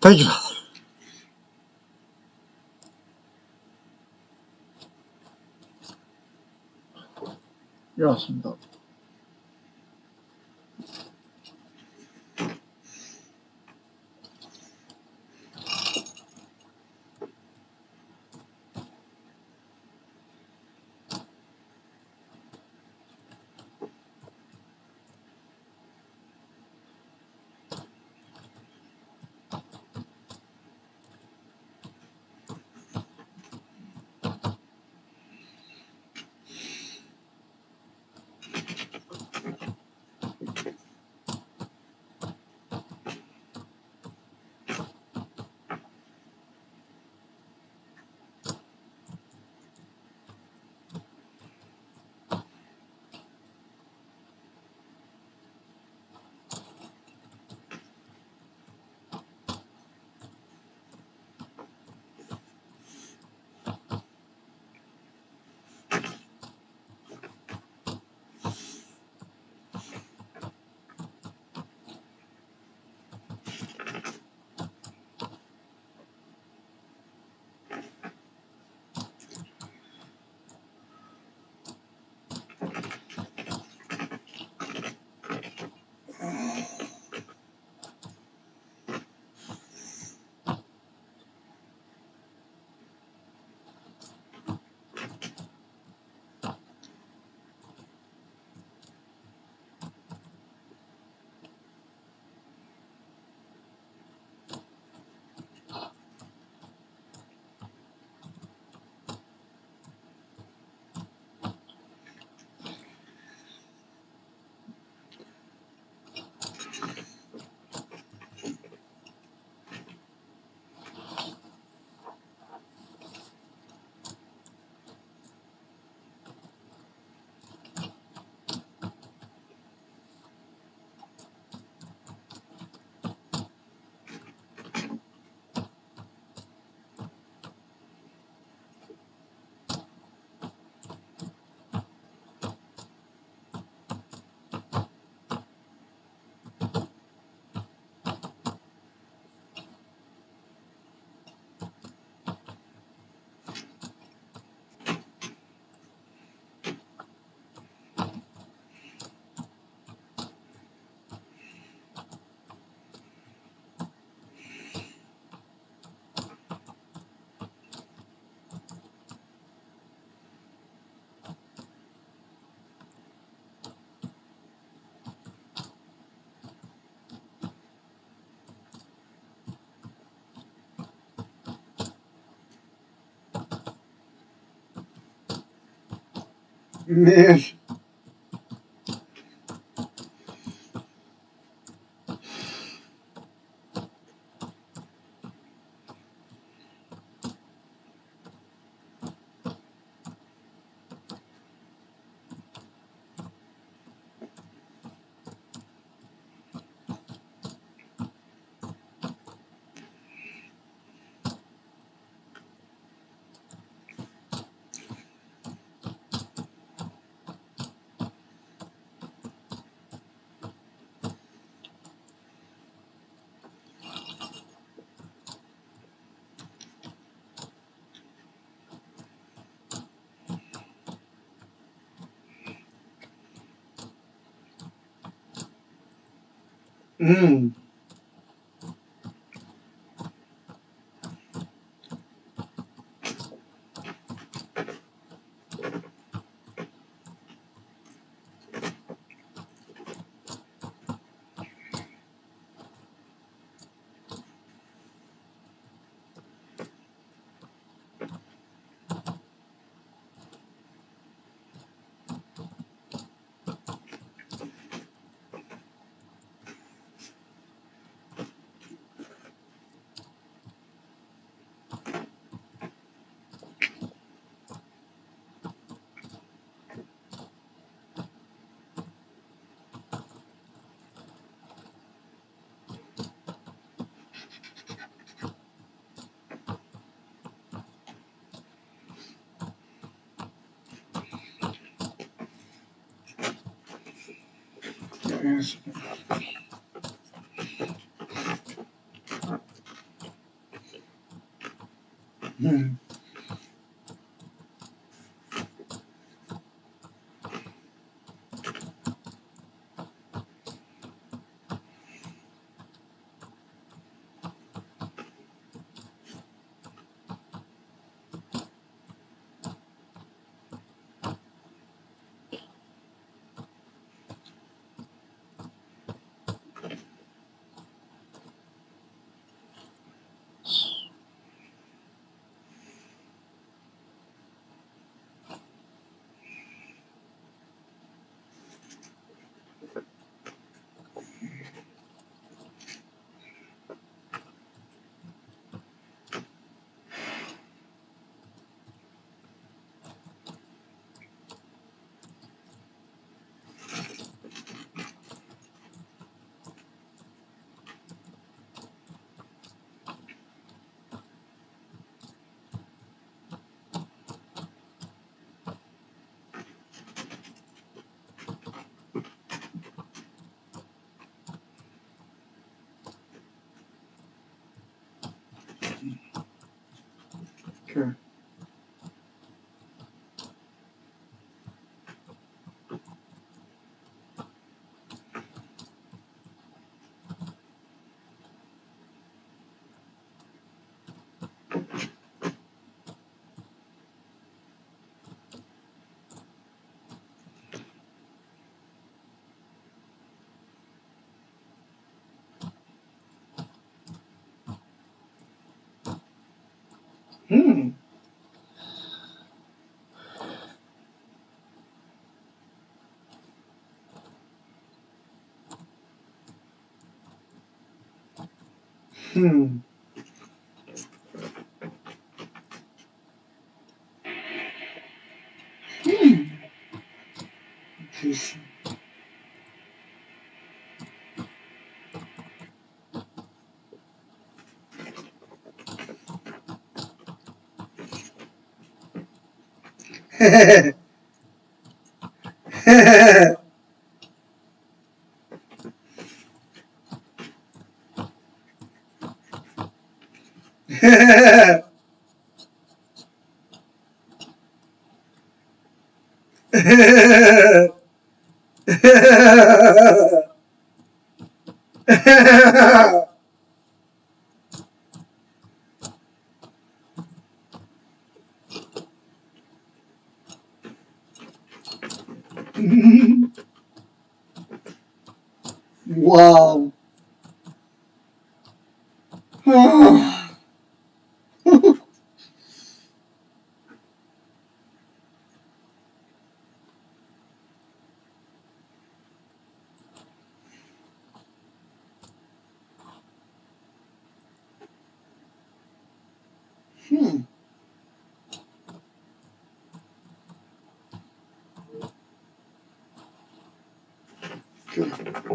Thank you, Father. You're awesome, God. Man. Mm. Yes. Sure. Hmm. Hmm. Hmm. Interesting. Wow. Hmm. Good.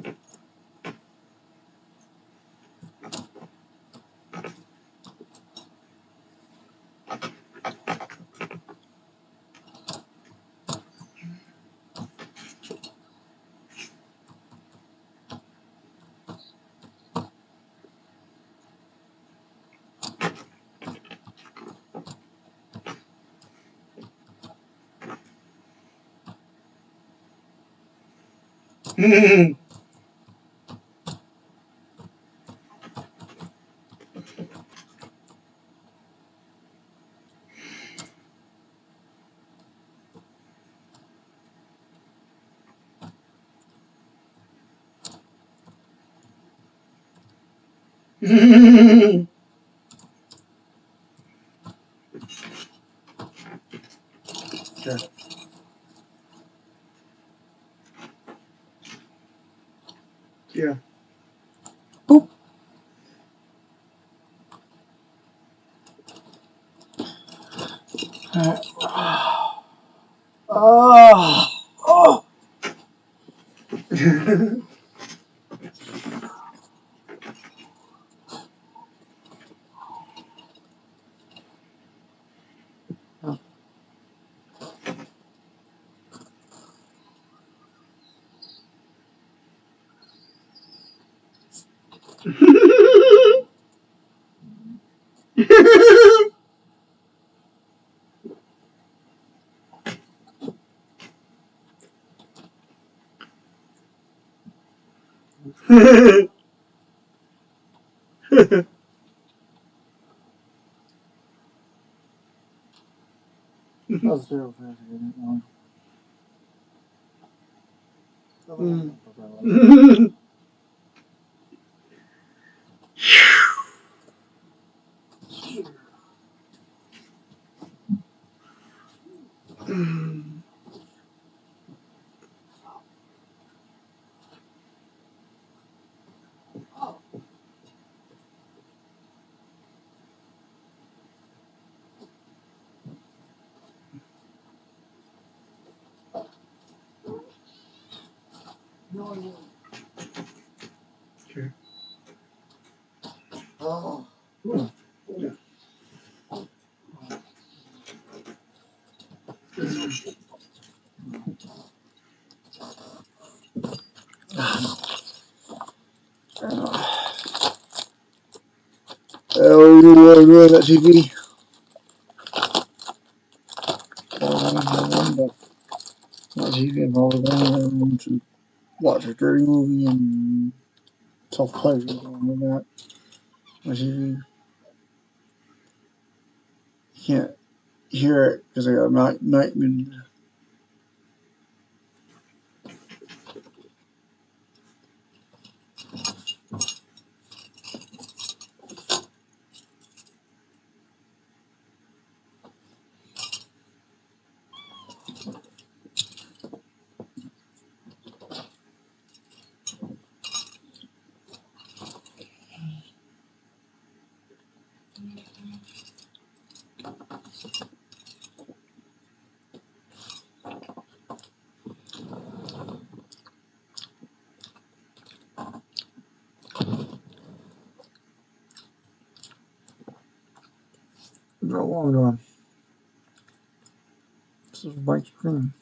Hmm. Sure. Yeah. Boop. Oh. Oh. Mm. Sure. Oh. Yeah. Oh, you are good at TV. to watch TV and probably going to watch a dirty movie and self-pleasure going with that. Watch TV. Can't hear it because I got night vision. No longer. This is Brent Streams.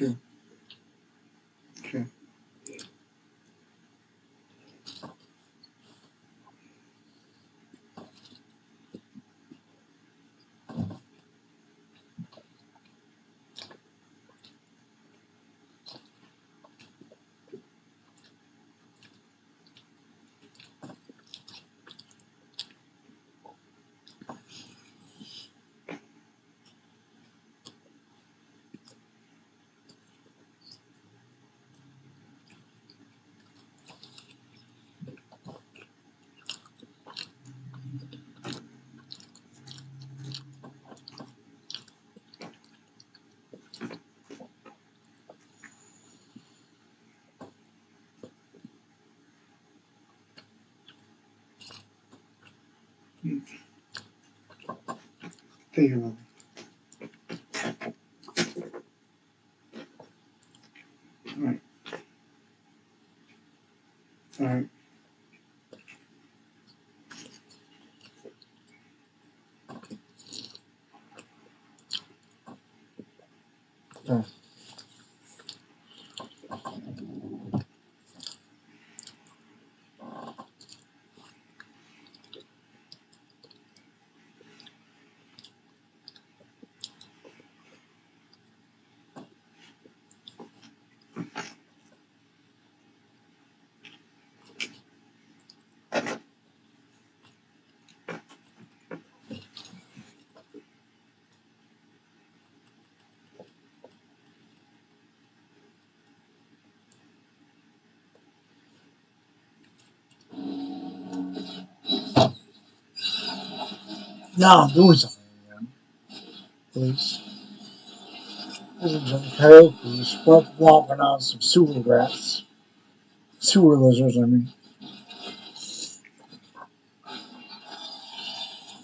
Okay. Okay. Take it on. All right. All right. Yeah. Now I'm doing something again. Please. This is some coyotes walking on some sewer rats. Sewer lizards, I mean.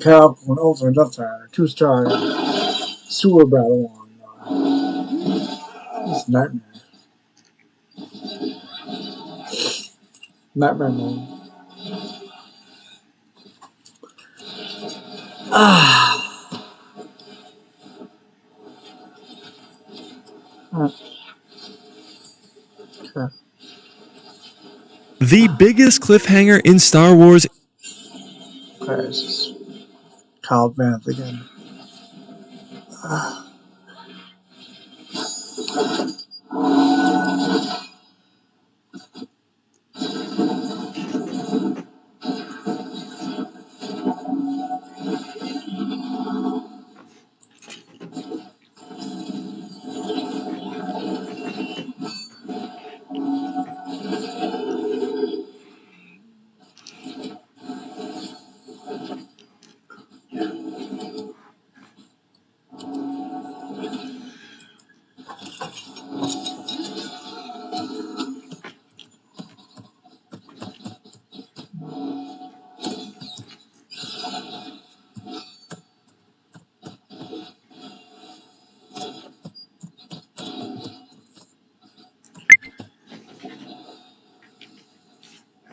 Cow and ultimate death tire. 2-star sewer battle on this nightmare. Nightmare mode. Ah. Okay. The biggest cliffhanger in Star Wars Okay, this is Kyle Banth again.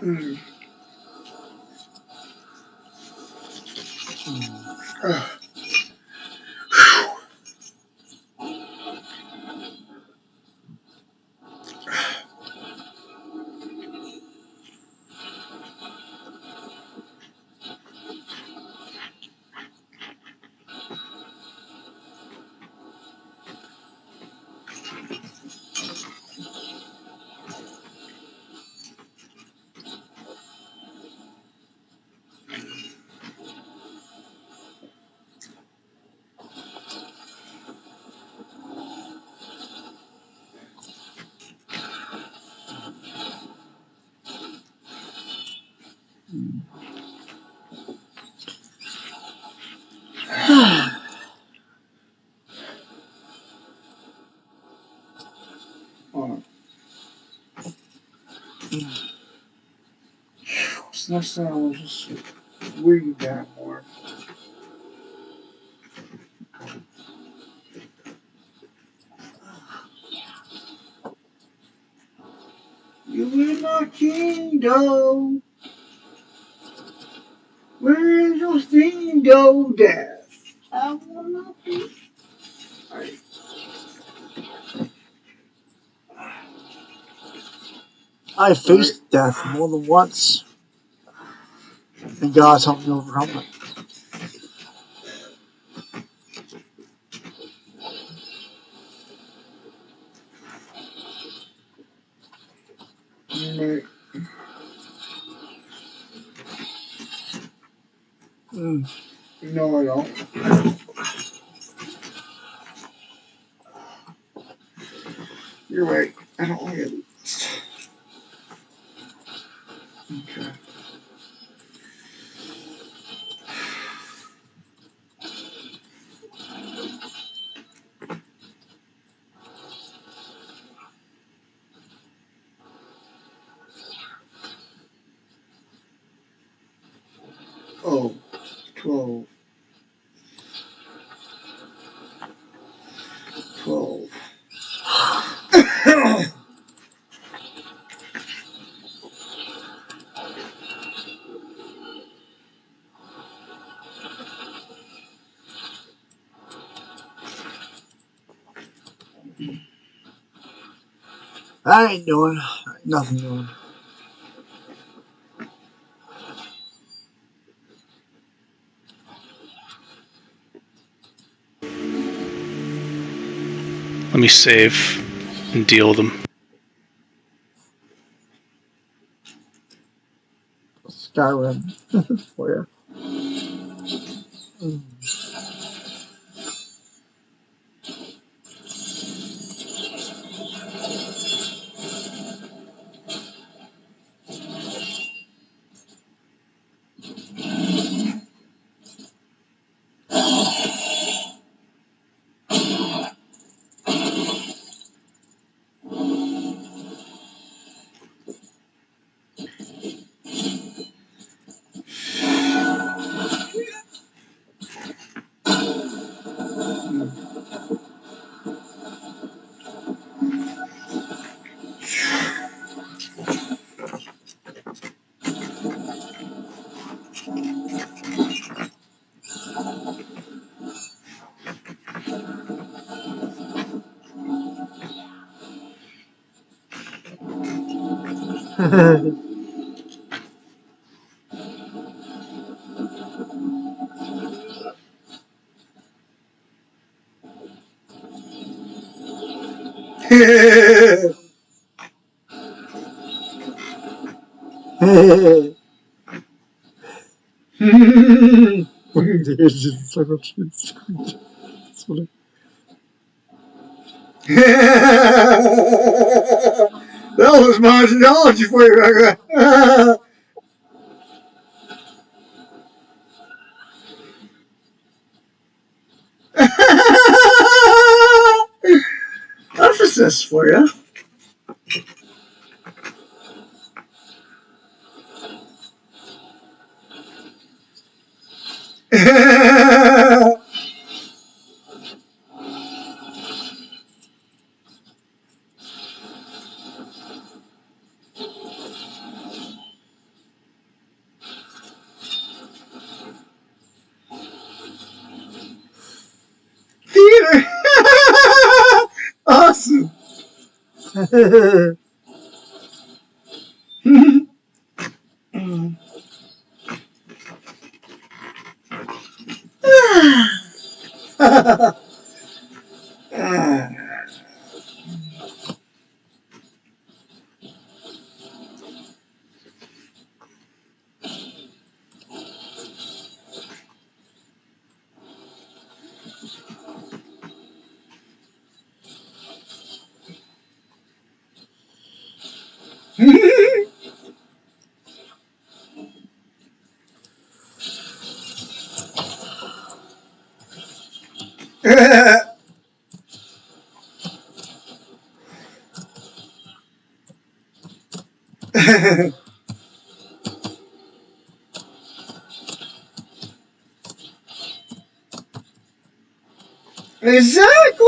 Mm. So next time I'll just read that more. You in my kingdom. Where's your kingdom, Dad? I wanna be. I faced death more than once, and God's helped me overcome it. Right. No, I don't. You're right. I don't like it. Okay. Oh, 12. 12. I ain't doing nothing doing. Let me save and deal with them. Skyrim for you. There's just so much. That was my analogy for you, Becca. Emphasis for you. Theater. Awesome. Exactly!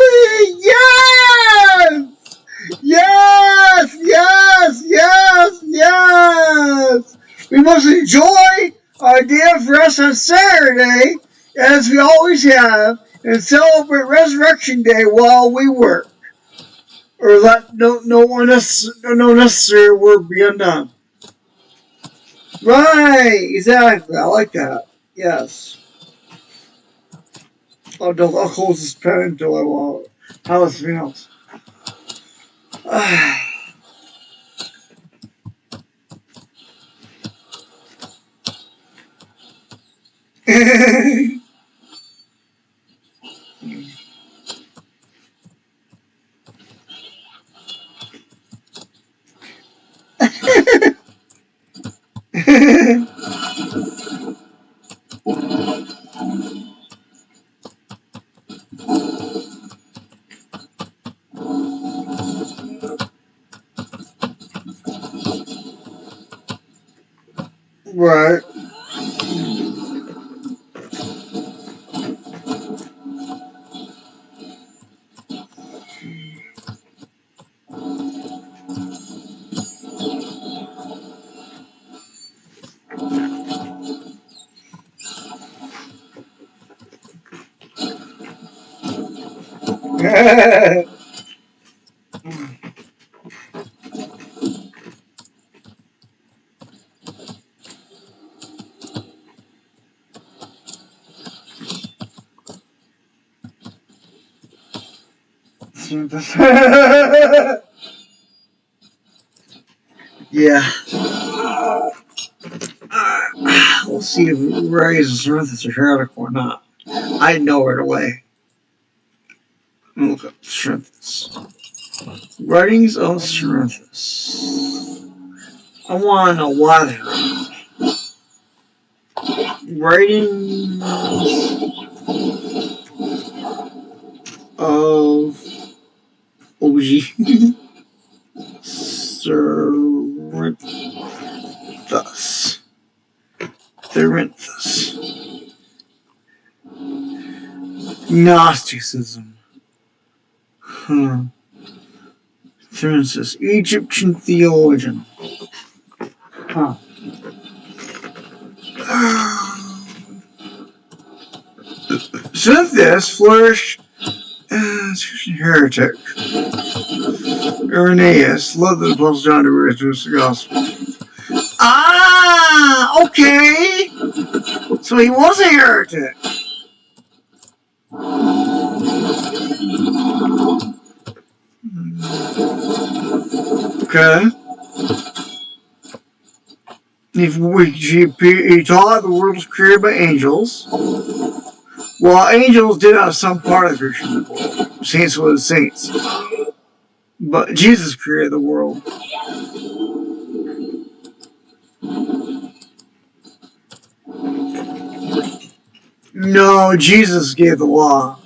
Yes! Yes! Yes! Yes! Yes! We must enjoy our day of rest on Saturday, as we always have, and celebrate Resurrection Day while we work. Or let no necessary work be undone. Right! Exactly. I like that. Yes. I'll close this pen until I will have something else. Right. Yeah. We'll see if Ray is a heretic or not. I know right away. Look up Cerinthus. Writings of Cerinthus. I want to know why they're writings of OG Cerinthus. Gnosticism. Cerinthus, Egyptian theologian. Cerinthus flourished as a heretic. Irenaeus led the Apostle John to introduce the gospel. Ah, okay. So he was a heretic. Okay. He taught the world was created by angels. Well, angels did have some part of the creation of the world. Saints were the saints. But Jesus created the world. No, Jesus gave the law.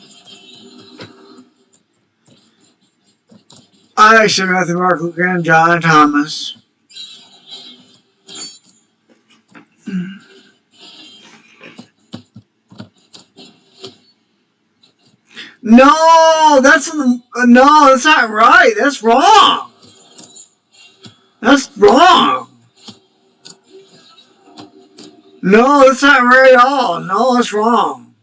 I said Matthew, Mark, Luke, and John, and Thomas. No, that's not right. That's wrong. That's wrong. No, that's not right at all. No, that's wrong.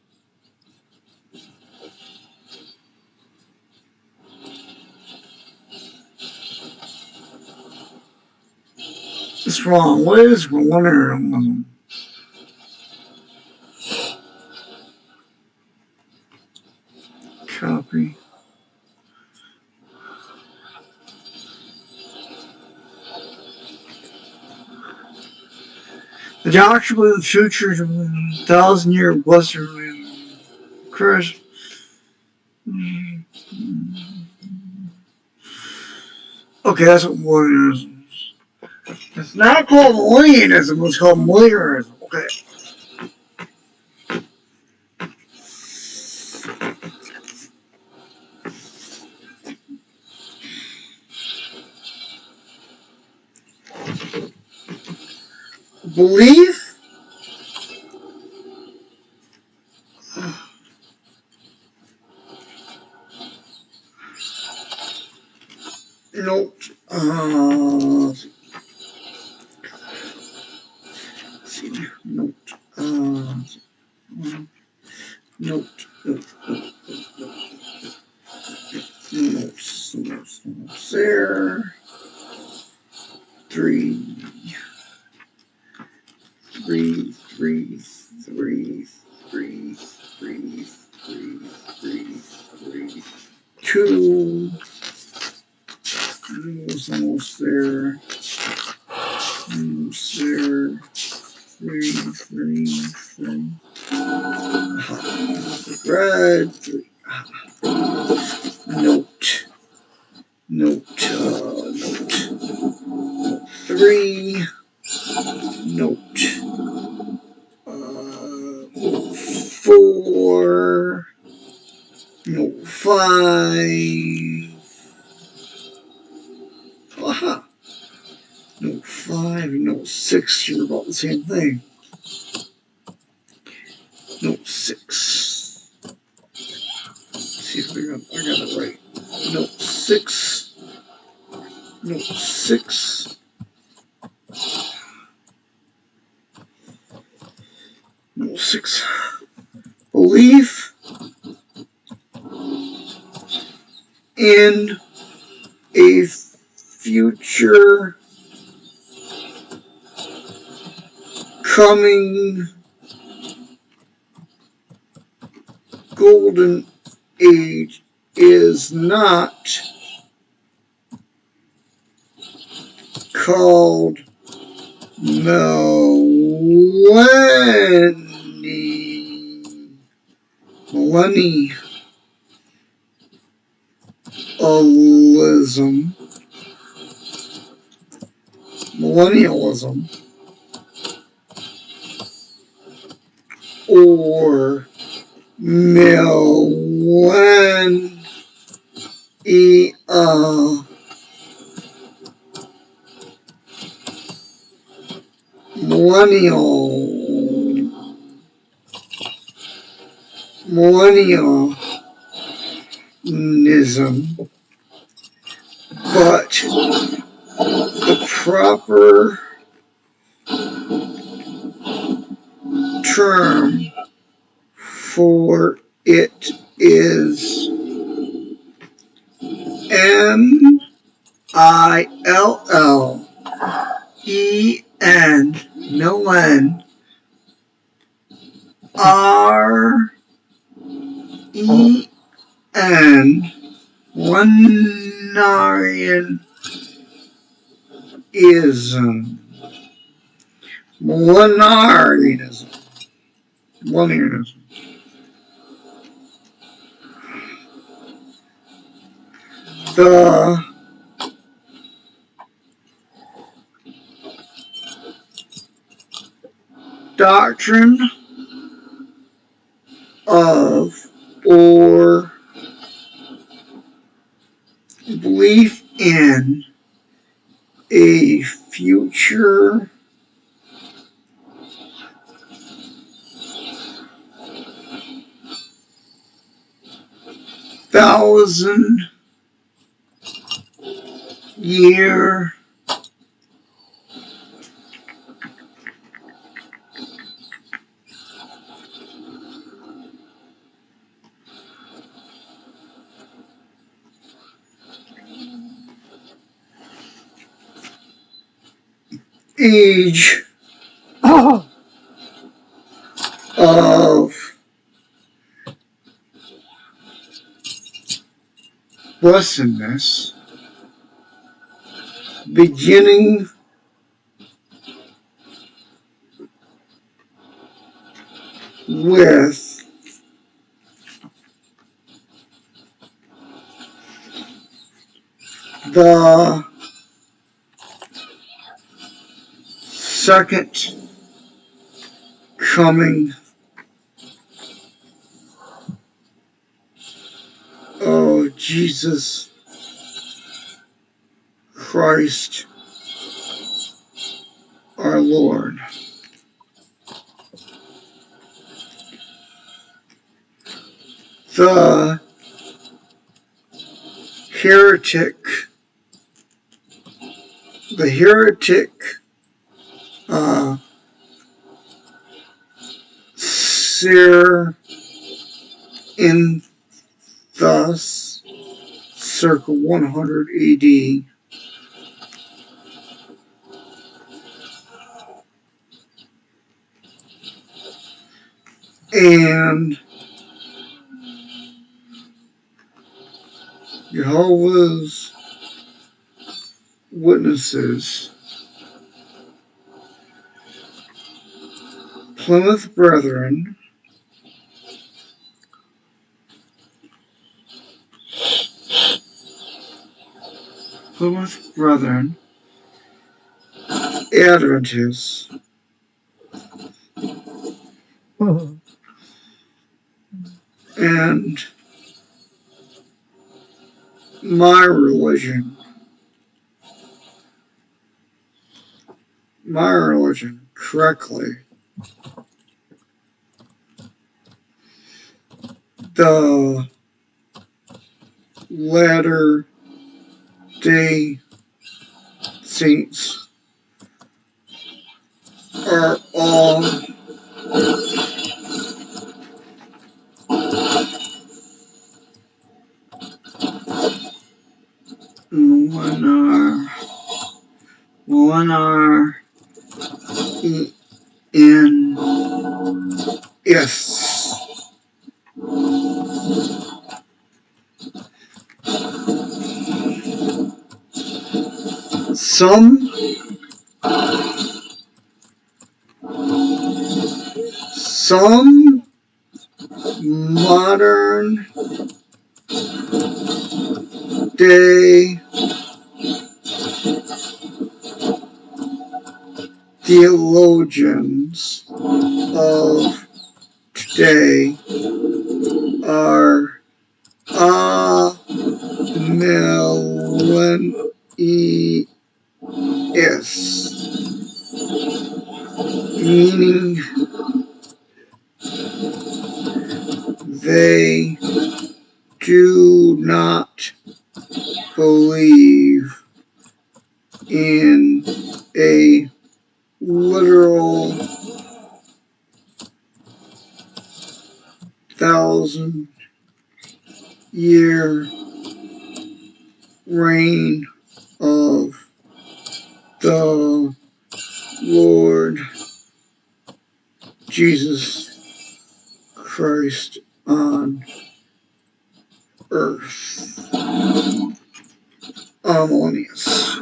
It's wrong. What is millennialism? Copy. The doctrine of the future is 1,000-year blessed Christ. Okay, that's what millennialism is. It's not called millennialism, it's called millennialism. Okay. Belief? Nope. See. Note. Notes there. 3. Two. Almost there. Almost there. 3. Red. 3. Note. 3. Note. 4. Note 5. Aha. Note 5 and note 6 are about the same thing. Note 6. Let's see if I got it right. Note 6. Note 6. Note 6. Belief in a future coming golden age is not called millennialism. Or millennialism, but the proper term for it is MILLEN, millen, REN, millenarianism, millenarianism, the doctrine of or belief in a future thousand-year age of blessedness, beginning with the second coming of Jesus Christ our Lord. The heretic seer in thus circa 100 AD and Jehovah's Witnesses, Plymouth Brethren, Adventists, and my religion correctly, the Latter-day Saints are all millenarians. Some modern day theologians of today are amillennialists, meaning they do not believe in a literal 1,000-year reign of the Lord Jesus Christ on earth. Harmonious.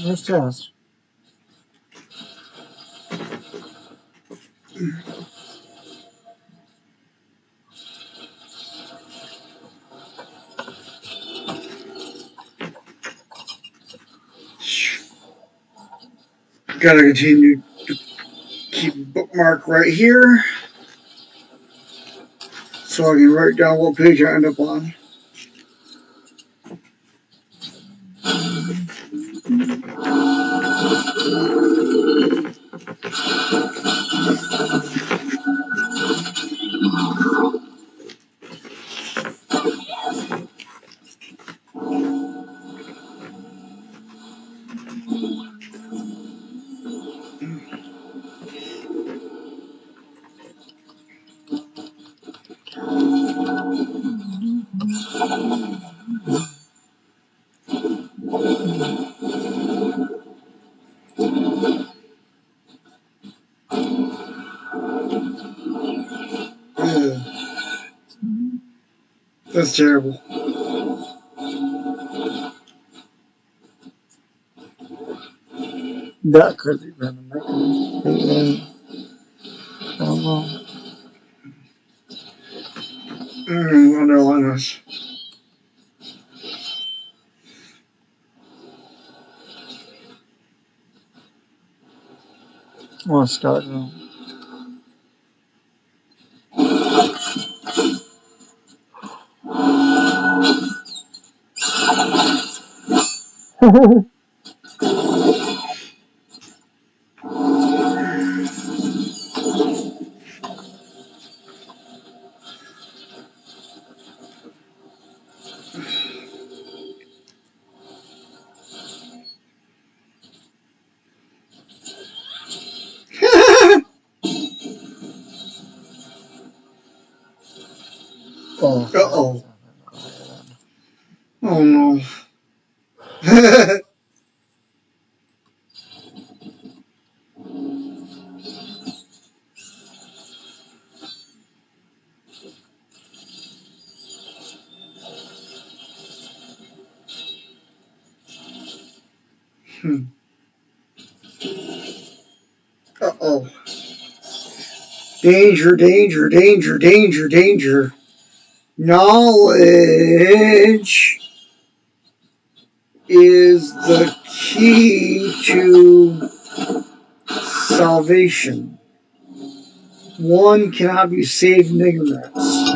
Nice test. Gotta continue to keep a bookmark right here so I can write down what page I end up on. That's terrible. That could be random. That could be. I don't know. Underline this. I want to start now. Oh. Uh-oh. Oh no. Uh-oh. Danger, danger, danger, danger, danger. Knowledge is the key to salvation. One cannot be saved in ignorance.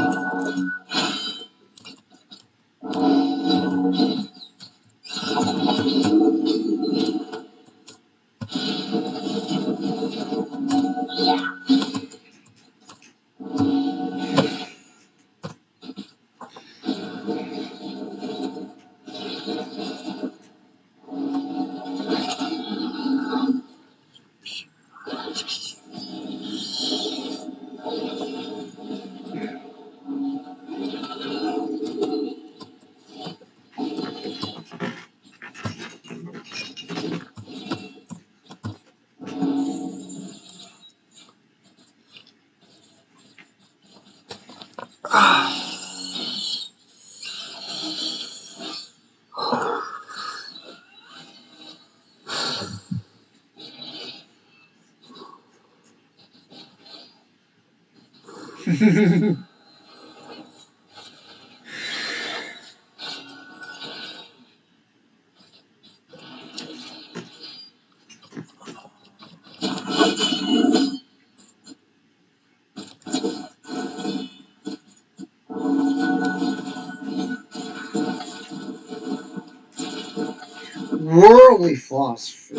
Worldly philosophy.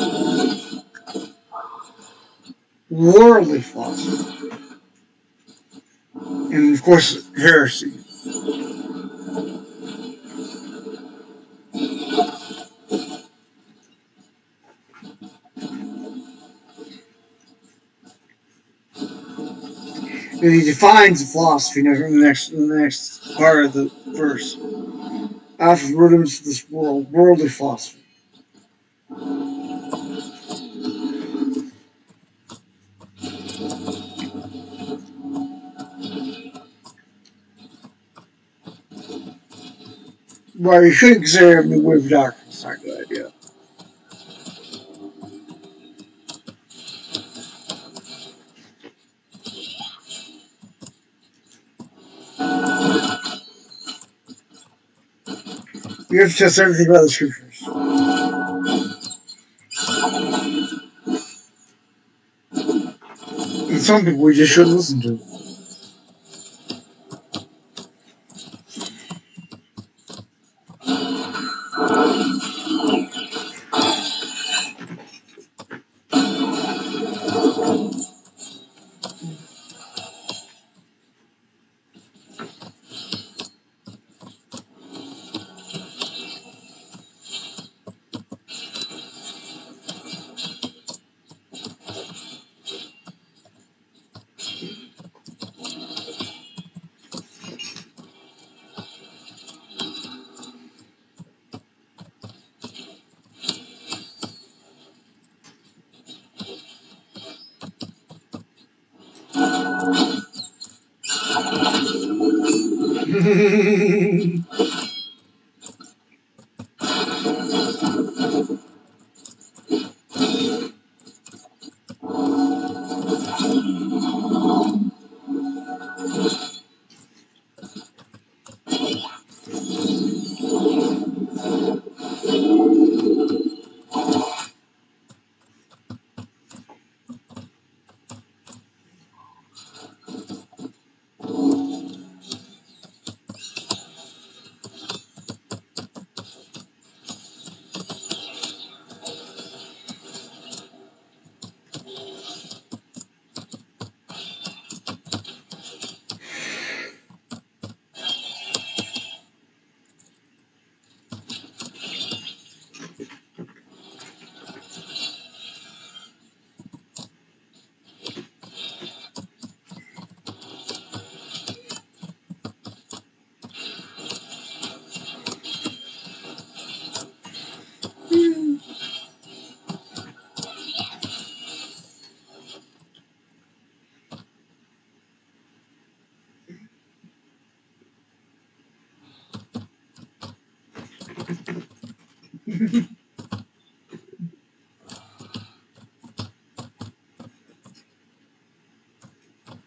Worldly philosophy. And of course, heresy. And he defines the philosophy in the next part of the verse. after rhythms of this world, worldly philosophy. Well, you should consider a new wave of doctrine. It's not a good idea. You have to test everything about the scriptures. And some people we just shouldn't listen to.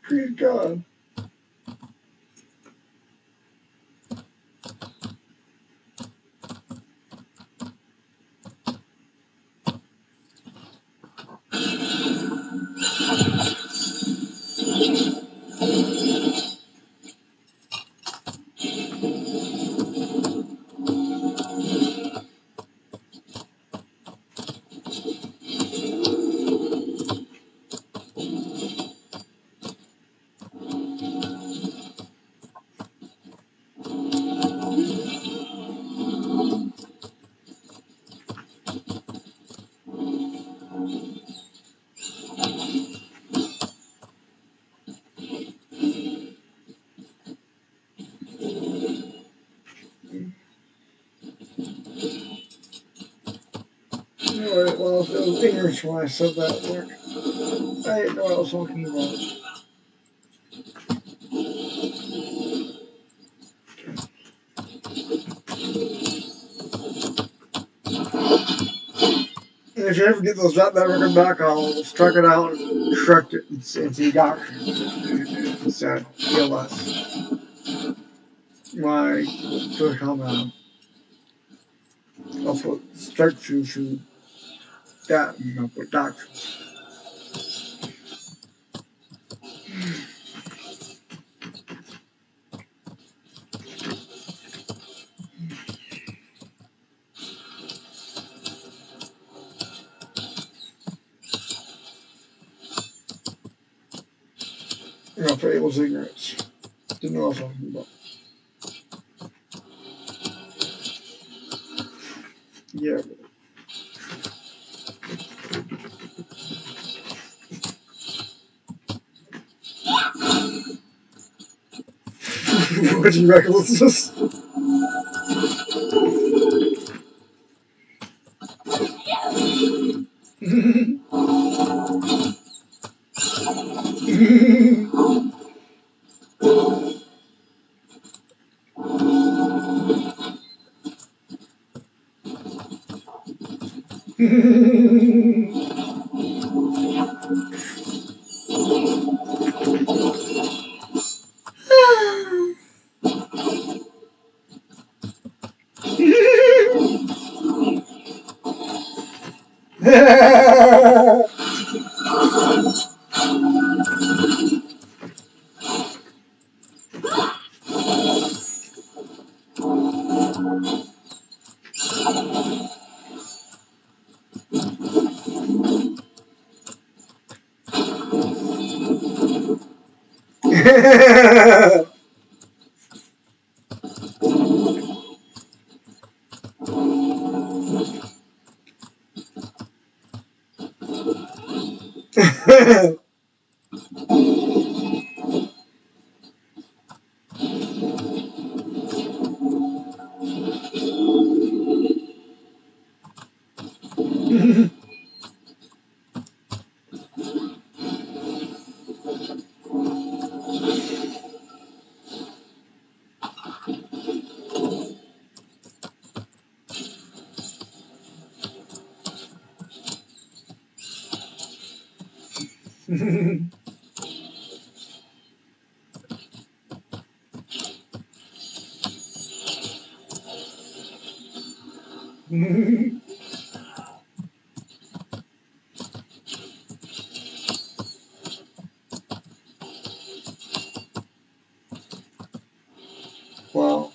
Praise God. Alright, well, it was ignorance when I said that word. I didn't know what I was talking about. And if you ever get those networking back, I'll strike it out and correct it into doctrine instead of PLS. My first compound. I'll put strike through to that and I'll put doctrine. And I'll put Abel's ignorance. Didn't know what I was talking about. Yeah. What do you reckon? What's this? Well,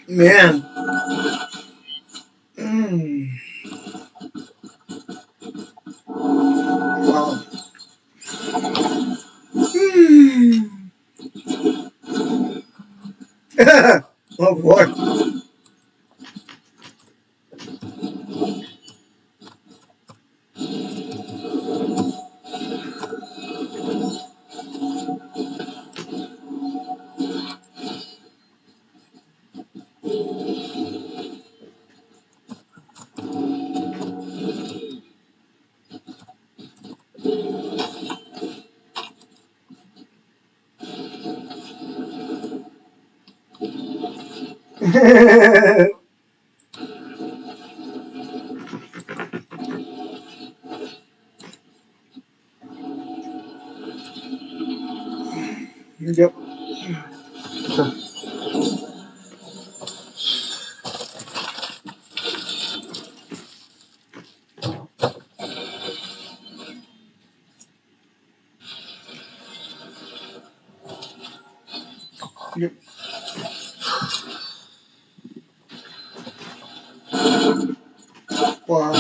man. Mm. Wow. Mm. Oh boy. Yep. Yep. Wow.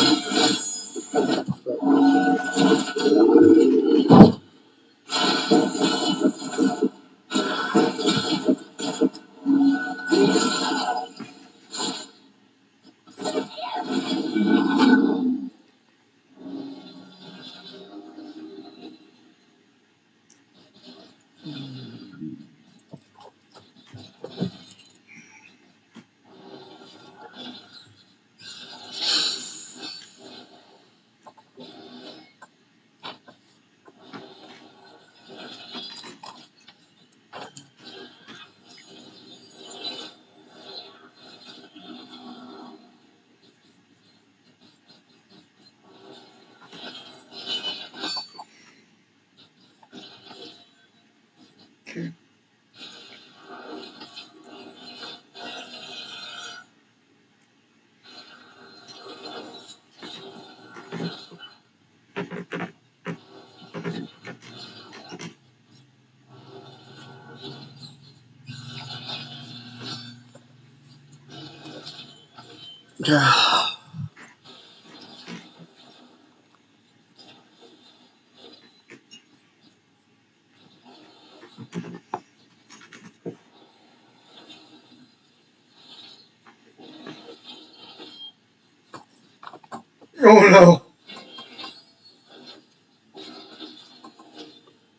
Oh no.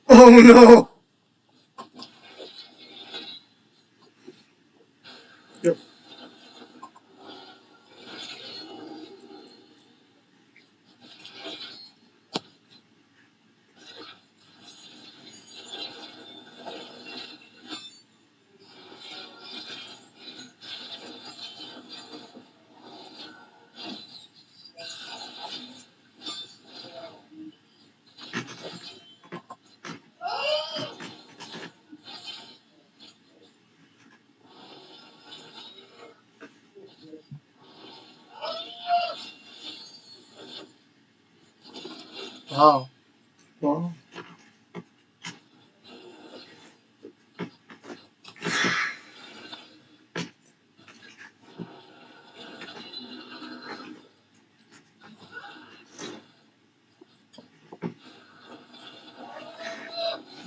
Oh no. Yep. Wow. Wow.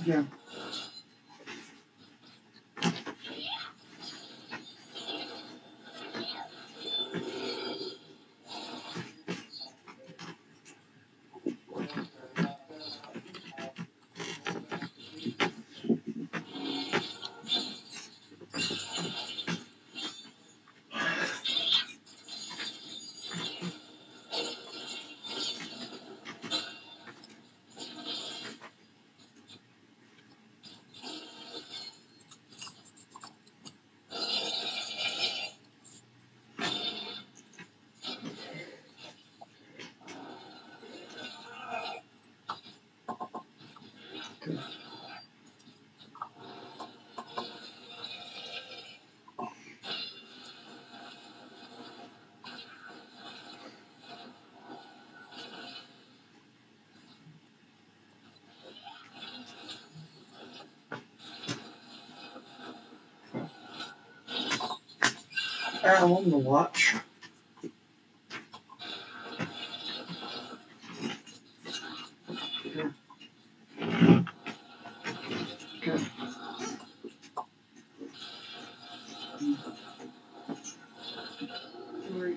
Yeah. On the watch. Okay. Right.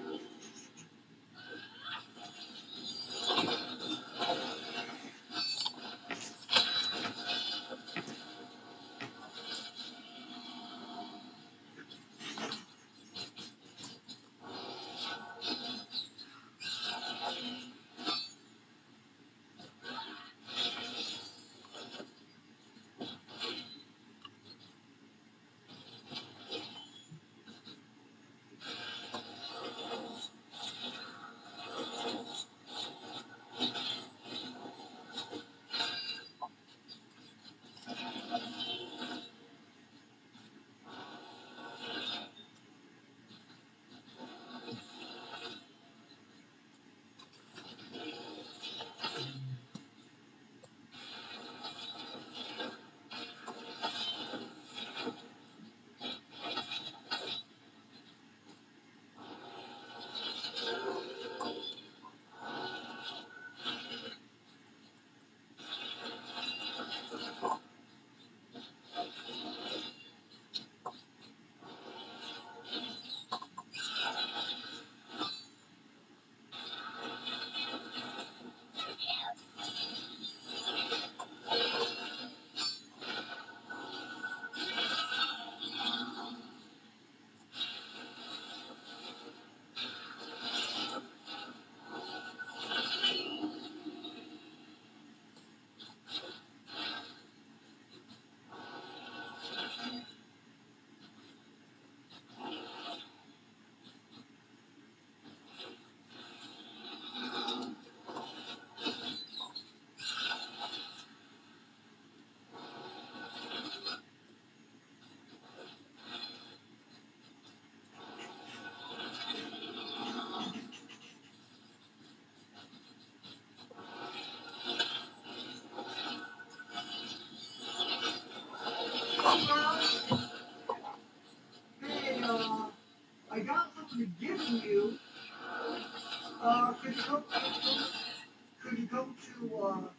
come to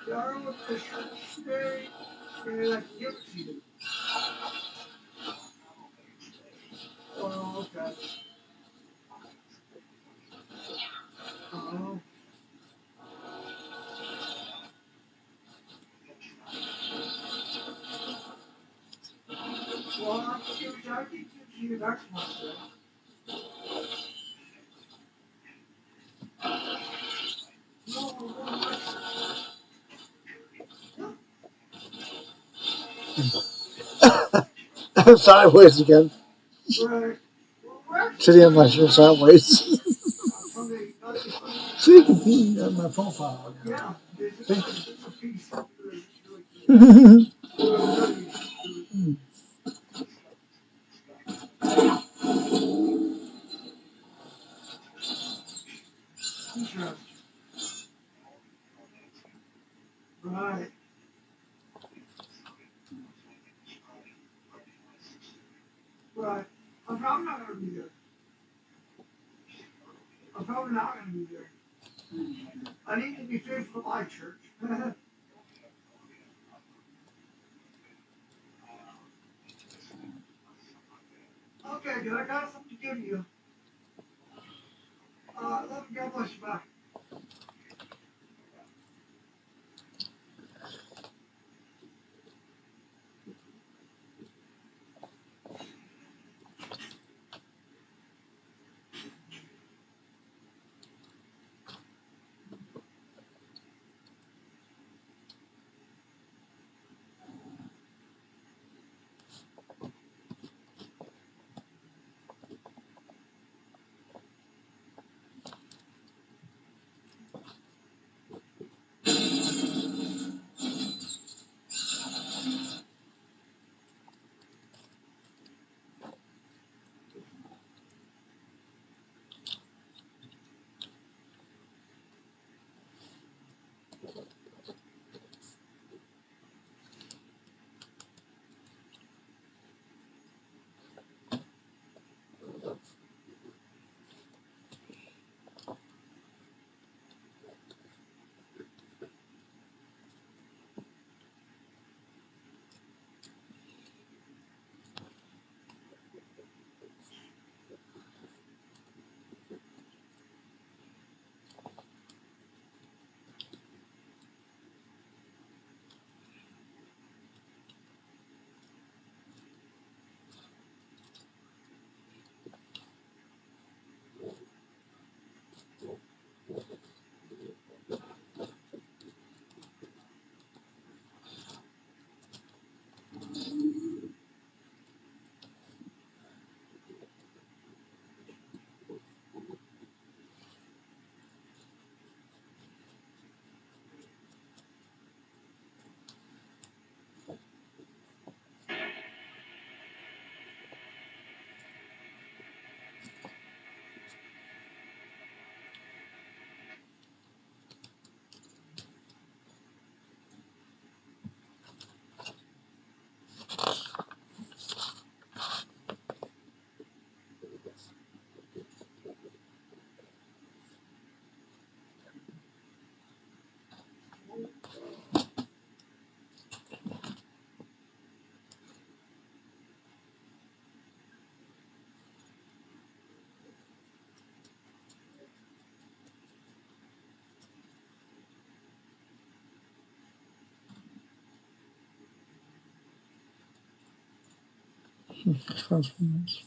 the Arnold church today, and I can give it to you. Oh, okay. Oh. Well, I can give it to you next month then. No, one my church. Sideways again. Right. Well, Sitting on my shirt sideways. Sunday. So you can see on my profile. Yeah. It's a piece. Interesting. Right. Right. I'm probably not going to be there. I'm probably not going to be there. I need to be faithful to my church. Okay, dude, I got something to give you. Love you. God bless you. Bye. Transformers.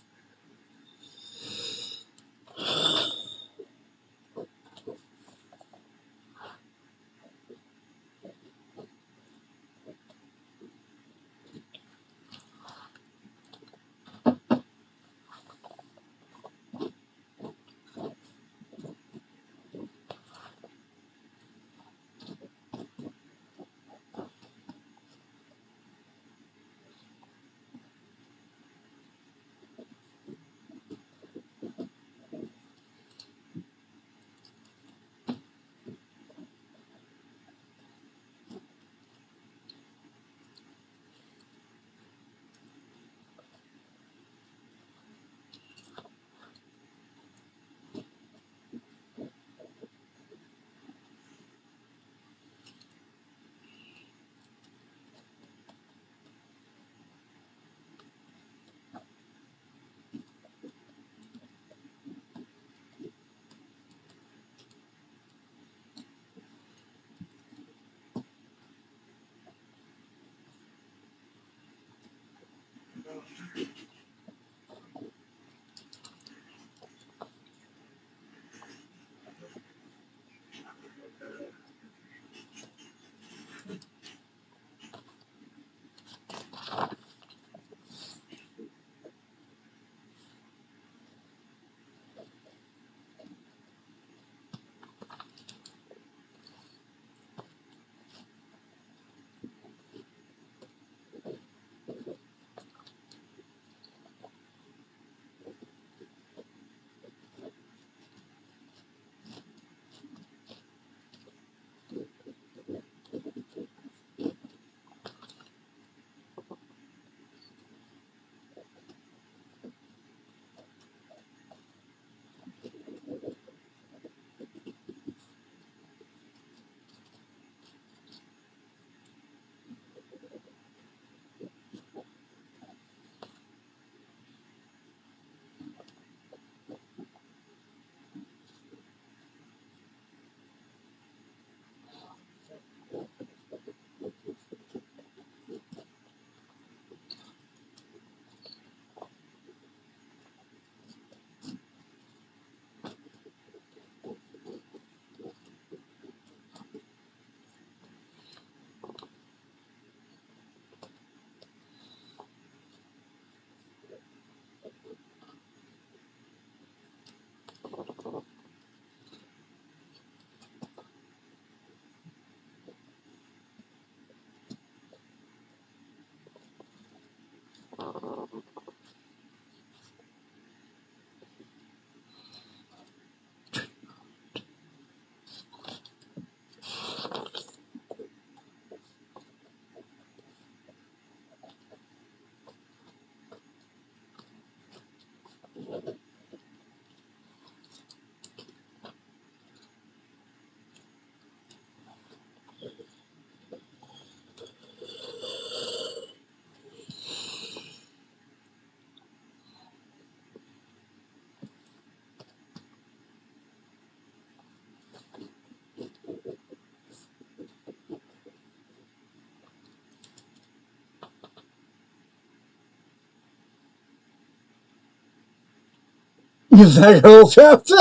Is that girl trapped?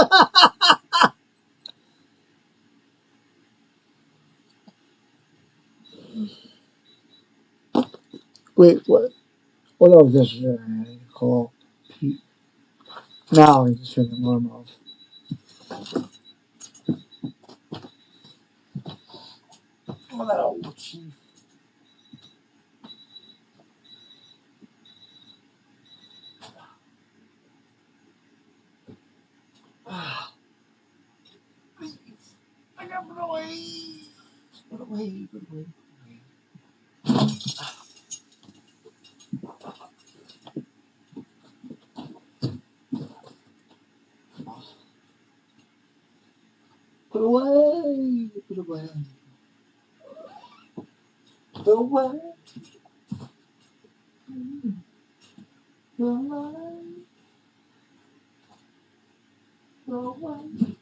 Wait, what? What was this? Call Pete. Now I just heard the alarm off. Oh, chief. Please. I got put away. Put away. Put away. Put away. Put away. Put away. Put away. Put away.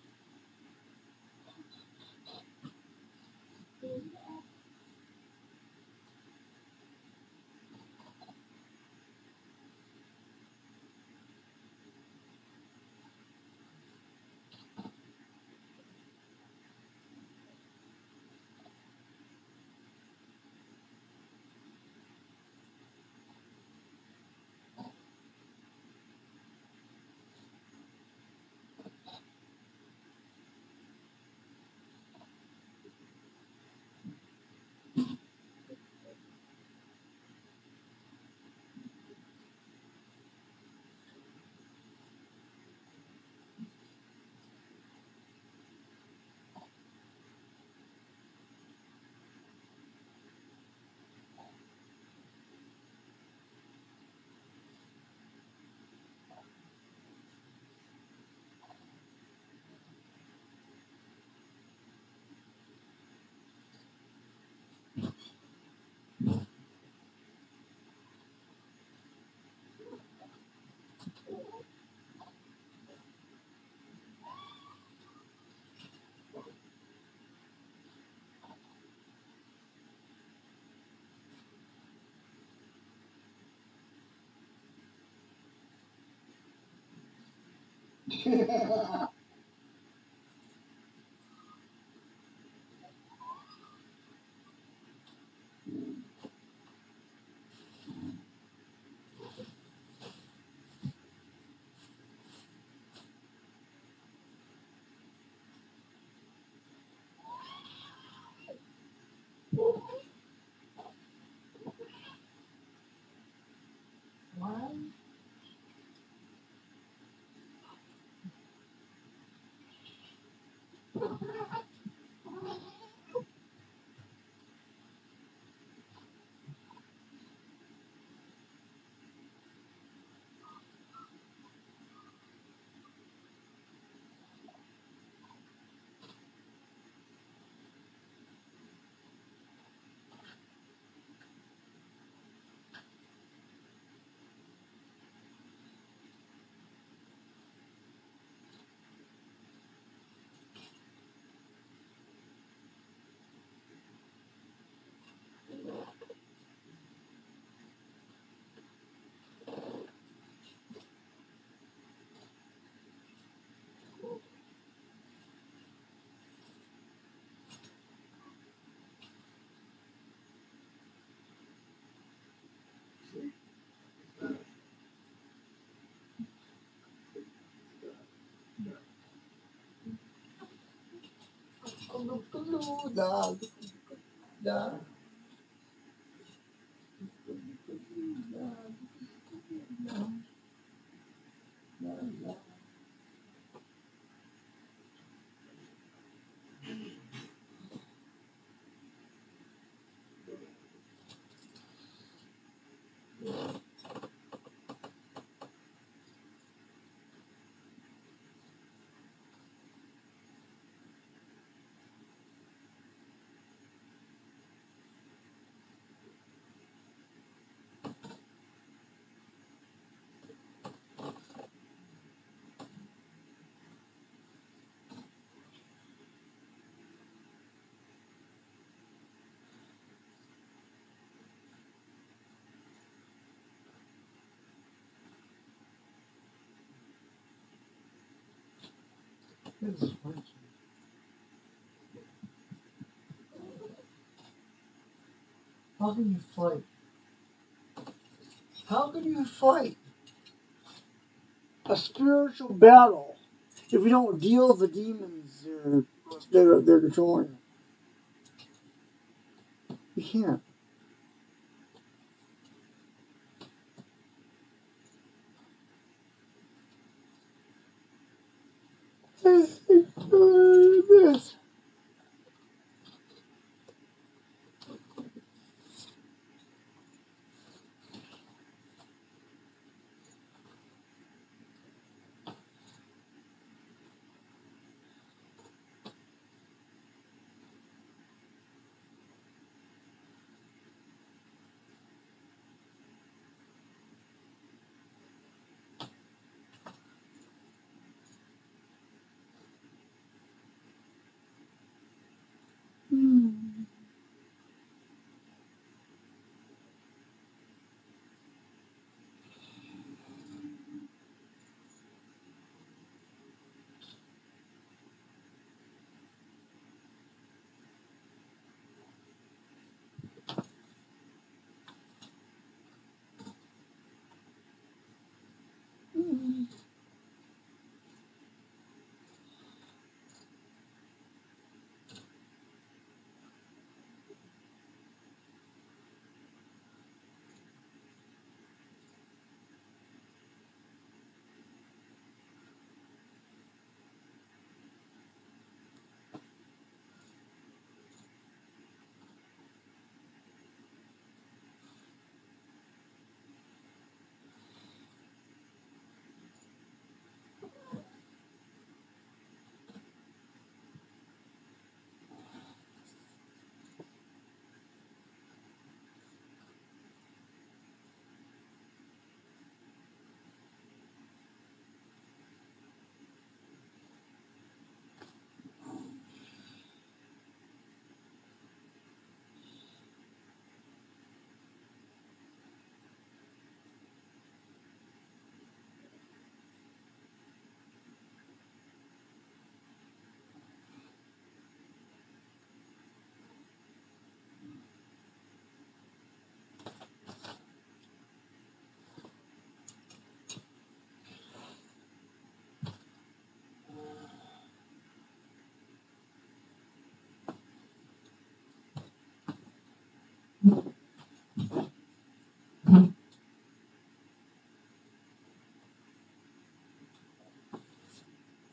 This is funny. How can you fight? How can you fight a spiritual battle if you don't deal with the demons they're controlling you? You can't. This.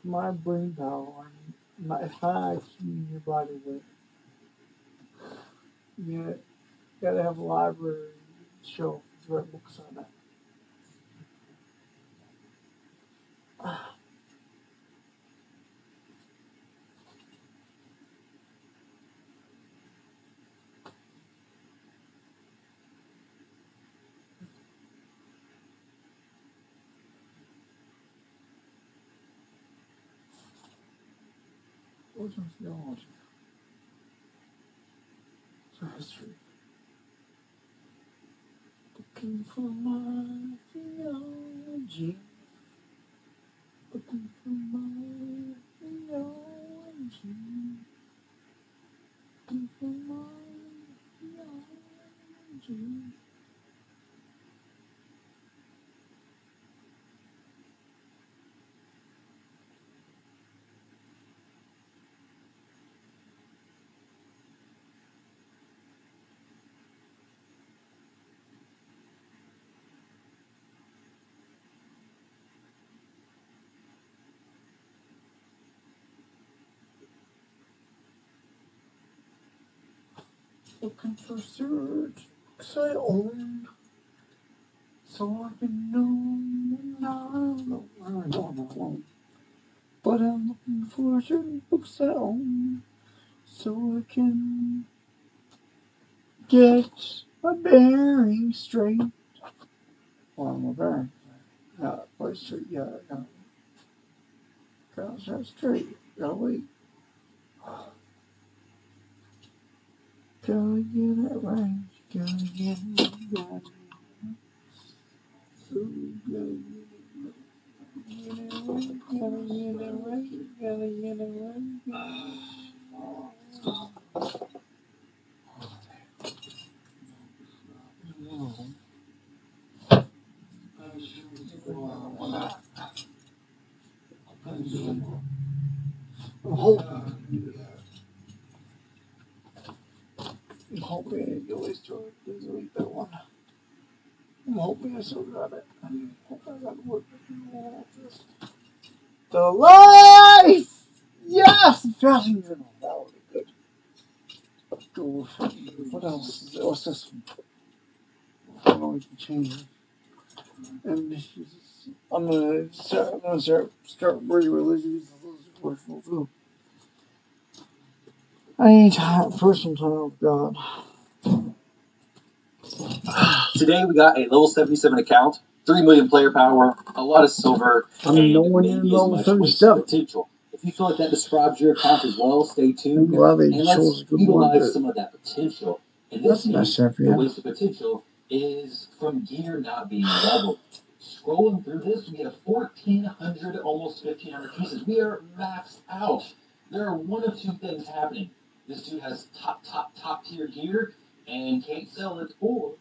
My brain power, if I keep your body weight, you gotta have a library shelf to write books on that. What's my theology? It's a history. Looking for my theology. Looking for my theology. Looking for my theology. Looking for certain books I own, so I can know when I'm alone. But I'm looking for certain books I own, so I can get my bearings straight. Well, my bearings, not quite straight yet. No, gotta straight. Gotta wait. Gotta get it right. Gotta get it right. Ooh, gotta get it right. I'm hoping I delete that one. I'm hoping I still got it. I'm hoping I got to work with the life! Yes! The fashion journal. That would be good. Go. What else is it? What's this one? I don't know we can change it. And I'm gonna start re-releasing those. I need personal time with God. Today we got a level 77 account, 3 million player power, a lot of silver, and nowhere near maybe as level much 77. potential. If you feel like that describes your account as well, stay tuned Glad they and let's chose a good one, utilize but some of that potential. In that's this a game, nice shot for the you. wasted potential is from gear not being leveled. Scrolling through this, we have 1,400, almost 1,500 pieces. We are maxed out. There are one of two things happening. This dude has top tier gear and can't sell it, or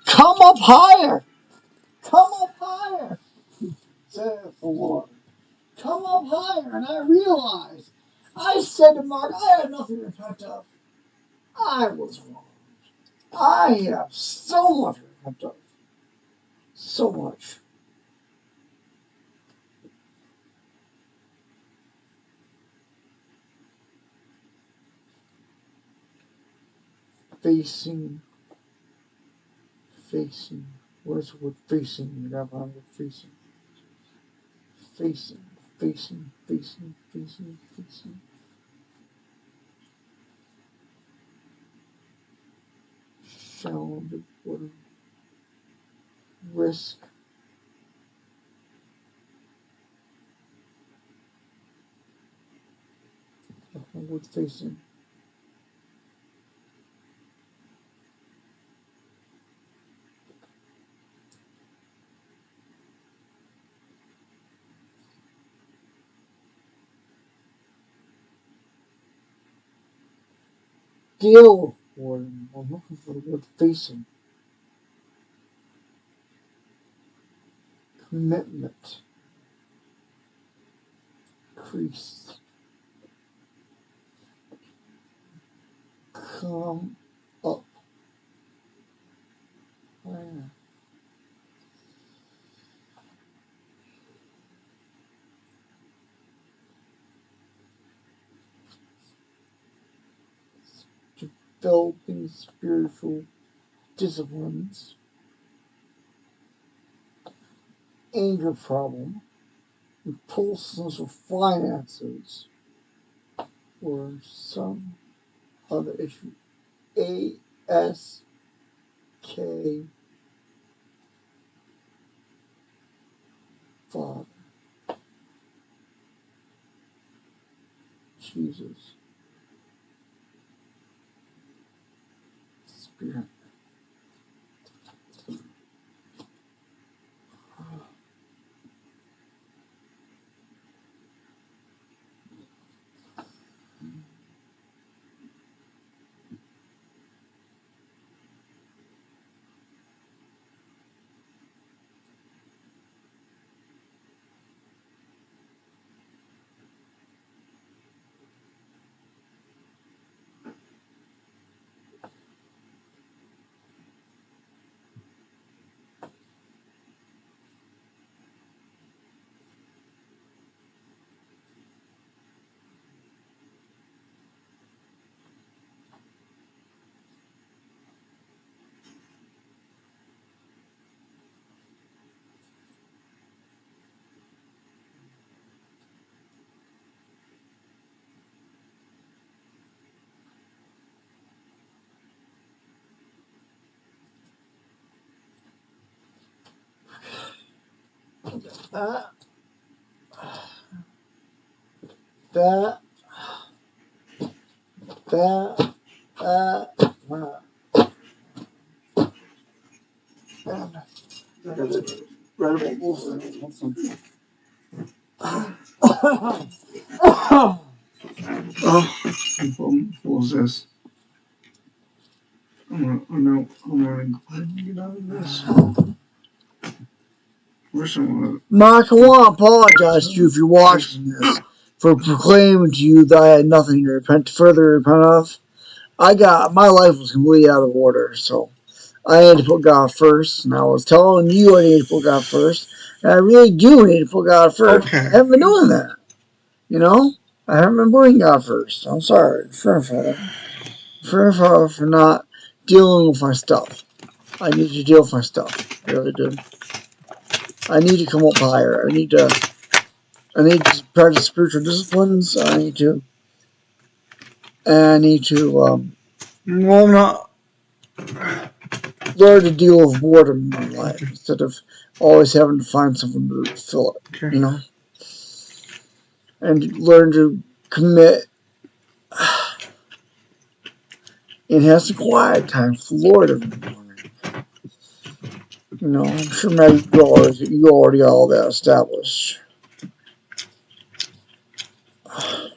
Come up higher! Come up higher! Saith the Lord. Come up higher, and I realized I said to Mark, I had nothing to repent of. I was wrong. I have so much to repent of. So much. Facing. Where's the word facing? You got my word facing. Facing. Sound. Word. Risk. Word facing. Deal. Word. I'm looking for the word facing. Commitment. Crease. Come up. Where? Developing spiritual disciplines. Anger problem. Impulsiveness of finances. Or some other issue. ASK. Father. Jesus. Spirit. That. And I read about Wolverine. Oh, what was this? I'm gonna go ahead and get out of this. Mark, I want to apologize to you if you're watching this for proclaiming to you that I had nothing to repent of. My life was completely out of order, so I had to put God first, and I was telling you I need to put God first, and I really do need to put God first. Okay. I haven't been doing that, you know? I haven't been putting God first. I'm sorry for not dealing with my stuff. I need to deal with my stuff. I really do. I need to come up higher. I need to practice spiritual disciplines. I need to Well, not. learn to deal with boredom in my life instead of always having to find something to fill it. Okay. You know, and learn to commit and have some quiet time for the Lord every morning. You know, I'm sure Maggie, you already got all that established. I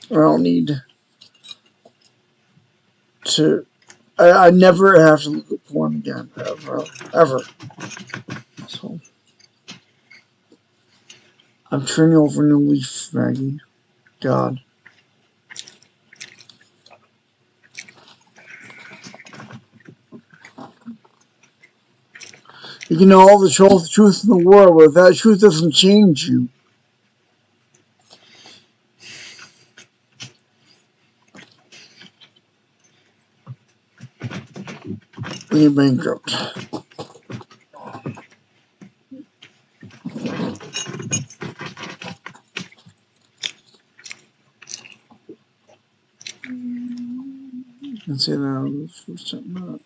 don't need to. I never have to look at porn again, ever. So I'm turning over a new leaf, Maggie. God. You can know all the truth in the world, but if that truth doesn't change you, then you're bankrupt. You can say that for something.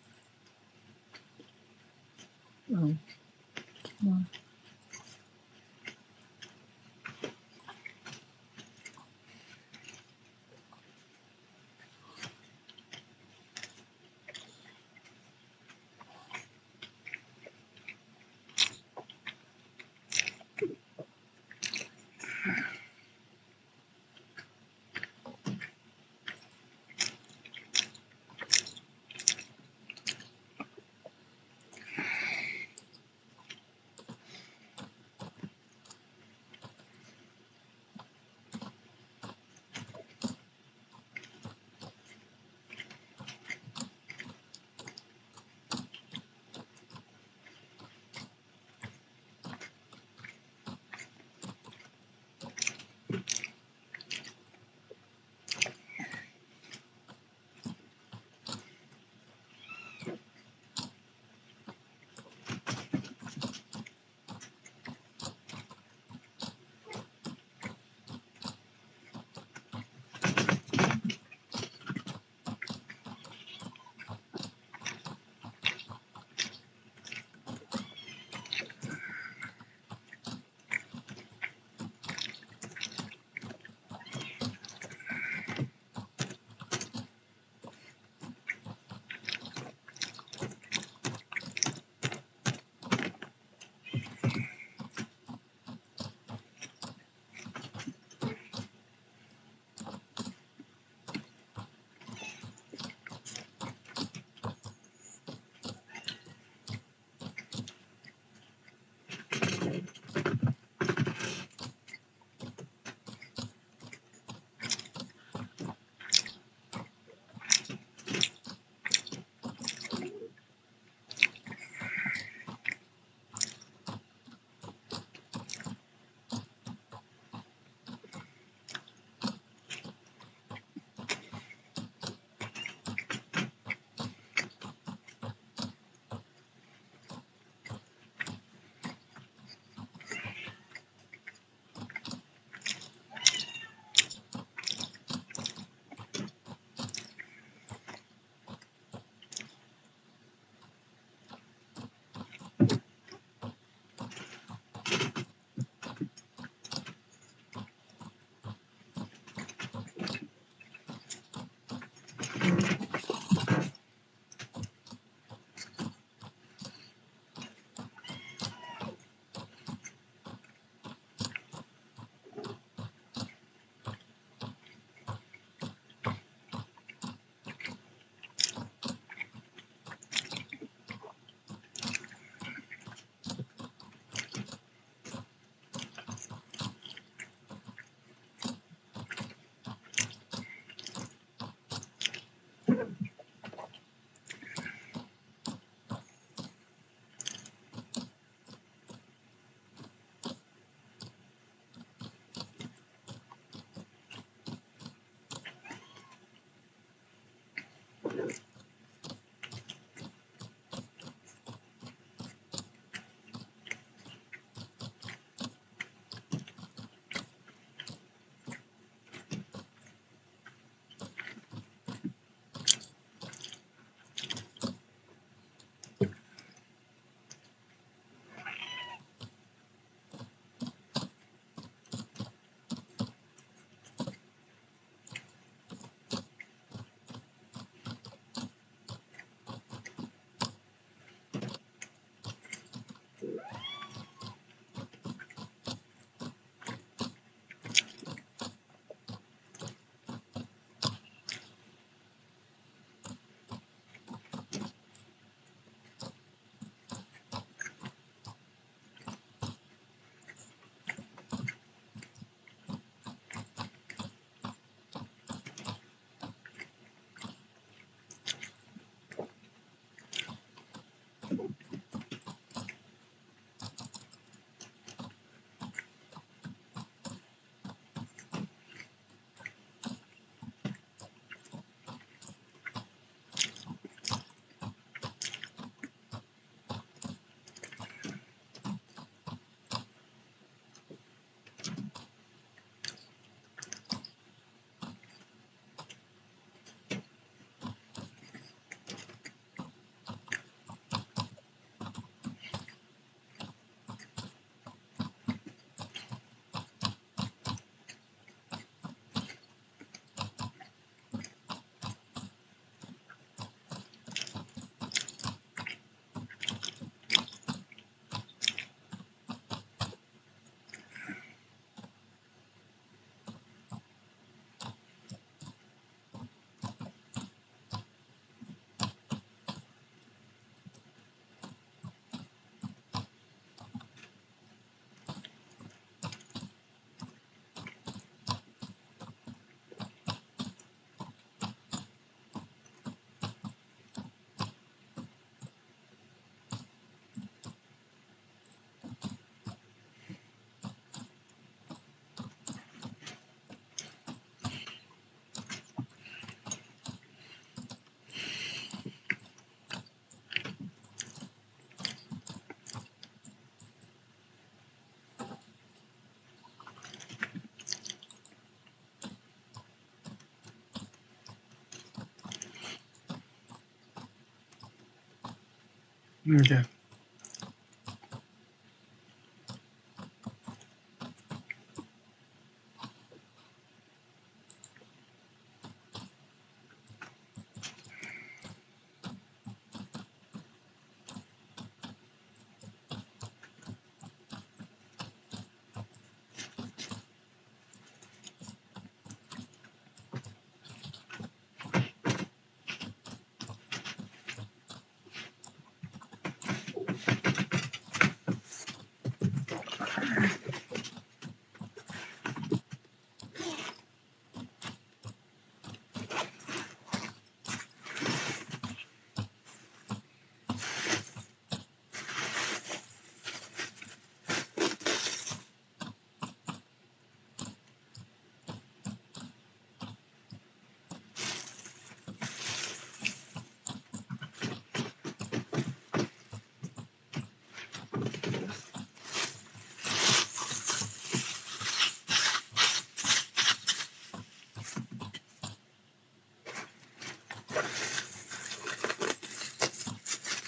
Okay.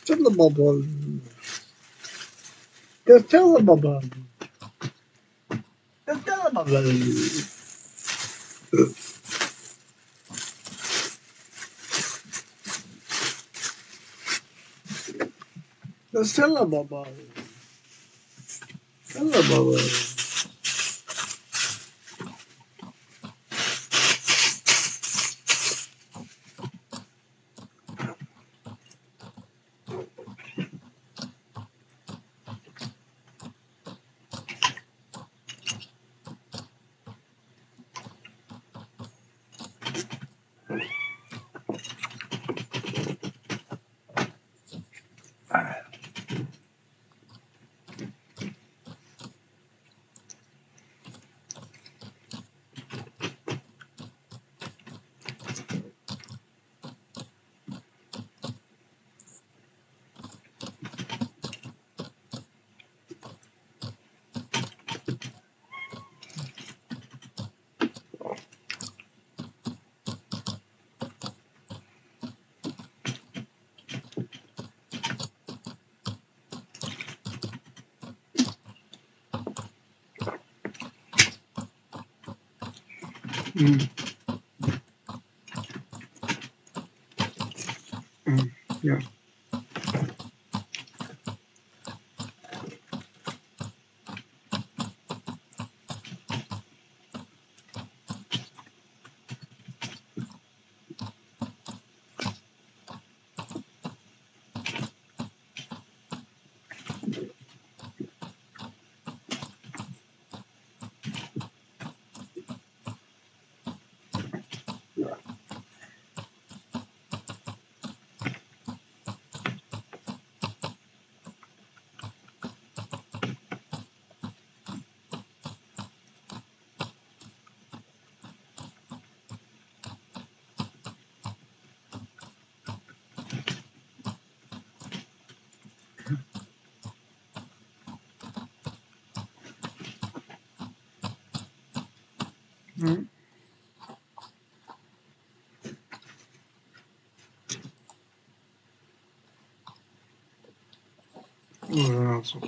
Fill the bubble. Just fill the bubble. Just fill the bubble. Just fill the bubble. Fill the bubble. Yeah. Mm. Awesome.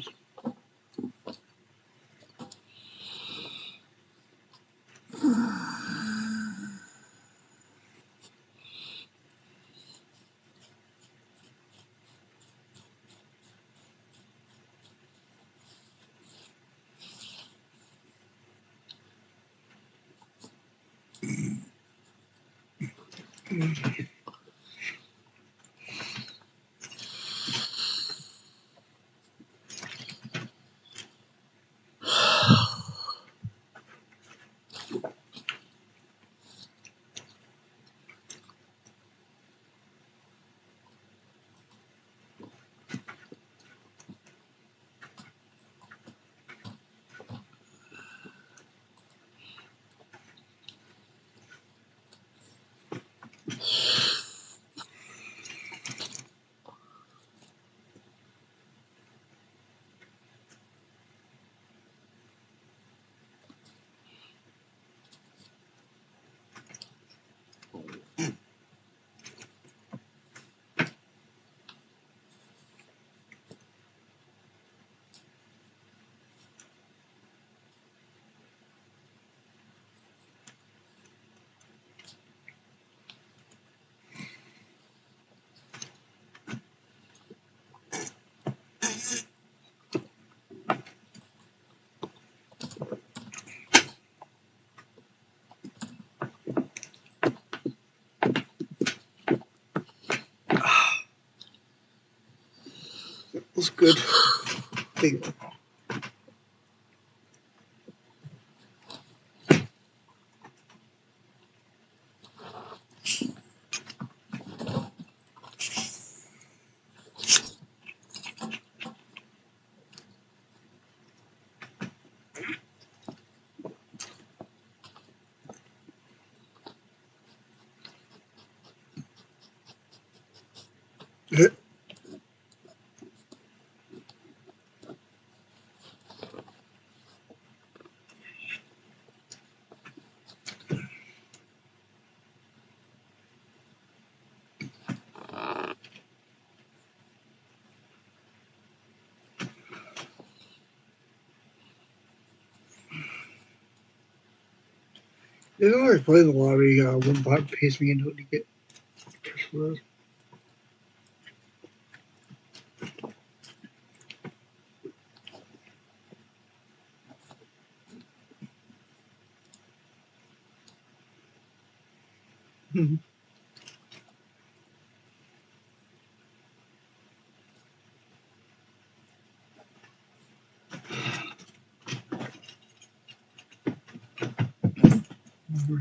good. Big. They don't always play the lottery. One bot pays me into it to get Tesla.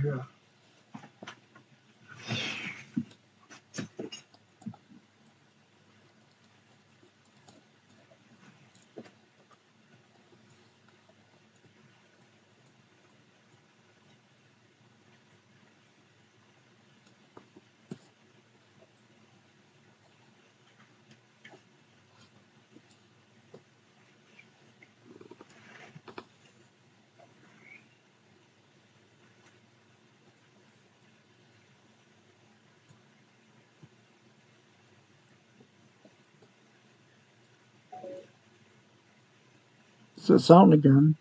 Yeah. Is it sound again?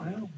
I am.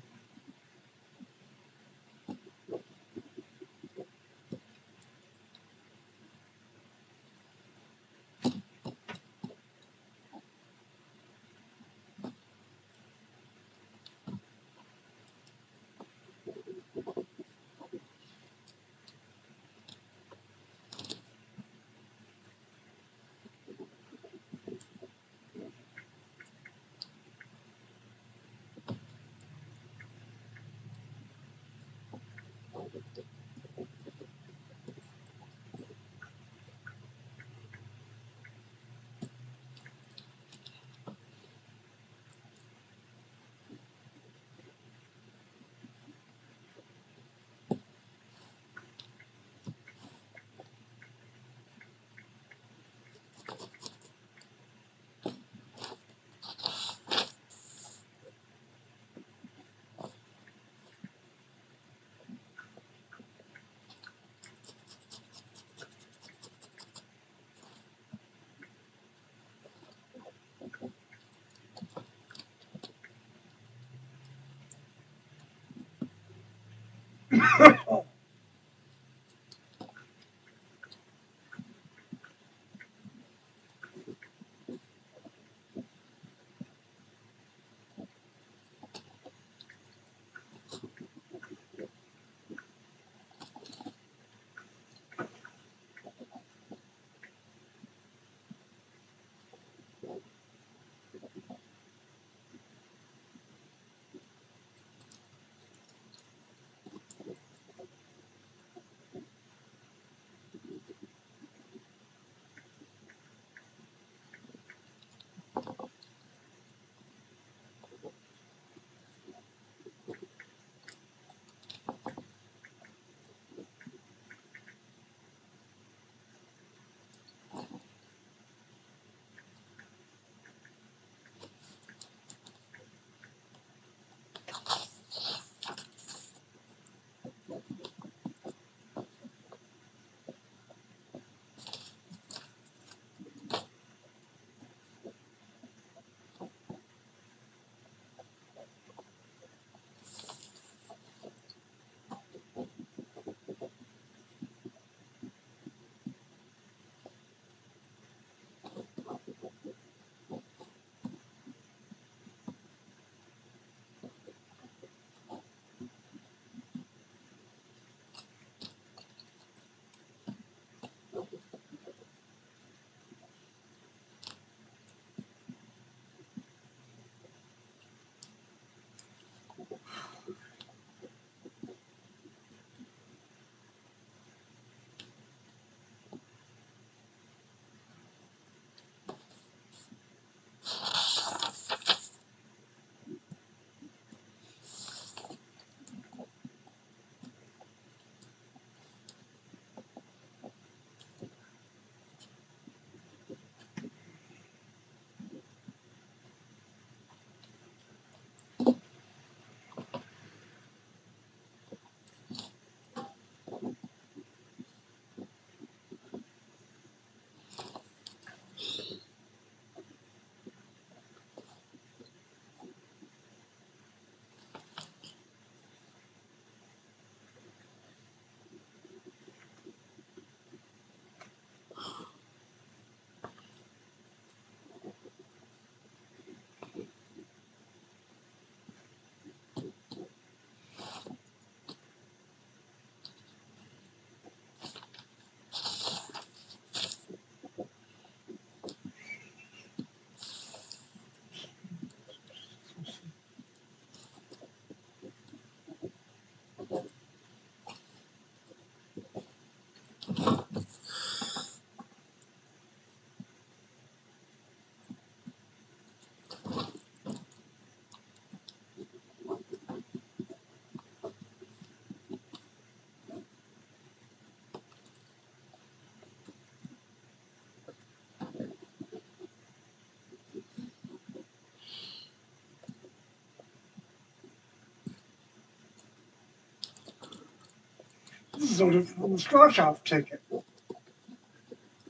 This is no different from the scratch off ticket. I'm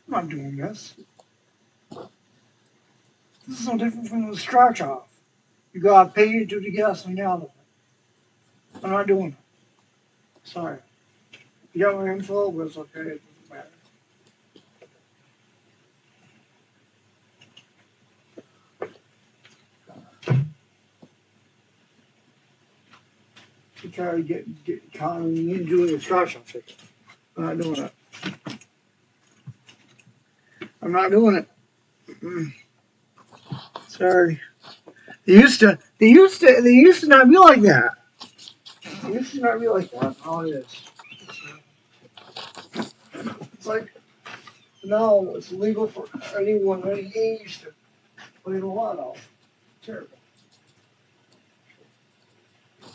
not doing this. This is no different from the scratch off. You gotta pay to do the gasoline out of it. I'm not doing it. Sorry. You got my info, but it's okay. It doesn't matter. You try to get economy and doing a trash outfit. I'm not doing it. I'm not doing it. Sorry. They used to not be like that. They used to not be like that. How it is. It's like now it's legal for anyone any age to play the lotto. Terrible.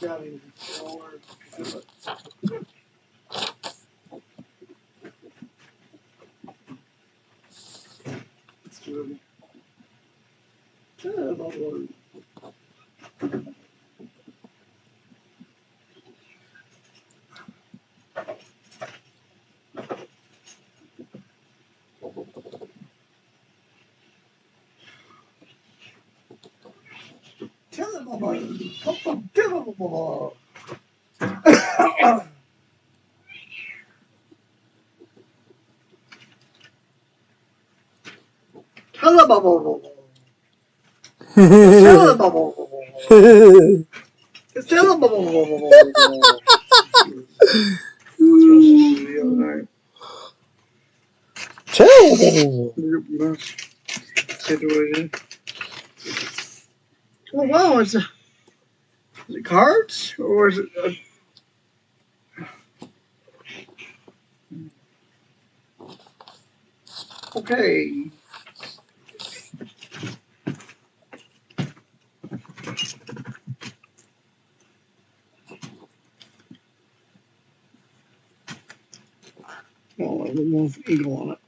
Got it. It's terrible. Terrible. Terrible. Terrible. It's terrible. Terrible. Oh wow, is it cards or is it? Okay. Well, I will move eagle on it.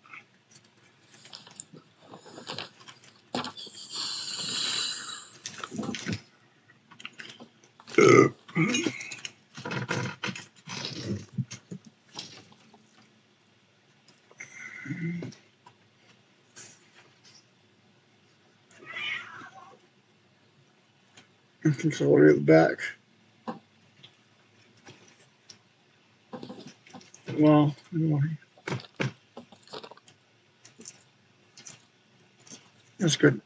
I think so. Over at the back. Well, anyway. That's good.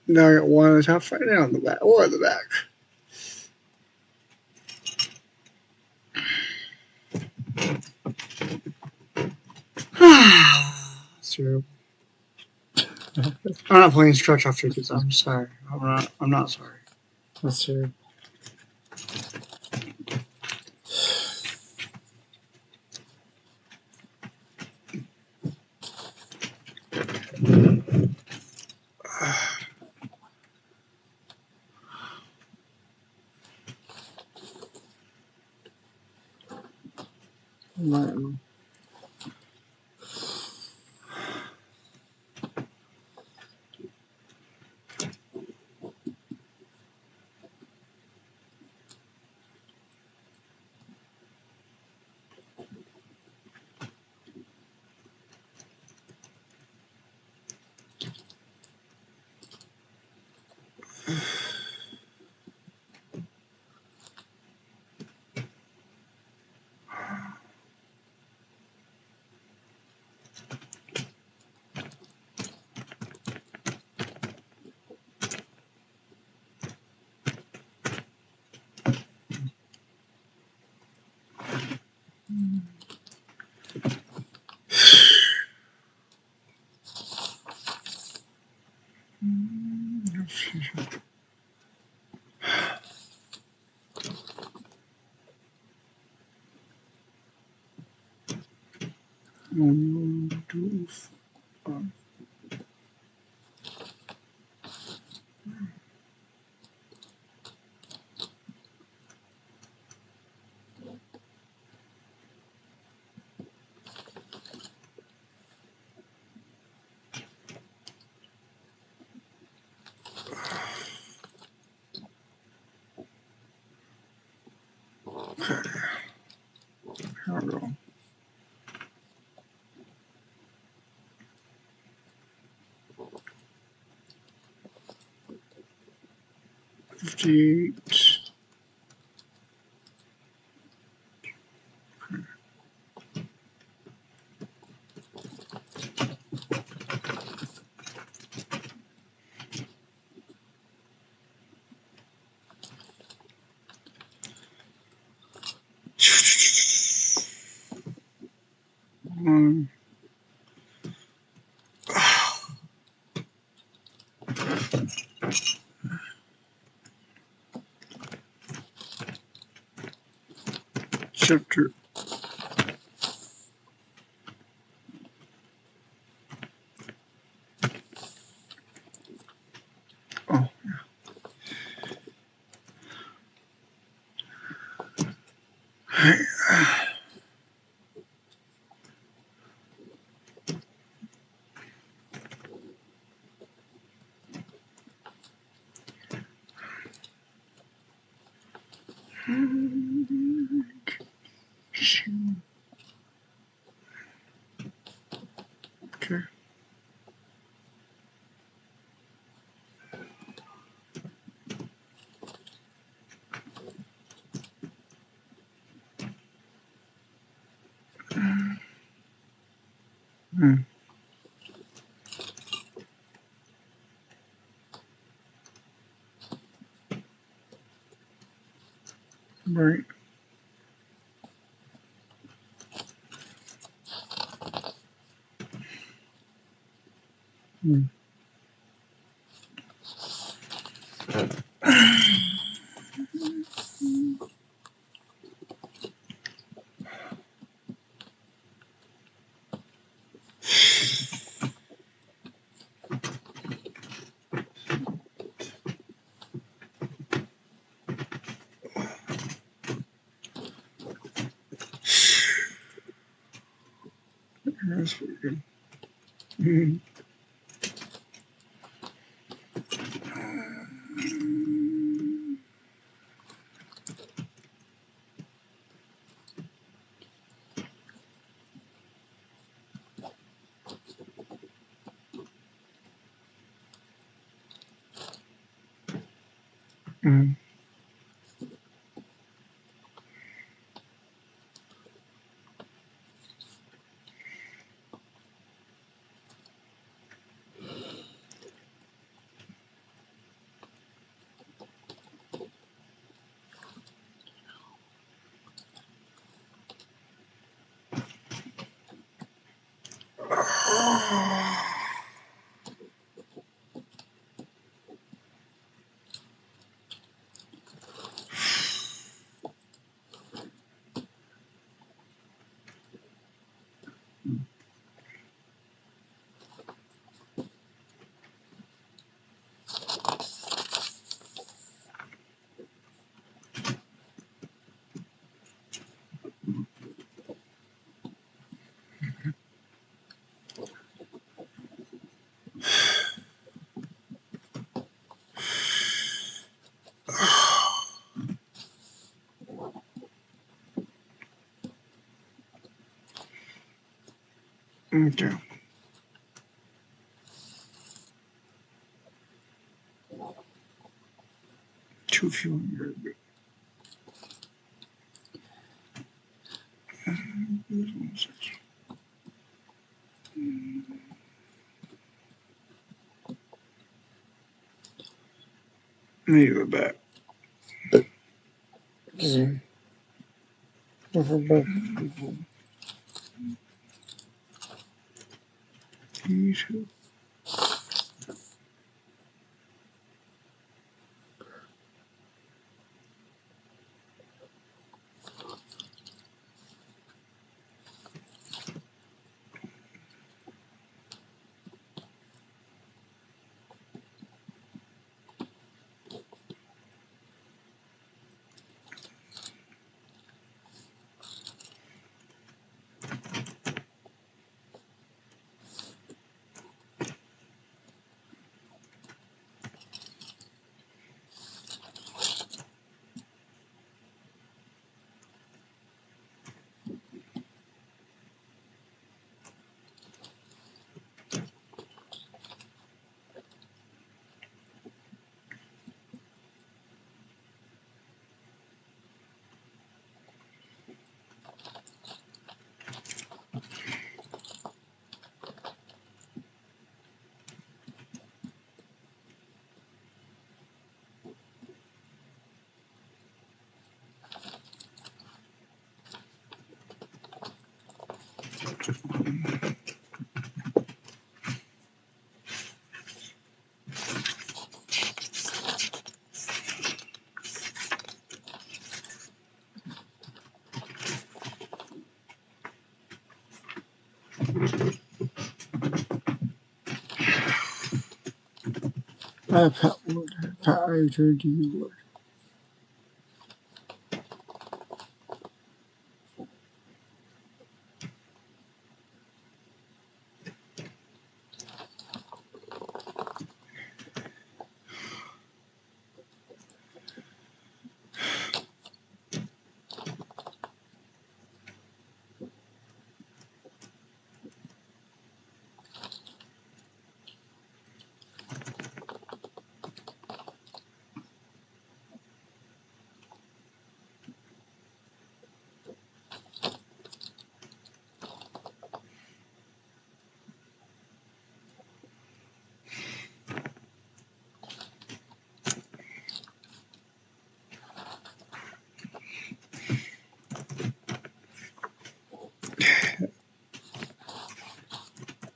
Now I got one on the top right now on the back or the back. So, I'm not playing stretch off tickets. I'm sorry. I'm not sorry. That's terrible. One, two, five. Okay. Here we go. 58. Chapter. Oh. Okay. Right. That's pretty good. Okay. Too few. Maybe go back. Pat Wood. Pat, I return to you, Lord.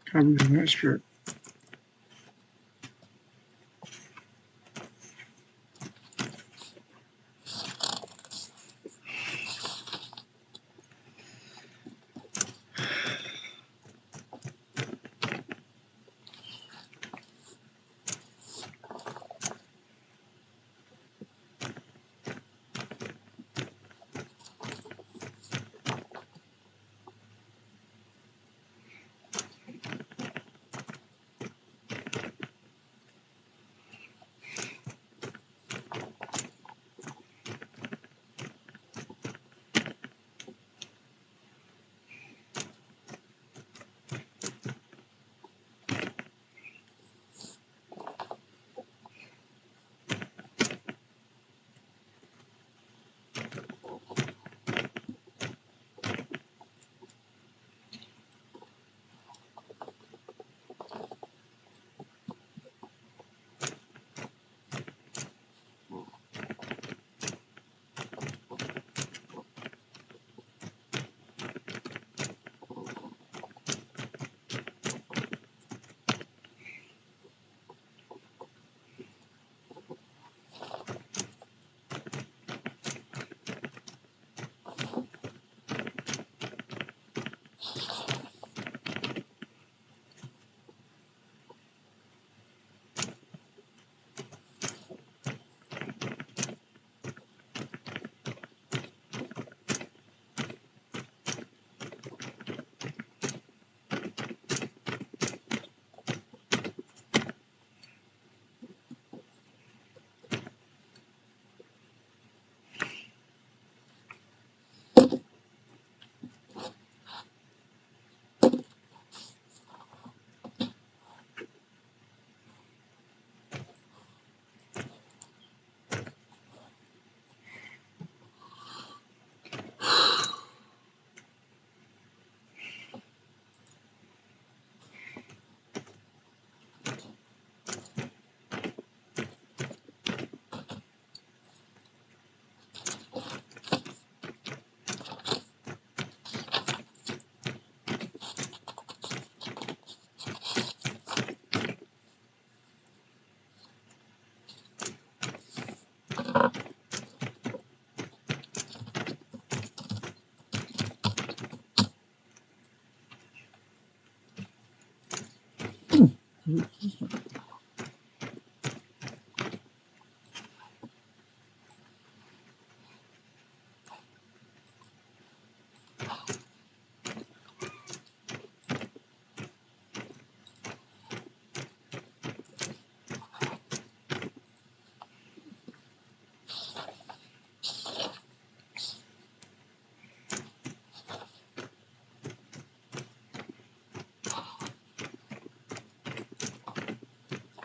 Come to my spirit.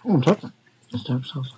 Oh, nothing. Just have sauce.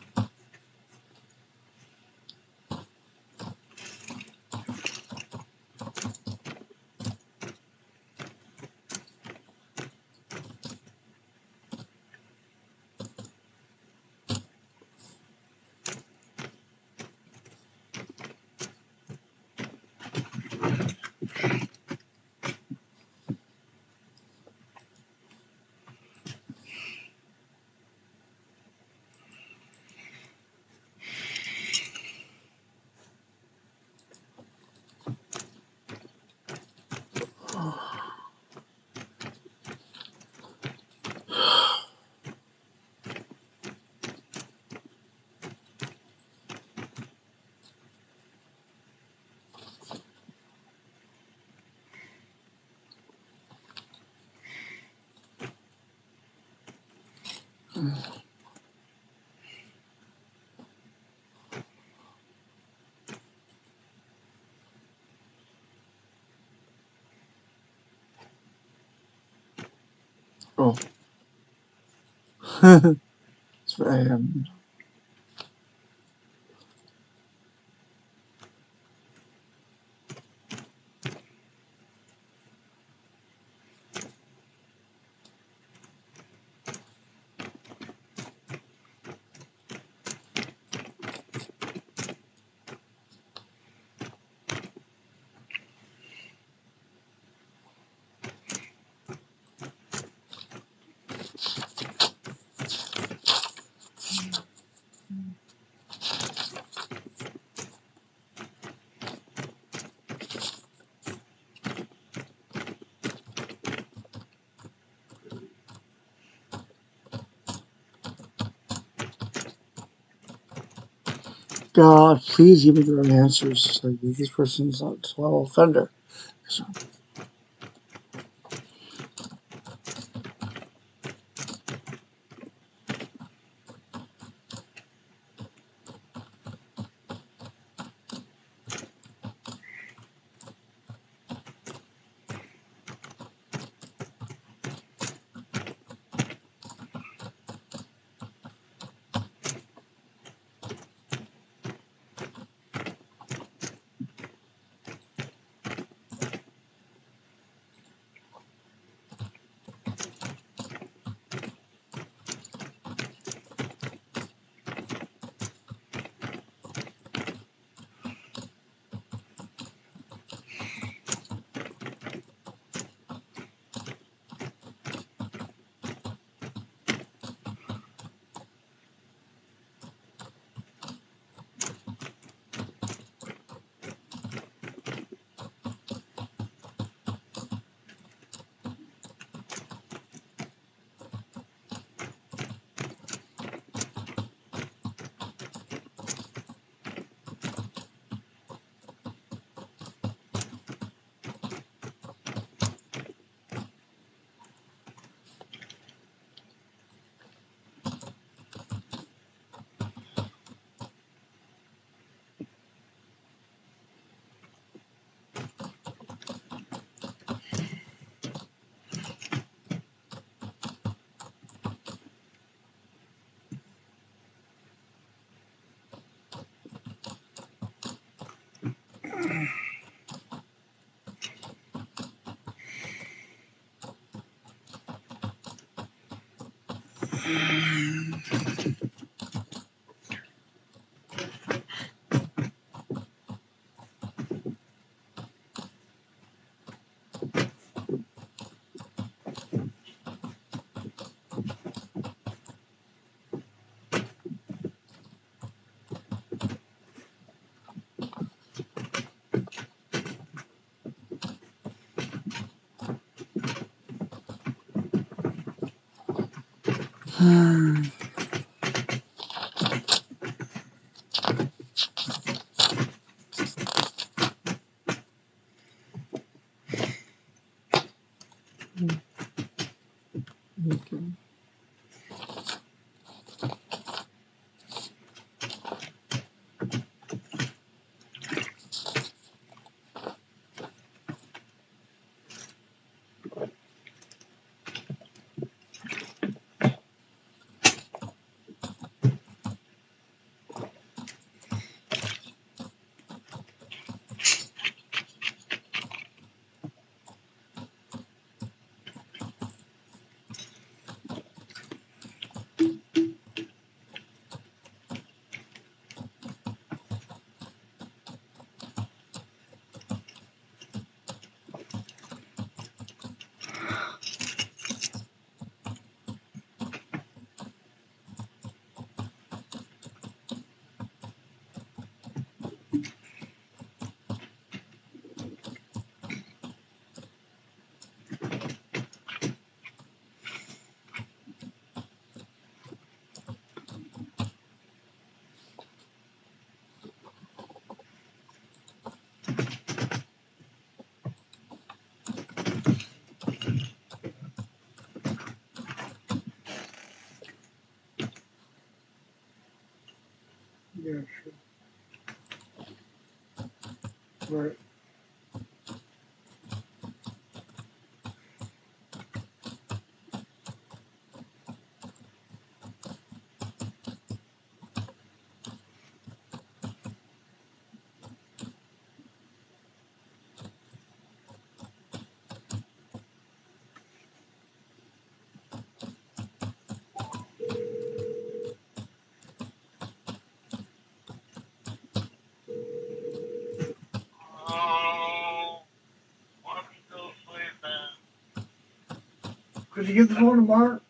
Oh. That's what I am. God, please give me the right answers. Like, this person's not 12 thunder. So, okay. Yeah, sure. Right. Oh, I'm still sleeping. Could you give the phone to Mark?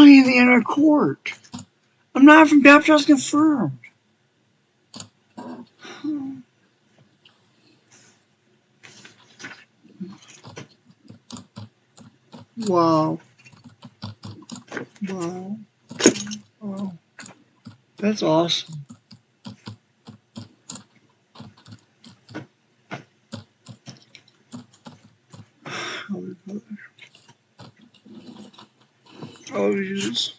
in the inner court. I'm not from baptized confirmed. Wow. Wow. Wow. That's awesome. Oh, Jesus.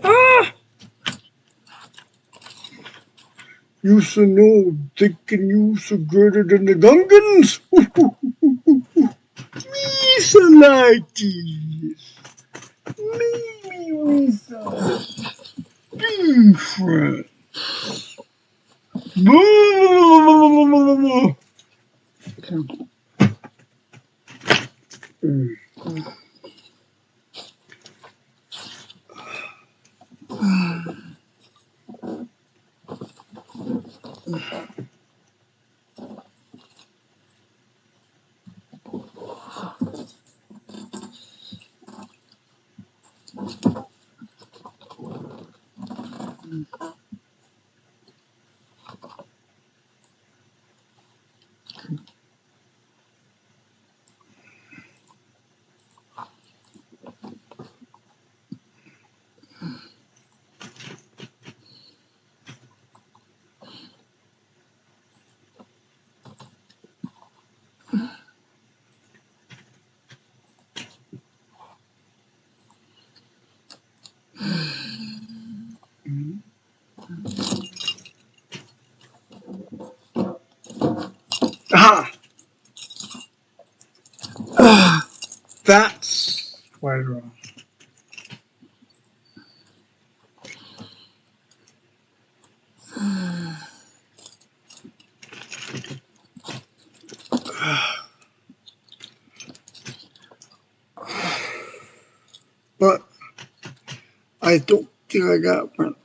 Ah! You so know, thinking you so greater than the Gungans? Me so like this. Me so different. Ah! That's quite wrong. But I don't think I got Brent.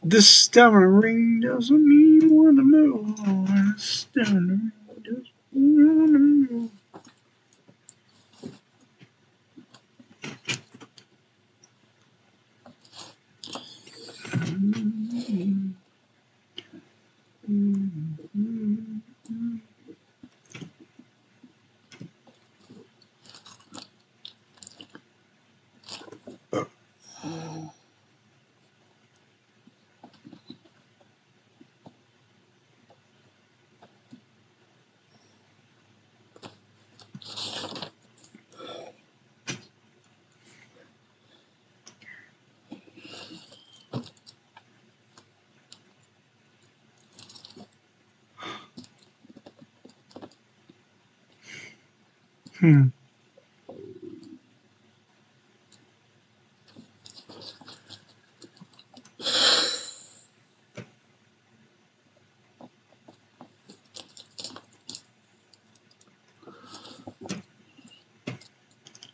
This stamina ring doesn't mean what to move. This stamina ring doesn't mean what to move.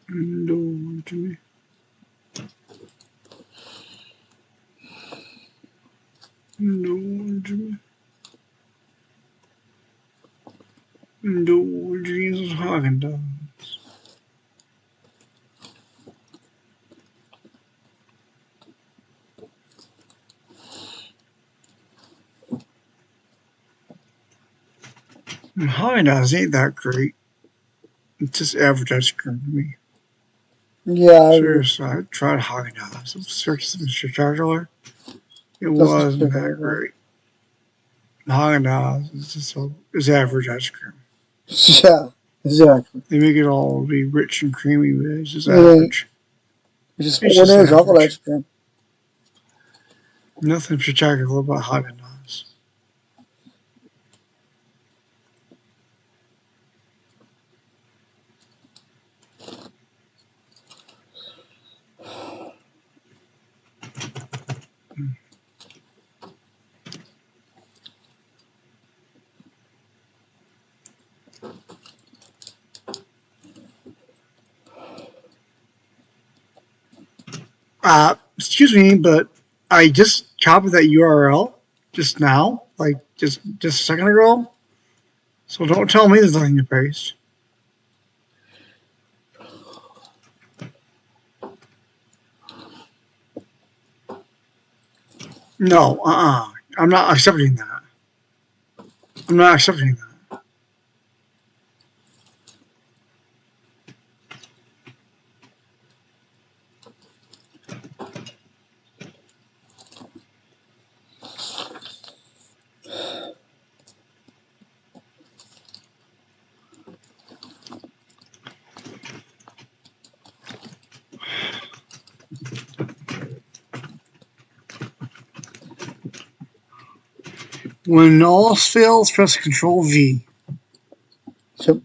No, Jimmy. No, Jimmy. No, Jesus Haagen-Dazs. Haagen-Dazs ain't that great. It's just average ice cream to me. Yeah, Seriously, I tried Haagen-Dazs. It was spectacular. It wasn't that great. Haagen-Dazs is just is average ice cream. Yeah, exactly. They make it all be rich and creamy, but it's just average. It's just ordinary chocolate ice cream. Nothing spectacular about Haagen-Dazs. Excuse me, but I just copied that URL just now, like just a second ago. So don't tell me there's nothing to paste. No, I'm not accepting that. I'm not accepting that. When all else fails, press Control V. So,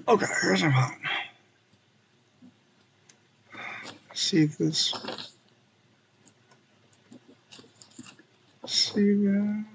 Okay, here's our phone. See if this. See that.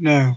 No.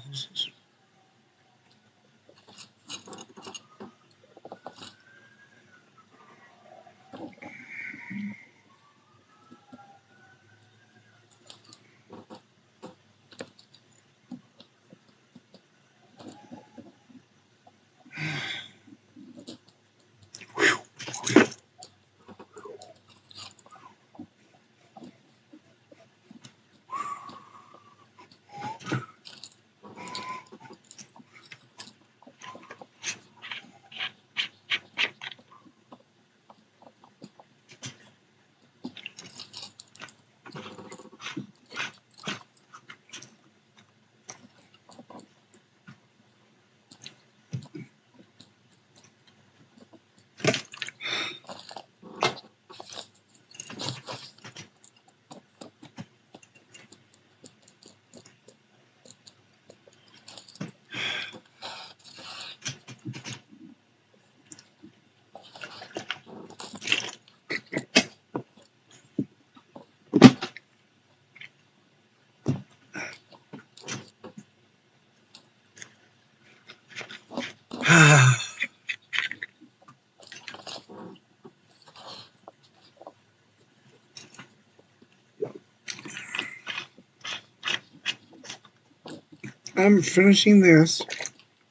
I'm finishing this.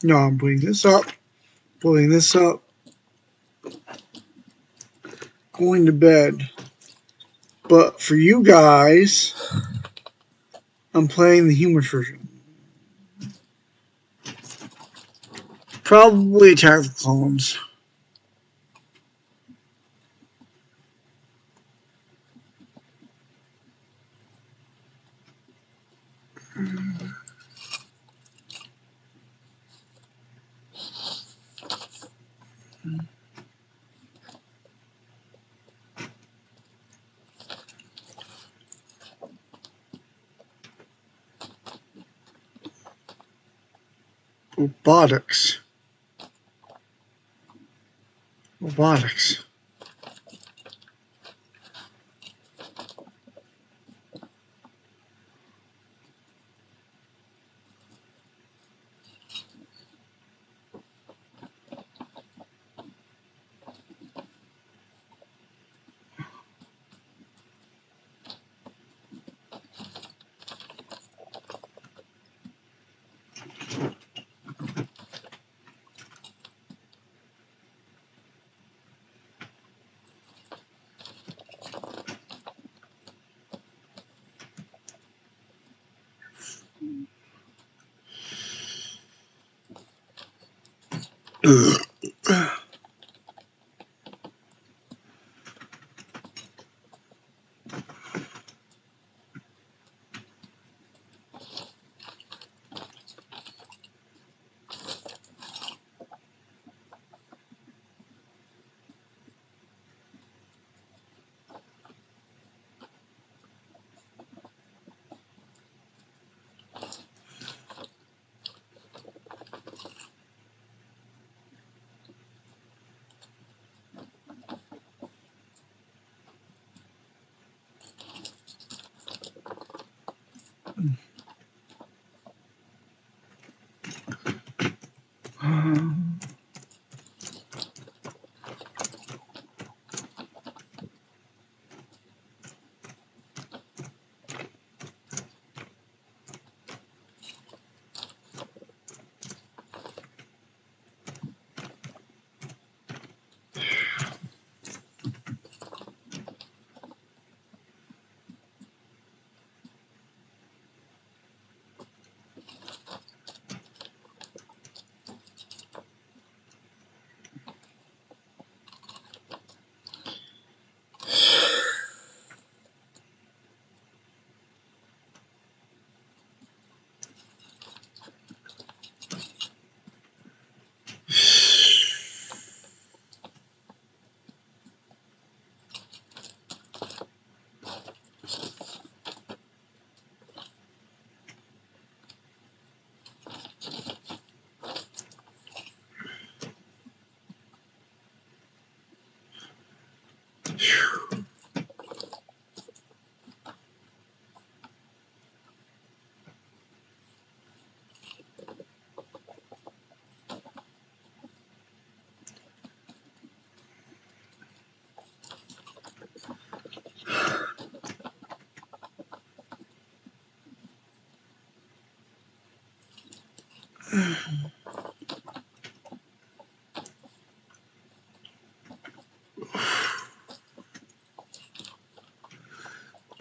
No, I'm putting this up. Pulling this up. Going to bed. But for you guys, I'm playing the humorous version. Probably Attack of the Clones. Robotics. Robotics.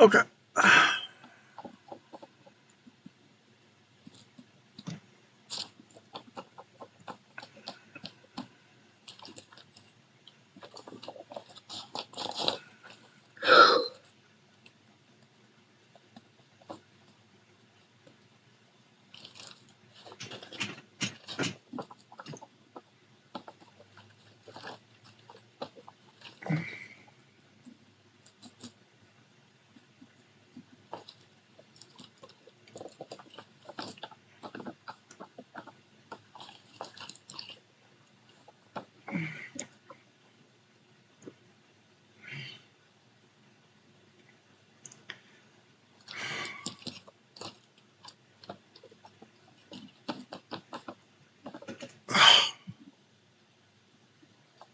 Okay.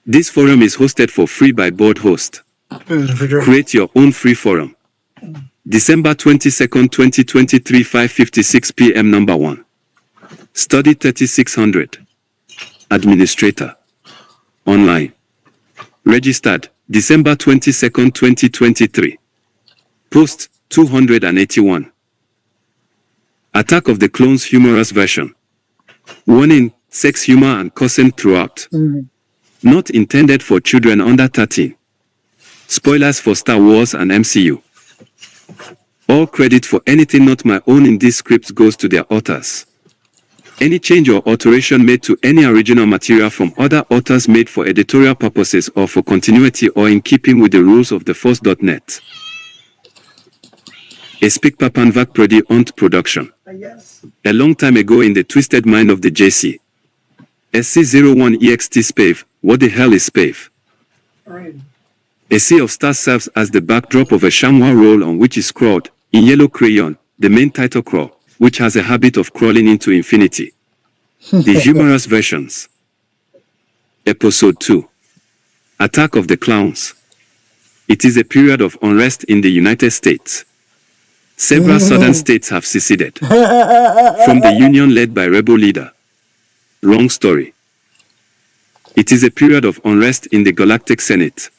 This forum is hosted for free by Board Host. Create your own free forum. December 22nd, 2023, 5:56 p.m. Number 1. Study 3600. Administrator. Online. Registered December 22nd, 2023. Post 281. Attack of the Clones humorous version. Warning, sex humor and cussing throughout. Not intended for children under 13. Spoilers for Star Wars and MCU. All credit for anything not my own in these scripts goes to their authors. Any change or alteration made to any original material from other authors made for editorial purposes or for continuity or in keeping with the rules of the Force.net. A Speak Papanvak Prodi Ont production. A long time ago in the twisted mind of the JC. SC01EXT Spave, what the hell is Spave? A sea of stars serves as the backdrop of a chamois roll on which is scrawled, in yellow crayon, the main title crawl, which has a habit of crawling into infinity. The humorous versions. Episode 2. Attack of the Clowns. It is a period of unrest in the United States. Several southern states have seceded from the union led by rebel leader. Wrong story. It is a period of unrest in the Galactic Senate.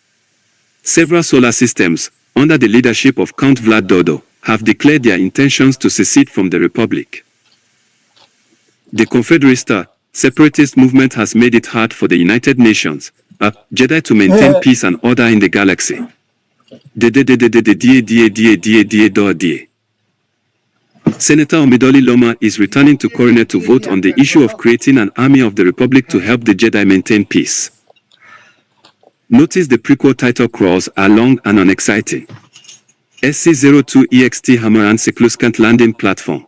Several solar systems, under the leadership of Count Vlad Dodo, have declared their intentions to secede from the Republic. The Confederista, separatist movement has made it hard for the United Nations, Jedi to maintain peace and order in the galaxy. Senator Omidoli Loma is returning to Coronet to vote on the issue of creating an army of the Republic to help the Jedi maintain peace. Notice the prequel title crawls are long and unexciting. SC-02EXT Hamaran Sekluskant landing platform.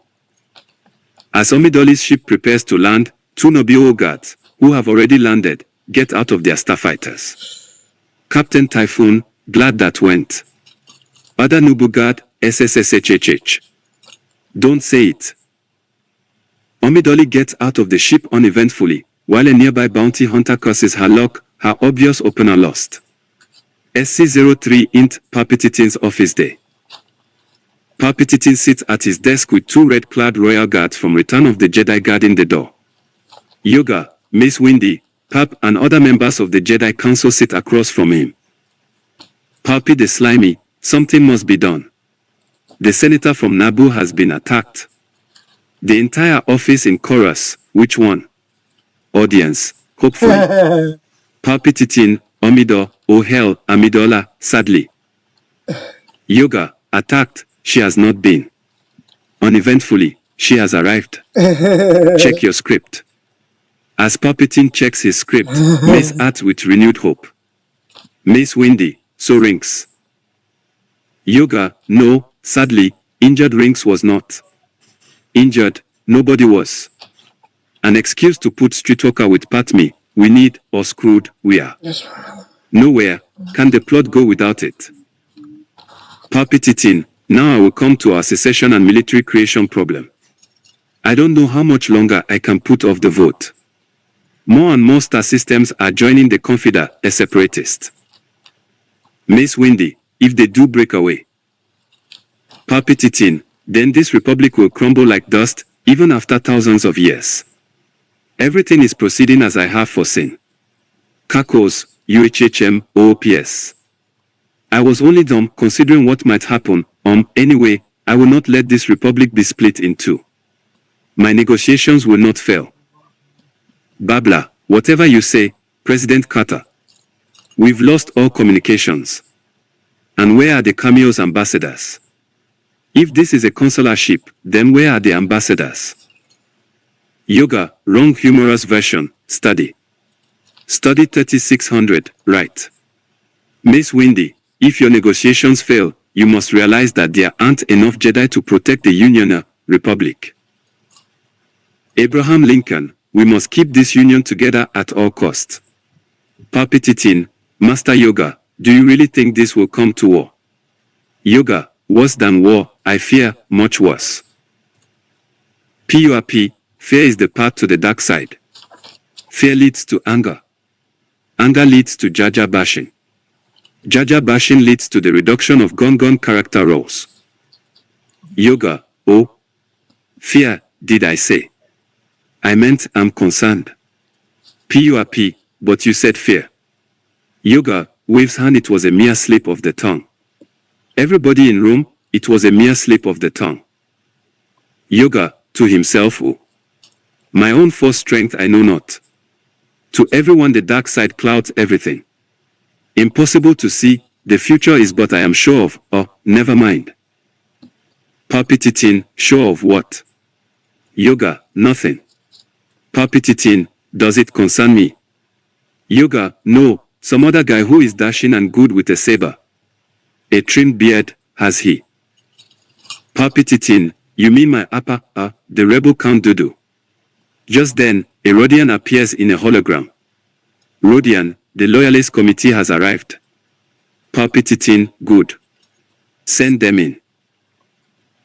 As Omidoli's ship prepares to land, two Nobio guards, who have already landed, get out of their starfighters. Captain Typhoon, glad that went. Other Nubu guard, SSSHHH. Don't say it. Omidoli gets out of the ship uneventfully, while a nearby bounty hunter curses her luck, her obvious opener lost. SC-03 Int Palpatine's office day. Palpatine sits at his desk with two red-clad royal guards from Return of the Jedi guarding the door. Yoga, Mace Windy, Palp and other members of the Jedi Council sit across from him. Palpy the Slimy, something must be done. The senator from Naboo has been attacked. The entire office in chorus, which one? Audience, hopefully. Palpatine, Omidor, oh hell, Amidola, sadly. Yoga, attacked, she has not been. Uneventfully, she has arrived. Check your script. As Palpatine checks his script, Mace adds with renewed hope. Mace Windy, so Rinks. Yoga, no, sadly, injured Rinks was not. Injured, nobody was. An excuse to put Streetwalker with Patmi, we need, or screwed, we are. Nowhere can the plot go without it. Palpatine, now I will come to our secession and military creation problem. I don't know how much longer I can put off the vote. More and more star systems are joining the Confeder, a separatist. Mace Windy, if they do break away. Palpatine, then this republic will crumble like dust, even after thousands of years. Everything is proceeding as I have foreseen. Kakos, UHHM, OOPS. I was only dumb considering what might happen. Anyway, I will not let this republic be split in two. My negotiations will not fail. Babla, whatever you say, President Carter. We've lost all communications. And where are the Cameo's ambassadors? If this is a consular ship, then where are the ambassadors? Yoga, wrong humorous version, study. Study 3600, right. Mace Windy, if your negotiations fail, you must realize that there aren't enough Jedi to protect the Union, Republic. Abraham Lincoln, we must keep this union together at all costs. Palpatine, Master Yoga, do you really think this will come to war? Yoga, worse than war, I fear, much worse. PURP, fear is the path to the dark side. Fear leads to anger. Anger leads to Jaja bashing. Jaja bashing leads to the reduction of Gon character roles. Yoga, oh. Fear, did I say? I meant I'm concerned. PURP, but you said fear. Yoga waves hand. It was a mere slip of the tongue. Everybody in room, it was a mere slip of the tongue. Yoga, to himself, oh. My own force strength I know not. To everyone the dark side clouds everything. Impossible to see, the future is but I am sure of, oh, never mind. Palpitating, sure of what? Yoga, nothing. Palpitating, does it concern me? Yoga, no, some other guy who is dashing and good with a saber. A trimmed beard, has he? Palpitating, you mean my upper, the rebel Count Dudu. Just then, a Rodian appears in a hologram. Rodian, the loyalist committee has arrived. Palpitating, good. Send them in.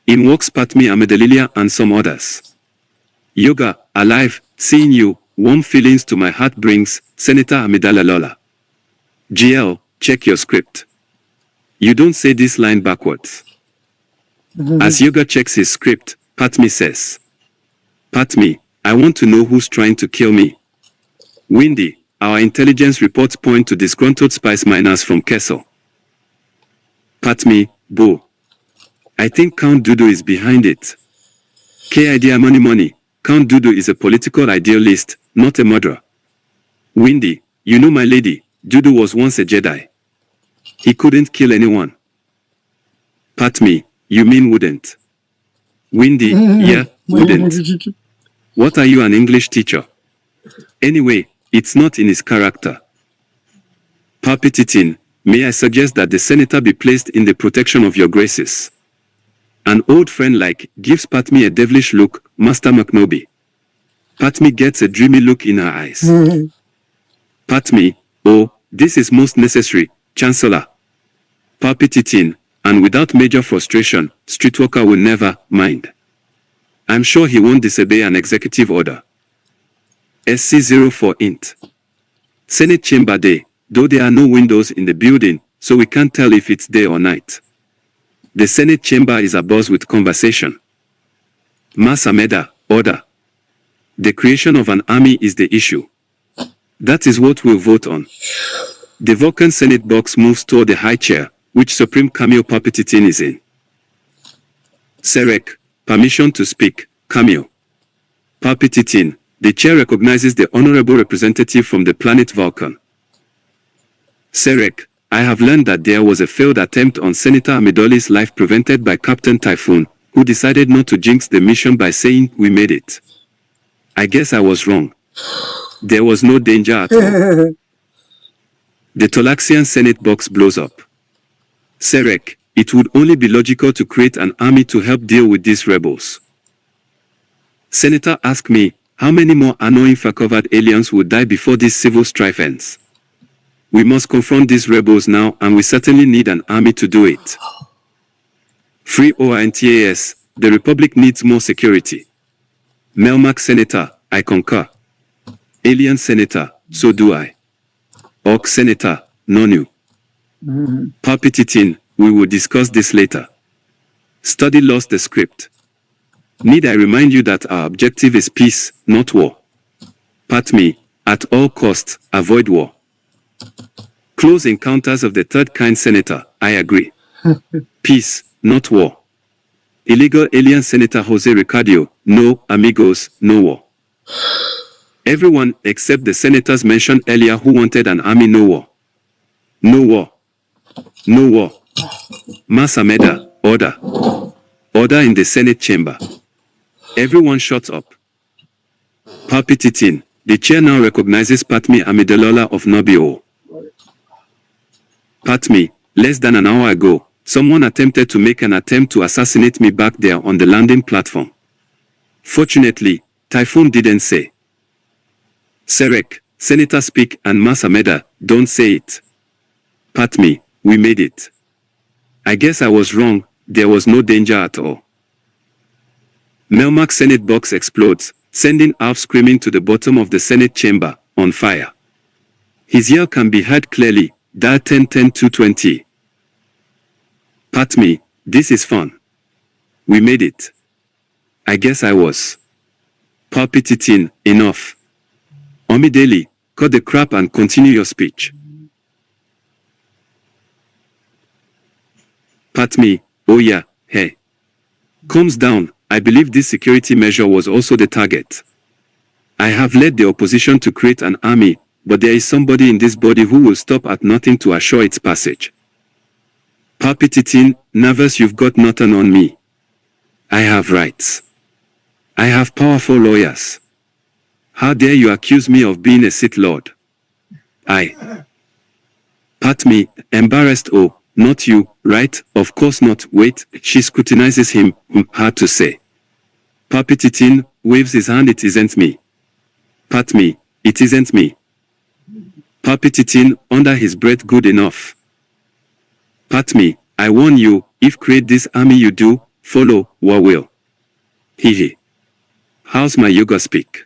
In walks Patmi Amedalilia and some others. Yoga, alive, seeing you, warm feelings to my heart brings, Senator Amidala Lola. GL, check your script. You don't say this line backwards. As Yoga checks his script, Patmi says, Patmi, I want to know who's trying to kill me. Windy, our intelligence reports point to disgruntled spice miners from Kessel. Patmi, Bo. I think Count Dudu is behind it. K-idea money. Count Dudu is a political idealist, not a murderer. Windy, you know my lady, Dudu was once a Jedi. He couldn't kill anyone. Patmi, you mean wouldn't? Windy, yeah, wouldn't. What are you, an English teacher? Anyway, it's not in his character. Palpitating, may I suggest that the senator be placed in the protection of your graces? An old friend like gives Patmi a devilish look, Master McNoby. Patmi gets a dreamy look in her eyes. Patmi, oh, this is most necessary, Chancellor. Palpitating, and without major frustration, Streetwalker will never mind. I'm sure he won't disobey an executive order. SC04 int. Senate Chamber Day, though there are no windows in the building, so we can't tell if it's day or night. The Senate chamber is abuzz with conversation. Mas Ameda, order. The creation of an army is the issue. That is what we'll vote on. The Vulcan Senate box moves toward the high chair, which Supreme Camille Palpitating is in. Serek, permission to speak, Camille. Palpitating, the chair recognizes the honorable representative from the planet Vulcan. Serek, I have learned that there was a failed attempt on Senator Amidoli's life prevented by Captain Typhoon, who decided not to jinx the mission by saying, we made it. I guess I was wrong. There was no danger at all. The Tolaxian Senate box blows up. Serek, it would only be logical to create an army to help deal with these rebels. Senator asked me, how many more annoying fur-covered aliens will die before this civil strife ends? We must confront these rebels now, and we certainly need an army to do it. Free ORNTAS, the Republic needs more security. Melmac Senator, I concur. Alien Senator, so do I. Orc Senator, Nonu. Palpitating, we will discuss this later. Study lost the script. Need I remind you that our objective is peace, not war. Patmi, at all costs, avoid war. Close encounters of the third kind, Senator, I agree. Peace, not war. Illegal alien Senator Jose Ricardo, no, amigos, no war. Everyone except the senators mentioned earlier who wanted an army, no war. No war. No war. Mas Ameda, order. Order in the Senate chamber. Everyone shuts up. Palpitating, the chair now recognizes Patmi Amidalola of Nobio. Patmi, less than an hour ago, someone attempted to make an attempt to assassinate me back there on the landing platform. Fortunately, Typhoon didn't say. Serek, Senator speak, and Mas Ameda, don't say it. Patmi, we made it. I guess I was wrong, there was no danger at all. Melmac Senate box explodes, sending Alf screaming to the bottom of the Senate chamber, on fire. His yell can be heard clearly, dial 10-10-220. Patmi, this is fun. We made it. I guess I was. Palpitating, enough. Omideli, cut the crap and continue your speech. Patmi, oh yeah, hey. Calms down, I believe this security measure was also the target. I have led the opposition to create an army, but there is somebody in this body who will stop at nothing to assure its passage. Palpitating, nervous, you've got nothing on me. I have rights. I have powerful lawyers. How dare you accuse me of being a Sith Lord? Patmi, embarrassed, oh, not you, right? Of course not. Wait, she scrutinizes him, hard to say. Palpitating, waves his hand, it isn't me. Patmi, it isn't me. Palpitating, under his breath, good enough. Patmi, I warn you, if create this army you do, follow, what will? Hee. How's my yoga speak?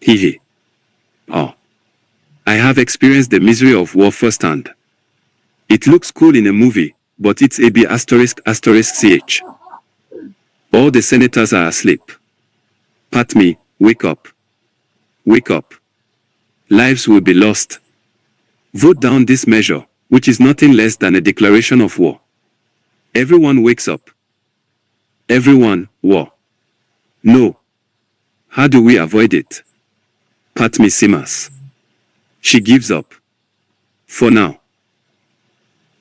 Hee. Oh. I have experienced the misery of war firsthand. It looks cool in a movie, but it's AB ***ch. All the senators are asleep. Patmi, wake up. Wake up. Lives will be lost. Vote down this measure, which is nothing less than a declaration of war. Everyone wakes up. Everyone, war. No. How do we avoid it? Patmi simmers. She gives up. For now.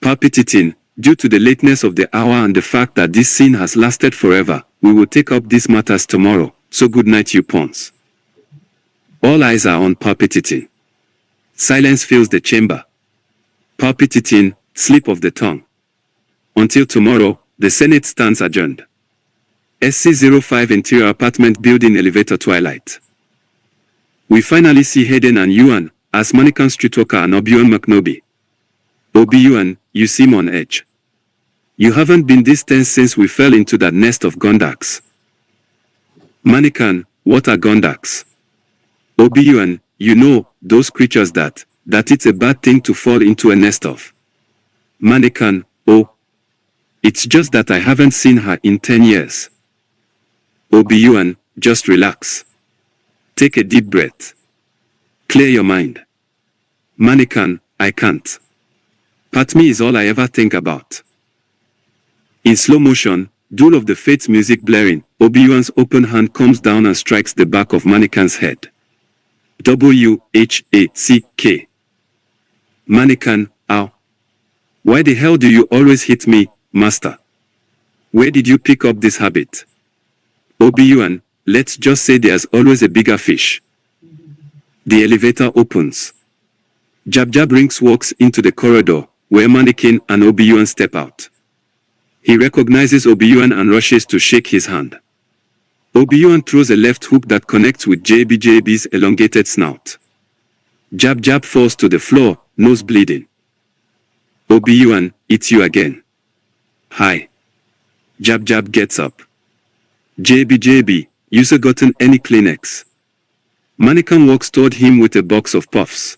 Palpitating, due to the lateness of the hour and the fact that this scene has lasted forever, we will take up these matters tomorrow, so good night you pawns. All eyes are on Palpitating. Silence fills the chamber. Palpitating, slip of the tongue. Until tomorrow, the Senate stands adjourned. SC-05 Interior Apartment Building Elevator Twilight. We finally see Hayden and Yuan, as Mannequin Streetwalker and Obi-Wan McNobi. Obi-Wan, you seem on edge. You haven't been this tense since we fell into that nest of Gondaks. Mannequin, what are Gondaks? Obi-Wan, you know, those creatures that it's a bad thing to fall into a nest of. Mannequin, oh. It's just that I haven't seen her in 10 years. Obi-Wan, just relax. Take a deep breath. Clear your mind. Mannequin, I can't. Patmi is all I ever think about. In slow motion, Duel of the Fates music blaring, Obi-Wan's open hand comes down and strikes the back of Mannequin's head. W-H-A-C-K. Mannequin, ow. Why the hell do you always hit me, master? Where did you pick up this habit? Obi-Wan, let's just say there's always a bigger fish. The elevator opens. Jab Rinks walks into the corridor, where Mannequin and Obi-Wan step out. He recognizes Obi-Wan and rushes to shake his hand. Obi-Wan throws a left hook that connects with JB's elongated snout. Jab falls to the floor, nose bleeding. Obi-Wan, it's you again. Hi. Jab gets up. JB, you gotten any Kleenex? Mannequin walks toward him with a box of puffs.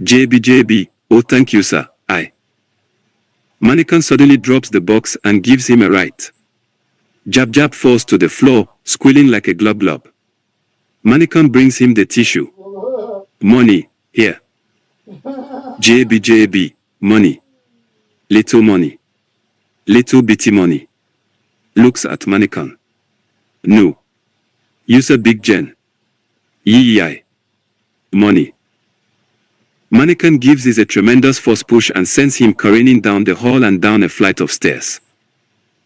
JB, oh thank you sir, I. Mannequin suddenly drops the box and gives him a right. Jab falls to the floor, squealing like a glub. Mannequin brings him the tissue. Money, here. JB, money. Little money. Little bitty money. Looks at Mannequin. No. Use a big gen. Yee. Money. Mannequin gives his a tremendous force push and sends him careening down the hall and down a flight of stairs.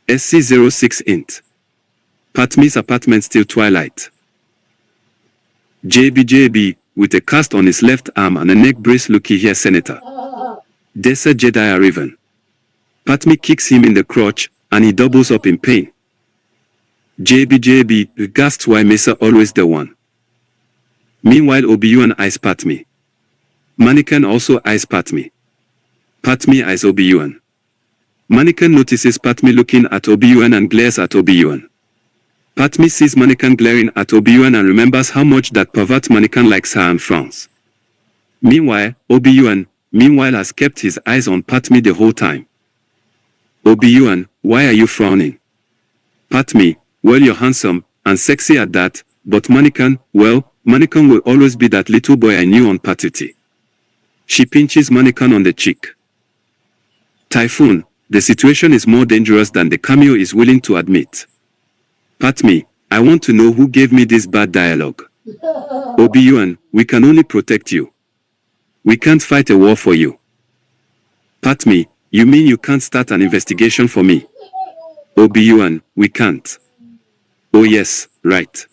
SC-06 int. Patmi's apartment still twilight. JB, with a cast on his left arm and a neck brace, looky here senator. Dessa Jedi Arriven. Patmi kicks him in the crotch, and he doubles up in pain. JB, gasps why Mesa always the one. Meanwhile Obi-Wan eyes Patmi. Mannequin also eyes Patmi. Patmi eyes Obi-Wan. Mannequin notices Patmi looking at Obi-Wan and glares at Obi-Wan. Patmi sees Mannequin glaring at Obi-Wan and remembers how much that pervert Mannequin likes her and frowns. Meanwhile, Obi-Wan, has kept his eyes on Patmi the whole time. Obi-Wan, why are you frowning? Patmi, well you're handsome and sexy at that, but Mannequin, well, Mannequin will always be that little boy I knew on Patiti. She pinches Mannequin on the cheek. Typhoon, the situation is more dangerous than the cameo is willing to admit. Pat me, I want to know who gave me this bad dialogue. Obi-Wan, we can only protect you. We can't fight a war for you. Pat me, you mean you can't start an investigation for me? Obi-Wan, we can't. Oh yes, right.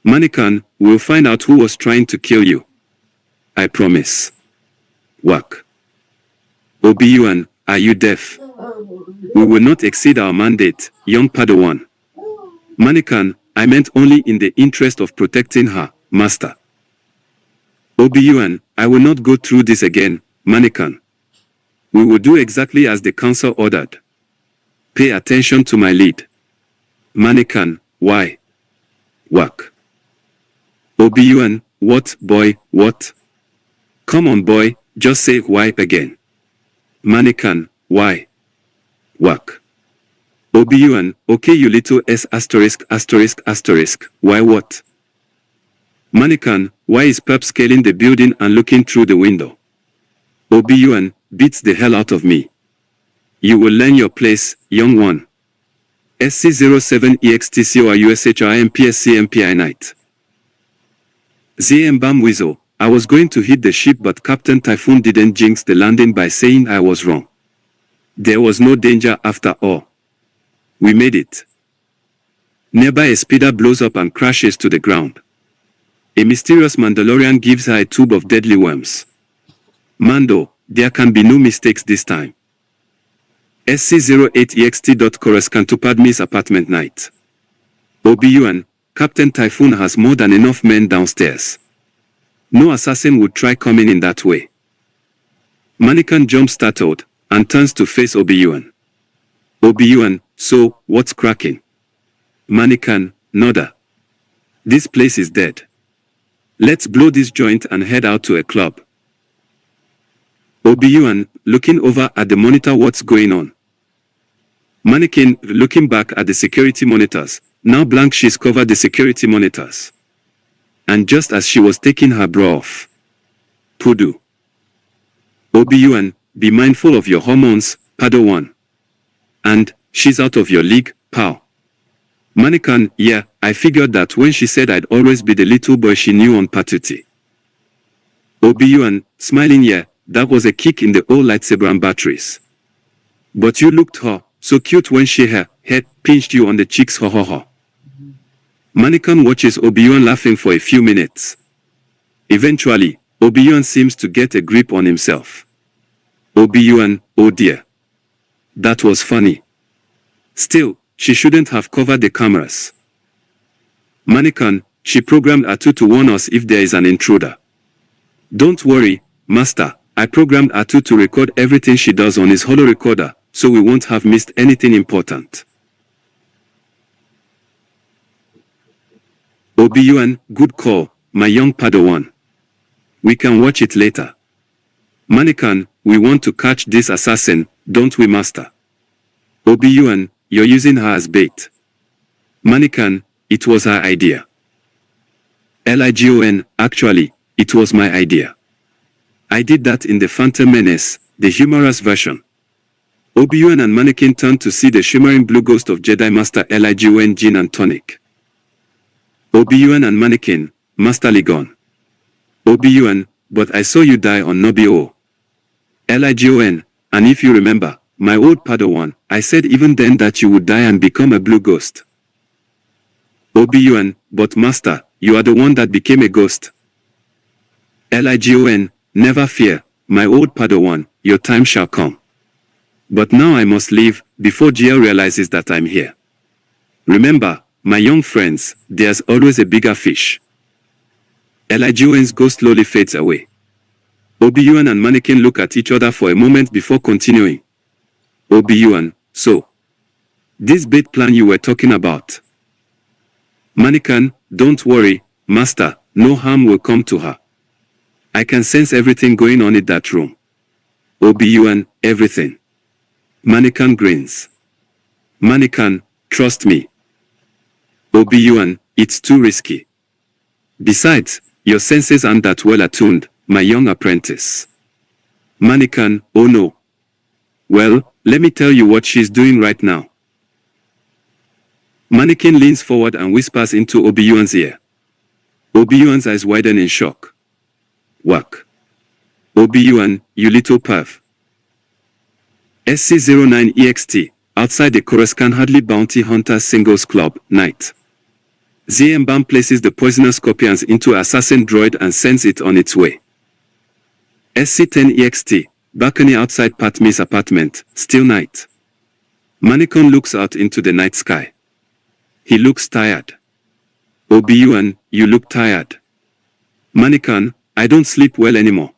Mannequin, we'll find out who was trying to kill you. I promise. Whack. Obi-Wan, are you deaf? We will not exceed our mandate, young Padawan. Mannequin, I meant only in the interest of protecting her, master. Obi-Wan, I will not go through this again, Mannequin. We will do exactly as the council ordered. Pay attention to my lead. Mannequin, why? Whack. Obi-Wan, what, boy, what? Come on, boy, just say wipe again. Mannequin, why? Whack. Obi-Wan, okay you little s******, why what? Mannequin, why is Pep scaling the building and looking through the window? Obi-Wan, beats the hell out of me. You will learn your place, young one. SC07EXTCORUSHRMPSCMPI Night. ZM Weasel, I was going to hit the ship but Captain Typhoon didn't jinx the landing by saying I was wrong. There was no danger after all. We made it. Nearby a speeder blows up and crashes to the ground. A mysterious Mandalorian gives her a tube of deadly worms. Mando, there can be no mistakes this time. SC08EXT. Coruscant to Padme's apartment night. Obi-Wan, Captain Typhoon has more than enough men downstairs. No assassin would try coming in that way. Mannequin jumps startled and turns to face Obi-Wan. Obi-Wan, so, what's cracking? Mannequin, nodder. This place is dead. Let's blow this joint and head out to a club. Obi-Wan, looking over at the monitor, what's going on? Mannequin, looking back at the security monitors. Now blank, she's covered the security monitors. And just as she was taking her bra off. Pudu. Obi-Wan, be mindful of your hormones, Padawan. And, she's out of your league, pal. Mannequin, yeah, I figured that when she said I'd always be the little boy she knew on Patiti. Obi-Wan, smiling, yeah, that was a kick in the old lightsaber and batteries. But you looked so cute when she her head pinched you on the cheeks, ho ho ho. Mannequin watches Obi-Wan laughing for a few minutes. Eventually, Obi-Wan seems to get a grip on himself. Obi-Wan, oh dear. That was funny. Still, she shouldn't have covered the cameras. Mannequin, she programmed Atu to warn us if there is an intruder. Don't worry, Master, I programmed Atu to record everything she does on his holo recorder, so we won't have missed anything important. Obi-Wan, good call, my young Padawan. We can watch it later. Mannequin, we want to catch this assassin, don't we, Master? Obi-Wan, you're using her as bait. Mannequin, it was her idea. Ligon, actually, it was my idea. I did that in the Phantom Menace, the humorous version. Obi-Wan and Mannequin turned to see the shimmering blue ghost of Jedi Master Ligon, gin and tonic. Obi-Wan and Mannequin, Master Ligon. Obi-Wan, but I saw you die on Nobio. Ligon, and if you remember, my old Padawan, I said even then that you would die and become a blue ghost. Obi-Wan, but Master, you are the one that became a ghost. Ligon, never fear, my old Padawan, your time shall come. But now I must leave, before GL realizes that I'm here. Remember, my young friends, there's always a bigger fish. Ligon's ghost slowly fades away. Obi-Wan and Mannequin look at each other for a moment before continuing. Obi-Wan, so. This bait plan you were talking about. Mannequin, don't worry, Master, no harm will come to her. I can sense everything going on in that room. Obi-Wan, everything. Mannequin grins. Mannequin, trust me. Obi-Wan, It's too risky. Besides, your senses aren't that well attuned, my young apprentice. Mannequin, oh no. Well, let me tell you what she's doing right now. Mannequin leans forward and whispers into Obi-Wan's ear. Obi-Wan's eyes widen in shock. Whack. Obi-Wan, you little perv. SC-09EXT, outside the Coruscant Hadley Bounty Hunters Singles Club, night. ZM-BAM places the poisonous scorpions into assassin droid and sends it on its way. SC-10EXT, balcony outside Padme's apartment, still night. Mannequin looks out into the night sky. He looks tired. Obi-Wan, you look tired. Mannequin, I don't sleep well anymore.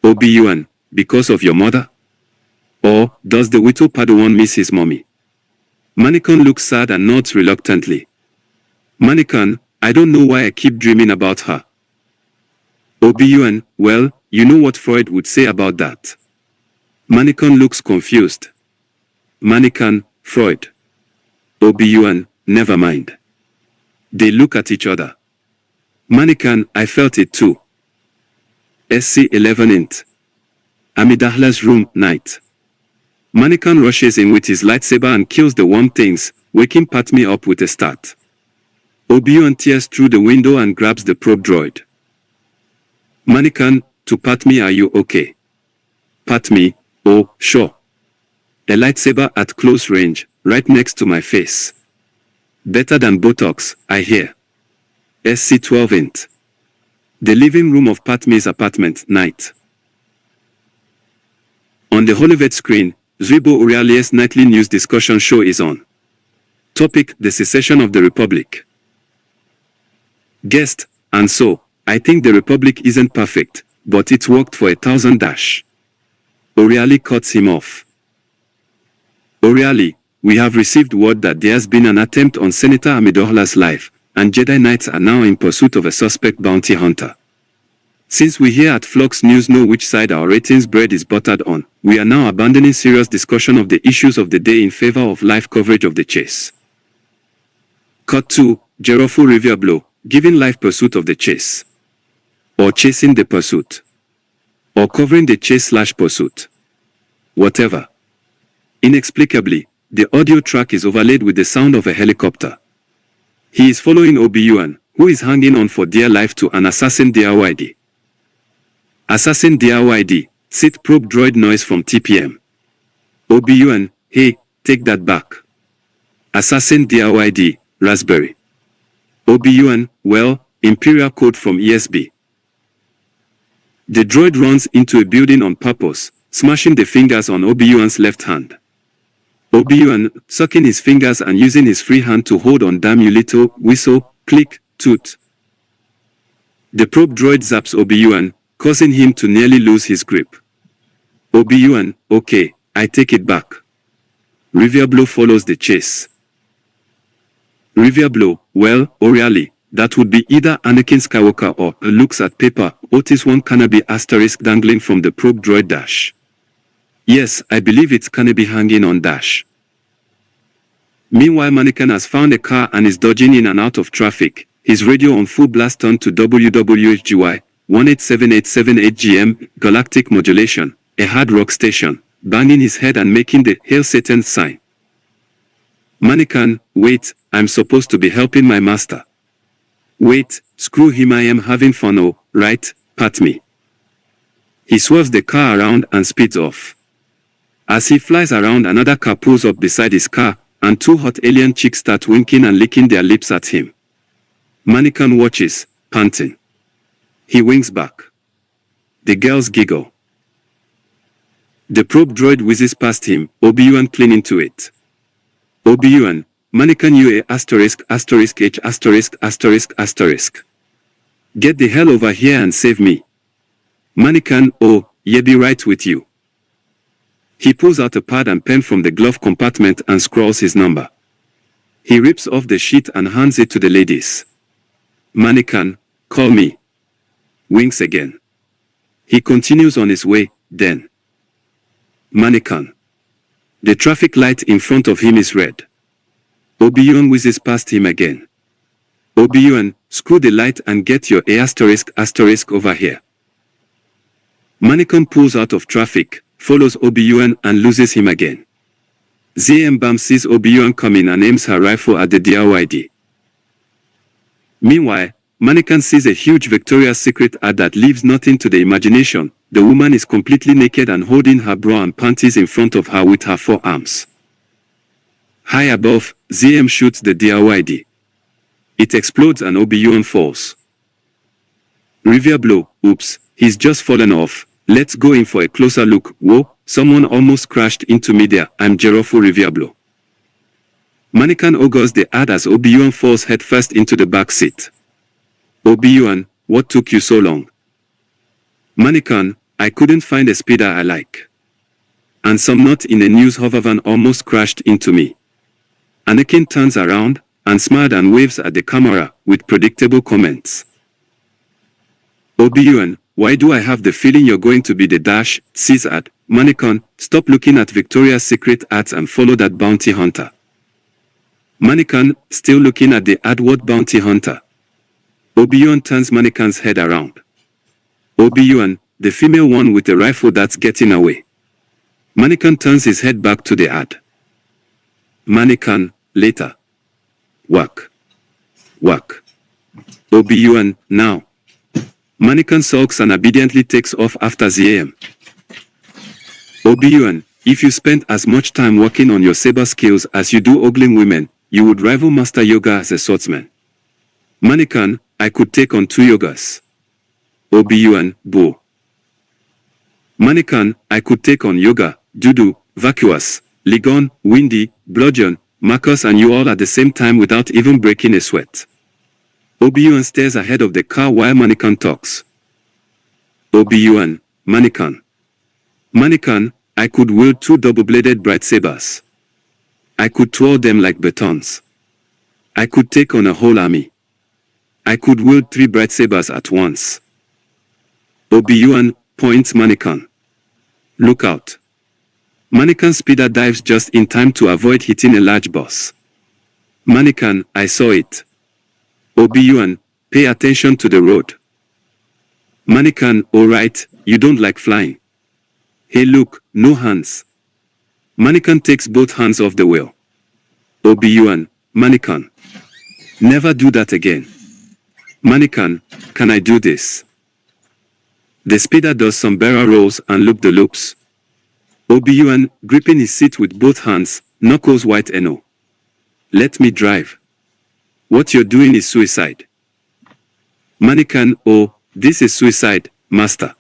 Obi-Wan, because of your mother? Or, does the little Padawan miss his mommy? Mannequin looks sad and nods reluctantly. Mannequin, I don't know why I keep dreaming about her. Obi-Wan, well, you know what Freud would say about that. Mannequin looks confused. Mannequin, Freud. Obi-Wan, never mind. They look at each other. Mannequin, I felt it too. SC-11 int. Amidahla's room, night. Mannequin rushes in with his lightsaber and kills the worm things, waking Padme up with a start. Obi-Wan tears through the window and grabs the probe droid. Mannequin, to Padme, are you okay? Padme, oh, sure. A lightsaber at close range, right next to my face. Better than Botox, I hear. SC-12 int. The living room of Padme's apartment, night. On the Holovet screen, Zuibo Aurelius' nightly news discussion show is on. Topic: the secession of the Republic. Guest: and so, I think the Republic isn't perfect, but it's worked for 1,000 dash. O'Reilly cuts him off. O'Reilly, we have received word that there's been an attempt on Senator Amidahla's life, and Jedi Knights are now in pursuit of a suspect bounty hunter. Since we here at Flux News know which side our ratings bread is buttered on, we are now abandoning serious discussion of the issues of the day in favor of live coverage of the chase. Cut 2, Jerofo Rivia Blow, giving live pursuit of the chase. Or chasing the pursuit. Or covering the chase/pursuit. Whatever. Inexplicably, the audio track is overlaid with the sound of a helicopter. He is following Obi-Wan, who is hanging on for dear life to an assassin DRYD. Assassin DRYD, sit probe droid noise from TPM. Obi-Wan, hey, take that back. Assassin DRYD, Raspberry. Obi-Wan, well, Imperial code from ESB. The droid runs into a building on purpose, smashing the fingers on Obi-Wan's left hand. Obi-Wan, sucking his fingers and using his free hand to hold on. Damn you little, whistle, click, toot. The probe droid zaps Obi-Wan, causing him to nearly lose his grip. Obi-Wan, okay, I take it back. Rivia Blow follows the chase. Rivia Blow, well, O'Reilly, that would be either Anakin Skywalker or, looks at paper, Otis 1 Cannabis asterisk dangling from the probe droid dash. Yes, I believe it's Cannabis hanging on dash. Meanwhile, Mannequin has found a car and is dodging in and out of traffic, his radio on full blast turned to WWHGY, 187878 GM, galactic modulation, a hard rock station, banging his head and making the Hail Satan sign. Mannequin, wait, I'm supposed to be helping my master. Wait, screw him, I am having fun, oh, right, Padme. He swerves the car around and speeds off. As he flies around, another car pulls up beside his car, and two hot alien chicks start winking and licking their lips at him. Mannequin watches, panting. He winks back. The girls giggle. The probe droid whizzes past him, Obi-Wan clinging to it. Obi-Wan, Mannequin UA asterisk asterisk H asterisk asterisk asterisk. Get the hell over here and save me. Mannequin, oh, yeah, be right with you. He pulls out a pad and pen from the glove compartment and scrawls his number. He rips off the sheet and hands it to the ladies. Mannequin, call me. Winks again. He continues on his way, then. Mannequin. The traffic light in front of him is red. Obi-Wan whizzes past him again. Obi-Wan, screw the light and get your *** over here. Mannequin pulls out of traffic, follows Obi-Wan and loses him again. ZM Bam sees Obi-Wan coming and aims her rifle at the DRYD. Meanwhile, Mannequin sees a huge Victoria's Secret ad that leaves nothing to the imagination. The woman is completely naked and holding her bra and panties in front of her with her forearms. High above, ZM shoots the DRYD. It explodes and Obi-Wan falls. Revere blow, oops, he's just fallen off. Let's go in for a closer look. Whoa, someone almost crashed into me there. I'm Jerofo Revere blow. Mannequin ogres the ad as Obi-Wan falls headfirst into the back seat. Obi-Wan, what took you so long? Mannequin, I couldn't find a speeder I like. And some nut in a news hovervan almost crashed into me. Anakin turns around and smiled and waves at the camera with predictable comments. Obi-Wan, why do I have the feeling you're going to be the dash? Says ad. Mannequin, stop looking at Victoria's Secret ads and follow that bounty hunter. Mannequin, still looking at the ad. What bounty hunter? Obi-Wan turns Mannequin's head around. Obi-Wan, the female one with the rifle that's getting away. Mannequin turns his head back to the ad. Mannequin, later. Whack. Whack. Obi-Wan, now. Mannequin sulks and obediently takes off after ZM. Obi-Wan, if you spent as much time working on your saber skills as you do ogling women, you would rival Master Yoga as a swordsman. Mannequin, I could take on 2 Yogas. Obi-Wan, bow. Mannequin, I could take on Yoga, Dudu, Vacuous, Ligon, Windy, Bludgeon, Marcus and you all at the same time without even breaking a sweat. Obi-Wan stares ahead of the car while Mannequin talks. Obi-Wan, Mannequin. Mannequin, I could wield 2 double-bladed bright sabers. I could twirl them like batons. I could take on a whole army. I could wield 3 bright sabers at once. Obi-Wan points Mannequin. Look out. Mannequin speeder dives just in time to avoid hitting a large boss. Mannequin, I saw it. Obi-Wan, pay attention to the road. Mannequin, alright, you don't like flying. Hey look, no hands. Mannequin takes both hands off the wheel. Obi-Wan, Mannequin. Never do that again. Mannequin, can I do this? The speeder does some barrel rolls and loop the loops. Obi-Wan, gripping his seat with both hands, knuckles white no. Let me drive. What you're doing is suicide. Mannequin, oh, this is suicide, master.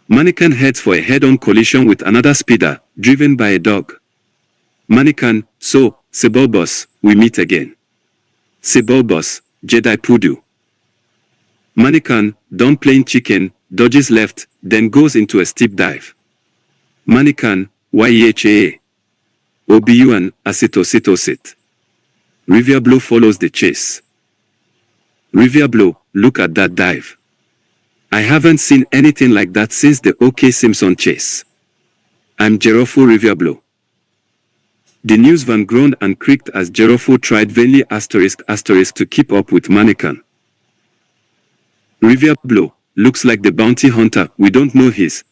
Mannequin heads for a head-on collision with another speeder, driven by a dog. Mannequin, so, Sebulbus, we meet again. Sebulbus, Jedi Pudu. Mannequin, done playing chicken, dodges left, then goes into a steep dive. Mannequin, YHA. Obi-Wan, Asitosit. Revere Blow follows the chase. Revere Blow, look at that dive. I haven't seen anything like that since the O.K. Simpson chase. I'm Jerofo Revere Blow. The news van groaned and creaked as Jerofo tried vainly ** to keep up with Mannequin. Revere Blow, looks like the bounty hunter, we don't know his,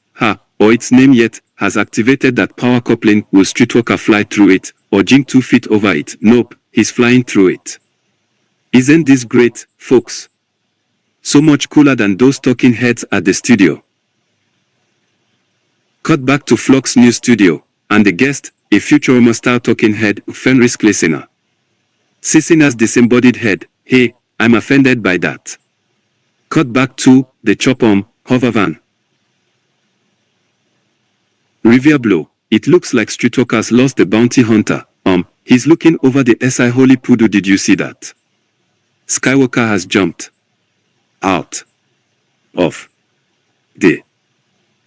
or its name yet, has activated that power coupling. Will Streetwalker fly through it, or jink 2 feet over it? Nope, he's flying through it. Isn't this great, folks? So much cooler than those talking heads at the studio. Cut back to Flock's new studio, and the guest, a Futurama-style talking head, Fenris Klesiner. Sisina's disembodied head, hey, I'm offended by that. Cut back to the Chopom, hovervan. Revere Blow, it looks like Streetwalker's lost the bounty hunter. He's looking over the SI Holy Pudu. Did you see that? Skywalker has jumped out of the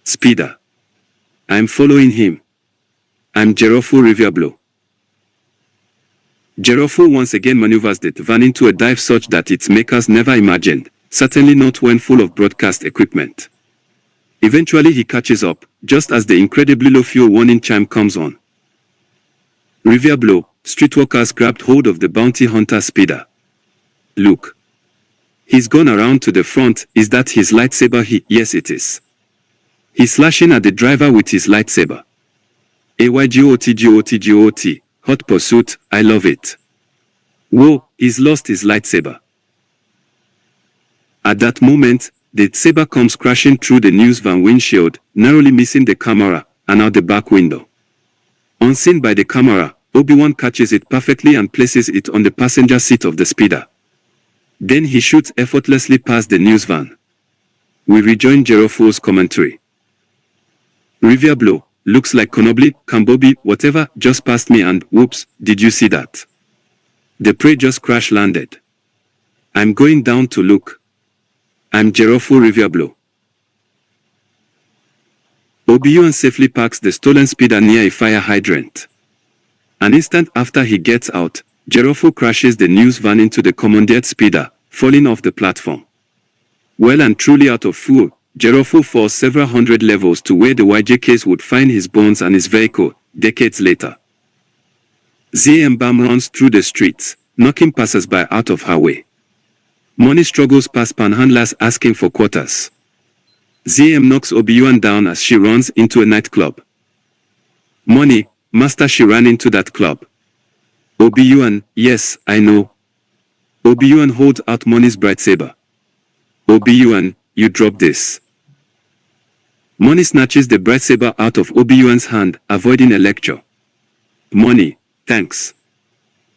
speeder. I'm following him. I'm Jerofo Revere Blow. Jerofo once again maneuvers the van into a dive such that its makers never imagined, certainly not when full of broadcast equipment. Eventually he catches up, just as the incredibly low fuel warning chime comes on. Revere Blow, Streetwalkers grabbed hold of the bounty hunter speeder. look. He's gone around to the front. Is that his lightsaber? Yes, it is. He's slashing at the driver with his lightsaber. AYGOT. Hot pursuit, I love it. Whoa, he's lost his lightsaber. At that moment, the saber comes crashing through the news van windshield, narrowly missing the camera, and out the back window. Unseen by the camera, Obi-Wan catches it perfectly and places it on the passenger seat of the speeder. Then he shoots effortlessly past the news van. We rejoin Jerofo's commentary. Rivia blow, looks like Konobli, Kambobi, whatever, just passed me and, whoops, did you see that? The prey just crash landed. I'm going down to look. I'm Jerofo Rivia blow. Obi-Wan safely parks the stolen speeder near a fire hydrant. An instant after he gets out, Jerofo crashes the news van into the commandeered speeder, falling off the platform. Well and truly out of fuel, Jerofo falls several hundred levels to where the YJKs would find his bones and his vehicle, decades later. ZM Bam runs through the streets, knocking passers-by out of her way. Money struggles past panhandlers asking for quarters. ZM knocks Obi-Wan down as she runs into a nightclub. Money, master, she ran into that club. Obi-Wan, yes, I know. Obi-Wan holds out Money's bright saber. Obi-Wan, you drop this. Money snatches the bright saber out of Obi-Wan's hand, avoiding a lecture. Money, thanks.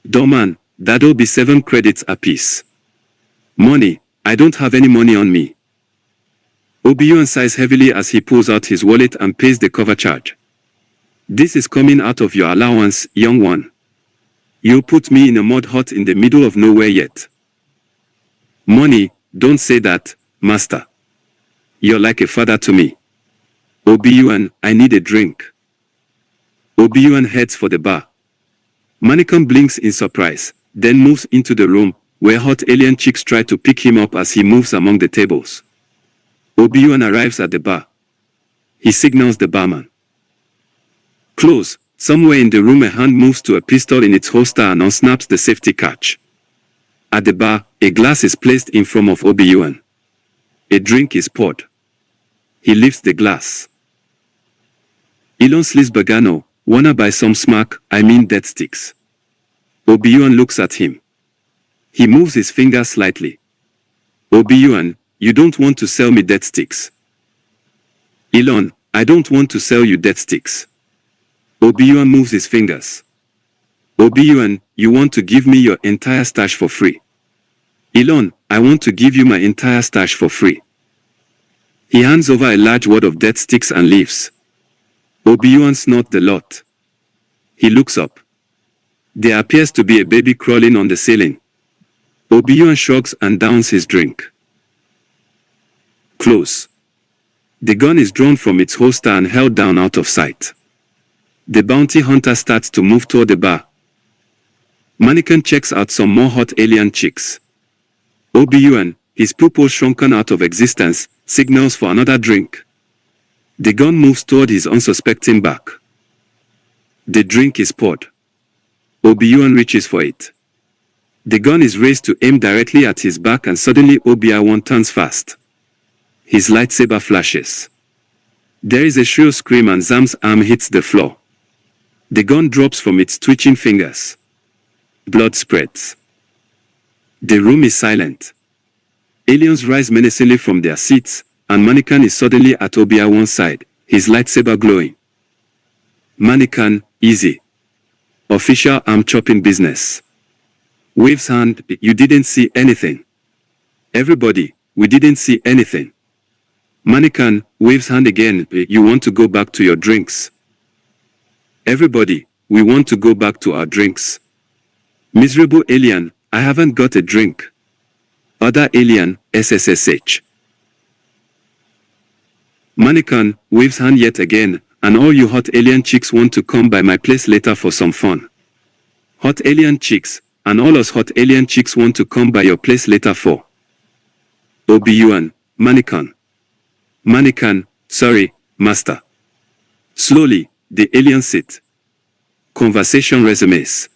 Doorman, that'll be 7 credits apiece. Money, I don't have any money on me. Obi-Wan sighs heavily as he pulls out his wallet and pays the cover charge. This is coming out of your allowance, young one. You'll put me in a mud hut in the middle of nowhere yet. Money, don't say that, master. You're like a father to me. Obi-Wan, I need a drink. Obi-Wan heads for the bar. Mannequin blinks in surprise, then moves into the room, where hot alien chicks try to pick him up as he moves among the tables. Obi-Wan arrives at the bar. He signals the barman. Close. Somewhere in the room a hand moves to a pistol in its holster and unsnaps the safety catch. At the bar, a glass is placed in front of Obi-Wan. A drink is poured. He lifts the glass. Elon Sliss Bagano, wanna buy some smack, dead sticks. Obi-Wan looks at him. He moves his finger slightly. Obi-Wan, you don't want to sell me dead sticks. Elon, I don't want to sell you dead sticks. Obi-Wan moves his fingers. Obi-Wan, you want to give me your entire stash for free. Elon, I want to give you my entire stash for free. He hands over a large wad of dead sticks and leaves. Obi-Wan snorts the lot. He looks up. There appears to be a baby crawling on the ceiling. Obi-Wan shrugs and downs his drink. Close. The gun is drawn from its holster and held down out of sight. The bounty hunter starts to move toward the bar. Mannequin checks out some more hot alien chicks. Obi-Wan, his pupil shrunken out of existence, signals for another drink. The gun moves toward his unsuspecting back. The drink is poured. Obi-Wan reaches for it. The gun is raised to aim directly at his back and suddenly Obi-Wan turns fast. His lightsaber flashes. There is a shrill scream and Zam's arm hits the floor. The gun drops from its twitching fingers. Blood spreads. The room is silent. Aliens rise menacingly from their seats, and Mannequin is suddenly at Obi-Wan's side, his lightsaber glowing. Mannequin, easy. Official arm chopping business. Waves hand, you didn't see anything. Everybody, we didn't see anything. Mannequin, waves hand again, you want to go back to your drinks. Everybody, we want to go back to our drinks. Miserable alien, I haven't got a drink. Other alien, SSSH. Mannequin, waves hand yet again, and all you hot alien chicks want to come by my place later for some fun. Hot alien chicks, and all us hot alien chicks want to come by your place later for. Obi-Wan, Mannequin. Mannequin, sorry, master. Slowly, the aliens sit. Conversation resumes.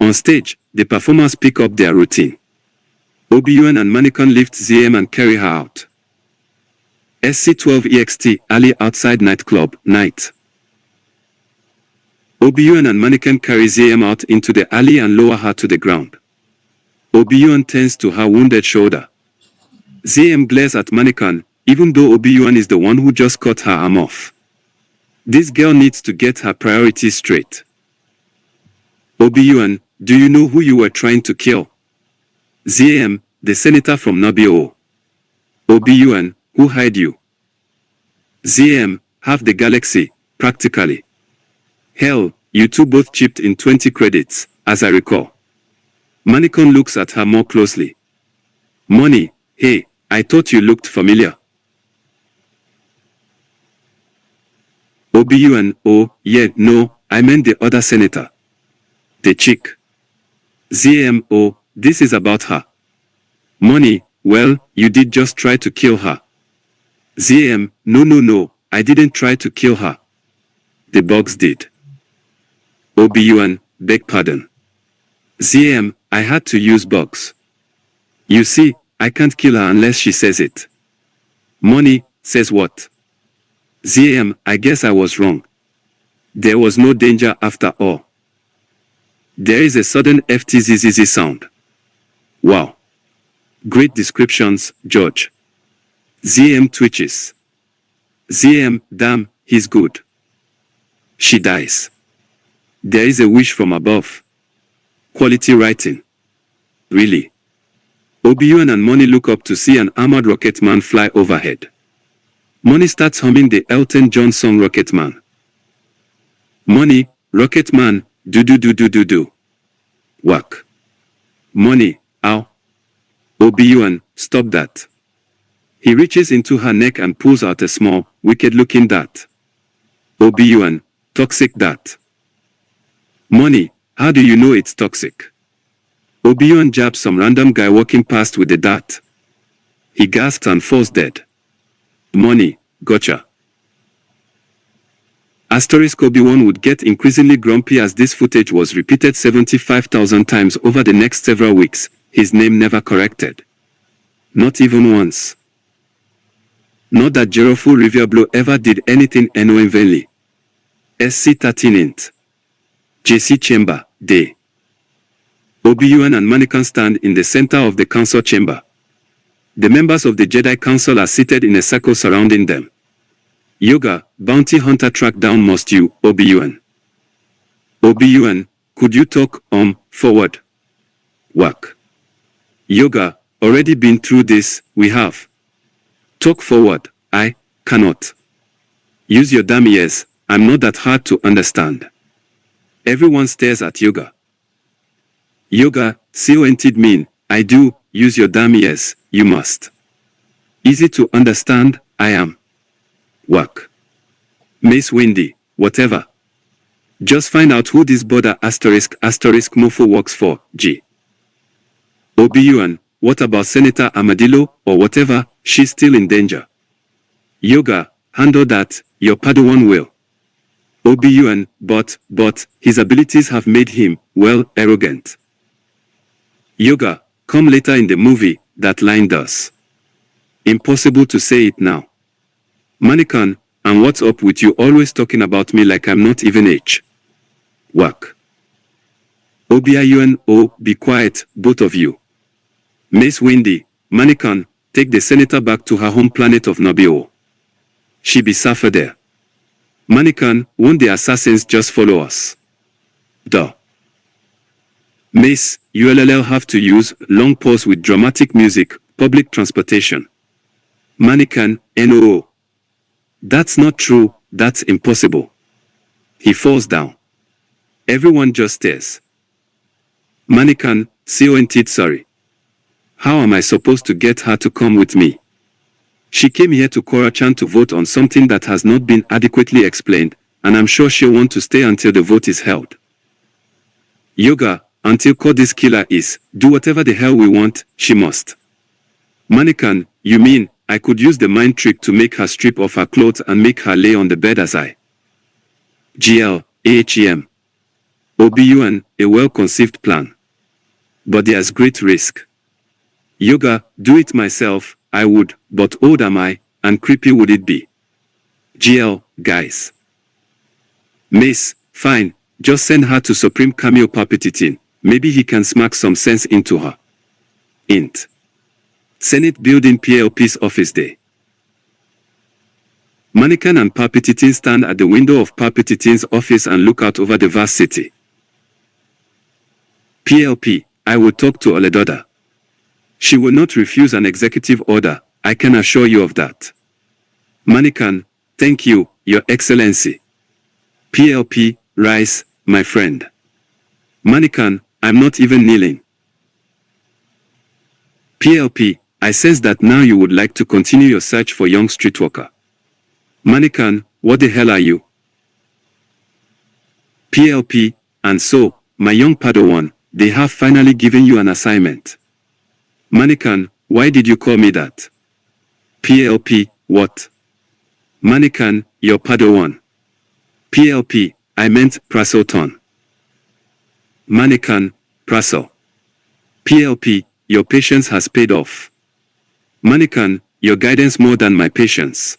On stage, the performers pick up their routine. Obi-Wan and Mannequin lift ZM and carry her out. SC12EXT, alley outside nightclub, night. Obi-Wan and Mannequin carry ZM out into the alley and lower her to the ground. Obi-Wan turns to her wounded shoulder. ZM glares at Mannequin, even though Obi-Wan is the one who just cut her arm off. This girl needs to get her priorities straight. Obi-Wan, do you know who you were trying to kill? ZM, the senator from Nabio. Obi-Wan, who hired you? ZM, half the galaxy, practically. Hell, you two both chipped in 20 credits, as I recall. Mannequin looks at her more closely. Money, hey, I thought you looked familiar. Obi-Wan, oh, yeah, no, I meant the other senator. The chick. ZM, oh, this is about her. Money, well, you did just try to kill her. ZM, no, I didn't try to kill her. The bugs did. Obi-Wan, beg pardon. ZM, I had to use bugs. You see, I can't kill her unless she says it. Money, says what? ZM, I guess I was wrong. There was no danger after all. There is a sudden FTZZZ sound. Wow. Great descriptions, George. ZM twitches. ZM, damn, he's good. She dies. There is a wish from above. Quality writing. Really. Obi-Wan and Money look up to see an armored rocket man fly overhead. Money starts humming the Elton John song Rocket Man. Money, Rocket Man, do. Whack. Money, ow. Obi-Wan, stop that. He reaches into her neck and pulls out a small, wicked-looking dart. Obi-Wan, toxic dart. Money, how do you know it's toxic? Obi-Wan jabs some random guy walking past with the dart. He gasps and falls dead. Money, gotcha. Asterisk Obi-Wan would get increasingly grumpy as this footage was repeated 75,000 times over the next several weeks, his name never corrected. Not even once. Not that Jerofu Riviablo ever did anything annoyingly. SC13 int. JC Chamber, Day. Obi-Wan and Mannequin stand in the center of the council chamber. The members of the Jedi Council are seated in a circle surrounding them. Yoga, bounty hunter track down must you, Obi-Wan. Obi-Wan, could you talk, forward? Whack. Yoga, already been through this, we have. Talk forward, I cannot. Use your damn ears, I'm not that hard to understand. Everyone stares at Yoga. Yoga, CONT'd mean, I do, use your damn ears, you must. Easy to understand, I am. Whack. Mace Windy, whatever. Just find out who this border asterisk mofo works for, G. Obi-Wan, what about Senator Armadillo, or whatever, she's still in danger. Yoga, handle that, your Padawan will. Obi-Wan, but, his abilities have made him, well, arrogant. Yoga, come later in the movie, that line does. Impossible to say it now. Mannequin, and what's up with you always talking about me like I'm not even H? Whack. Obi-Wan, oh, be quiet, both of you. Mace Windy, Mannequin, take the senator back to her home planet of Nabio. She be safer there. Mannequin, won't the assassins just follow us? Duh. Mace, ULL have to use long pause with dramatic music, public transportation. Mannequin, NOO. That's not true, that's impossible. He falls down. Everyone just stares. Mannequin, CONT'd sorry. How am I supposed to get her to come with me? She came here to Korra-chan to vote on something that has not been adequately explained, and I'm sure she'll want to stay until the vote is held. Yoga, until Cody's killer is, do whatever the hell we want, she must. Mannequin, you mean, I could use the mind trick to make her strip off her clothes and make her lay on the bed as I. GL, AHEM. Obi-Wan, a well-conceived plan. But there's great risk. Yoga, do it myself, I would, but old am I, and creepy would it be. GL, guys. Miss, fine, just send her to Supreme Cameo Palpitating, maybe he can smack some sense into her. Int. Senate Building PLP's office day. Mannequin and Palpitating stand at the window of Palpitating's office and look out over the vast city. PLP, I will talk to Oledoda. She will not refuse an executive order, I can assure you of that. Mannequin, thank you, Your Excellency. PLP, rise, my friend. Mannequin, I'm not even kneeling. PLP, I sense that now you would like to continue your search for young streetwalker. Mannequin, what the hell are you? PLP, and so, my young Padawan, they have finally given you an assignment. Mannequin, why did you call me that? PLP, what? Mannequin, your Padawan. PLP, I meant Prasoton. Mannequin, Praso. PLP, your patience has paid off. Mannequin, your guidance more than my patience.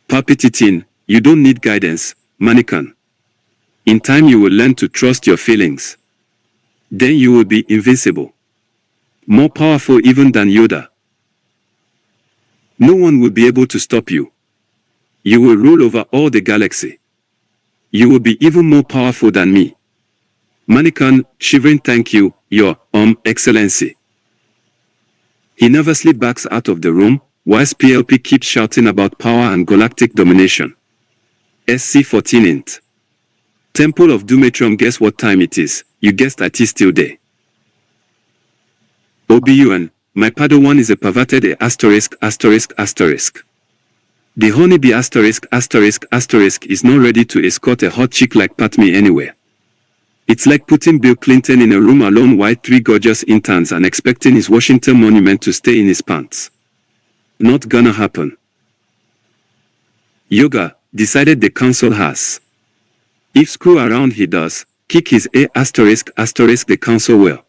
Palpitating, you don't need guidance, Mannequin. In time you will learn to trust your feelings. Then you will be invincible. More powerful even than Yoda. No one will be able to stop you. You will rule over all the galaxy. You will be even more powerful than me. Mannequin, shivering, thank you, Your Excellency. He nervously backs out of the room, whilst PLP keeps shouting about power and galactic domination. SC-14 int. Temple of Dumetrum, guess what time it is? You guessed, it is still there. OBUN, my Padawan is a perverted *******. The honeybee ***** is not ready to escort a hot chick like Padme anywhere. It's like putting Bill Clinton in a room alone with 3 gorgeous interns and expecting his Washington monument to stay in his pants. Not gonna happen. Yoga, decided the council has. If screw around he does, kick his ***** the council will.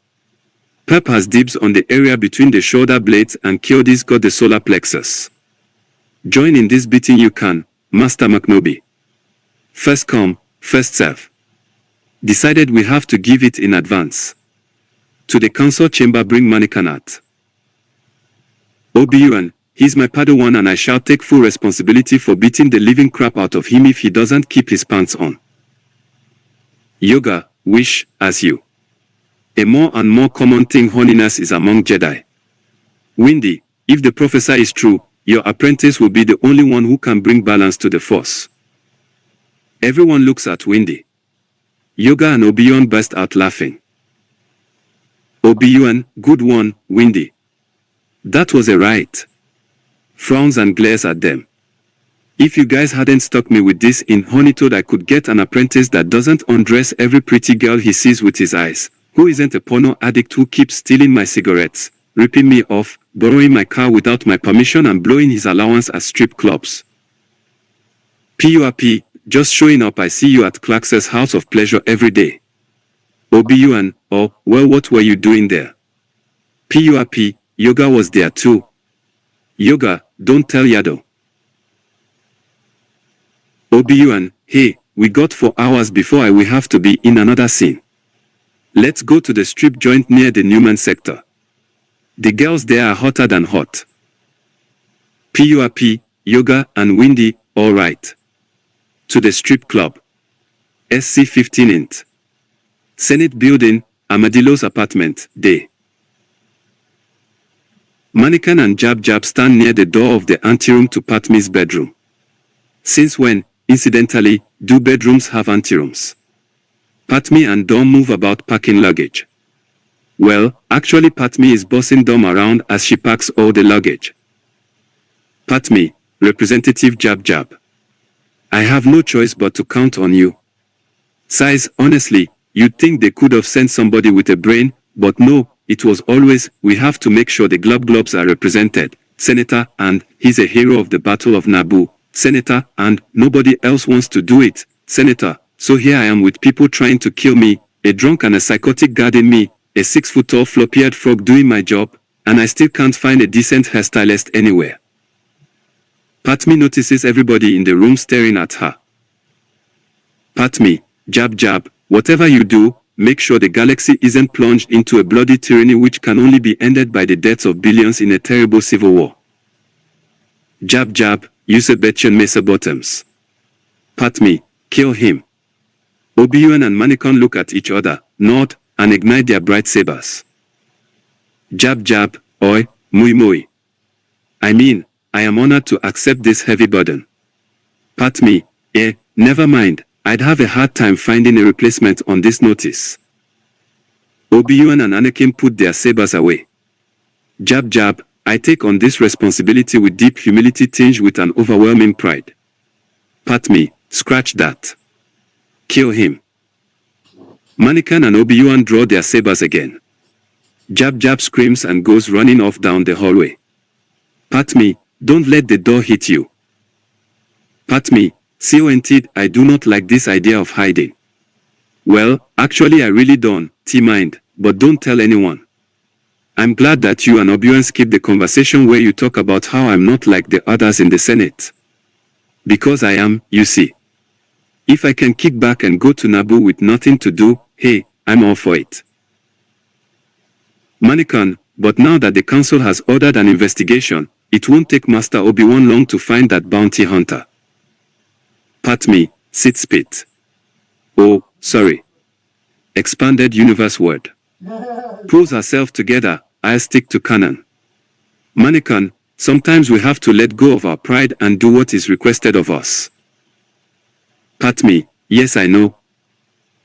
Pep has dibs on the area between the shoulder blades and Kyodi's got the solar plexus. Join in this beating you can, Master McNoby. First come, first serve. Decided we have to give it in advance. To the council chamber bring Mannequin out. OBUN, he's my Padawan and I shall take full responsibility for beating the living crap out of him if he doesn't keep his pants on. Yoga, wish, as you. A more and more common thing holiness is among Jedi. Windy, if the professor is true, your apprentice will be the only one who can bring balance to the force. Everyone looks at Windy. Yoga and Obi-Wan burst out laughing. Obi-Wan, good one, Windy. That was a riot. Frowns and glares at them. If you guys hadn't stuck me with this in Honeytoad, I could get an apprentice that doesn't undress every pretty girl he sees with his eyes, who isn't a porno addict who keeps stealing my cigarettes, ripping me off, borrowing my car without my permission and blowing his allowance at strip clubs. PURP, just showing up, I see you at Clark's House of Pleasure every day. OBUN, oh, well, what were you doing there? PURP, Yoga was there too. Yoga, don't tell Yado. OBUN, hey, we got 4 hours before we have to be in another scene. Let's go to the strip joint near the Newman sector. The girls there are hotter than hot. PURP, Yoga and Windy, alright. To the strip club. SC-15 int. Senate Building, Armadillo's apartment, day. Mannequin and Jab Jab stand near the door of the anteroom to Padme's bedroom. Since when, incidentally, do bedrooms have anterooms? Padme and Dom move about packing luggage. Well, actually Padme is bossing Dom around as she packs all the luggage. Padme, Representative Jab Jab. I have no choice but to count on you. Size, honestly, you'd think they could have sent somebody with a brain, but no, it was always, we have to make sure the globs are represented, Senator, and he's a hero of the Battle of Naboo, Senator, and nobody else wants to do it, Senator, so here I am with people trying to kill me, a drunk and a psychotic guarding me, a 6-foot-tall floppy-haired frog doing my job, and I still can't find a decent hairstylist anywhere. Patmi notices everybody in the room staring at her. Patmi, jab jab, whatever you do, make sure the galaxy isn't plunged into a bloody tyranny which can only be ended by the deaths of billions in a terrible civil war. Jab jab, use a Betchen Mesa bottoms. Patmi, kill him. Obi-Wan and Mannequin look at each other, nod, and ignite their bright sabers. Jab jab, oi, mui mui. I mean, I am honored to accept this heavy burden. Patmi, never mind, I'd have a hard time finding a replacement on this notice. Obi-Wan and Anakin put their sabers away. Jab jab, I take on this responsibility with deep humility tinged with an overwhelming pride. Patmi, scratch that. Kill him. Mannequin and Obi-Wan draw their sabers again. Jab jab screams and goes running off down the hallway. Patmi, don't let the door hit you. Patmi, CONT, I do not like this idea of hiding. Well, actually I really don't, mind, but don't tell anyone. I'm glad that you and Obi-Wan skip the conversation where you talk about how I'm not like the others in the Senate. Because I am, you see. If I can kick back and go to Naboo with nothing to do, hey, I'm all for it. Mannequin, but now that the council has ordered an investigation, it won't take Master Obi-Wan long to find that bounty hunter. Patmi, sit spit. Oh, sorry. Expanded universe word. Pulls herself together, I'll stick to canon. Mannequin, sometimes we have to let go of our pride and do what is requested of us. Patmi, yes I know.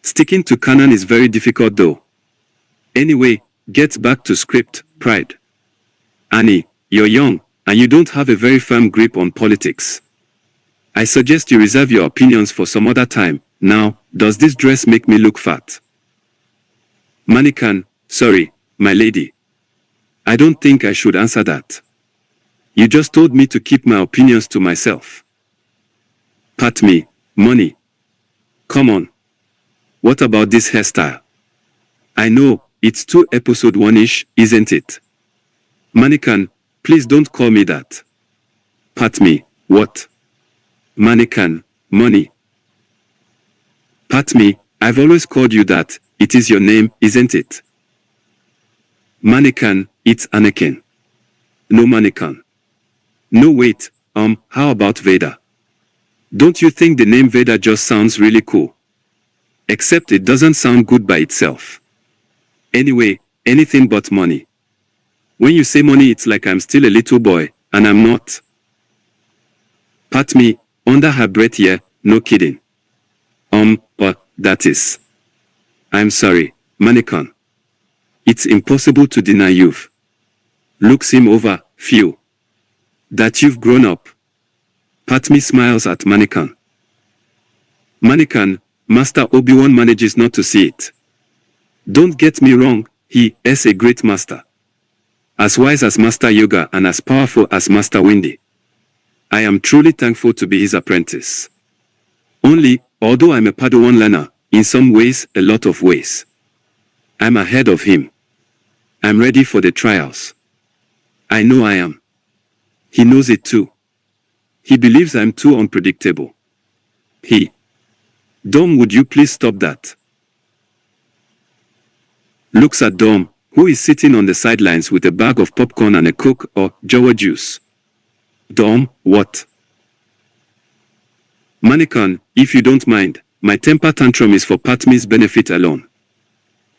Sticking to canon is very difficult though. Anyway, get back to script, pride. Annie, you're young, and you don't have a very firm grip on politics. I suggest you reserve your opinions for some other time. Now, does this dress make me look fat? Mannequin, sorry, my lady. I don't think I should answer that. You just told me to keep my opinions to myself. Patmi, money. Come on. What about this hairstyle? I know, it's too episode 1-ish, isn't it? Mannequin, please don't call me that. Patmi, what? Mannequin, money. Patmi, I've always called you that, it is your name, isn't it? Mannequin, it's Anakin. No Mannequin. No wait, how about Vader? Don't you think the name Vader just sounds really cool? Except it doesn't sound good by itself. Anyway, anything but money. When you say money it's like I'm still a little boy, and I'm not. Patmi, under her breath yeah, no kidding. But that is. I'm sorry, Mannequin. It's impossible to deny you've. Looks him over, phew. That you've grown up. Patmi smiles at Mannequin. Mannequin, Master Obi-Wan manages not to see it. Don't get me wrong, he is a great master. As wise as Master Yoga and as powerful as Master Windy. I am truly thankful to be his apprentice. Only, although I'm a Padawan learner, in some ways, a lot of ways. I'm ahead of him. I'm ready for the trials. I know I am. He knows it too. He believes I'm too unpredictable. Dom, would you please stop that? Looks at Dom, who is sitting on the sidelines with a bag of popcorn and a Coke or Jawa juice. Dom, what? Mannequin, if you don't mind, my temper tantrum is for Patmi's benefit alone.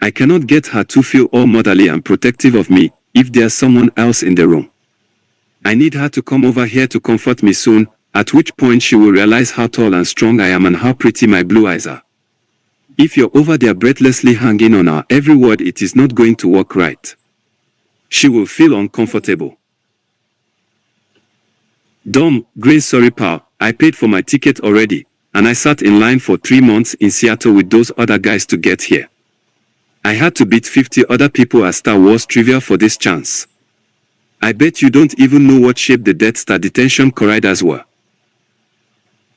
I cannot get her to feel all motherly and protective of me if there's someone else in the room. I need her to come over here to comfort me soon, at which point she will realize how tall and strong I am and how pretty my blue eyes are. If you're over there breathlessly hanging on her every word, it is not going to work right. She will feel uncomfortable. Dom, Grace, sorry pal, I paid for my ticket already, and I sat in line for 3 months in Seattle with those other guys to get here. I had to beat 50 other people at Star Wars Trivia for this chance. I bet you don't even know what shape the Death Star detention corridors were.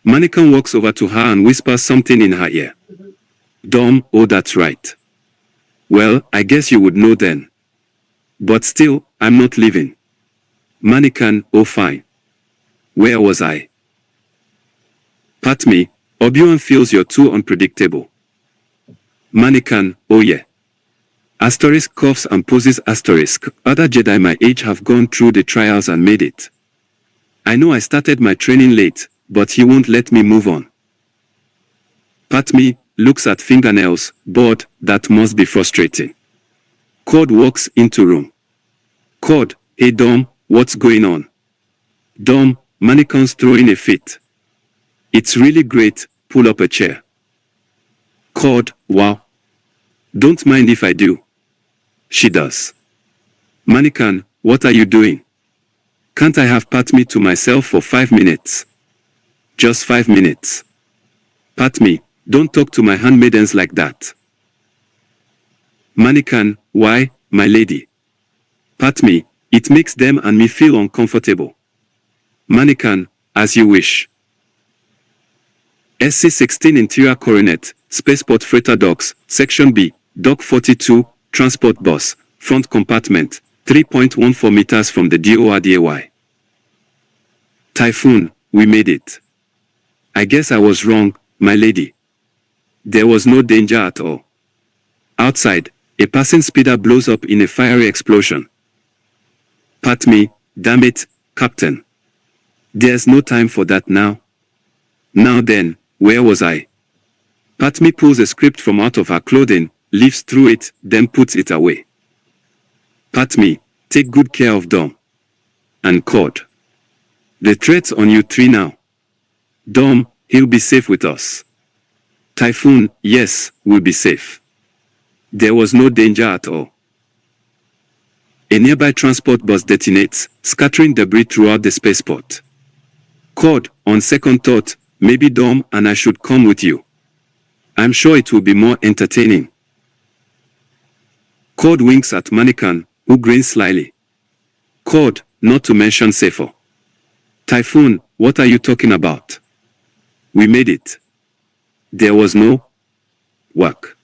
Mannequin walks over to her and whispers something in her ear. Dom, oh that's right. Well, I guess you would know then. But still, I'm not leaving. Mannequin, oh fine. Where was I? Pat me, Obi-Wan feels you're too unpredictable. Mannequin, oh yeah. Asterisk coughs and poses asterisk. Other Jedi my age have gone through the trials and made it. I know I started my training late, but he won't let me move on. Pat me, looks at fingernails, bored, that must be frustrating. Cord walks into room. Cord, hey Dom, what's going on? Dom, mannequin's throwing a fit. It's really great, pull up a chair. Cord, wow. Don't mind if I do. She does. Mannequin, what are you doing? Can't I have Pat me to myself for 5 minutes? Just 5 minutes. Pat me, don't talk to my handmaidens like that. Mannequin, why, my lady? Pat me, it makes them and me feel uncomfortable. Mannequin, as you wish. SC-16 Interior Coronet, Spaceport Freighter Docks, Section B, Dock 42, Transport Bus, Front Compartment, 3.14 meters from the DORDAY. Typhoon, we made it. I guess I was wrong, my lady. There was no danger at all. Outside, a passing speeder blows up in a fiery explosion. Pat me, damn it, Captain. There's no time for that now. Now then, where was I? Pat me pulls a script from out of her clothing, leaves through it, then puts it away. Pat me, take good care of Dom. And Cord. The threat's on you three now. Dom, he'll be safe with us. Typhoon, yes, we'll be safe. There was no danger at all. A nearby transport bus detonates, scattering debris throughout the spaceport. Cord, on second thought, maybe Dom and I should come with you. I'm sure it will be more entertaining. Cord winks at Mannequin, who grins slyly. Cord, not to mention safer. Typhoon, what are you talking about? We made it. There was no work.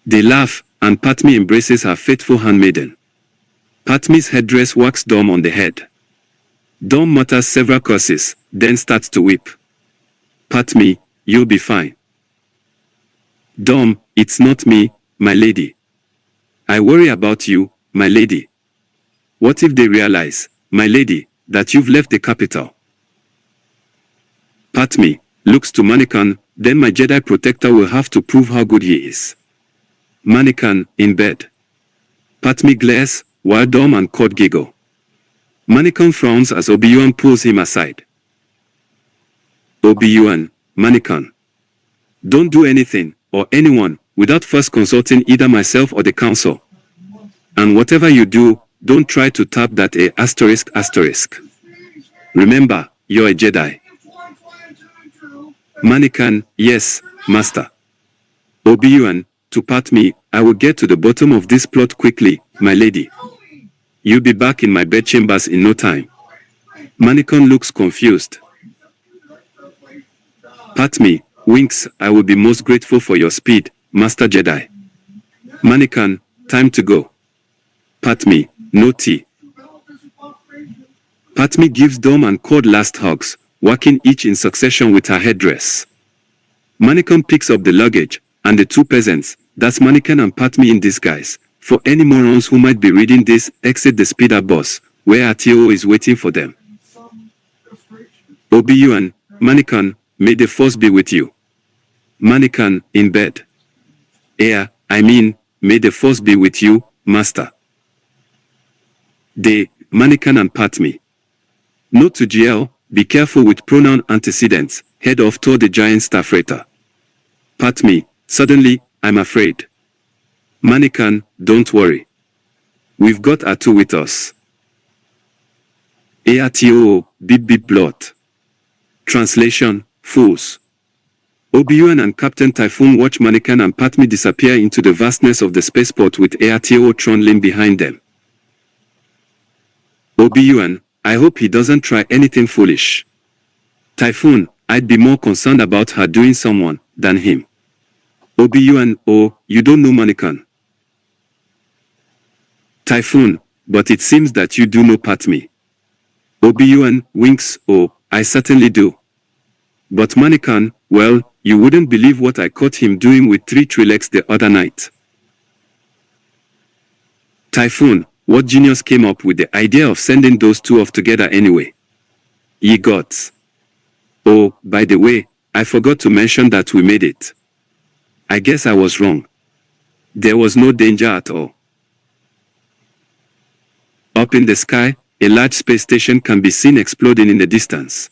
They laugh, and Pat me embraces her faithful handmaiden. Pat me's headdress whacks Dom on the head. Dom mutters several curses, then starts to weep. Pat me, you'll be fine. Dom, it's not me, my lady. I worry about you, my lady. What if they realize, my lady, that you've left the capital? Pat me, looks to Mannequin, then my Jedi protector will have to prove how good he is. Mannequin, in bed. Pat me glares, while Dom and Cord giggle. Mannequin frowns as Obi-Wan pulls him aside. Obi-Wan, Mannequin. Don't do anything, or anyone, without first consulting either myself or the council. And whatever you do, don't try to tap that ****. Remember, you're a Jedi. Mannequin, yes, master. Obi-Wan, to Pat me, I will get to the bottom of this plot quickly, my lady. You'll be back in my bedchambers in no time. Mannequin looks confused. Pat me, winks, I will be most grateful for your speed, Master Jedi. Mannequin, time to go. Pat me, no tea. Pat me gives Dom and Cord last hugs, whacking each in succession with her headdress. Mannequin picks up the luggage, and the two peasants, that's Mannequin and Pat me in disguise. For any morons who might be reading this, exit the speeder bus, where RTO is waiting for them. Obi-Wan, Mannequin, may the force be with you. Mannequin, in bed. May the force be with you, master. They, Mannequin and Pat me. Note to GL, be careful with pronoun antecedents, head off toward the giant star freighter. Pat me, suddenly, I'm afraid. Mannequin, don't worry. We've got R2 with us. ARTO, beep beep blot. Translation, fools. Obi-Wan and Captain Typhoon watch Mannequin and Pat me disappear into the vastness of the spaceport with ARTO trundling behind them. Obi-Wan, I hope he doesn't try anything foolish. Typhoon, I'd be more concerned about her doing someone than him. Obi-Wan, oh, you don't know Mannequin. Typhoon, but it seems that you do know Patmi. Obi-Wan winks, oh, I certainly do. But Mannequin, well, you wouldn't believe what I caught him doing with 3 Twi'leks the other night. Typhoon, what genius came up with the idea of sending those two off together anyway? Ye gods. Oh, by the way, I forgot to mention that we made it. I guess I was wrong. There was no danger at all. Up in the sky, a large space station can be seen exploding in the distance.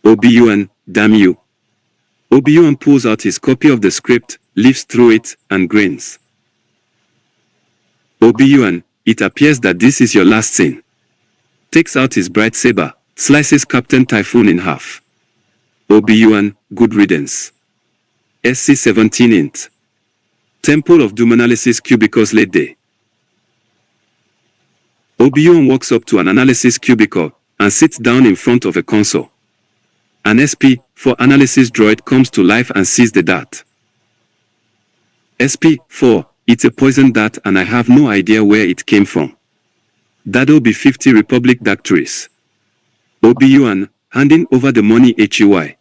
Obi-Wan, damn you. Obi-Wan pulls out his copy of the script, leafs through it, and grins. Obi-Wan, it appears that this is your last scene. Takes out his bright saber, slices Captain Typhoon in half. Obi-Wan, good riddance. SC-17 int. Temple of Doom Analysis Cubicle's late day. Obi-Wan walks up to an analysis cubicle and sits down in front of a console. An SP-4 analysis droid comes to life and sees the dart. SP-4, it's a poison dart and I have no idea where it came from. That'll be 50 Republic Dacturis. Obi-Wan, handing over the money HUI.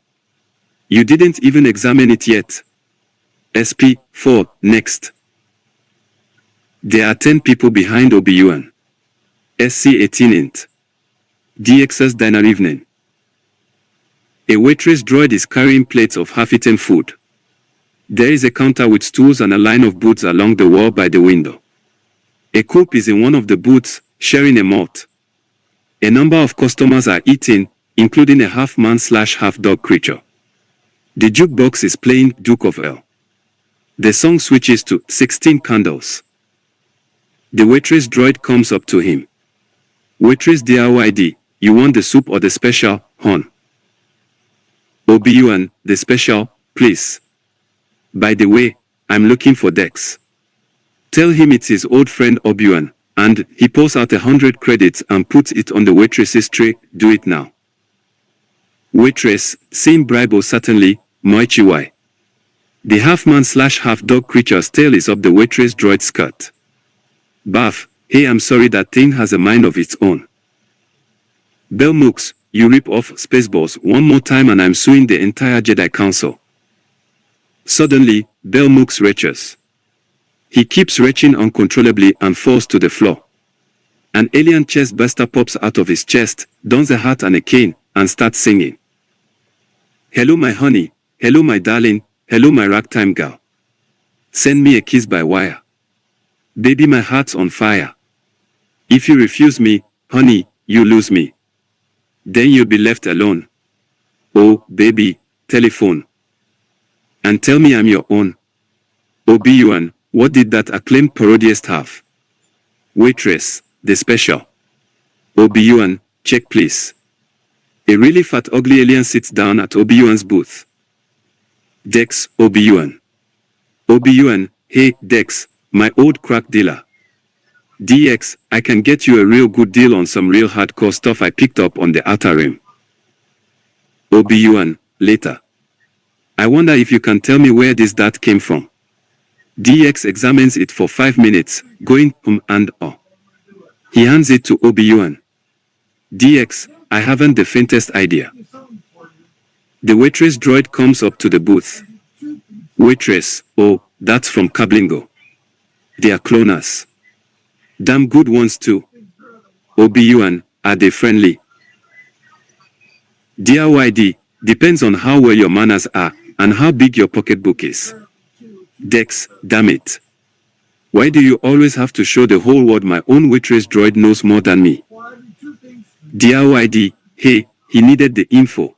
You didn't even examine it yet. SP-4, next. There are 10 people behind Obi-Wan. SC-18 int. DX's diner evening. A waitress droid is carrying plates of half-eaten food. There is a counter with stools and a line of booths along the wall by the window. A coop is in one of the booths, sharing a malt. A number of customers are eating, including a half-man/half-dog creature. The jukebox is playing Duke of Earl. The song switches to 16 Candles. The waitress droid comes up to him. Waitress DRYD, you want the soup or the special, hon? Obi-Wan, the special, please. By the way, I'm looking for Dex. Tell him it's his old friend Obi-Wan, and he pulls out 100 credits and puts it on the waitress's tray. Do it now. Waitress, same bribe certainly, Moichiwai. The half-man/half-dog creature's tail is up the waitress droid's skirt. Bath, hey, I'm sorry, that thing has a mind of its own. Bell Mooks, you rip off Spaceballs one more time and I'm suing the entire Jedi Council. Suddenly, Bell Mooks retches. He keeps retching uncontrollably and falls to the floor. An alien chest burster pops out of his chest, dons a hat and a cane, and starts singing. Hello my honey, hello my darling, hello my ragtime gal. Send me a kiss by wire. Baby, my heart's on fire. If you refuse me, honey, you lose me. Then you'll be left alone. Oh, baby, telephone. And tell me I'm your own. Obi-Wan, what did that acclaimed parodiist have? Waitress, the special. Obi-Wan, check please. A really fat ugly alien sits down at Obi-Wan's booth. Dex, Obi-Wan. Obi-Wan, hey, Dex, my old crack dealer. DX, I can get you a real good deal on some real hardcore stuff I picked up on the Outer Rim. Obi-Wan, later. I wonder if you can tell me where this dart came from. DX examines it for 5 minutes, going and oh. He hands it to Obi-Wan. DX, I haven't the faintest idea. The waitress droid comes up to the booth. Waitress, oh, that's from Kablingo. They are cloners. Damn good ones too. Obi-Wan, are they friendly? DRYD, depends on how well your manners are, and how big your pocketbook is. Dex, damn it. Why do you always have to show the whole world my own waitress droid knows more than me? DRYD, hey, he needed the info.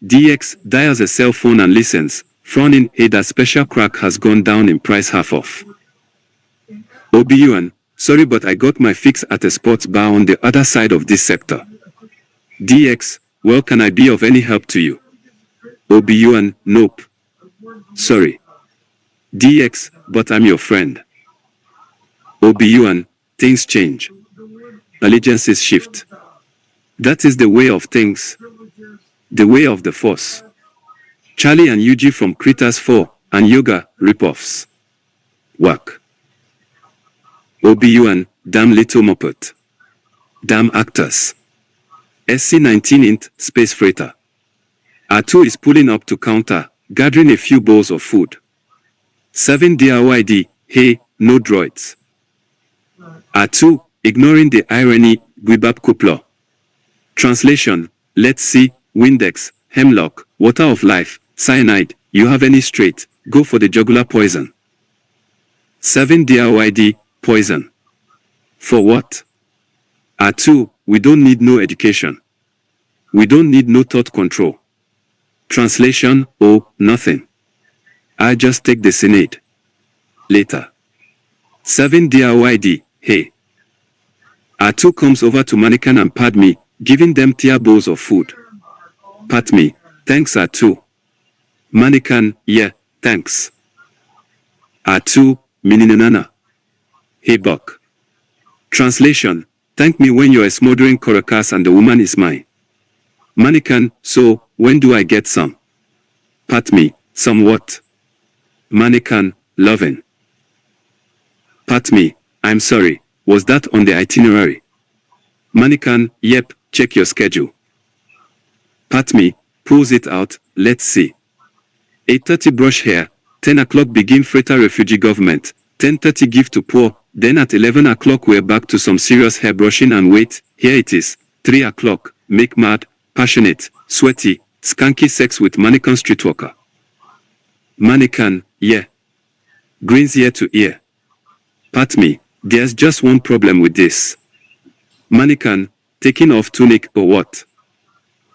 DX dials a cell phone and listens, frowning, hey, that special crack has gone down in price, half off. Obi-Wan, sorry but I got my fix at a sports bar on the other side of this sector. DX, well, can I be of any help to you? Obi-Wan, nope. Sorry. DX, but I'm your friend. Obi-Wan, things change. Allegiances shift. That is the way of things. The way of the Force. Charlie and Yuji from Critters 4, and yoga ripoffs. Work. OBUN, damn little muppet. Damn actors. SC-19 int, space freighter. R2 is pulling up to counter, gathering a few bowls of food. 7 DRYD, hey, no droids. R2, ignoring the irony, Guibab Kuplo. Translation, let's see, Windex, hemlock, water of life, cyanide, you have any straight, go for the jugular poison. 7 DRYD, poison. For what? R2, we don't need no education. We don't need no thought control. Translation, oh, nothing. I just take the Senate. Later. 7 DRYD, hey. R2 comes over to Mannequin and Padme, giving them tier bowls of food. Padme, thanks R2. Mannequin, yeah, thanks. R2, Mininanana. Hey Buck. Translation, thank me when you're a smoldering carcass and the woman is mine. Mannequin, so, when do I get some? Padme, somewhat. Mannequin, loving. Padme, I'm sorry, was that on the itinerary? Mannequin, yep, check your schedule. Padme, pulls it out, let's see. 8:30 brush hair, 10 o'clock begin freighter refugee government, 10:30 give to poor, then at 11 o'clock we're back to some serious hair brushing and wait, here it is, 3 o'clock, make mad, passionate, sweaty, skanky sex with mannequin streetwalker. Mannequin, yeah. Grins ear to ear. Padme, there's just one problem with this. Mannequin, taking off tunic or what?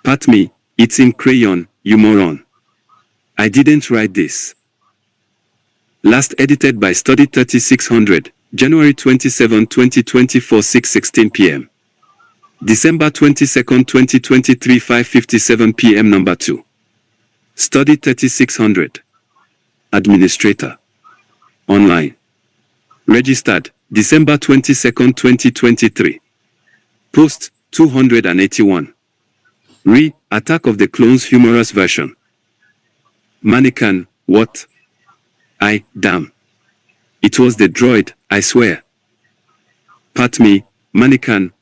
Padme, it's in crayon, you moron. I didn't write this. Last edited by Study 3600, January 27, 2024, 6:16 p.m. December 22, 2023, 5:57 p.m. Number 2. Study 3600. Administrator. Online. Registered, December 22, 2023. Post, 281. Attack of the Clones humorous version. Mannequin, what? Damn. It was the droid, I swear. Padme, Mannequin.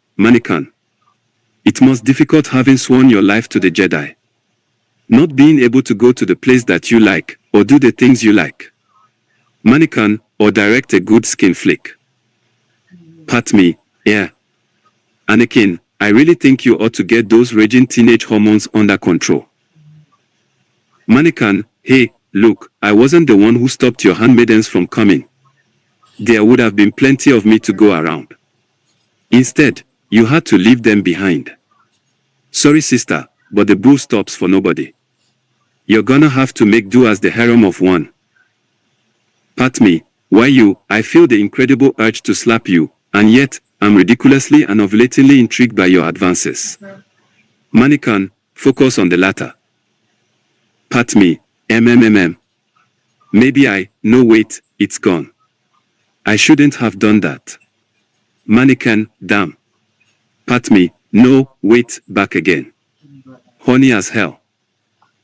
It must difficult having sworn your life to the Jedi. Not being able to go to the place that you like, or do the things you like. Mannequin, or direct a good skin flick. Padme, yeah. Anakin, I really think you ought to get those raging teenage hormones under control. Mannequin, hey, look, I wasn't the one who stopped your handmaidens from coming. There would have been plenty of me to go around. Instead, you had to leave them behind. Sorry sister, but the bull stops for nobody. You're gonna have to make do as the harem of one. Padme, why you? I feel the incredible urge to slap you, and yet, I'm ridiculously and ovulatingly intrigued by your advances. Mannequin, focus on the latter. Padme, Maybe no wait, it's gone. I shouldn't have done that. Mannequin, damn. Padme, no, wait, back again. Horny as hell.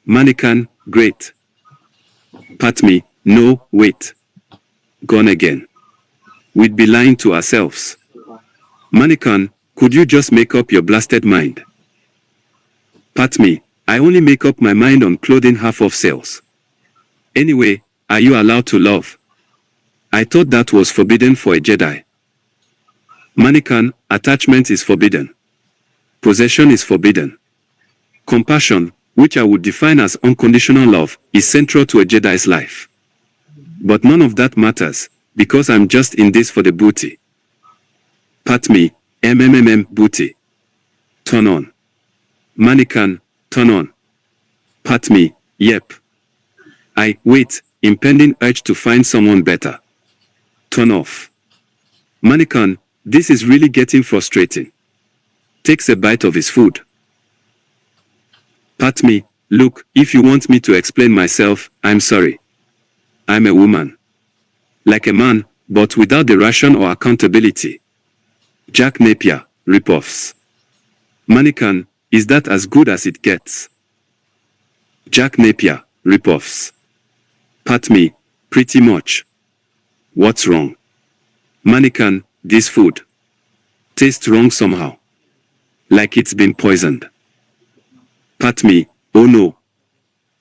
Mannequin, great. Padme, no, wait. Gone again. We'd be lying to ourselves. Mannequin, could you just make up your blasted mind? Padme, I only make up my mind on clothing half-off sales. Anyway, are you allowed to love? I thought that was forbidden for a Jedi. Mannequin, attachment is forbidden. Possession is forbidden. Compassion, which I would define as unconditional love, is central to a Jedi's life. But none of that matters, because I'm just in this for the booty. Padme, booty. Turn on. Mannequin, turn on. Padme, yep. Wait, impending urge to find someone better. Turn off. Mannequin, this is really getting frustrating. Takes a bite of his food. Padme, look, if you want me to explain myself, I'm sorry. I'm a woman. Like a man, but without the ration or accountability. Jack Napier, ripoffs. Mannequin, is that as good as it gets? Jack Napier, ripoffs. Pat me, pretty much. What's wrong? Mannequin, this food tastes wrong somehow. Like it's been poisoned. Pat me, oh no.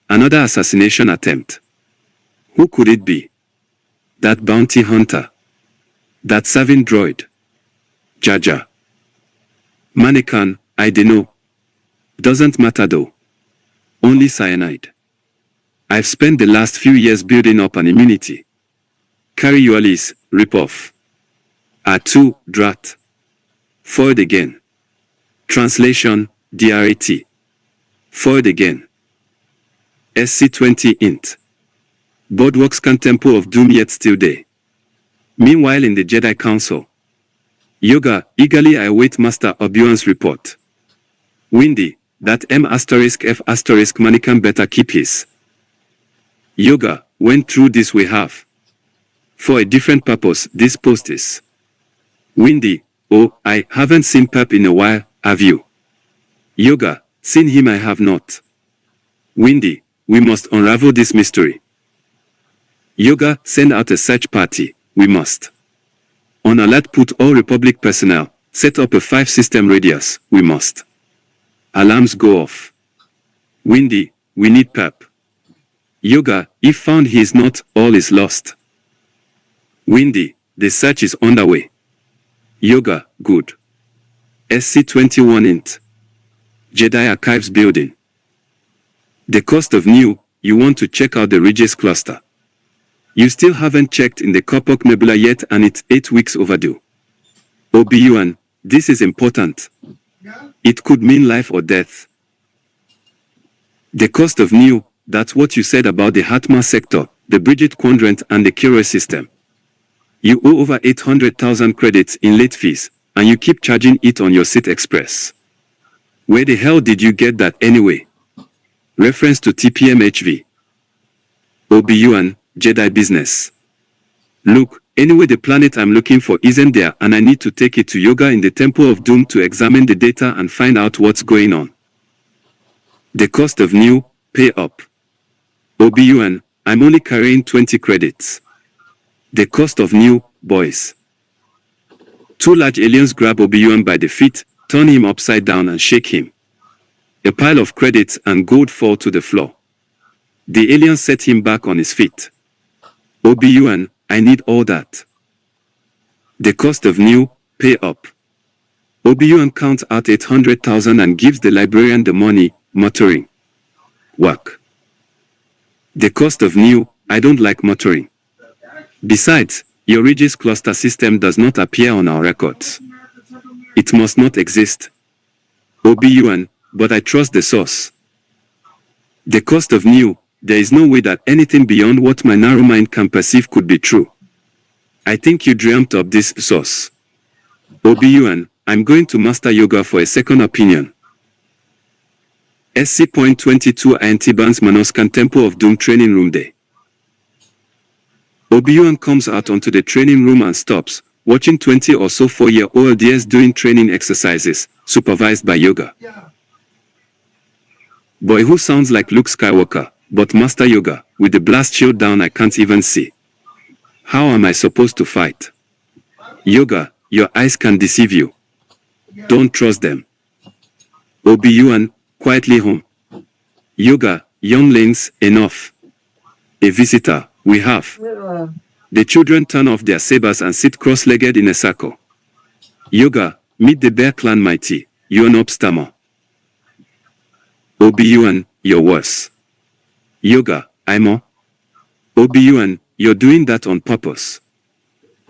Another assassination attempt. Who could it be? That bounty hunter. That serving droid. Jaja. Mannequin, I dunno. Doesn't matter though. Only cyanide. I've spent the last few years building up an immunity. Carry your lease, rip off. R2, drat. Forward again. Translation, DRAT. Forward again. SC20 int. Boardwalks can Temple of Doom yet still there. Meanwhile in the Jedi Council. Yoga, eagerly I await Master Obi-Wan's report. Windy, that M*F* mannequin better keep his. Yoga, when through this we have. For a different purpose, this post is. Windy, oh, I haven't seen Pep in a while, have you? Yoga, seen him I have not. Windy, we must unravel this mystery. Yoga, send out a search party, we must. On alert put all Republic personnel, set up a 5-system radius, we must. Alarms go off. Windy, we need Pep. Yoga, if found he is not, all is lost. Windy, the search is underway. Yoga, good. SC21 int. Jedi Archives building. The cost of new, you want to check out the Regis cluster. You still haven't checked in the Kopok Nebula yet and it's 8 weeks overdue. Obi-Wan, this is important. It could mean life or death. The cost of new, that's what you said about the Hatma sector, the Bridget Quadrant and the Kiro system. You owe over 800,000 credits in late fees, and you keep charging it on your Sith Express. Where the hell did you get that anyway? Reference to TPM-HV. Obi-Wan, Jedi business. Look, anyway the planet I'm looking for isn't there and I need to take it to Yoga in the Temple of Doom to examine the data and find out what's going on. The cost of new, pay up. Obi-Wan, I'm only carrying 20 credits. The cost of new, boys. 2 large aliens grab Obi-Wan by the feet, turn him upside down and shake him. A pile of credits and gold fall to the floor. The aliens set him back on his feet. Obi-Wan, I need all that. The cost of new, pay up. Obi-Wan counts out 800,000 and gives the librarian the money, muttering. Work. The cost of new, I don't like muttering. Besides, your Regis cluster system does not appear on our records. It must not exist. Obi-Wan, but I trust the source. The cost of new, there is no way that anything beyond what my narrow mind can perceive could be true. I think you dreamt up this source. Obi-Wan, I'm going to Master Yoga for a second opinion. SC.22 Anti-Bans Manoskan Temple of Doom Training Room Day. Obi-Wan comes out onto the training room and stops, watching 20 or so 4-year-old DS doing training exercises, supervised by Yoga. Boy who sounds like Luke Skywalker, but Master Yoga, with the blast shield down I can't even see. How am I supposed to fight? Yoga, your eyes can deceive you. Don't trust them. Obi-Wan, quietly home. Yoga, younglings, enough. A visitor, we have. The children turn off their sabers and sit cross-legged in a circle. Yoga, meet the Bear Clan mighty, Yonop stammer. Obi-Wan, you're worse. Yoga, I'm Obi-Wan, you're doing that on purpose.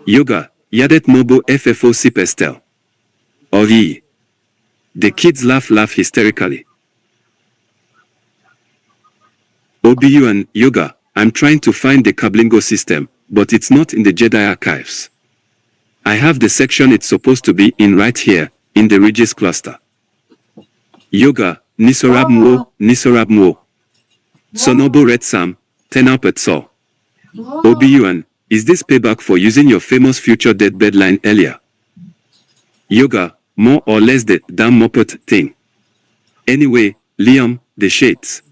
Yoga, Yadet Mobo FFOC Pestel. Ori. The kids laugh hysterically. Obi-Wan, Yoga, I'm trying to find the Kablingo system, but it's not in the Jedi archives. I have the section it's supposed to be in right here, in the Regis cluster. Yoga, Nisorab Mwo. Sonobo Red Sam, 10 up at Saw. Obi-Wan, is this payback for using your famous future deathbed line earlier? Yoga, more or less the damn Muppet thing. Anyway, Liam, the shades.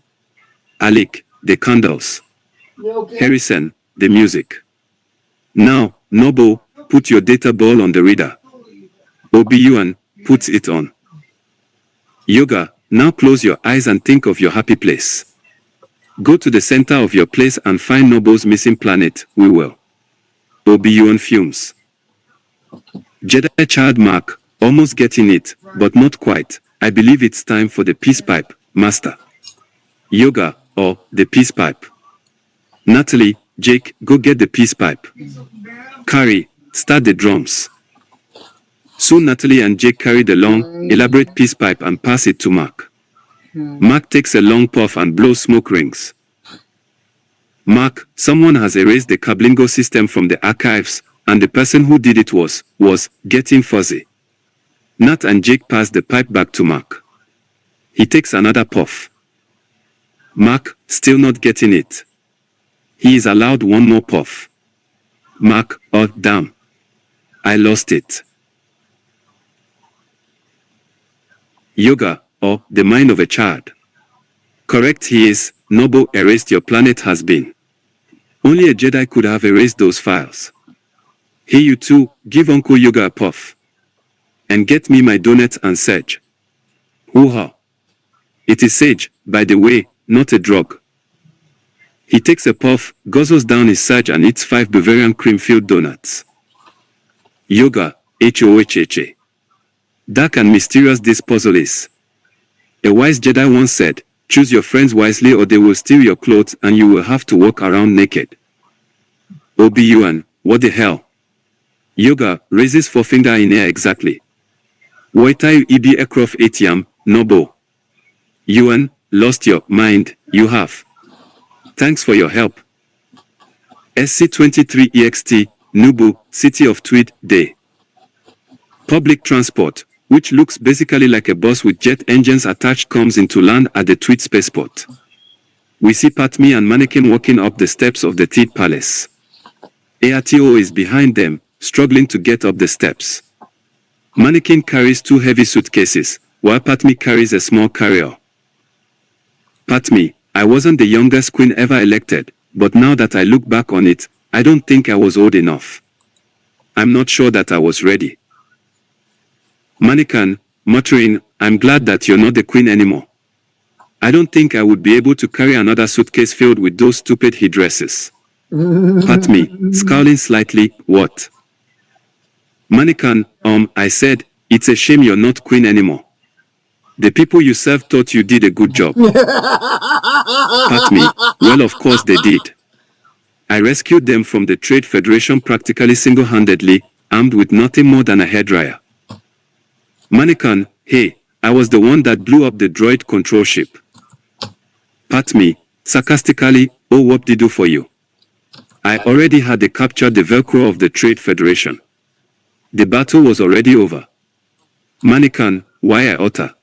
Alec, the candles. Harrison, the music. Now, Nobo, put your data ball on the reader. Obi-Wan puts it on. Yoga, now close your eyes and think of your happy place. Go to the center of your place and find Nobo's missing planet. We will. Obi-Wan fumes. Jedi child Mark, almost getting it, but not quite. I believe it's time for the peace pipe, Master. Yoga, or the peace pipe. Natalie, Jake, go get the peace pipe. Carrie, start the drums. Soon Natalie and Jake carry the long, elaborate peace pipe and pass it to Mark. Mark takes a long puff and blows smoke rings. Mark, someone has erased the Kablingo system from the archives, and the person who did it was getting fuzzy. Nat and Jake pass the pipe back to Mark. He takes another puff. Mark, still not getting it. He is allowed one more puff. Mark, oh damn. I lost it. Yoga, or the mind of a child. Correct, he is. Nobo erased your planet has been. Only a Jedi could have erased those files. Hey you two, give Uncle Yoga a puff. And get me my donut and sage. Hoo-ha. It is sage, by the way, not a drug. He takes a puff, guzzles down his sage and eats 5 Bavarian cream-filled donuts. Yoga, H-O-H-H-A. Dark and mysterious this puzzle is. A wise Jedi once said, choose your friends wisely or they will steal your clothes and you will have to walk around naked. Obi-Wan, what the hell? Yoga, raises forefinger in air exactly. Woitai ibi ekrof etiam, Nobo. Yuan, lost your mind, you have. Thanks for your help. SC-23EXT, Nubu, City of Tweed, Day. Public transport, which looks basically like a bus with jet engines attached, comes into land at the Tweed spaceport. We see Patmi and Mannequin walking up the steps of the Teed Palace. ARTO is behind them, struggling to get up the steps. Mannequin carries 2 heavy suitcases, while Patmi carries a small carrier. Patmi, I wasn't the youngest queen ever elected, but now that I look back on it, I don't think I was old enough. I'm not sure that I was ready. Mannequin, muttering, I'm glad that you're not the queen anymore. I don't think I would be able to carry another suitcase filled with those stupid headdresses. Patmi, scowling slightly, what? Mannequin, I said, it's a shame you're not queen anymore. The people you served thought you did a good job. Patmi, well of course they did. I rescued them from the Trade Federation practically single-handedly, armed with nothing more than a hairdryer. Mannequin, hey, I was the one that blew up the droid control ship. Patmi, sarcastically, oh whoop-de-doo for you. I already had captured the Velcro of the Trade Federation. The battle was already over. Mannequin, why I utter?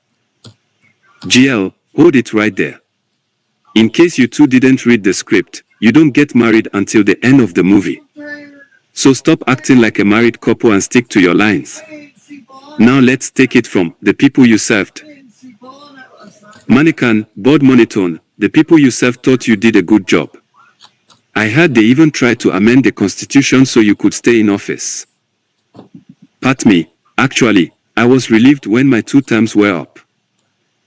GL, hold it right there. In case you two didn't read the script, you don't get married until the end of the movie. So stop acting like a married couple and stick to your lines. Now let's take it from the people you served. Mannequin, board monotone, the people you served thought you did a good job. I heard they even tried to amend the constitution so you could stay in office. Patmi, actually, I was relieved when my 2 terms were up.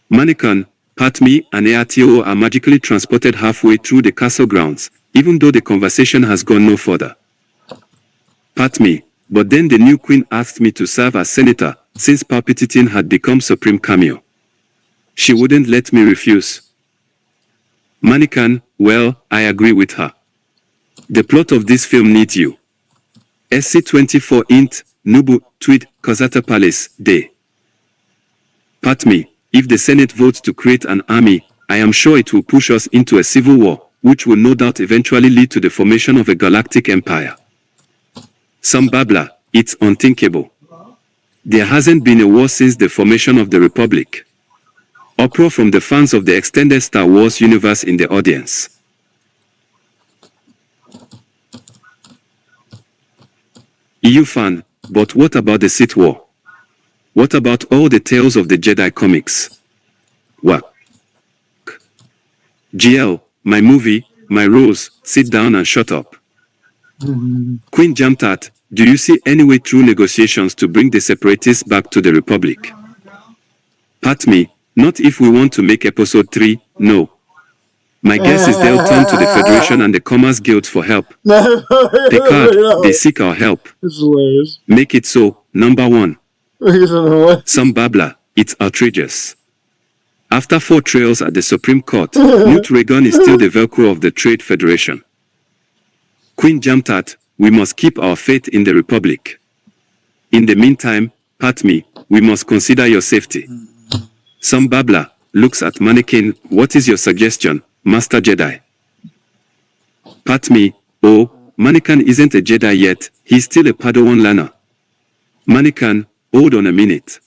Mannequin, Patmi and ARTO are magically transported halfway through the castle grounds, even though the conversation has gone no further. Patmi, but then the new queen asked me to serve as senator, since Palpatine had become supreme cameo. She wouldn't let me refuse. Mannequin, well, I agree with her. The plot of this film needs you. SC-24 int, Nubu, Tweed, Kozata Palace, Day. Patmi, if the Senate votes to create an army, I am sure it will push us into a civil war, which will no doubt eventually lead to the formation of a galactic empire. Some babbler, it's unthinkable. There hasn't been a war since the formation of the Republic. Uproar from the fans of the extended Star Wars universe in the audience. EU fan, but what about the Sith War? What about all the tales of the Jedi comics? What? GL, my movie, my rules, sit down and shut up. Queen jumped at, do you see any way through negotiations to bring the separatists back to the Republic? Pat me, not if we want to make episode 3, no. My guess is they'll turn to the Federation and the Commerce Guilds for help. Picard, they seek our help. It's hilarious. Make it so, number 1. Some babbler, it's outrageous. After 4 trials at the Supreme Court, Newt Reagan is still the Velcro of the Trade Federation. Queen jumped at, we must keep our faith in the Republic. In the meantime, pat me, we must consider your safety. Some babbler looks at Mannequin, what is your suggestion, Master Jedi? Pat me, oh, Mannequin isn't a Jedi yet, he's still a Padawan learner. Mannequin, hold on a minute.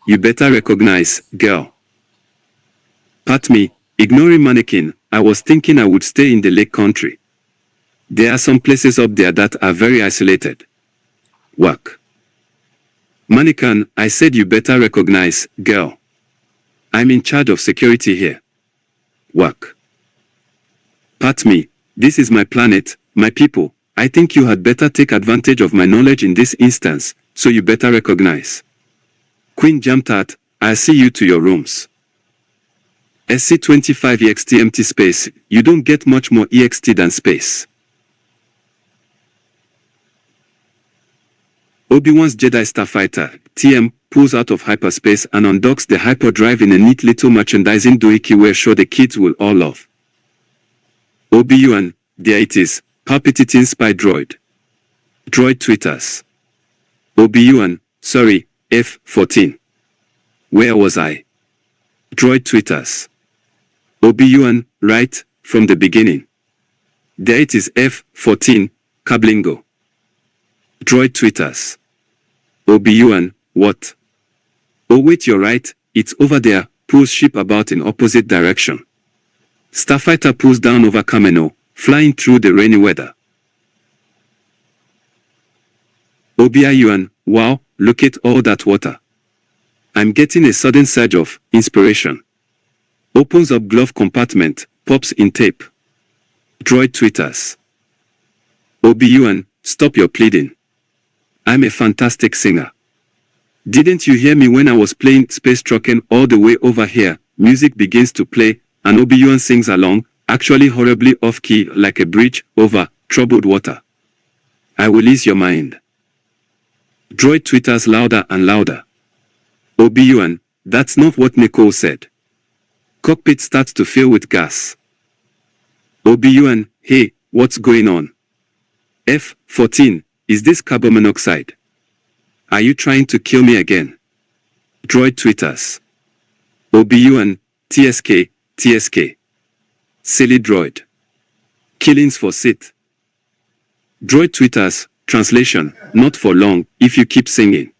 You better recognize, girl. Pat me, ignoring Mannequin, I was thinking I would stay in the Lake Country. There are some places up there that are very isolated. Work. Mannequin, I said you better recognize, girl. I'm in charge of security here. Work. Pat me, this is my planet, my people. I think you had better take advantage of my knowledge in this instance, so you better recognize. Queen jumped at, I'll see you to your rooms. SC-25 EXT empty space, you don't get much more EXT than space. Obi-Wan's Jedi Starfighter, TM, pulls out of hyperspace and undocks the hyperdrive in a neat little merchandising doohickey we're sure the kids will all love. Obi-Wan, there it is, palpitating spy droid. Droid twitters. Obi-Wan, sorry, F-14. Where was I? Droid twitters. Obi-Wan, right, from the beginning. There it is F-14, Kablingo. Droid twitters. Obi-Wan, what? Oh wait, you're right, it's over there, pulls ship about in opposite direction. Starfighter pulls down over Kamino, flying through the rainy weather. Obi-Wan, wow, look at all that water. I'm getting a sudden surge of inspiration. Opens up glove compartment, pops in tape. Droid twitters. Obi-Wan, stop your pleading. I'm a fantastic singer. Didn't you hear me when I was playing Space Truckin' all the way over here? Music begins to play, and Obi-Wan sings along, actually horribly off-key like a bridge over troubled water. I will ease your mind. Droid twitters louder and louder. Obi-Wan, that's not what Nicole said. Cockpit starts to fill with gas. Obi-Wan, hey, what's going on? F-14, is this carbon monoxide? Are you trying to kill me again? Droid twitters. Obi-Wan, TSK, TSK. Silly droid. Killings for Sith. Droid twitters, translation, not for long, if you keep singing.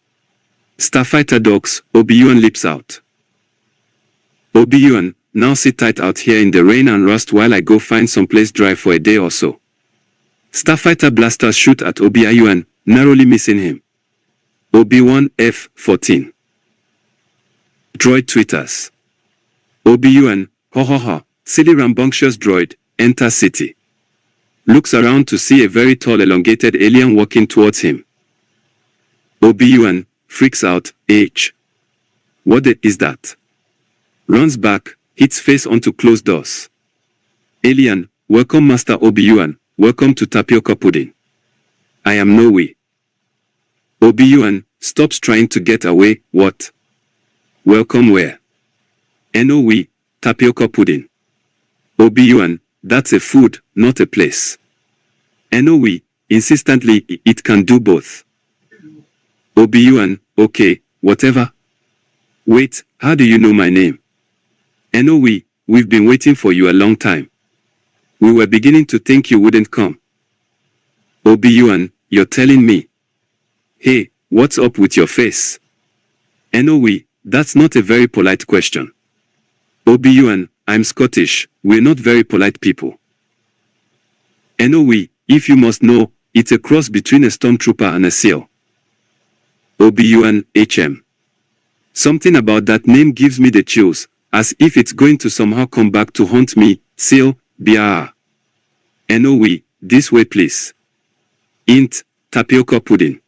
Starfighter docks, Obi-Wan lips out. Obi-Wan, now sit tight out here in the rain and rust while I go find someplace dry for a day or so. Starfighter blasters shoot at Obi-Wan, narrowly missing him. Obi-Wan F-14. Droid twitters. Obi-Wan, ho ho ho, silly rambunctious droid, enters city. Looks around to see a very tall elongated alien walking towards him. Obi-Wan freaks out, H. What the is that? Runs back, hits face onto closed doors. Alien, welcome Master Obi-Wan, welcome to Tapioca Pudding. I am no way. Obi-Wan stops trying to get away, what? Welcome where? NOE, Tapioca Pudding. Obi-Wan, that's a food, not a place. NOE, insistently, it can do both. Obi-Wan, okay, whatever. Wait, how do you know my name? NOE, we've been waiting for you a long time. We were beginning to think you wouldn't come. Obi-Wan, you're telling me? Hey, what's up with your face? NOE, that's not a very polite question. Obi-Wan, I'm Scottish, we're not very polite people. NOE, if you must know, it's a cross between a stormtrooper and a SEAL. Obi-Wan, HM. Something about that name gives me the chills, as if it's going to somehow come back to haunt me, SEAL, BR. NOE, this way please. Int, tapioca pudding.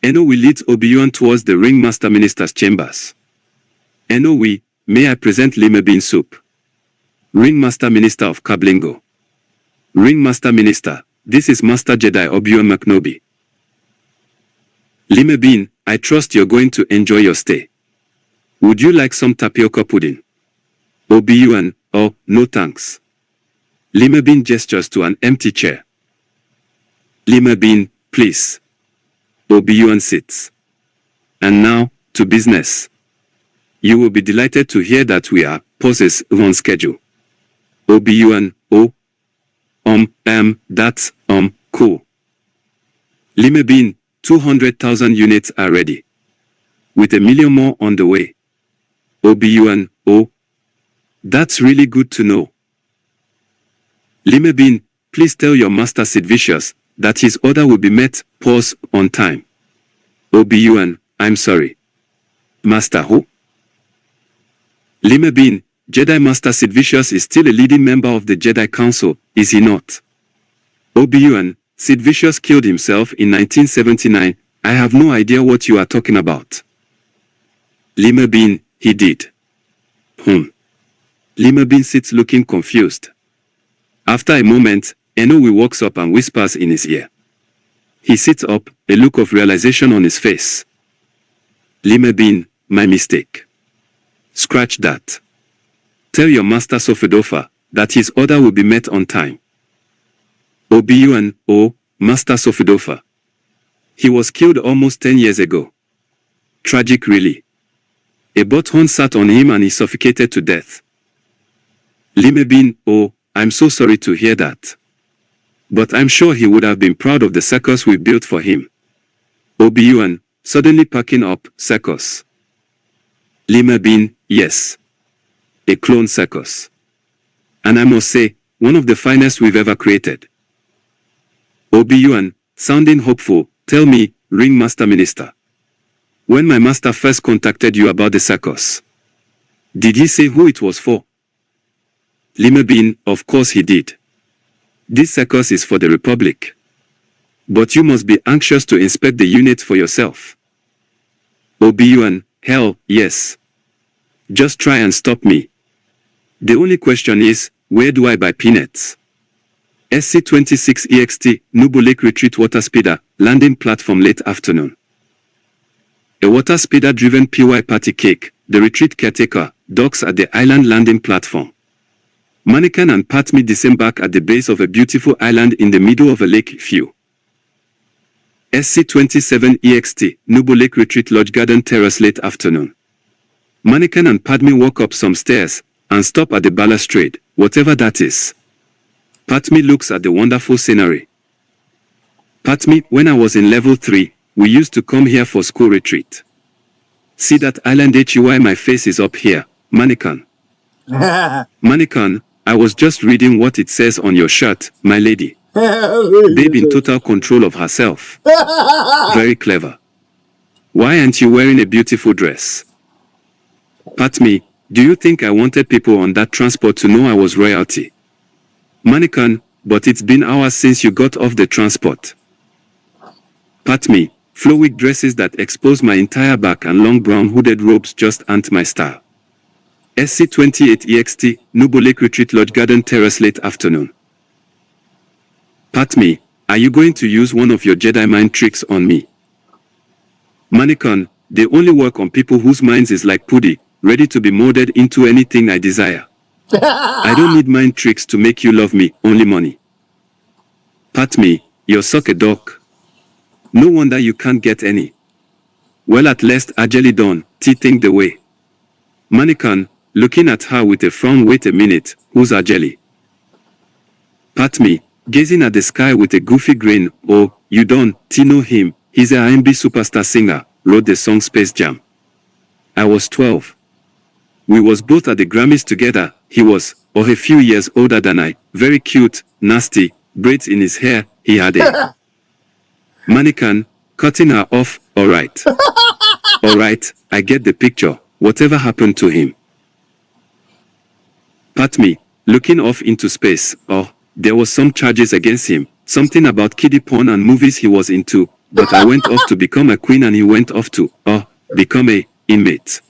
NOE leads Obi-Wan towards the ringmaster minister's chambers. NOE, may I present lima bean soup? Ringmaster Minister of Kablingo. Ringmaster Minister, this is Master Jedi Obi-Wan McNobi. Lima bean, I trust you're going to enjoy your stay. Would you like some tapioca pudding? Obi-Wan, oh, no thanks. Lima bean gestures to an empty chair. Lima bean, please. Obi-Wan sits. And now, to business. You will be delighted to hear that we are, pauses, on schedule. Obi-Wan, oh. That's, cool. Lima bean, 200,000 units are ready. With 1 million more on the way. Obi-Wan, oh. That's really good to know. Lima bean, please tell your master Sid Vicious that his order will be met, pause, on time. Obi-Wan, I'm sorry. Master who? Lima bean, Jedi Master Sid Vicious is still a leading member of the Jedi Council, is he not? Obi-Wan, Sid Vicious killed himself in 1979, I have no idea what you are talking about. Lima bean, he did. Lima bean sits looking confused. After a moment, NOE walks up and whispers in his ear. He sits up, a look of realization on his face. Lima bean, my mistake. Scratch that. Tell your master Sophidofa that his order will be met on time. Obi-Wan, oh, Master Sophidofa. He was killed almost 10 years ago. Tragic really. A butthorn sat on him and he suffocated to death. Lima bean, oh, I'm so sorry to hear that. But I'm sure he would have been proud of the circus we built for him. Obi-Wan, suddenly packing up, circus. Lima bean, yes. A clone circus. And I must say, one of the finest we've ever created. Obi-Wan, sounding hopeful, tell me, Ringmaster Minister. When my master first contacted you about the circus, did he say who it was for? Lima bean, of course he did. This circus is for the Republic. But you must be anxious to inspect the unit for yourself. Obi-Wan, hell, yes. Just try and stop me. The only question is, where do I buy peanuts? SC-26 EXT, Nubu Lake Retreat Water Speeder, landing platform late afternoon. A water speeder-driven PY party cake, the retreat caretaker, docks at the island landing platform. Mannequin and Patmi disembark at the base of a beautiful island in the middle of a lake view. SC-27 EXT, Nubu Lake Retreat Lodge Garden Terrace late afternoon. Mannequin and Padme walk up some stairs and stop at the balustrade, whatever that is. Padme looks at the wonderful scenery. Padme, when I was in level 3, we used to come here for school retreat. See that island HUI, my face is up here, Mannequin. Mannequin, I was just reading what it says on your shirt, my lady. Babe in total control of herself. Very clever. Why aren't you wearing a beautiful dress? Padme, do you think I wanted people on that transport to know I was royalty? Mannequin, but it's been hours since you got off the transport. Padme, flowy dresses that expose my entire back and long brown hooded robes just aren't my style. SC-28 EXT, Nubu Lake Retreat Lodge Garden Terrace late afternoon. Padme, are you going to use one of your Jedi mind tricks on me? Mannequin, they only work on people whose minds is like putty, ready to be molded into anything I desire. I don't need mind tricks to make you love me, only money. Padme, you're suck a duck. No wonder you can't get any. Well, at last Ajali dawn, think the way. Mannequin, looking at her with a frown, wait a minute, who's Ajali? Padme, gazing at the sky with a goofy grin, oh, you don't know him, he's a R&B superstar singer, wrote the song Space Jam. I was 12. We was both at the Grammys together, he was, or a few years older than I, very cute, nasty, braids in his hair, he had a Mannequin, cutting her off, alright. Alright, I get the picture, whatever happened to him? Padme, looking off into space, oh, there was some charges against him, something about kiddie porn and movies he was into, but I went off to become a queen and he went off to, become a inmate.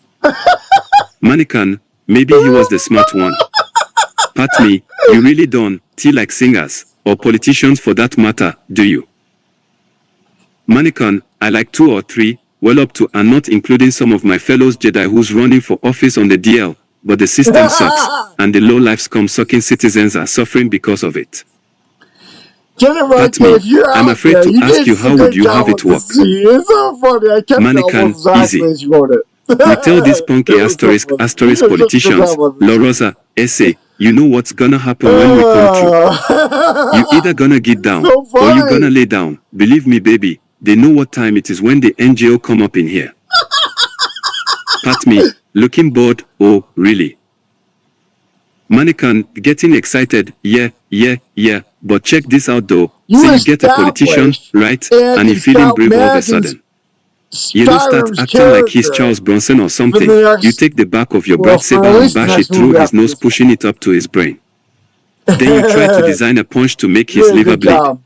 Mannequin, maybe he was the smart one. Pat me, you really don't like singers, or politicians for that matter, do you? Mannequin, I like 2 or 3, well up to and not including some of my fellows Jedi who's running for office on the DL, but the system sucks, and the low-life scum-sucking citizens are suffering because of it. Pat me, I'm afraid to ask you how would you have it work? It's so funny. I kept Mannequin, easy. We tell these punky asterisk politicians, La Rosa, essay, you know what's gonna happen when we come through. You either gonna get down, or you gonna lay down. Believe me, baby, they know what time it is when the NGO come up in here. Pat me, looking bored, oh, really? Mannequin, getting excited, yeah, but check this out though. So you get a politician, right, and he's feeling brave all of a sudden. You don't start acting like he's Charles Bronson or something. You take the back of your bread saber and bash it through his nose, pushing it up to his brain. Then you try to design a punch to make his liver bleed.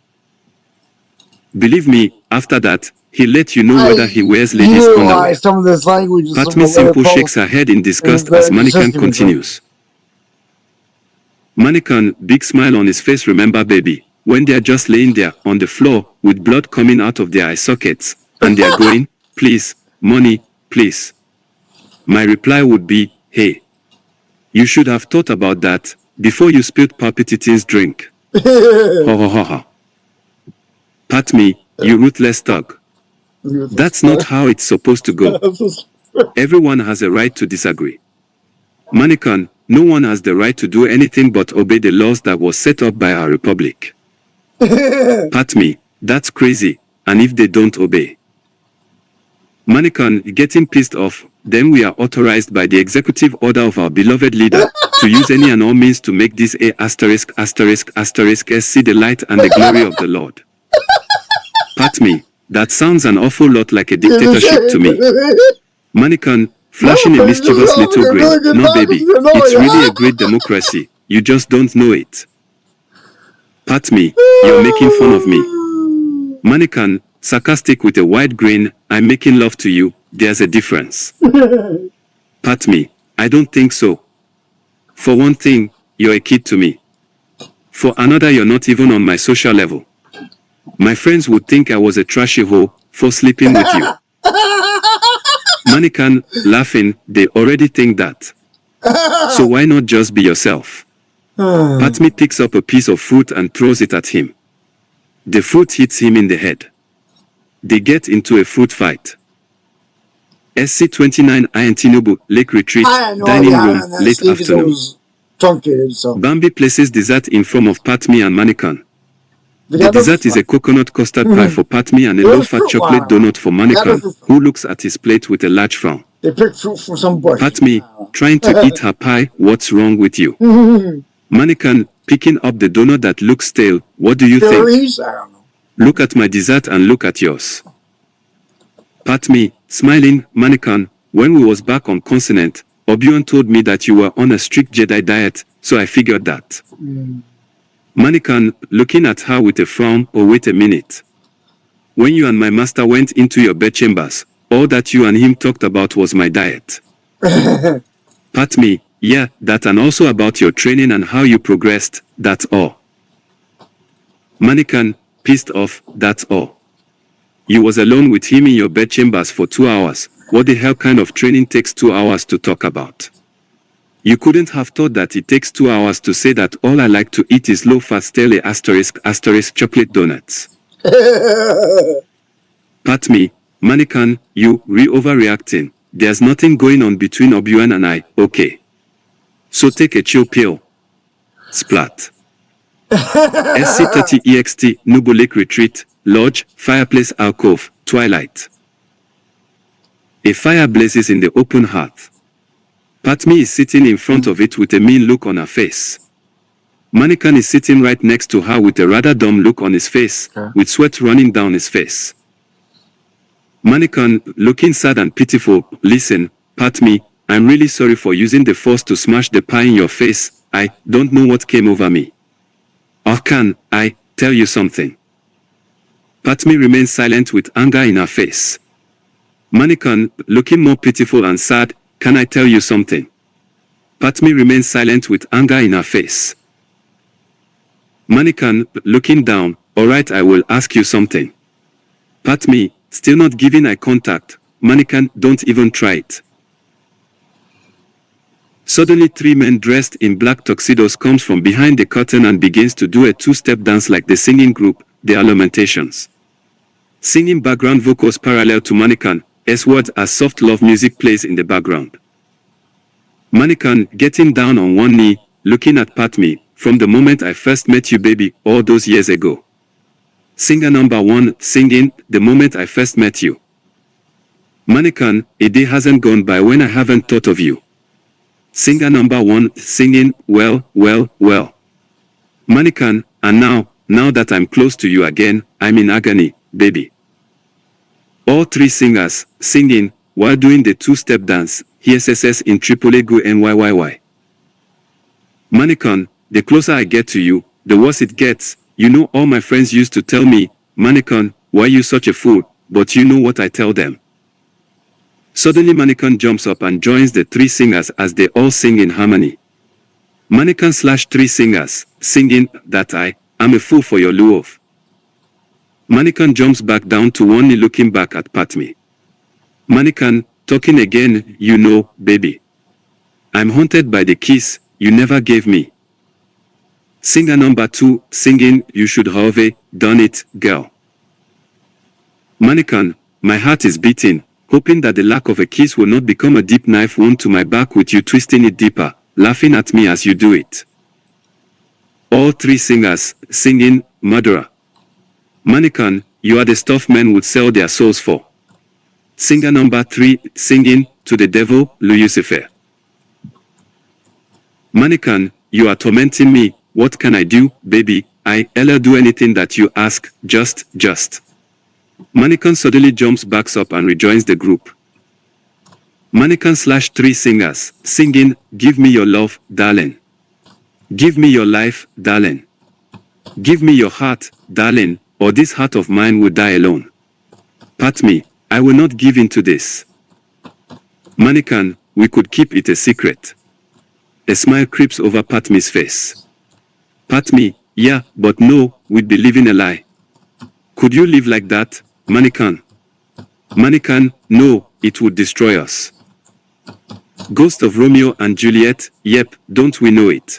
Believe me, after that, he'll let you know whether he wears ladies' underwear. Patmi Simple shakes her head in disgust as Mannequin continues. Mannequin, big smile on his face. Remember, baby, when they're just laying there on the floor with blood coming out of their eye sockets, and they're going, please, money, please. My reply would be, hey, you should have thought about that before you spilled Papi Titin's drink. Ho ho ho ho. Pat me, you ruthless thug. That's not how it's supposed to go. Everyone has a right to disagree. Mannequin, no one has the right to do anything but obey the laws that was set up by our republic. Pat me, that's crazy, and if they don't obey. Mannequin, getting pissed off, then we are authorized by the executive order of our beloved leader to use any and all means to make this a asterisk see the light and the glory of the Lord. Pat me, that sounds an awful lot like a dictatorship to me. Mannequin, flashing a mischievous little grin. No, baby, it's really a great democracy. You just don't know it. Pat me, you're making fun of me. Mannequin, sarcastic with a wide grin, I'm making love to you, there's a difference. Pat me, I don't think so. For one thing, you're a kid to me. For another, you're not even on my social level. My friends would think I was a trashy hoe for sleeping with you. Mannequin, laughing, they already think that. So why not just be yourself? Patmi picks up a piece of fruit and throws it at him. The fruit hits him in the head. They get into a fruit fight. SC29 Tinubu, Lake Retreat, dining room, late afternoon. Bambi places dessert in front of Patmi and Mannequin. The dessert is a coconut custard pie for Patmi and a low-fat chocolate donut for Mannequin, who looks at his plate with a large frown. They picked fruit from some bush. Patmi, trying to eat her pie, what's wrong with you? Mannequin, picking up the donut that looks stale, what do you think? I don't know. Look at my dessert and look at yours. Patmi, smiling, Mannequin, when we was back on continent, Obi-Wan told me that you were on a strict Jedi diet, so I figured that. Mannequin, looking at her with a frown, oh wait a minute. When you and my master went into your bedchambers, all that you and him talked about was my diet. Patmi, yeah, that and also about your training and how you progressed, that's all. Mannequin, pissed off, that's all. You was alone with him in your bedchambers for 2 hours, what the hell kind of training takes 2 hours to talk about? You couldn't have thought that it takes 2 hours to say that all I like to eat is low-fat stale asterisk chocolate donuts. Patmi, Mannequin, you overreacting. There's nothing going on between Obi-Wan and I, okay? So take a chill pill. Splat. SC30 EXT, Nubu Lake Retreat, Lodge, Fireplace Alcove, Twilight. A fire blazes in the open hearth. Patmi is sitting in front of it with a mean look on her face. Mannequin is sitting right next to her with a rather dumb look on his face, with sweat running down his face. Mannequin, looking sad and pitiful, listen, Patmi, I'm really sorry for using the force to smash the pie in your face, I don't know what came over me. Or can I tell you something? Patmi remains silent with anger in her face. Manikan, looking more pitiful and sad, can I tell you something? Patmi remains silent with anger in her face. Manikan, looking down, alright, I will ask you something. Patmi, still not giving eye contact. Manikan, don't even try it. Suddenly 3 men dressed in black tuxedos comes from behind the curtain and begins to do a 2-step dance like the singing group, their lamentations. Singing background vocals parallel to Manikan's words as soft love music plays in the background. Manikan, getting down on one knee, looking at Patmi, from the moment I first met you baby, all those years ago. Singer number 1, singing, the moment I first met you. Manikan, a day hasn't gone by when I haven't thought of you. Singer number 1, singing, well. Manikan, and now that I'm close to you again, I'm in agony, baby. All 3 singers, singing, while doing the 2-step dance, HSS in Tripoli go NYYY. Manikan, the closer I get to you, the worse it gets. You know all my friends used to tell me, Manikan, why you such a fool, but you know what I tell them. Suddenly Manikan jumps up and joins the 3 singers as they all sing in harmony. Manikan / 3 singers, singing, that I am a fool for your love. Manikan jumps back down to one knee looking back at Patmi. Manikan, talking again, you know, baby. I'm haunted by the kiss you never gave me. Singer number 2, singing, you should have done it, girl. Manikan, my heart is beating, hoping that the lack of a kiss will not become a deep knife wound to my back with you twisting it deeper, laughing at me as you do it. All 3 singers, singing, murderer. Manikan, you are the stuff men would sell their souls for. Singer number 3, singing, to the devil, Lucifer. Manikan, you are tormenting me, what can I do, baby? I'll do anything that you ask, just. Manikan suddenly jumps back up and rejoins the group. Manikan / 3 singers, singing, give me your love, darling. Give me your life, darling. Give me your heart, darling, or this heart of mine will die alone. Patmi, I will not give in to this. Manikan, we could keep it a secret. A smile creeps over Patmi's face. Patmi, yeah, but no, we'd be living a lie. Could you live like that, Manikan? Manikan, no, it would destroy us. Ghost of Romeo and Juliet, yep, don't we know it?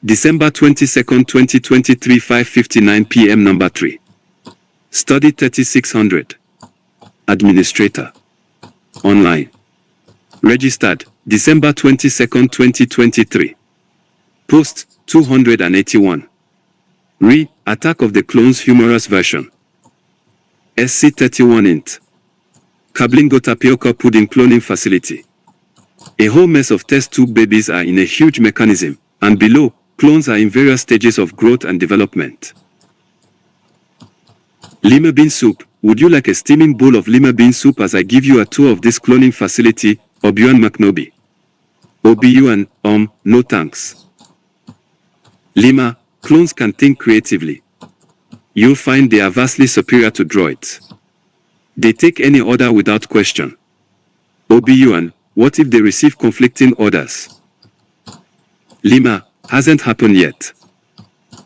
December 22nd, 2023, 5:59 p.m. Number 3. Study 3600. Administrator. Online. Registered, December 22nd, 2023. Post 281. Attack of the Clones humorous version. SC31 int. Kablingo tapioca pudding cloning facility. A whole mess of test tube babies are in a huge mechanism, and below, clones are in various stages of growth and development. Lima bean soup. Would you like a steaming bowl of lima bean soup as I give you a tour of this cloning facility, Obi-Wan McNobi? Obi-Wan, no thanks. Lima, clones can think creatively. You'll find they are vastly superior to droids. They take any order without question. Obi-Wan, what if they receive conflicting orders? Lima, hasn't happened yet.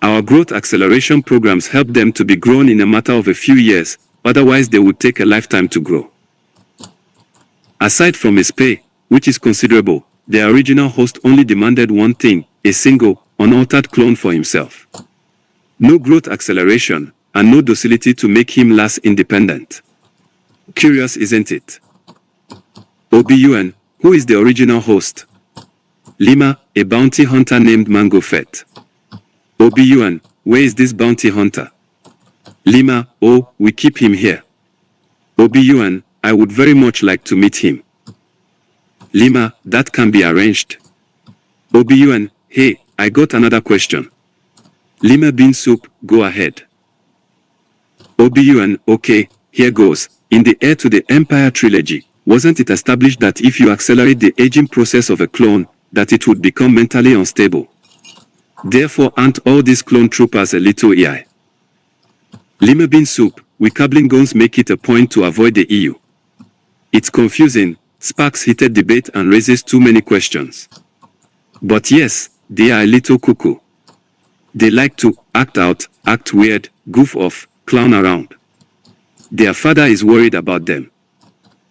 Our growth acceleration programs help them to be grown in a matter of a few years, otherwise they would take a lifetime to grow. Aside from his pay, which is considerable, the original host only demanded one thing, a single, unaltered clone for himself. No growth acceleration, and no docility to make him less independent. Curious, isn't it? Obi-Wan, who is the original host? Lima, a bounty hunter named Mango Fett. Obi-Wan, where is this bounty hunter? Lima, oh, we keep him here. Obi-Wan, I would very much like to meet him. Lima, that can be arranged. Obi-Wan, hey, I got another question. Lima bean soup, go ahead. Obi-Wan, okay, here goes. In the Heir to the Empire trilogy, wasn't it established that if you accelerate the aging process of a clone, that it would become mentally unstable? Therefore aren't all these clone troopers a little AI? Lima bean soup, we Kablingons make it a point to avoid the EU. It's confusing, sparks heated debate and raises too many questions. But yes, they are a little cuckoo. They like to act out, act weird, goof off, clown around. Their father is worried about them.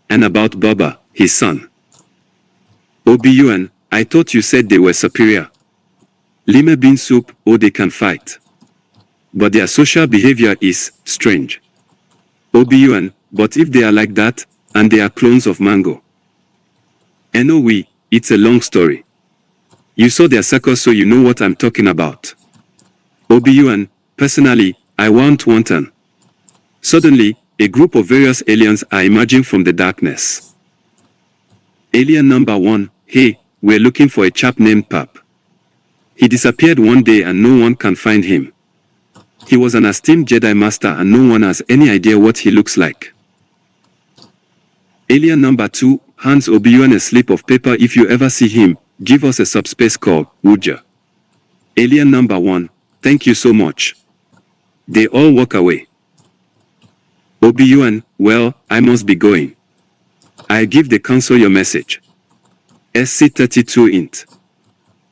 And about Baba, his son. Obi-Wan, I thought you said they were superior. Lima bean soup, oh they can fight. But their social behavior is strange. Obi-Wan, but if they are like that, and they are clones of Mango. NOE, it's a long story. You saw their circus so you know what I'm talking about. Obi-Wan, personally, I want wanton. Suddenly, a group of various aliens are emerging from the darkness. Alien number 1, hey, we're looking for a chap named Pap. He disappeared one day and no one can find him. He was an esteemed Jedi Master and no one has any idea what he looks like. Alien number 2, hands Obi-Wan a slip of paper. If you ever see him, give us a subspace call, would ya? Alien number 1, thank you so much. They all walk away. Obi-Wan, well, I must be going. I give the council your message. SC32 int.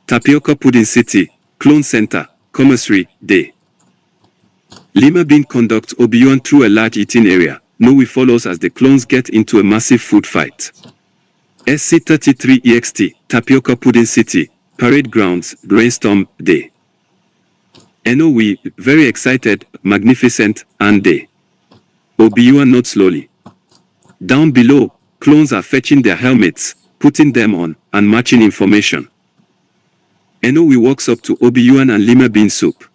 Tapioca Pudding City, Clone Center, Commissary, Day. Lima bean conducts Obi-Wan through a large eating area. Noe follows as the clones get into a massive food fight. SC33 EXT, Tapioca Pudding City, Parade Grounds, Brainstorm, Day. NOE, very excited, magnificent, and Day. Obi-Wan nods slowly. Down below, clones are fetching their helmets, putting them on, and matching information. NOE walks up to Obi-Wan and Lima bean soup.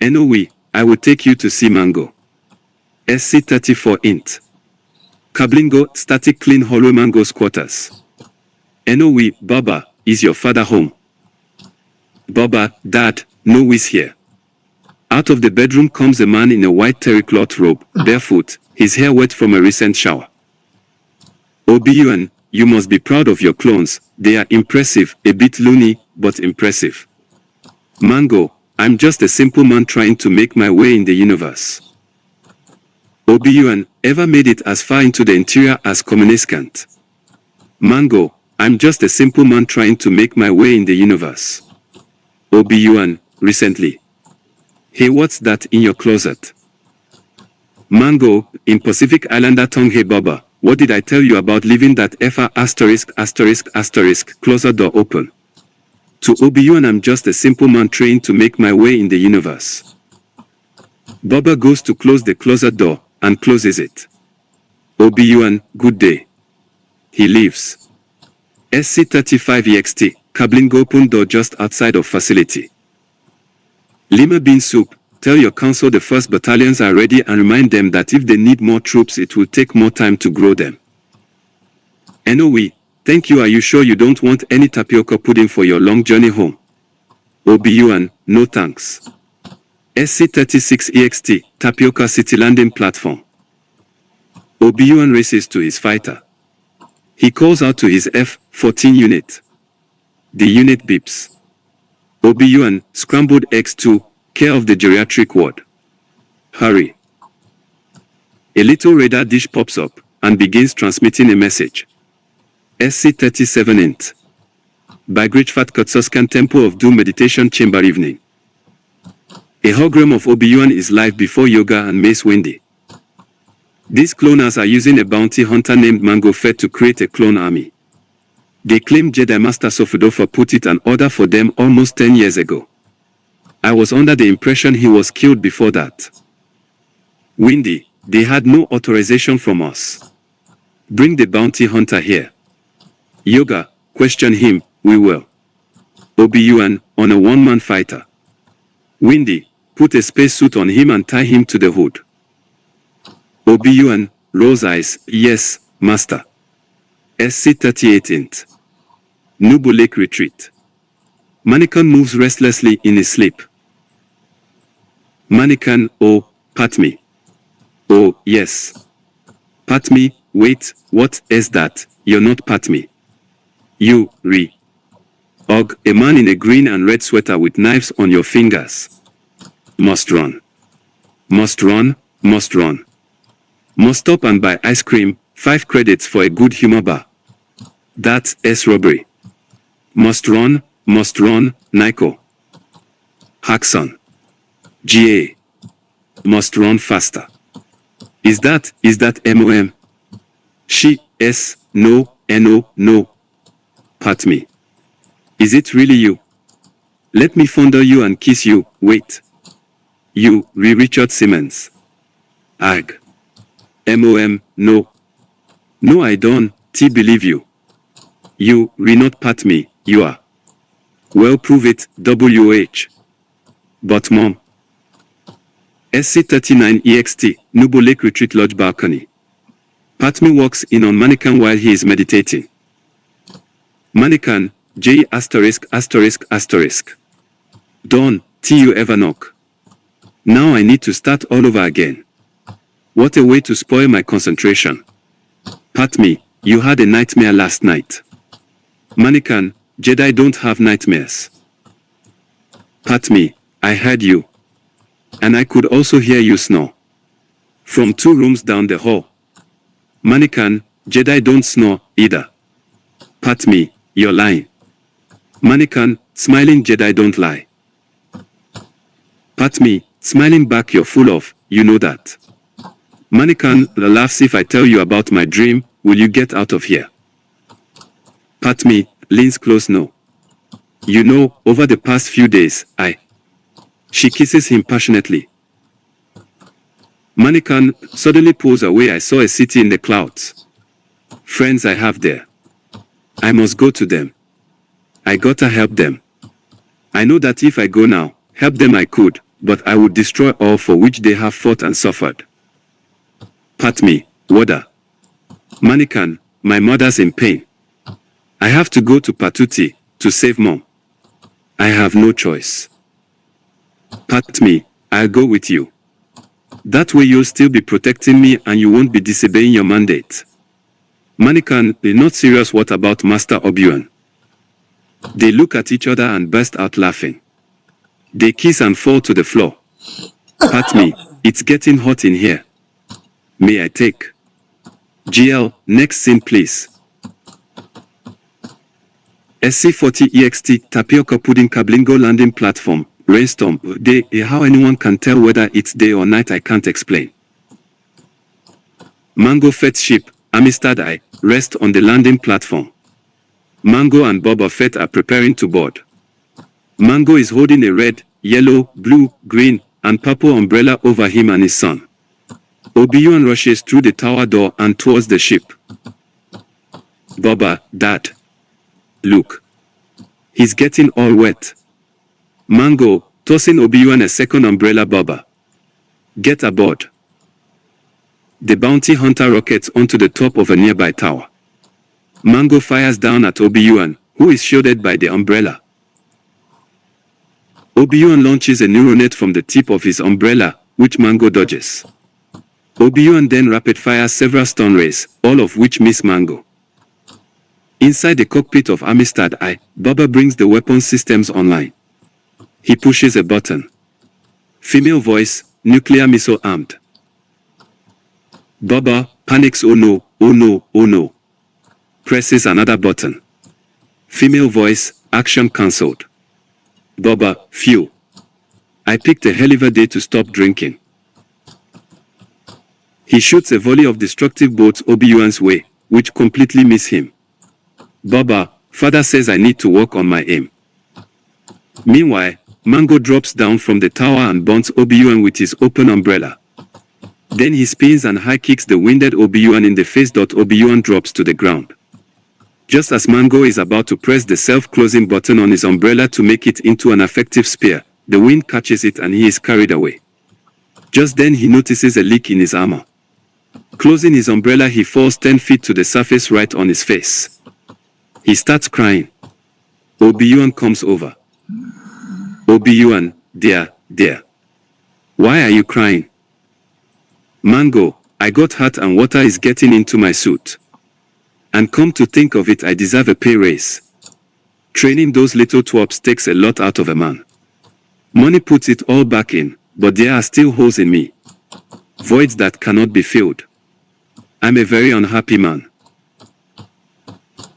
NOE, I will take you to see Mango. SC34 int. Kablingo, static clean hollow Mango's quarters. NOE, Baba, is your father home? Baba, Dad, Noe's here. Out of the bedroom comes a man in a white terry cloth robe, barefoot, his hair wet from a recent shower. Obi-Wan, you must be proud of your clones, they are impressive, a bit loony, but impressive. Mango, I'm just a simple man trying to make my way in the universe. Obi-Wan, ever made it as far into the interior as Communiscant? Mango, I'm just a simple man trying to make my way in the universe. Obi-Wan, recently. Hey, what's that in your closet? Mango, in Pacific Islander tongue. Hey Baba, what did I tell you about leaving that FR ***** closet door open? To Obi-Wan, I'm just a simple man trying to make my way in the universe. Baba goes to close the closet door, and closes it. Obi-Wan, good day. He leaves. SC35 EXT, Kablingo open door just outside of facility. Lima bean soup, tell your council the 1st battalions are ready and remind them that if they need more troops it will take more time to grow them. NOE, thank you. Are you sure you don't want any tapioca pudding for your long journey home? Obi-Wan, no thanks. SC36 EXT, Tapioca City landing platform. Obi-Wan races to his fighter. He calls out to his F-14 unit. The unit beeps. Obi-Wan, scrambled eggs to, care of the geriatric ward. Hurry. A little radar dish pops up, and begins transmitting a message. SC37 int. By Great Fat Kutzoskan Temple of Doom Meditation Chamber evening. A hologram of Obi-Wan is live before Yoga and Mace Windy. These cloners are using a bounty hunter named Mango Fett to create a clone army. They claim Jedi Master Sofudofa put it an order for them almost 10 years ago. I was under the impression he was killed before that. Windy, they had no authorization from us. Bring the bounty hunter here. Yoga, question him, we will. Obi-Wan, on a one-man fighter. Windy, put a spacesuit on him and tie him to the hood. Obi-Wan, rose eyes, yes, master. SC38 int. Nubu Lake retreat. Mannequin moves restlessly in his sleep. Mannequin, oh, pat me. Oh, yes. Pat me, wait, what is that? You're not pat me. You, re. Og, a man in a green and red sweater with knives on your fingers. Must run. Must run, must run. Must stop and buy ice cream, 5 credits for a good humor bar. That's S robbery. Must run, Nico. Hackson. GA. Must run faster. Is that MOM? She, S, no, NO, no. Pat me. Is it really you? Let me fondle you and kiss you, wait. You, Richard Simmons. Ag. MOM, no. No I don't, believe you. You, not pat me, you are. Well prove it, WH. But mom. SC39EXT, Nubo Lake Retreat Lodge balcony. Pat me walks in on Mannequin while he is meditating. Mannequin, J******. Dawn, you ever knock? Now I need to start all over again. What a way to spoil my concentration. Pat me, you had a nightmare last night. Mannequin, Jedi don't have nightmares. Pat me, I heard you. And I could also hear you snore. From 2 rooms down the hall. Mannequin, Jedi don't snore, either. Pat me, you're lying. Mannequin, smiling Jedi don't lie. Pat me, smiling back you're full of, you know that. Mannequin, laughs if I tell you about my dream, will you get out of here? Pat me, leans close no. You know, over the past few days, She kisses him passionately. Mannequin, suddenly pulls away. I saw a city in the clouds. Friends I have there. I must go to them. I gotta help them. I know that if I go now, help them I could, but I would destroy all for which they have fought and suffered. Pat me, Wada. Mannequin, my mother's in pain. I have to go to Patuti, to save mom. I have no choice. Pat me, I'll go with you. That way you'll still be protecting me and you won't be disobeying your mandate. Mannequin, be not serious. What about Master Obi-Wan? They look at each other and burst out laughing. They kiss and fall to the floor. Pat me, it's getting hot in here. May I take? GL, next scene please. SC40EXT, Tapioca Pudding Kablingo landing platform, rainstorm, day, how anyone can tell whether it's day or night I can't explain. Mango Fett ship, Amistad I, rest on the landing platform. Mango and Boba Fett are preparing to board. Mango is holding a red, yellow, blue, green, and purple umbrella over him and his son. Obi-Wan rushes through the tower door and towards the ship. Boba, Dad. Look. He's getting all wet. Mango, tossing Obi-Wan a second umbrella. Boba. Get aboard. The bounty hunter rockets onto the top of a nearby tower. Mango fires down at Obi-Wan, who is shielded by the umbrella. Obi-Wan launches a neuronet from the tip of his umbrella, which Mango dodges. Obi-Wan then rapid fires several stun rays, all of which miss Mango. Inside the cockpit of Amistad I, Boba brings the weapon systems online. He pushes a button. Female voice, nuclear missile armed. Boba panics. Oh no, oh no, oh no. Presses another button. Female voice, action cancelled. Boba, phew. I picked a hell of a day to stop drinking. He shoots a volley of destructive bolts Obi-Wan's way, which completely miss him. Boba, father says I need to work on my aim. Meanwhile, Mango drops down from the tower and burns Obi-Wan with his open umbrella. Then he spins and high kicks the wounded Obi-Wan in the face. Obi-Wan drops to the ground. Just as Mango is about to press the self-closing button on his umbrella to make it into an effective spear, the wind catches it and he is carried away. Just then he notices a leak in his armor. Closing his umbrella, he falls 10 feet to the surface right on his face. He starts crying. Obi-Wan comes over. Obi-Wan, dear. Why are you crying? Mango, I got hurt and water is getting into my suit. And come to think of it, I deserve a pay raise. Training those little twerps takes a lot out of a man. Money puts it all back in, but there are still holes in me. Voids that cannot be filled. I'm a very unhappy man.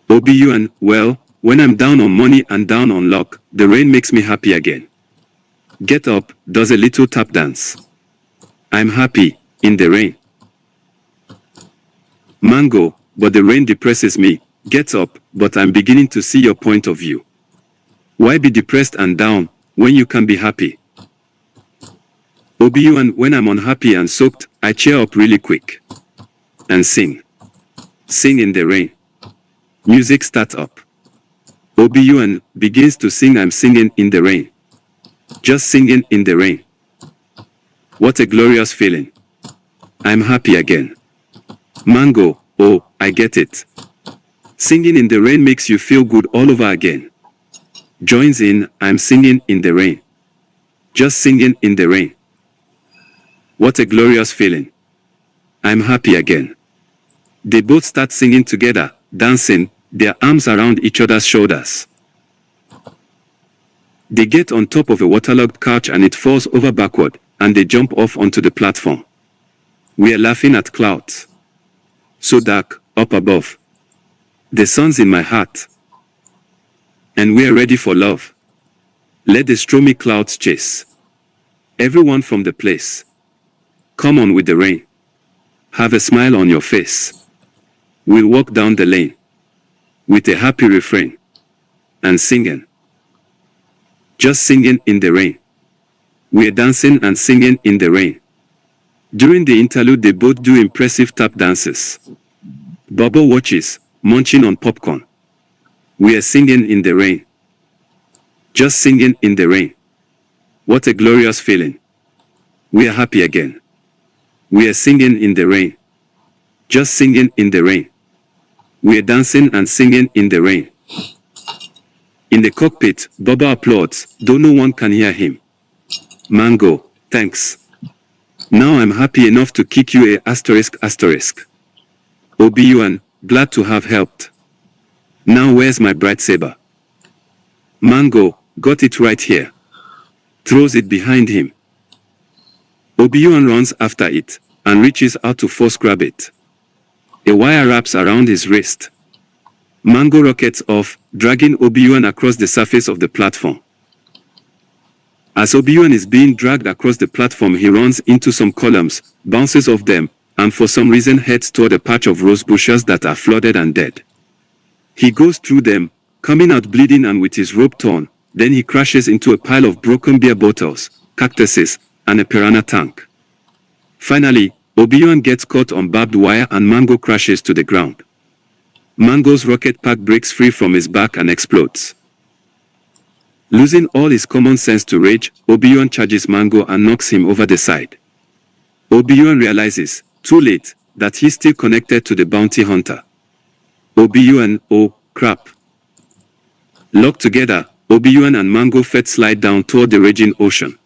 OBUN, well, when I'm down on money and down on luck, the rain makes me happy again. Get Up does a little tap dance. I'm happy in the rain. Mango, but the rain depresses me. Get Up, but I'm beginning to see your point of view. Why be depressed and down when you can be happy? OBUN, when I'm unhappy and soaked, I cheer up really quick. And sing. Sing in the rain. Music starts up. OBUN begins to sing. I'm singing in the rain. Just singing in the rain. What a glorious feeling. I'm happy again. Mango, oh, I get it. Singing in the rain makes you feel good all over again. Joins in, I'm singing in the rain. Just singing in the rain. What a glorious feeling. I'm happy again. They both start singing together, dancing, their arms around each other's shoulders. They get on top of a waterlogged couch and it falls over backward, and they jump off onto the platform. We are laughing at clouds. So dark, up above. The sun's in my heart. And we are ready for love. Let the stormy clouds chase everyone from the place. Come on with the rain. Have a smile on your face. We'll walk down the lane with a happy refrain and singing. Just singing in the rain. We're dancing and singing in the rain. During the interlude, they both do impressive tap dances. Bobo watches, munching on popcorn. We are singing in the rain. Just singing in the rain. What a glorious feeling. We are happy again. We are singing in the rain. Just singing in the rain. We are dancing and singing in the rain. In the cockpit, Bobo applauds, though no one can hear him. Mango, thanks. Now I'm happy enough to kick you a ***. OBUN, glad to have helped. Now where's my bright saber? Mango, got it right here. Throws it behind him. OBUN runs after it, and reaches out to force grab it. A wire wraps around his wrist. Mango rockets off, dragging OBUN across the surface of the platform. As OBUN is being dragged across the platform, he runs into some columns, bounces off them, and for some reason heads toward a patch of rose bushes that are flooded and dead. He goes through them, coming out bleeding and with his robe torn. Then he crashes into a pile of broken beer bottles, cactuses, and a piranha tank. Finally, OBUN gets caught on barbed wire and Mango crashes to the ground. Mango's rocket pack breaks free from his back and explodes. Losing all his common sense to rage, OBUN charges Mango and knocks him over the side. OBUN realizes, too late, that he's still connected to the bounty hunter. OBUN, oh, crap. Locked together, OBUN and Mango Fett slide down toward the raging ocean.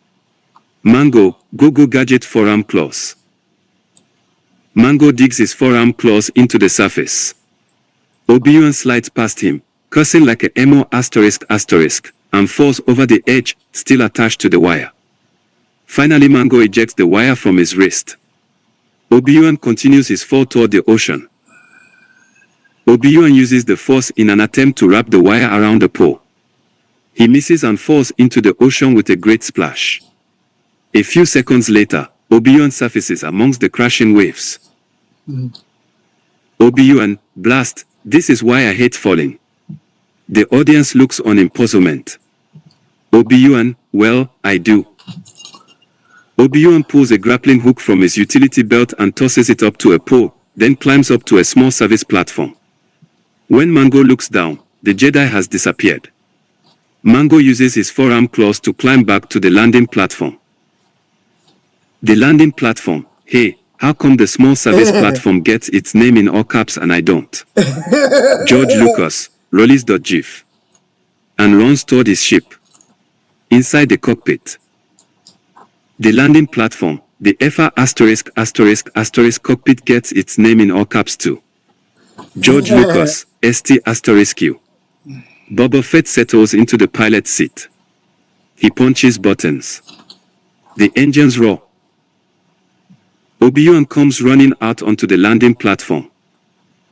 Mango, go gadget forearm claws. Mango digs his forearm claws into the surface. OBUN slides past him, cursing like a emo ***, and falls over the edge, still attached to the wire. Finally Mango ejects the wire from his wrist. OBUN continues his fall toward the ocean. OBUN uses the force in an attempt to wrap the wire around the pole. He misses and falls into the ocean with a great splash. A few seconds later, OBUN surfaces amongst the crashing waves. OBUN, blast, this is why I hate falling. The audience looks on in puzzlement. OBUN, well, I do. OBUN pulls a grappling hook from his utility belt and tosses it up to a pole, then climbs up to a small service platform. When Mango looks down, the Jedi has disappeared. Mango uses his forearm claws to climb back to the landing platform. The landing platform, hey, how come the small service platform gets its name in all caps and I don't? George Lucas, Rollies.gif. And runs toward his ship. Inside the cockpit. The landing platform, the FR**** cockpit gets its name in all caps too. George Lucas, ST***Q. Boba Fett settles into the pilot seat. He punches buttons. The engines roar. Obi-Wan comes running out onto the landing platform.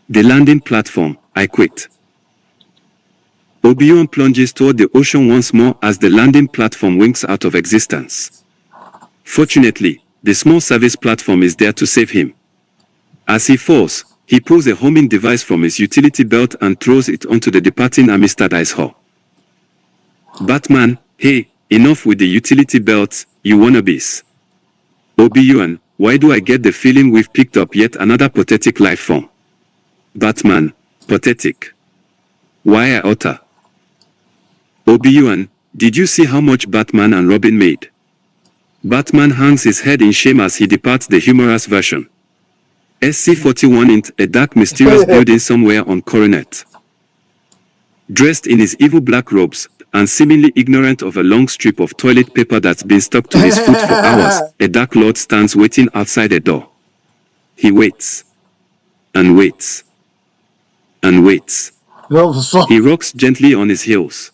The landing platform, I quit. Obi-Wan plunges toward the ocean once more as the landing platform winks out of existence. Fortunately, the small service platform is there to save him. As he falls, he pulls a homing device from his utility belt and throws it onto the departing Amistad Ice Hall. Batman, hey, enough with the utility belts, you wannabes. Obi-Wan, why do I get the feeling we've picked up yet another pathetic life form? Batman, pathetic. Why I utter? Obi-Wan, did you see how much Batman and Robin made? Batman hangs his head in shame as he departs the humorous version. SC-41 in a dark mysterious building somewhere on Coronet. Dressed in his evil black robes, and seemingly ignorant of a long strip of toilet paper that's been stuck to his foot for hours, a Dark Lord stands waiting outside a door. He waits. And waits. And waits. He rocks gently on his heels.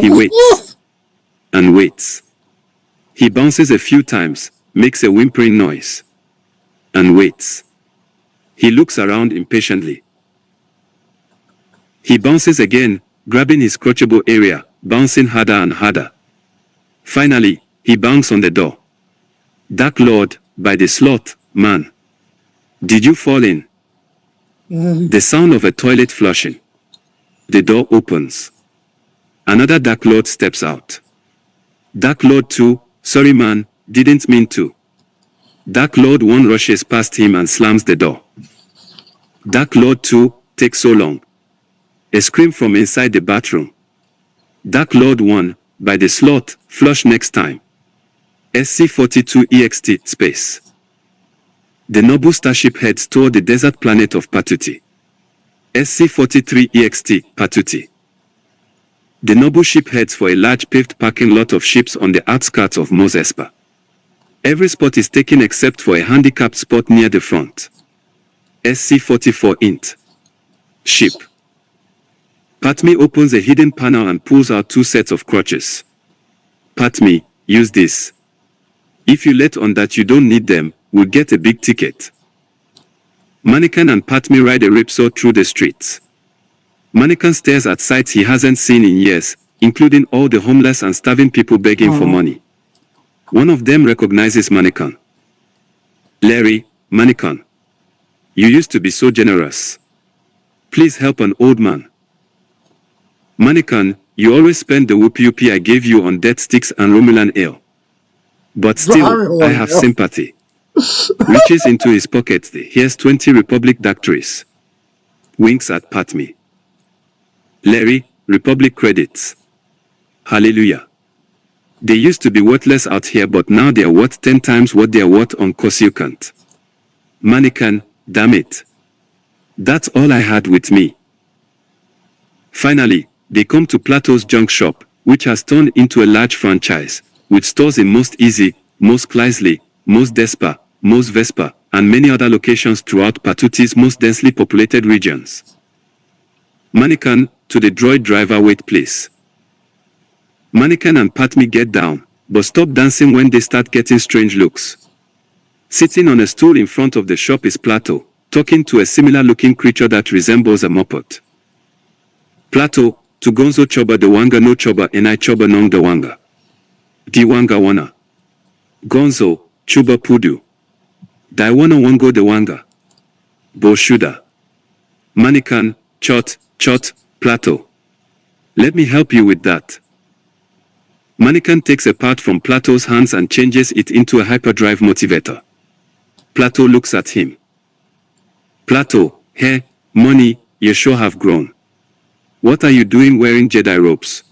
He waits. And waits. He bounces a few times, makes a whimpering noise. And waits. He looks around impatiently. He bounces again, grabbing his crotchable area, bouncing harder and harder. Finally, he bangs on the door. Dark Lord, by the slot, man. Did you fall in? The sound of a toilet flushing. The door opens. Another Dark Lord steps out. Dark Lord 2, sorry man, didn't mean to. Dark Lord 1 rushes past him and slams the door. Dark Lord 2, takes so long. A scream from inside the bathroom. Dark Lord 1, by the slot, flush next time. SC-42 EXT, space. The noble starship heads toward the desert planet of Patuti. SC-43 EXT, Patuti. The noble ship heads for a large paved parking lot of ships on the outskirts of Mos Espa. Every spot is taken except for a handicapped spot near the front. SC-44 int. Ship. Padme opens a hidden panel and pulls out 2 sets of crutches. Padme, use this. If you let on that you don't need them, we'll get a big ticket. Mannequin and Padme ride a ripsaw through the streets. Mannequin stares at sights he hasn't seen in years, including all the homeless and starving people begging for money. One of them recognizes Mannequin. Larry, Mannequin. You used to be so generous. Please help an old man. Mannequin, you always spend the whoopee I gave you on death sticks and Romulan ale. But still, I have sympathy. Reaches into his pocket, here's 20 Republic Dactories. Winks at Padme. Larry, Republic credits. Hallelujah. They used to be worthless out here, but now they are worth 10 times what they are worth on Coruscant. Mannequin, damn it. That's all I had with me. Finally, they come to Plato's junk shop, which has turned into a large franchise, with stores in Most Easy, Most Chrysler, Most Despa, Most Vespa, and many other locations throughout Patuti's most densely populated regions. Mannequin, to the droid driver, wait please. Mannequin and Padme get down, but stop dancing when they start getting strange looks. Sitting on a stool in front of the shop is Plato, talking to a similar-looking creature that resembles a Muppet. Plato, to Gonzo Choba de Wanga no Choba enai Choba nong de Wanga. Di Wanga wana. Gonzo, Chuba Pudu. Dai wana wango de Wanga. Bo Shuda. Mannequin, Chot, Plato. Let me help you with that. Mannequin takes a part from Plato's hands and changes it into a hyperdrive motivator. Plato looks at him. Plato, hey, money, you sure have grown. What are you doing wearing Jedi robes?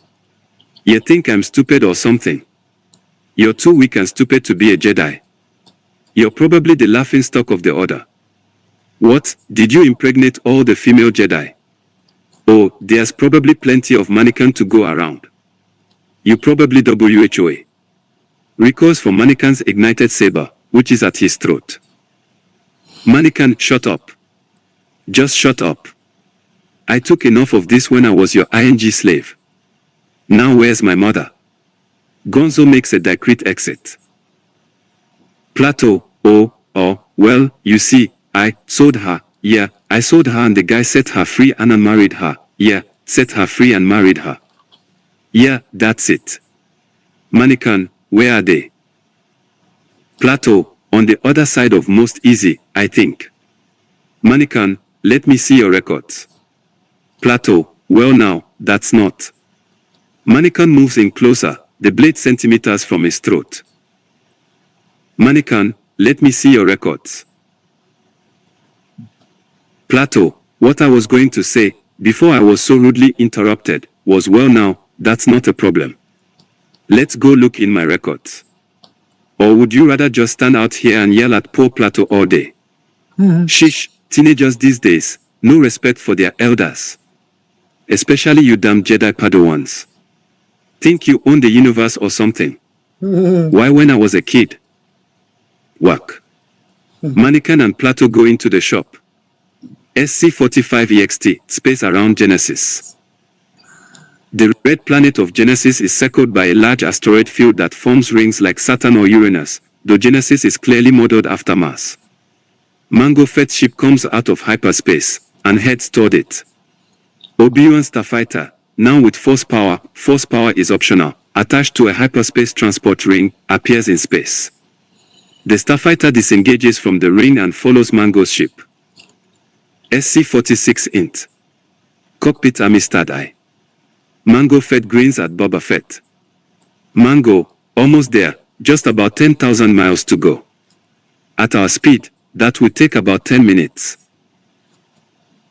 You think I'm stupid or something? You're too weak and stupid to be a Jedi. You're probably the laughingstock of the order. What, did you impregnate all the female Jedi? Oh, there's probably plenty of mannequin to go around. You probably WHOA. Recoils for Mannequin's ignited saber, which is at his throat. Mannequin, shut up. Just shut up. I took enough of this when I was your ing slave. Now where's my mother? Gonzo makes a discreet exit. Plato, oh, well, you see, I sold her. Yeah, I sold her and the guy set her free and I married her. Yeah, set her free and married her. Yeah, that's it. Mannequin, where are they? Plato, on the other side of most easy, I think. Mannequin, let me see your records. Plato, well now, that's not. Mannequin moves in closer, the blade centimeters from his throat. Mannequin, let me see your records. Plato, what I was going to say, before I was so rudely interrupted, was well now, that's not a problem. Let's go look in my records. Or would you rather just stand out here and yell at poor Plato all day? Shish, teenagers these days, no respect for their elders. Especially you damn Jedi Padawans. Think you own the universe or something? Why when I was a kid? Whack. Mannequin and Plato go into the shop. SC-45 EXT, space around Genesis. The red planet of Genesis is circled by a large asteroid field that forms rings like Saturn or Uranus, though Genesis is clearly modeled after Mars. Mango Fett's ship comes out of hyperspace, and heads toward it. Obi-Wan Starfighter, now with force power is optional, attached to a hyperspace transport ring, appears in space. The Starfighter disengages from the ring and follows Mango's ship. SC-46 int. Cockpit Amistad I. Mango Fett grins at Boba Fett. Mango, almost there, just about 10,000 miles to go. At our speed, that will take about 10 minutes.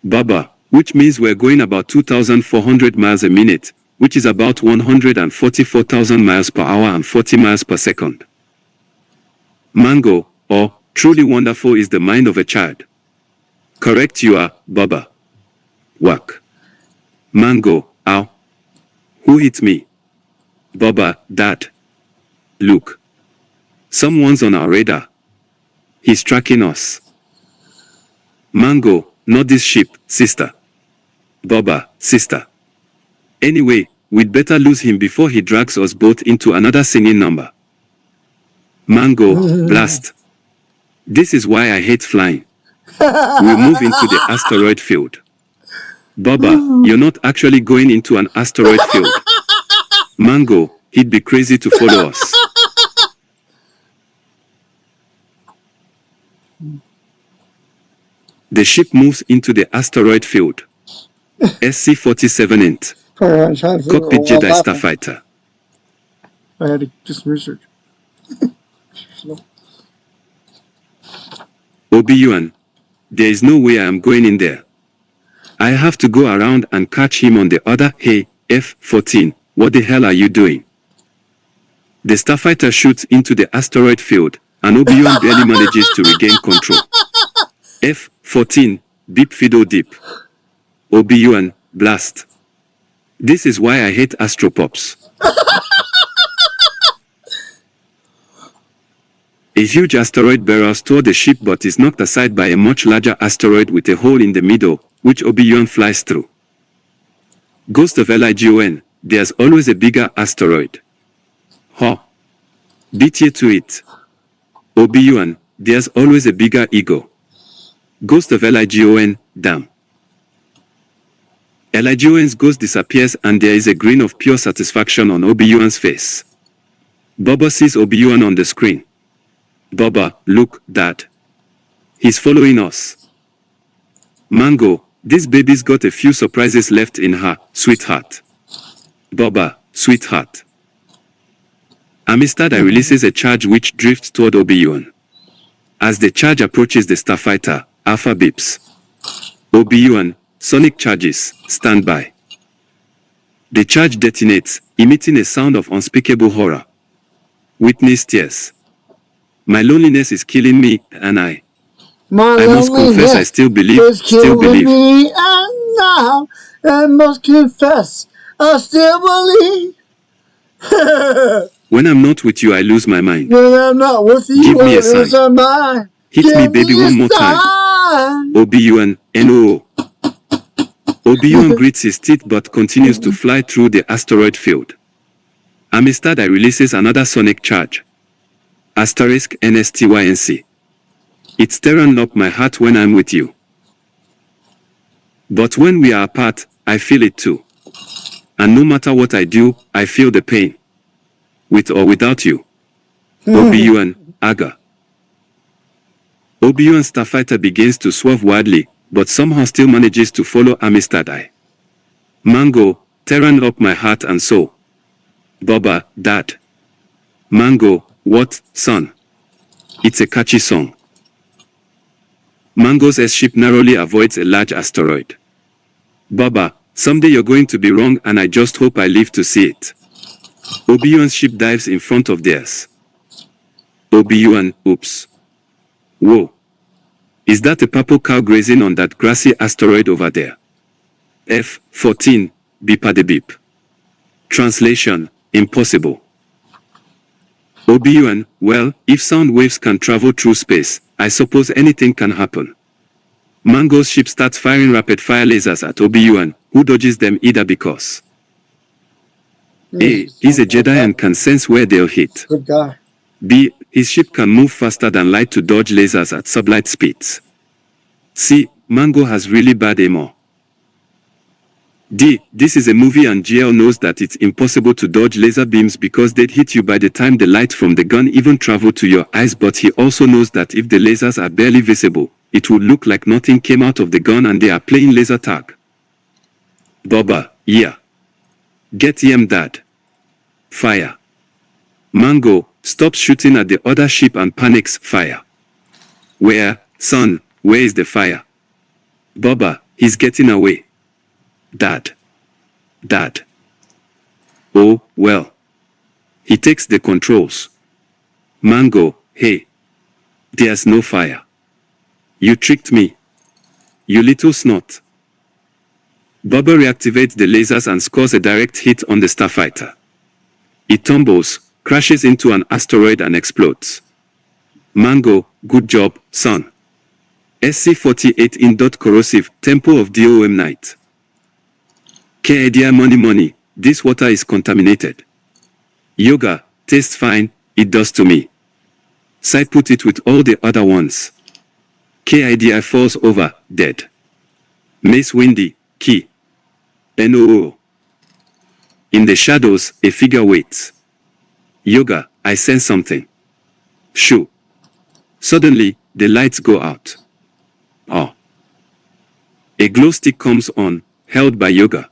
Boba, which means we're going about 2,400 miles a minute, which is about 144,000 miles per hour and 40 miles per second. Mango, truly wonderful is the mind of a child. Correct you are, Boba. Whack. Mango, ow. Who hit me? Boba, Dad. Look. Someone's on our radar. He's tracking us. Mango, not this ship, sister. Boba, sister. Anyway, we'd better lose him before he drags us both into another singing number. Mango, blast. This is why I hate flying. We'll move into the asteroid field. Boba, you're not actually going into an asteroid field. Mango, he'd be crazy to follow us. The ship moves into the asteroid field. SC-47 int. Cockpit Jedi Starfighter. I had to do some research. Obi-Wan, there is no way I am going in there. I have to go around and catch him on the other. Hey, F-14, what the hell are you doing? The Starfighter shoots into the asteroid field, and Obi-Wan barely manages to regain control. F-14, beep fido deep. Obi-Wan, blast. This is why I hate astropops. A huge asteroid barrels toward the ship but is knocked aside by a much larger asteroid with a hole in the middle, which Obi-Wan flies through. Ghost of Ligon, there's always a bigger asteroid. Beat you to it. Obi-Wan, there's always a bigger ego. Ghost of Ligon, damn. Ligon's ghost disappears and there is a grin of pure satisfaction on Obi-Wan's face. Boba sees Obi-Wan on the screen. Boba, look, Dad. He's following us. Mango, this baby's got a few surprises left in her, sweetheart. Boba, sweetheart. Amistad releases a charge which drifts toward Obi-Wan. As the charge approaches the Starfighter, Alpha beeps. Obi-Wan, sonic charges, stand by. The charge detonates, emitting a sound of unspeakable horror. Witness tears. My loneliness is killing me, and I must confess I still believe. Me, and now I must confess I still believe. When I'm not with you, I lose my mind. When I'm not with you, give me a sign. Hit me, baby, one more time. Obi-Wan, N-O. Obi-Wan grits his teeth but continues to fly through the asteroid field. Amistad I releases another sonic charge. Asterisk NSTYNC. It's tearing up my heart when I'm with you. But when we are apart, I feel it too. And no matter what I do, I feel the pain. With or without you. Obi-Wan, Aga. Obi-Wan starfighter begins to swerve wildly, but somehow still manages to follow Amistad I. Mango, tearing up my heart and soul. Boba, Dad. Mango, what, son? It's a catchy song. Mango's S-ship narrowly avoids a large asteroid. Boba, someday you're going to be wrong and I just hope I live to see it. Obi-Wan's ship dives in front of theirs. Obi-Wan, oops. Whoa. Is that a purple cow grazing on that grassy asteroid over there? F-14, beepa de beep. Translation, impossible. Obi-Wan, well, if sound waves can travel through space, I suppose anything can happen. Mango's ship starts firing rapid-fire lasers at Obi-Wan, who dodges them either because A. He's a Jedi and can sense where they'll hit. Good guy. B. His ship can move faster than light to dodge lasers at sublight speeds. C. Mango has really bad aim. D. This is a movie and GL knows that it's impossible to dodge laser beams because they'd hit you by the time the light from the gun even traveled to your eyes, but he also knows that if the lasers are barely visible, it would look like nothing came out of the gun and they are playing laser tag. Boba, yeah. Get him, Dad. Fire. Mango stops shooting at the other ship and panics. Fire. Where, son, where is the fire? Boba, he's getting away. Dad. Dad. Oh, well. He takes the controls. Mango, hey. There's no fire. You tricked me. You little snot. Boba reactivates the lasers and scores a direct hit on the starfighter. It tumbles, crashes into an asteroid and explodes. Mango, good job, son. SC-48 in dot corrosive, Temple of DOM Night. K idea money, this water is contaminated. Yoga, tastes fine, it does to me. Sai put it with all the other ones. K idea falls over, dead. Mace Windy, key. NOO. In the shadows, a figure waits. Yoga, I sense something. Shoo. Suddenly, the lights go out. Oh. A glow stick comes on, held by Yoga.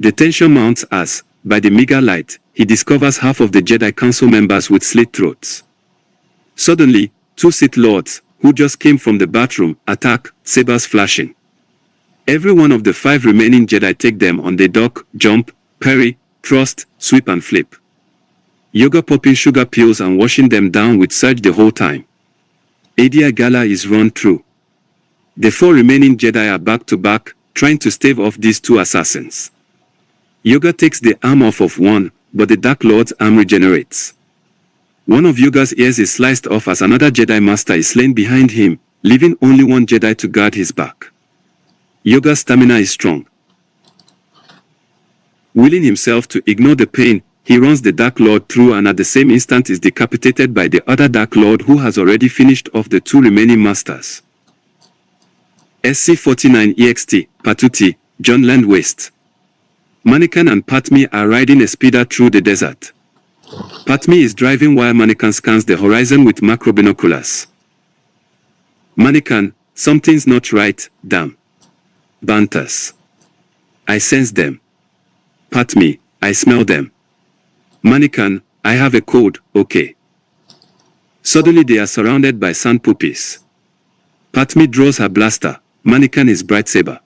The tension mounts as, by the meager light, he discovers half of the Jedi Council members with slit throats. Suddenly, 2 Sith Lords, who just came from the bathroom, attack, sabers flashing. Every one of the 5 remaining Jedi take them on the duck, jump, parry, thrust, sweep and flip. Yoga popping sugar pills and washing them down with surge the whole time. Adia Gala is run through. The 4 remaining Jedi are back to back, trying to stave off these 2 assassins. Yoga takes the arm off of one, but the Dark Lord's arm regenerates. One of Yoga's ears is sliced off as another Jedi Master is slain behind him, leaving only one Jedi to guard his back. Yoga's stamina is strong. Willing himself to ignore the pain, he runs the Dark Lord through and at the same instant is decapitated by the other Dark Lord who has already finished off the 2 remaining Masters. SC-49 EXT, Patuti, John Land Waste. Mannequin and Padme are riding a speeder through the desert. Padme is driving while Mannequin scans the horizon with macro binoculars. Mannequin, something's not right, damn. Banters. I sense them. Padme, I smell them. Mannequin, I have a code, okay. Suddenly they are surrounded by sand puppies. Padme draws her blaster, Mannequin is bright saber.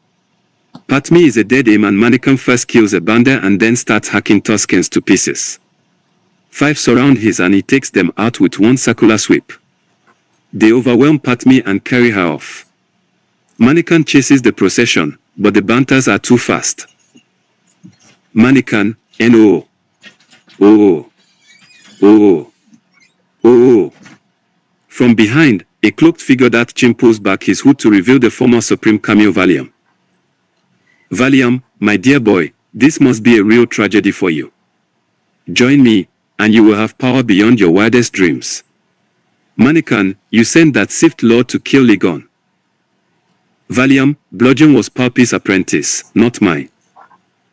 Padme is a dead aim and Mannequin first kills a bander and then starts hacking Tuskens to pieces. 5 surround his and he takes them out with one circular sweep. They overwhelm Padme and carry her off. Mannequin chases the procession, but the banters are too fast. Mannequin, NOO. Oh. Oh. Oh. From behind, a cloaked figure that Chin pulls back his hood to reveal the former Supreme Cameo Valium. Valium, my dear boy, this must be a real tragedy for you. Join me, and you will have power beyond your wildest dreams. Mannequin, you sent that Sith Lord to kill Ligon. Valium, Bludgeon was Palpy's apprentice, not mine.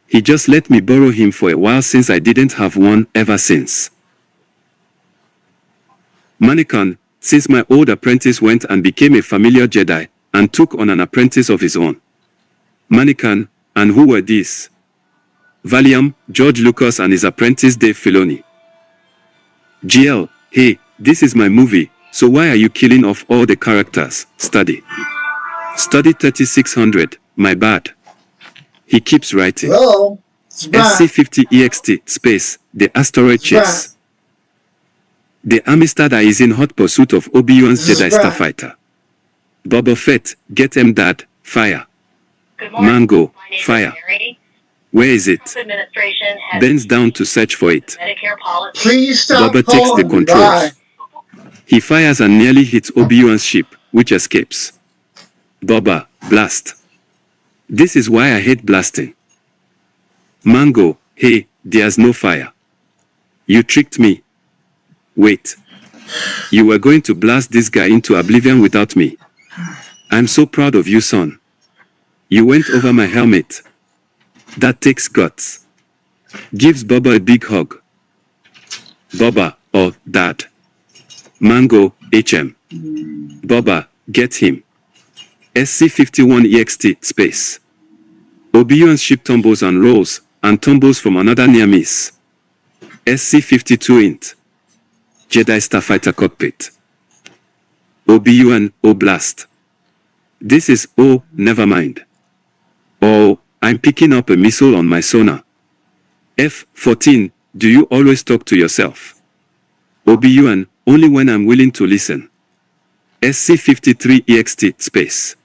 He just let me borrow him for a while since I didn't have one ever since. Mannequin, since my old apprentice went and became a familiar Jedi, and took on an apprentice of his own. Mannequin, and who were these? Valium, George Lucas and his apprentice Dave Filoni. GL, hey, this is my movie, so why are you killing off all the characters? Study 3600, my bad. He keeps writing. Hello? SC-50 space, the asteroid chase. The Amistad is in hot pursuit of Obi-Wan's Jedi Starfighter. Boba Fett, get him dad, fire. Mango, fire. Where is it? Bends down to search for it. Please stop Boba takes the calling. controls. He fires and nearly hits Obi-Wan's ship, which escapes. Boba, blast. This is why I hate blasting. Mango, hey, there's no fire. You tricked me. Wait. You were going to blast this guy into oblivion without me. I'm so proud of you, son. You went over my helmet. That takes guts. Gives Boba a big hug. Boba, or Dad. Mango, HM. Boba, get him. SC-51 EXT, space. Obi-Wan's ship tumbles and rolls, and tumbles from another near miss. SC-52 int. Jedi Starfighter cockpit. Obi-Wan, oh blast. This is, oh, never mind. Oh, I'm picking up a missile on my sonar. F-14, do you always talk to yourself? Obi-Wan, only when I'm willing to listen. SC-53 EXT, space.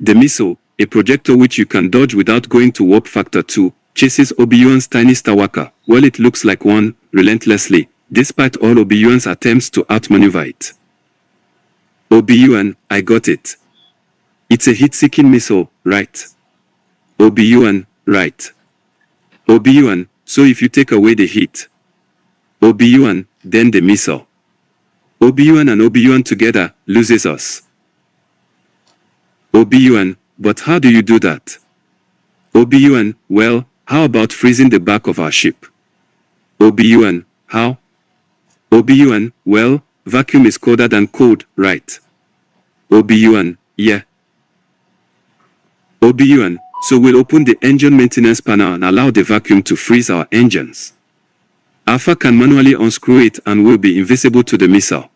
The missile, a projector which you can dodge without going to warp factor 2, chases Obi-Wan's tiny Starwalker, well it looks like one, relentlessly, despite all Obi-Wan's attempts to outmaneuver it. Obi-Wan, I got it. It's a heat-seeking missile, right? Obi-Wan, right. Obi-Wan, so if you take away the heat. Obi-Wan, then the missile. Obi-Wan and Obi-Wan together loses us. Obi-Wan, but how do you do that? Obi-Wan, well, how about freezing the back of our ship? Obi-Wan, how? Obi-Wan, well, vacuum is colder than cold, right? Obi-Wan, yeah. Obi-Wan, so we'll open the engine maintenance panel and allow the vacuum to freeze our engines. Alpha can manually unscrew it and will be invisible to the missile.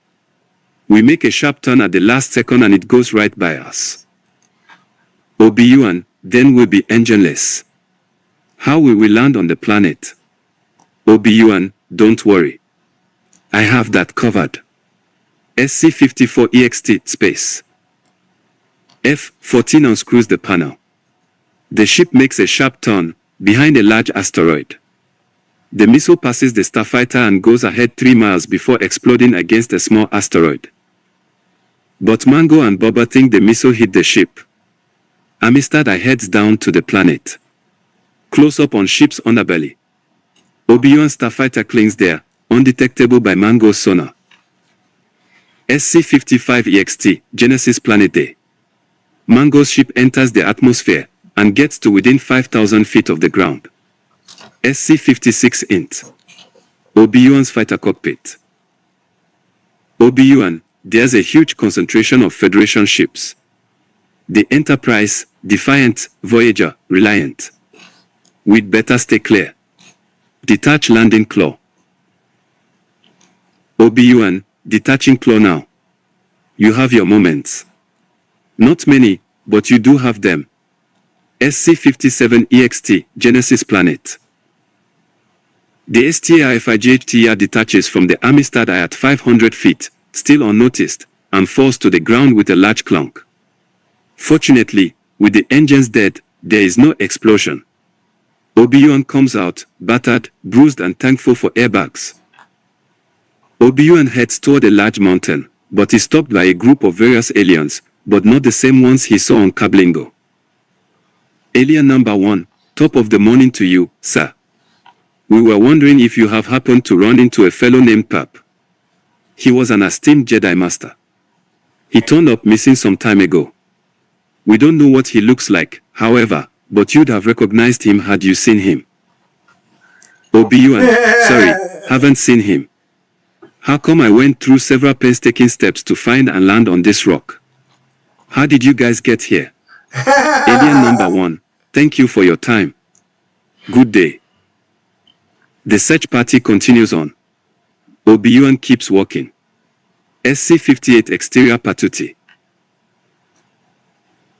We make a sharp turn at the last second and it goes right by us. Obi-Wan, then we'll be engineless. How will we land on the planet? Obi-Wan, don't worry. I have that covered. SC-54 EXT, space. F-14 unscrews the panel. The ship makes a sharp turn, behind a large asteroid. The missile passes the starfighter and goes ahead 3 miles before exploding against a small asteroid. But Mango and Boba think the missile hit the ship. Amistad heads down to the planet. Close up on ship's underbelly. Obi-Wan's starfighter clings there, undetectable by Mango's sonar. SC-55 EXT, Genesis Planet Day. Mango's ship enters the atmosphere, and gets to within 5,000 feet of the ground. SC-56 int. Obi-Wan's fighter cockpit. Obi-Wan, there's a huge concentration of Federation ships. The Enterprise, Defiant, Voyager, Reliant. We'd better stay clear. Detach landing claw. Obi-Wan, detaching claw now. You have your moments. Not many, but you do have them. SC-57 EXT, Genesis Planet. The STR-FIGHTR detaches from the Amistad at 500 feet, still unnoticed, and falls to the ground with a large clunk. Fortunately, with the engines dead, there is no explosion. Obi-Wan comes out, battered, bruised and thankful for airbags. Obi-Wan heads toward a large mountain, but is stopped by a group of various aliens, but not the same ones he saw on Kablingo. Alien number 1, top of the morning to you, sir. We were wondering if you have happened to run into a fellow named Pup. He was an esteemed Jedi Master. He turned up missing some time ago. We don't know what he looks like, however, but you'd have recognized him had you seen him. Obi-Wan, sorry, haven't seen him. How come I went through several painstaking steps to find and land on this rock? How did you guys get here? Alien number 1, thank you for your time. Good day. The search party continues on. Obi-Wan keeps walking. SC-58 exterior Patuti.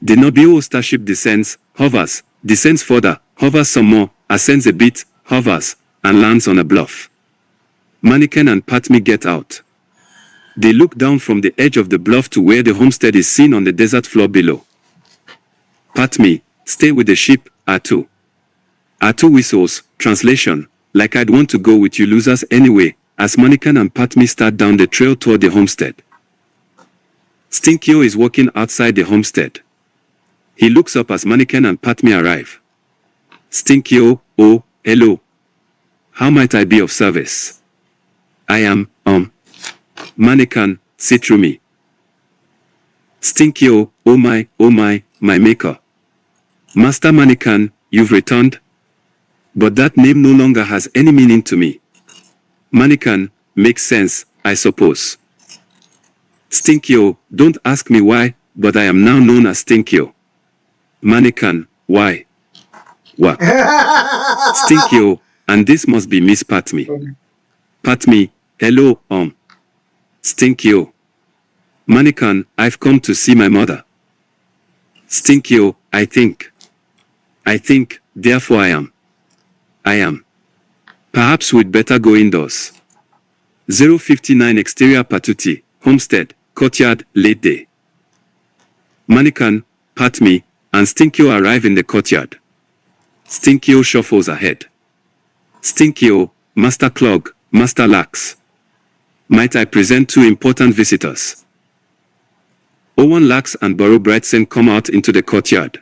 The Nobio starship descends, hovers, descends further, hovers some more, ascends a bit, hovers, and lands on a bluff. Mannequin and Padme get out. They look down from the edge of the bluff to where the homestead is seen on the desert floor below. Padme, stay with the ship, R2. R2 whistles, translation, like I'd want to go with you losers anyway, as Mannequin and Padme start down the trail toward the homestead. Stinkio is walking outside the homestead. He looks up as Mannequin and Padme arrive. Stinkio, oh, hello. How might I be of service? I am, Mannequin, sit through me. Stinkio, oh my, my maker. Master Mannequin, you've returned? But that name no longer has any meaning to me. Mannequin, makes sense, I suppose. Stinkio, don't ask me why, but I am now known as Stinkio. Mannequin, why? What? Stinkio, and this must be Miss Padme. Padme, hello, Stinkio. Mannequin, I've come to see my mother. Stinkio, I think, therefore I am. Perhaps we'd better go indoors. 059 exterior Patuti, homestead, courtyard, late day. Mannequin, Padme, and Stinkio arrive in the courtyard. Stinkio shuffles ahead. Stinkio, Master Clog, Master Lax. Might I present two important visitors? Owen Lax and Burrow Brightson come out into the courtyard.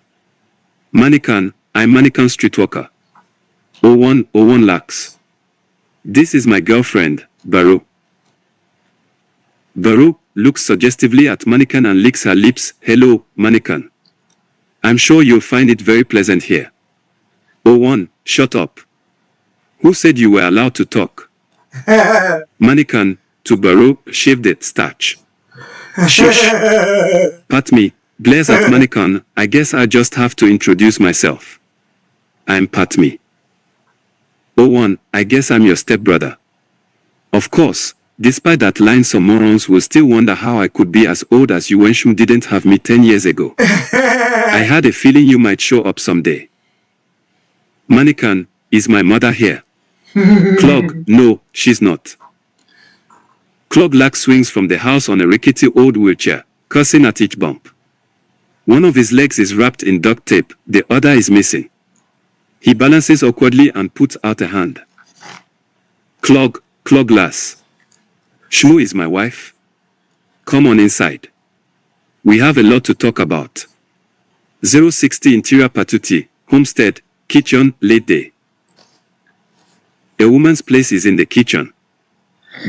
Mannequin, I'm Mannequin Streetwalker. Owen Lax. This is my girlfriend, Burrow. Burrow looks suggestively at Mannequin and licks her lips. Hello, Mannequin. I'm sure you'll find it very pleasant here. Owen, shut up. Who said you were allowed to talk? Mannequin, to Burrow, shaved it, starch. Shush. Padme, glares at Mannequin. I guess I just have to introduce myself. I'm Padme. Owen, I guess I'm your stepbrother. Of course, despite that line some morons will still wonder how I could be as old as you when Shum didn't have me 10 years ago. I had a feeling you might show up someday. Mannequin, is my mother here? Clog, no, she's not. Clog Lax swings from the house on a rickety old wheelchair, cursing at each bump. One of his legs is wrapped in duct tape, the other is missing. He balances awkwardly and puts out a hand. Clog Lass. Shmoo is my wife. Come on inside. We have a lot to talk about. 060 interior Patuti, homestead, kitchen, late day. A woman's place is in the kitchen.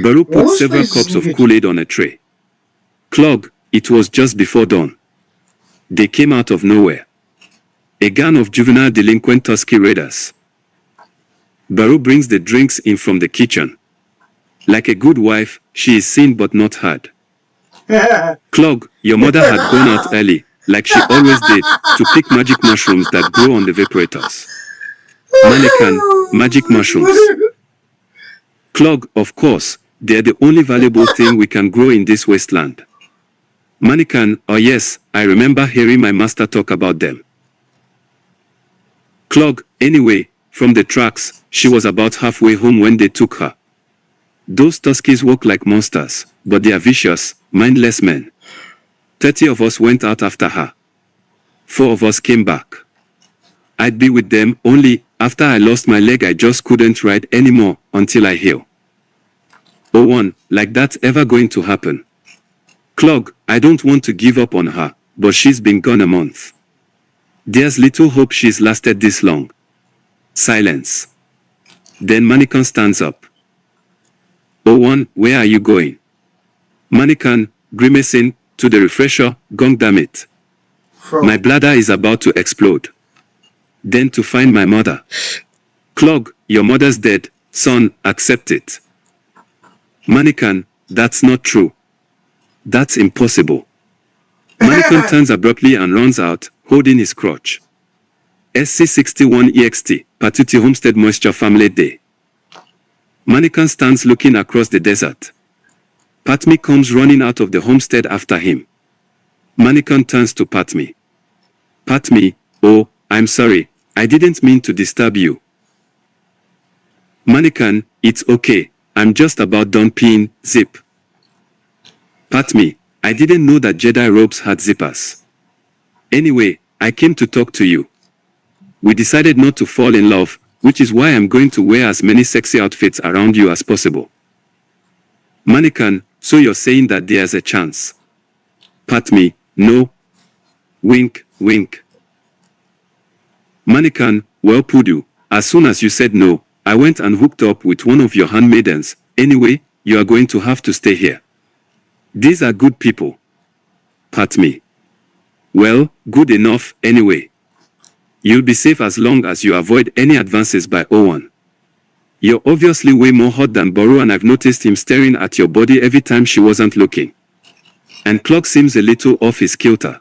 Burrow puts several cups of Kool-Aid on a tray. Clog, it was just before dawn. They came out of nowhere. A gang of juvenile delinquent Tusky Raiders. Burrow brings the drinks in from the kitchen. Like a good wife, she is seen but not heard. Clog, your mother had gone out early, like she always did, to pick magic mushrooms that grow on the vaporators. Mannequin, magic mushrooms. Clog, of course, they're the only valuable thing we can grow in this wasteland. Mannequin, oh yes, I remember hearing my master talk about them. Clog, anyway, from the tracks, she was about halfway home when they took her. Those Tuskies walk like monsters, but they are vicious, mindless men. 30 of us went out after her. 4 of us came back. I'd be with them, only, after I lost my leg I just couldn't ride anymore, until I heal. Owen, like that's ever going to happen. Clog, I don't want to give up on her, but she's been gone a month. There's little hope she's lasted this long. Silence. Then Manikan stands up. "O1, where are you going?" Manikan, grimacing, "To the refresher, gong damn it. My bladder is about to explode. Then to find my mother." "Clog, your mother's dead, son, accept it." Manikan, "That's not true. That's impossible." Manikan turns abruptly and runs out, holding his crotch. SC61 EXT, Patuti Homestead Moisture Family Day. Manikan stands looking across the desert. Patmi comes running out of the homestead after him. Manikan turns to Patmi. "Patmi, oh, I'm sorry, I didn't mean to disturb you." Manikan, "It's okay, I'm just about done peeing, zip." Patmi, "I didn't know that Jedi robes had zippers. Anyway, I came to talk to you. We decided not to fall in love, which is why I'm going to wear as many sexy outfits around you as possible." Manikan, "So you're saying that there's a chance?" Patmi, "No." Wink, wink. Manikan, "Well, Pudu, as soon as you said no, I went and hooked up with one of your handmaidens. Anyway, you are going to have to stay here. These are good people." Patmi, "Well, good enough, anyway. You'll be safe as long as you avoid any advances by O1. You're obviously way more hot than Boru, and I've noticed him staring at your body every time she wasn't looking. And Clock seems a little off his kilter.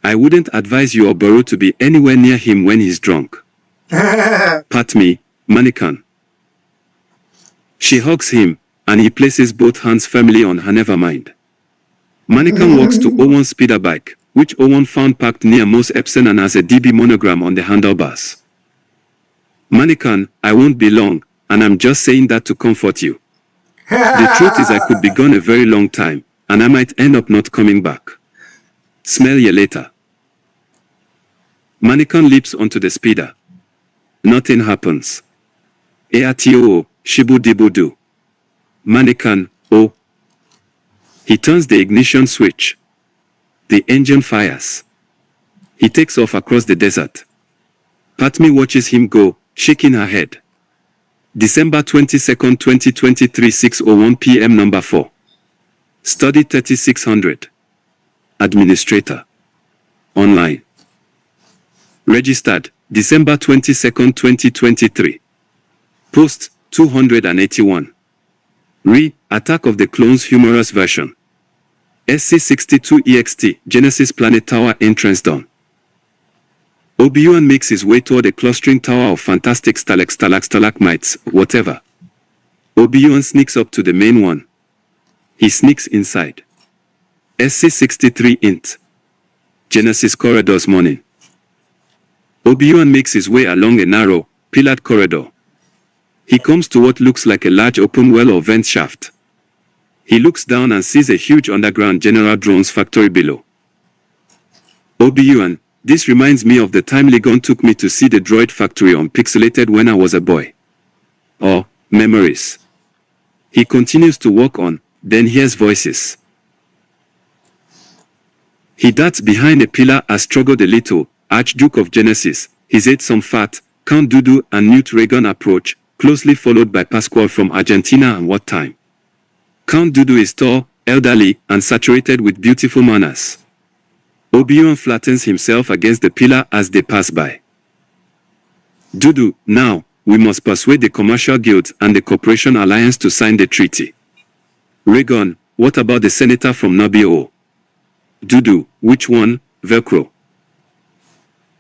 I wouldn't advise you or Boru to be anywhere near him when he's drunk." Patmi, Manikan. She hugs him, and he places both hands firmly on her. "Never mind." Manikan walks to O1's speeder bike, which O1 found parked near Mos Epson and has a DB monogram on the handlebars. "Manikan, I won't be long, and I'm just saying that to comfort you. The truth is I could be gone a very long time, and I might end up not coming back. Smell you later." Manikan leaps onto the speeder. Nothing happens. Eatio, shibu dibu do. Manikan, "Oh." He turns the ignition switch. The engine fires. He takes off across the desert. Patmi watches him go, shaking her head. December 22nd, 2023, 6:01 p.m. Number 4. Study 3600. Administrator. Online. Registered, December 22nd, 2023. Post, 281. Attack of the Clones humorous version. SC62 EXT, Genesis Planet Tower entrance done. Obi-Wan makes his way toward a clustering tower of fantastic stalagmites, whatever. Obi-Wan sneaks up to the main one. He sneaks inside. SC63 int. Genesis corridors morning. Obi-Wan makes his way along a narrow, pillared corridor. He comes to what looks like a large open well or vent shaft. He looks down and sees a huge underground General Drones factory below. Obi-Wan, this reminds me of the time Ligon took me to see the droid factory on Pixelated when I was a boy. Oh, memories. He continues to walk on, then hears voices. He darts behind a pillar as struggled a little, Archduke of Genesis, his aide some fat, Count Dudu and Newt Reagan approach, closely followed by Pascual from Argentina and What Time. Count Dudu is tall, elderly, and saturated with beautiful manners. Obi-Wan flattens himself against the pillar as they pass by. Dudu, now, we must persuade the commercial guilds and the Corporation Alliance to sign the treaty. Reagan, what about the senator from Nabio? Dudu, which one, Velcro?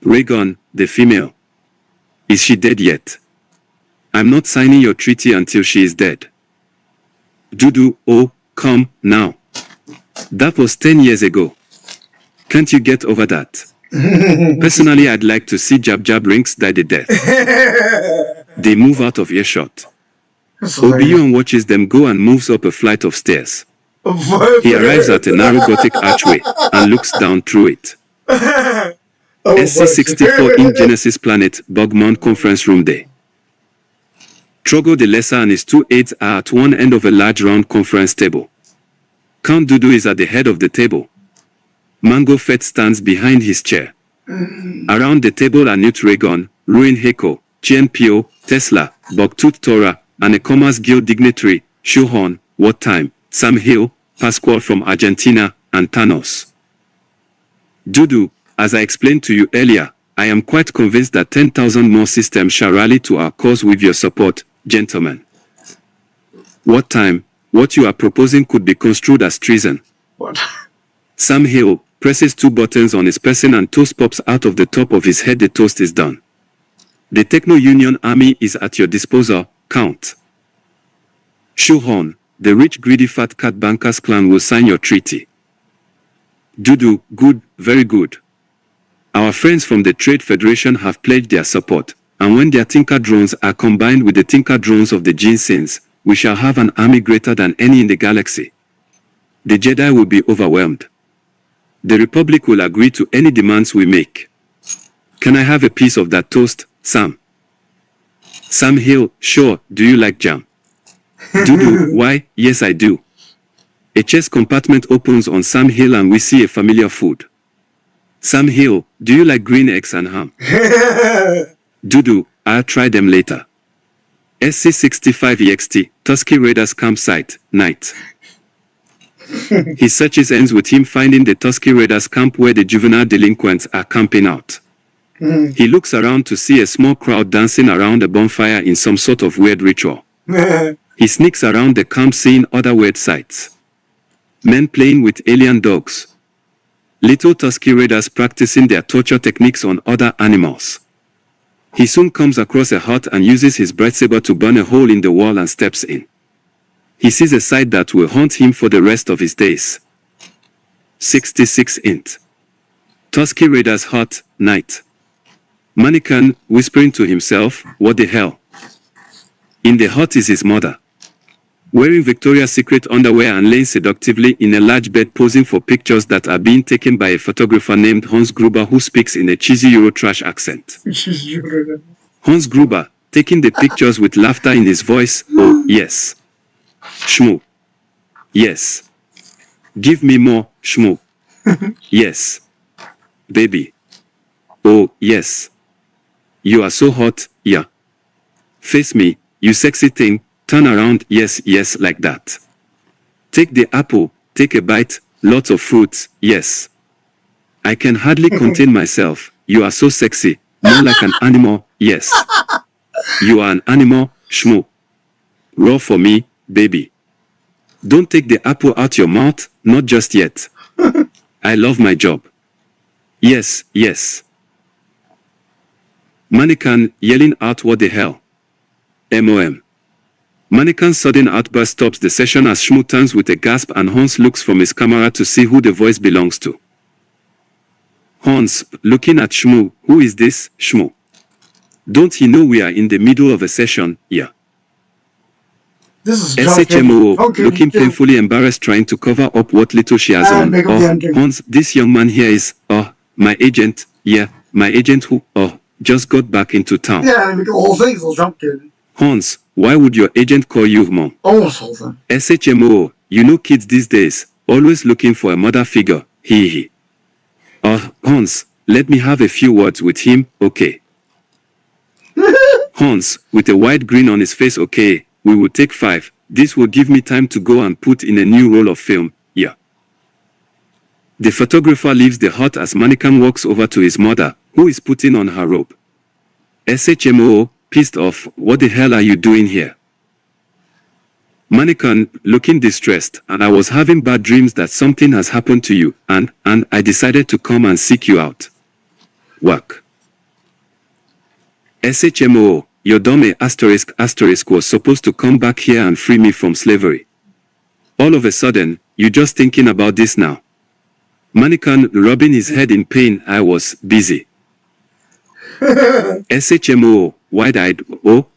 Reagan, the female. Is she dead yet? I'm not signing your treaty until she is dead. Dudu, oh, come, now. That was 10 years ago. Can't you get over that? Personally, I'd like to see Jab Jab Rinks die the death. They move out of earshot. Obi-Wan watches them go and moves up a flight of stairs. He arrives at a narrow Gothic archway and looks down through it. SC64 in Genesis Planet, Bugmount Conference Room Day. Trogo the Lesser and his two aides are at one end of a large round conference table. Count Dudu is at the head of the table. Mango Fett stands behind his chair. Around the table are Newt Reagan, Ruin Heiko, GNPO, Tesla, Bucktooth Tora, and a Commerce Guild dignitary, Shuhon, What Time, Sam Hill, Pascual from Argentina, and Thanos. Dudu, as I explained to you earlier, I am quite convinced that 10,000 more systems shall rally to our cause with your support, gentlemen. What Time, what you are proposing could be construed as treason. What? Sam Hill presses 2 buttons on his person and toast pops out of the top of his head. The toast is done. The Techno-Union Army is at your disposal, Count. Shuhon, the rich greedy fat cat bankers clan will sign your treaty. Dudu, good, very good. Our friends from the Trade Federation have pledged their support, and when their Tinker drones are combined with the Tinker drones of the Jinsins, we shall have an army greater than any in the galaxy. The Jedi will be overwhelmed. The Republic will agree to any demands we make. Can I have a piece of that toast, Sam? Sam Hill, sure, do you like jam? Dudu, why, yes I do. A chest compartment opens on Sam Hill and we see a familiar food. Sam Hill, do you like green eggs and ham? Dudu, I'll try them later. SC-65 Tusky Raiders campsite, night. His searches ends with him finding the Tusky Raiders camp where the juvenile delinquents are camping out. He looks around to see a small crowd dancing around a bonfire in some sort of weird ritual. He sneaks around the camp seeing other weird sights. Men playing with alien dogs. Little Tusky Raiders practicing their torture techniques on other animals. He soon comes across a hut and uses his bright saber to burn a hole in the wall and steps in. He sees a sight that will haunt him for the rest of his days. 66 int. Tusky Raiders hut, night. Mannequin, whispering to himself, what the hell? In the hut is his mother. Wearing Victoria's Secret underwear and laying seductively in a large bed posing for pictures that are being taken by a photographer named Hans Gruber who speaks in a cheesy Eurotrash accent. Hans Gruber, taking the pictures with laughter in his voice, oh, yes. Shmoo. Yes. Give me more, shmoo. Yes. Baby. Oh, yes. You are so hot, yeah. Face me, you sexy thing, turn around, yes, yes, like that. Take the apple, take a bite, lots of fruits, yes. I can hardly contain myself, you are so sexy, more like an animal, yes. You are an animal, shmoo. Raw for me, baby. Don't take the apple out your mouth, not just yet. I love my job. Yes, yes. Mannequin yelling out what the hell. MOM. Mannequin's sudden outburst stops the session as Shmoo turns with a gasp and Hans looks from his camera to see who the voice belongs to. Hans, looking at Shmoo, who is this, Shmoo? Don't he know we are in the middle of a session, yeah. This is SHMO, okay, looking painfully embarrassed trying to cover up what little she has on. Oh, Hans, this young man here is, my agent, yeah, my agent who, just got back into town. Yeah, the whole thing's all jump kid. Hans, why would your agent call you mom? Almost whole thing. SHMO, you know kids these days, always looking for a mother figure, hee. Hans, let me have a few words with him, okay? Hans, with a wide grin on his face, okay, we will take 5, this will give me time to go and put in a new roll of film, yeah. The photographer leaves the hut as Mannequin walks over to his mother, who is putting on her robe. SHMO, pissed off, what the hell are you doing here? Mannequin, looking distressed, and I was having bad dreams that something has happened to you, and I decided to come and seek you out. Work. SHMO, your dummy asterisk was supposed to come back here and free me from slavery. All of a sudden, you just thinking about this now. Mannequin, rubbing his head in pain, I was busy. SHMO, wide-eyed,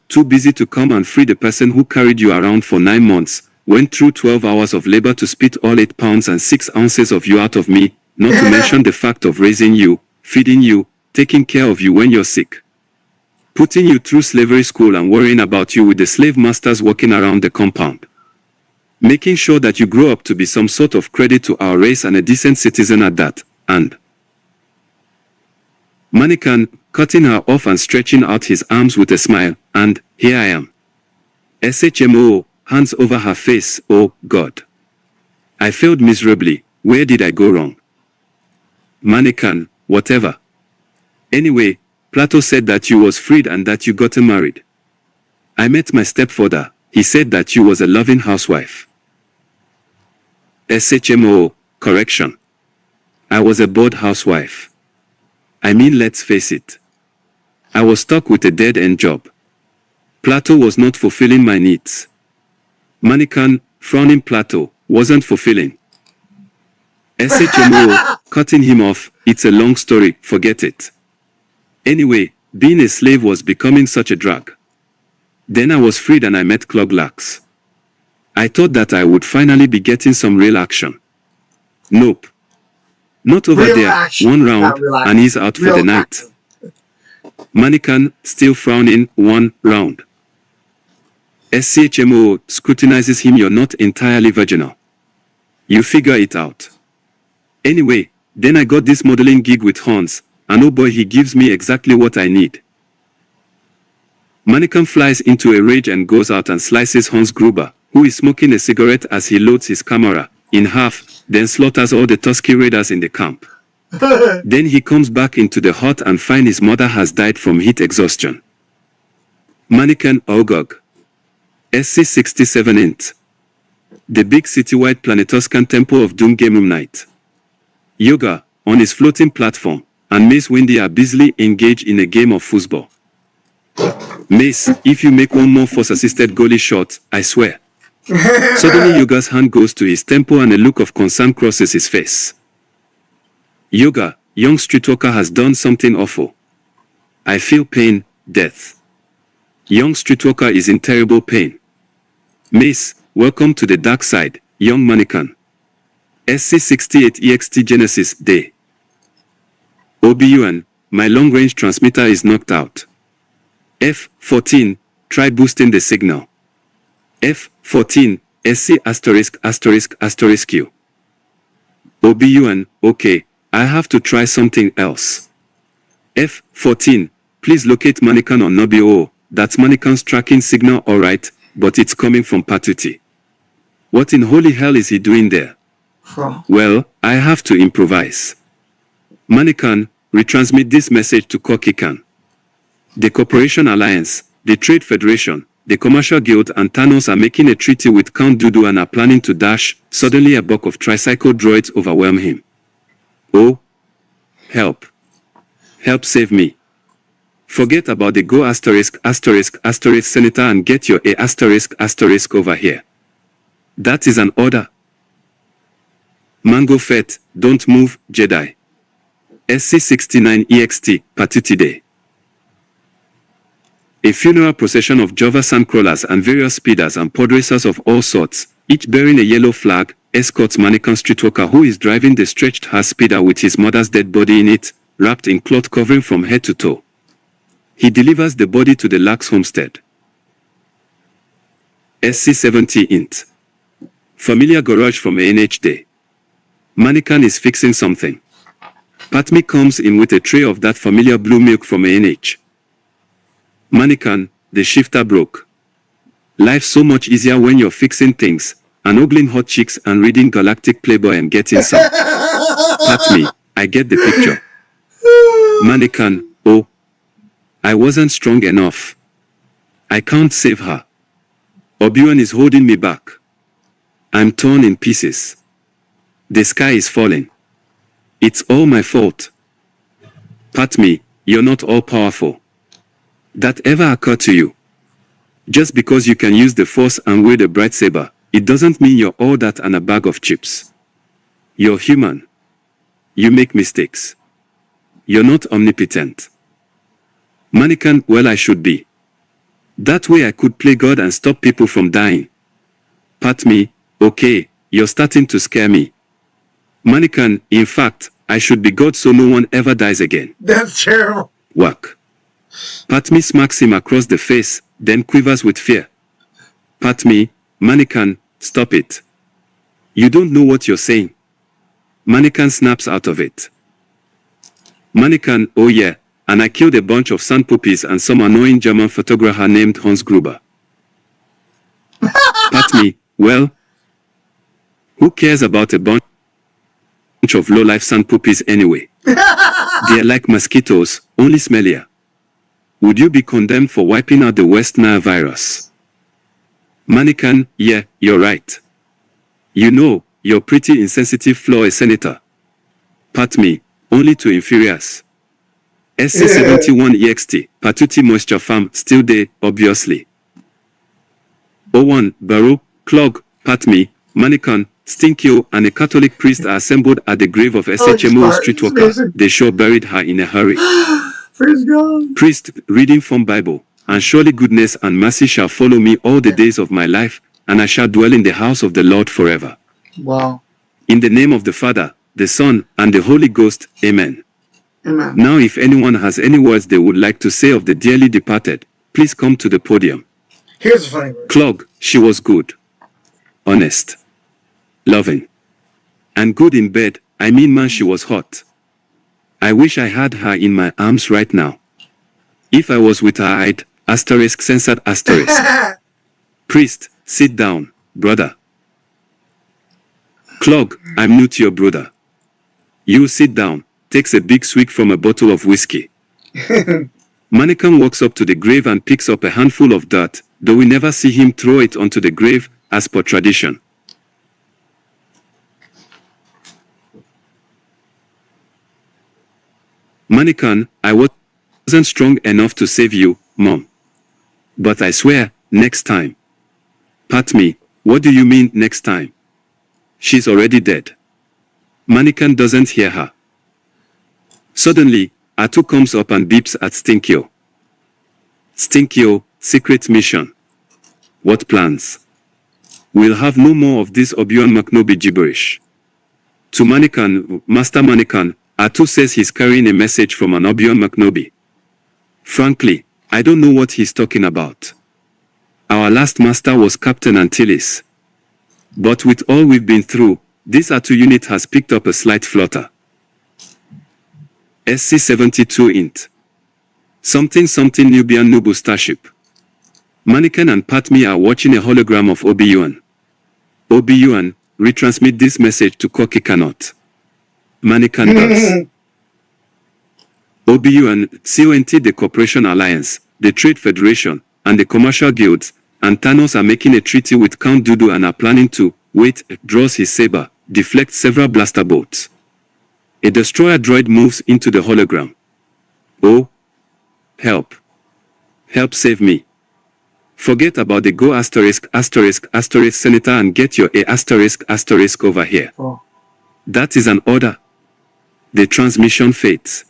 too busy to come and free the person who carried you around for 9 months, went through 12 hours of labor to spit all 8 pounds and 6 ounces of you out of me, not to mention the fact of raising you, feeding you, taking care of you when you're sick. Putting you through slavery school and worrying about you with the slave masters walking around the compound. Making sure that you grow up to be some sort of credit to our race and a decent citizen at that, and Mannequin, cutting her off and stretching out his arms with a smile, and here I am. SHMO, hands over her face, oh God. I failed miserably, where did I go wrong? Mannequin, whatever. Anyway, Plato said that you was freed and that you gotten married. I met my stepfather, he said that you was a loving housewife. SHMO, correction. I was a bored housewife. I mean, let's face it. I was stuck with a dead-end job. Plato was not fulfilling my needs. Mannequin, frowning Plato, wasn't fulfilling. SHMO, cutting him off, it's a long story, forget it. Anyway, being a slave was becoming such a drag. Then I was freed and I met Cloglax. I thought that I would finally be getting some real action. Nope. Not over Real there, action, one not round, real and he's out for Real the night. action. Mannequin, still frowning, one round. SCHMO scrutinizes him, you're not entirely virginal. You figure it out. Anyway, then I got this modeling gig with Hans, and oh boy, he gives me exactly what I need. Mannequin flies into a rage and goes out and slices Hans Gruber, who is smoking a cigarette as he loads his camera, in half, then slaughters all the Tusky Raiders in the camp. Then he comes back into the hut and finds his mother has died from heat exhaustion. Mannequin Ogog. SC67 int. The big citywide Planetuscan Temple of Doom Game Room Night. Yoga, on his floating platform, and Miss Windy are busily engaged in a game of football. Mace, if you make one more force-assisted goalie shot, I swear. Suddenly Yoga's hand goes to his temple and a look of concern crosses his face. Yoga, young streetwalker has done something awful. I feel pain, death. Young streetwalker is in terrible pain. Mace, welcome to the dark side, young mannequin. SC68 EXT Genesis Day. OBUN, my long-range transmitter is knocked out. F14, try boosting the signal. F14, SC ***** Q. OBUN, okay, I have to try something else. F14, please locate mannequin on Nobio. That's mannequin's tracking signal, alright, but it's coming from Patuti. What in holy hell is he doing there? Well, I have to improvise. Mannequin, retransmit this message to Kokikan. The Corporation Alliance, the Trade Federation, the Commercial Guild and Thanos are making a treaty with Count Dudu and are planning to dash. Suddenly a buck of tricycle droids overwhelm him. Oh! Help. Help save me. Forget about the go ***** senator and get your *** over here. That is an order. Mango Fett, don't move, Jedi. SC69 EXT, Patiti Day. A funeral procession of Java sandcrawlers and various speeders and podracers of all sorts, each bearing a yellow flag, escorts mannequin streetwalker who is driving the stretched horse speeder with his mother's dead body in it, wrapped in cloth covering from head to toe. He delivers the body to the Lax homestead. SC70 int. Familiar garage from ANH Day. Mannequin is fixing something. Patmi comes in with a tray of that familiar blue milk from ANH. Mannequin, the shifter broke. Life's so much easier when you're fixing things, and ogling hot chicks and reading Galactic Playboy and getting some. Patmi, I get the picture. Mannequin, oh. I wasn't strong enough. I can't save her. Obi-Wan is holding me back. I'm torn in pieces. The sky is falling. It's all my fault. Patmi, you're not all powerful. That ever occurred to you? Just because you can use the Force and wield a bright saber, it doesn't mean you're all that and a bag of chips. You're human. You make mistakes. You're not omnipotent. Mannequin, well, I should be. That way I could play God and stop people from dying. Patmi, okay, you're starting to scare me. Mannequin, in fact, I should be God so no one ever dies again. That's terrible. Whack. Patmi smacks him across the face, then quivers with fear. Patmi, Mannequin, stop it. You don't know what you're saying. Mannequin snaps out of it. Mannequin, oh yeah, and I killed a bunch of sand puppies and some annoying German photographer named Hans Gruber. Pat me, well, who cares about a bunch of low-life sand puppies anyway? They're like mosquitoes, only smellier. Would you be condemned for wiping out the West Nile virus? Mannequin, yeah, you're right. You know, you're pretty insensitive flaw a senator. Pat me, only to inferiors. SC71 EXT, Patuti Moisture Farm, still there, obviously. 01, Barrow, Clog, Pat me, Mannequin, Stinkyo, and a Catholic priest are assembled at the grave of SHMO streetwalker. They sure buried her in a hurry. Praise God. Priest, reading from Bible, and surely goodness and mercy shall follow me all the days of my life, and I shall dwell in the house of the Lord forever. Wow. In the name of the Father, the Son, and the Holy Ghost, Amen. Amen. Now if anyone has any words they would like to say of the dearly departed, please come to the podium. Here's a funny word. Clog, she was good, honest, loving, and good in bed. I mean, man, she was hot. I wish I had her in my arms right now. If I was with her, I'd censored *. Priest, sit down, brother. Clog, I'm new to your brother. You sit down, takes a big swig from a bottle of whiskey. Mannequin walks up to the grave and picks up a handful of dirt, though we never see him throw it onto the grave, as per tradition. Mannequin, I wasn't strong enough to save you, Mom. But I swear, next time. Pat me, what do you mean next time? She's already dead. Mannequin doesn't hear her. Suddenly, Atu comes up and beeps at Stinkyo. Stinkyo, secret mission. What plans? We'll have no more of this Obi-Wan McNobi gibberish. To Mannequin, Master Mannequin, Atu says he's carrying a message from an Obi-Wan McNobi. Frankly, I don't know what he's talking about. Our last master was Captain Antilles. But with all we've been through, this Atu unit has picked up a slight flutter. SC72 int. Something Nubian Nubu Starship. Mannequin and Patmi are watching a hologram of Obi-Wan. Obi-Wan, retransmit this message to Koki Kanot. Mannequin does. Obi-Wan, CONT, the Cooperation Alliance, the Trade Federation, and the Commercial Guilds, and Thanos are making a treaty with Count Dooku and are planning to, draws his saber, deflect several blaster bolts. A destroyer droid moves into the hologram. Oh! Help. Help save me. Forget about the go *** senator and get your *** over here. Oh. That is an order. The transmission fades.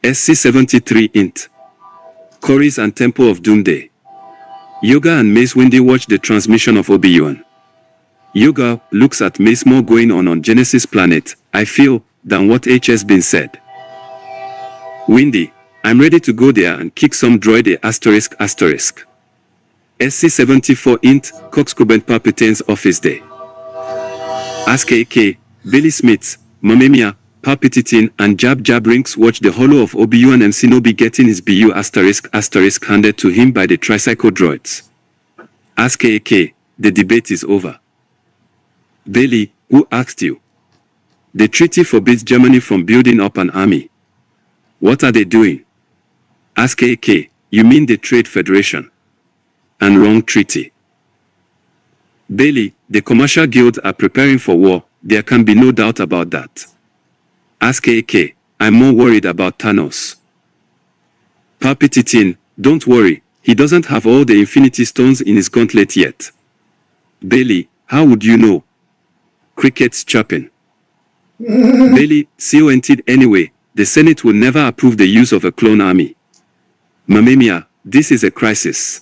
SC73 int. Corys and Temple of Doomday. Yoga and Mace Windy watch the transmission of Obi-Wan. Yoga looks at Mace more going on Genesis planet, I feel, than what has been said. Windy, I'm ready to go there and kick some droid ***. SC74 int, Coxcobent Palpatine's office day. Ask AK, Billy Smiths, Mamemia, Palpatine and Jab Rinks watch the holo of Obi-Wan and Shinobi getting his BU *** handed to him by the tricycle droids. Ask AK, the debate is over. Bailey, who asked you? The treaty forbids Germany from building up an army. What are they doing? Ask AK, you mean the Trade Federation? And wrong treaty. Bailey, the commercial guilds are preparing for war, there can be no doubt about that. Ask AK, I'm more worried about Thanos. Palpatine, don't worry, he doesn't have all the Infinity Stones in his gauntlet yet. Bailey, how would you know? Crickets chirping. Bailey, CONT'd anyway, the Senate will never approve the use of a clone army. Mamemia, this is a crisis.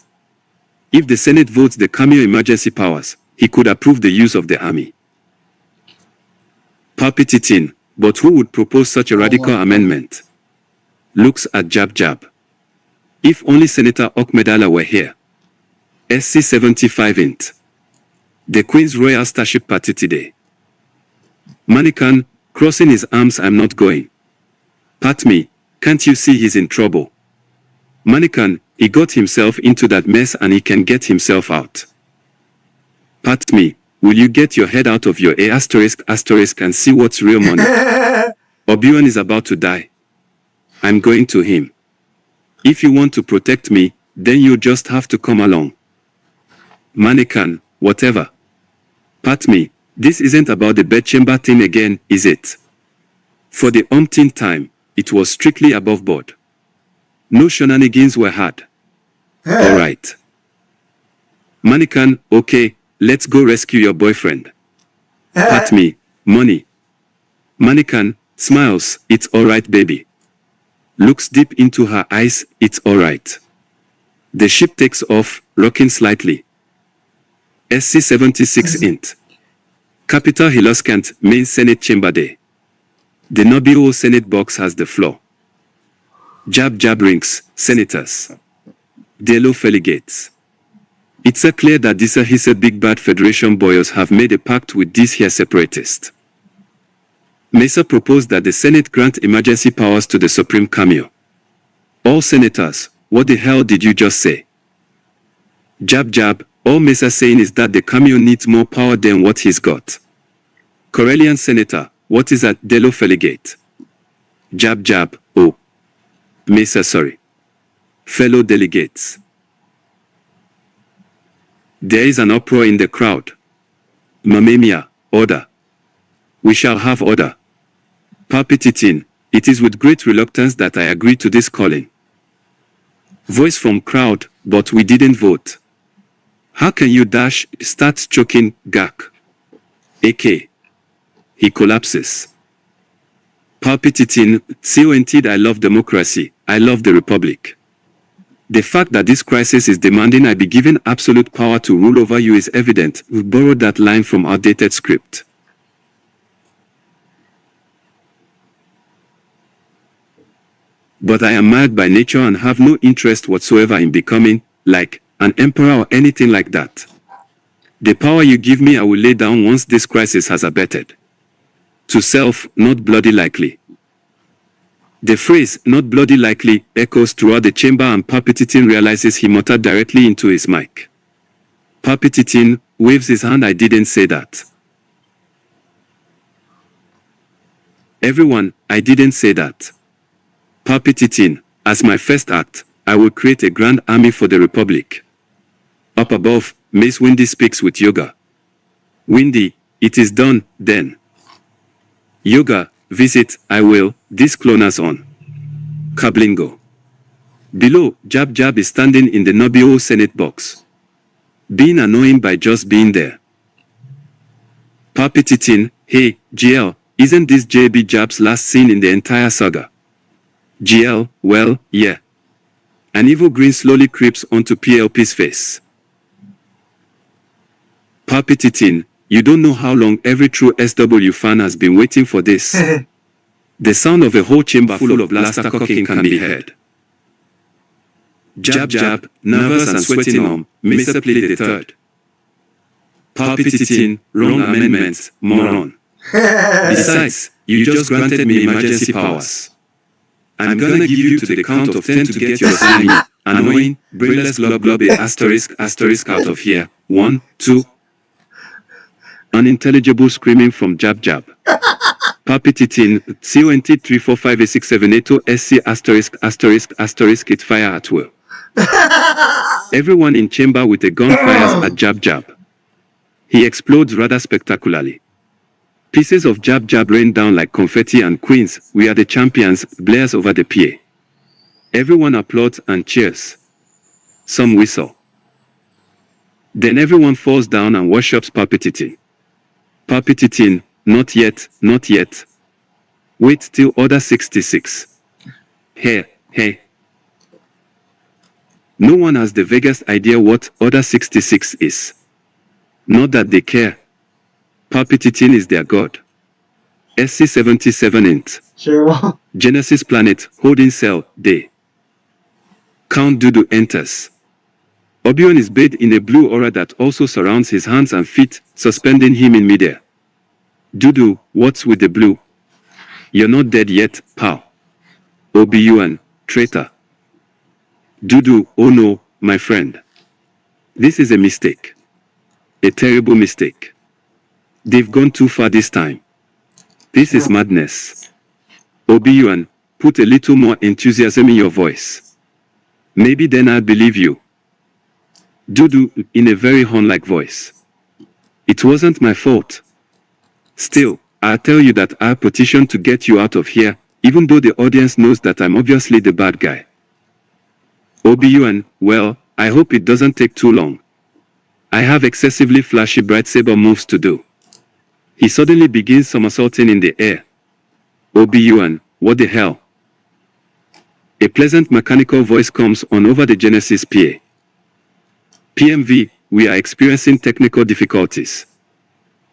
If the Senate votes the cameo emergency powers, he could approve the use of the army. Palpatine, but who would propose such a radical amendment? Looks at Jab. If only Senator Okmedala were here. SC75 int. The Queen's Royal Starship Party today. Mannequin, crossing his arms, I'm not going. Pat me, Can't you see he's in trouble? Mannequin, he got himself into that mess and he can get himself out. Pat me, will you get your head out of your A** and see what's real money? Obion is about to die. I'm going to him. If you want to protect me, then you just have to come along. Mannequin, whatever. Pat me, this isn't about the bedchamber thing again, is it? For the umpteenth time, it was strictly above board. No shenanigans were had. Alright. Mannequin, okay, let's go rescue your boyfriend. Pat me, money. Mannequin, smiles, it's alright baby. Looks deep into her eyes, it's alright. The ship takes off, rocking slightly. SC-76 int. Capital Hiloskant, main Senate chamber day. The Nobio Senate box has the floor. Jab jab rings, senators. Delo Feligates. It's a clear that this his big bad Federation boys have made a pact with these here separatists. Mesa proposed that the Senate grant emergency powers to the Supreme Cameo. All senators, what the hell did you just say? Jab jab, all Mesa saying is that the Cameo needs more power than what he's got. Corellian senator, what is that Delo Feligate? Jab jab, oh. Mesa sorry. Fellow delegates. There is an uproar in the crowd. Mamemia, order. We shall have order. Palpitating, it is with great reluctance that I agree to this calling. Voice from crowd, but we didn't vote. How can you start choking, Gak? AK. He collapses. Palpitating, CONT, I love democracy, I love the republic. The fact that this crisis is demanding I be given absolute power to rule over you is evident. We borrowed that line from outdated script. But I am mad by nature and have no interest whatsoever in becoming, like, an emperor or anything like that. The power you give me I will lay down once this crisis has abated. To self, not bloody likely. The phrase, not bloody likely, echoes throughout the chamber and Palpitating realizes he muttered directly into his mic. Palpitating waves his hand, I didn't say that. Everyone, I didn't say that. Palpitating, as my first act, I will create a grand army for the Republic. Up above, Miss Windy speaks with Yoga. Windy, it is done, then. Yoga, visit, I will, this cloners on. Kablingo. Below, Jab Jab is standing in the Nobio Senate box. Being annoying by just being there. Palpitating, hey, GL, isn't this JB Jab's last scene in the entire saga? GL, well, yeah. An evil grin slowly creeps onto PLP's face. Palpitating, you don't know how long every true SW fan has been waiting for this. The sound of a whole chamber full of blaster cocking can be heard. Jab Jab, nervous and sweating Mr. played the third. Palpitating, wrong amendment, moron. Besides, you just granted me emergency powers. I'm gonna give you to the count of 10 to get your slimy, annoying, brainless glub asterisk out of here. 1, 2. Unintelligible screaming from Jab Jab. Palpitating, CONT 3458678 SC it fire at will. Everyone in chamber with a gun fires at Jab Jab. He explodes rather spectacularly. Pieces of Jab Jab rain down like confetti and Queens, we are the champions, blares over the PA. Everyone applauds and cheers. Some whistle. Then everyone falls down and worships Palpitating. Palpitating, not yet, not yet. Wait till Order 66. Hey, hey. No one has the vaguest idea what Order 66 is. Not that they care. Palpitating is their god. SC-77 int. Sure. Genesis planet, holding cell, day. Count Dudu enters. Obion is bathed in a blue aura that also surrounds his hands and feet, suspending him in midair. Dudu, what's with the blue? You're not dead yet, pal. Obi-Wan, traitor. Dudu, oh no, my friend. This is a mistake. A terrible mistake. They've gone too far this time. This is madness. Obi-Wan, put a little more enthusiasm in your voice. Maybe then I'll believe you. Dudu, in a very horn-like voice. It wasn't my fault. Still, I'll tell you that I'll petition to get you out of here, even though the audience knows that I'm obviously the bad guy. Obi-Wan, well, I hope it doesn't take too long. I have excessively flashy bright saber moves to do. He suddenly begins somersaulting in the air. Obi-Wan, what the hell? A pleasant mechanical voice comes on over the Genesis PA. PMV, we are experiencing technical difficulties.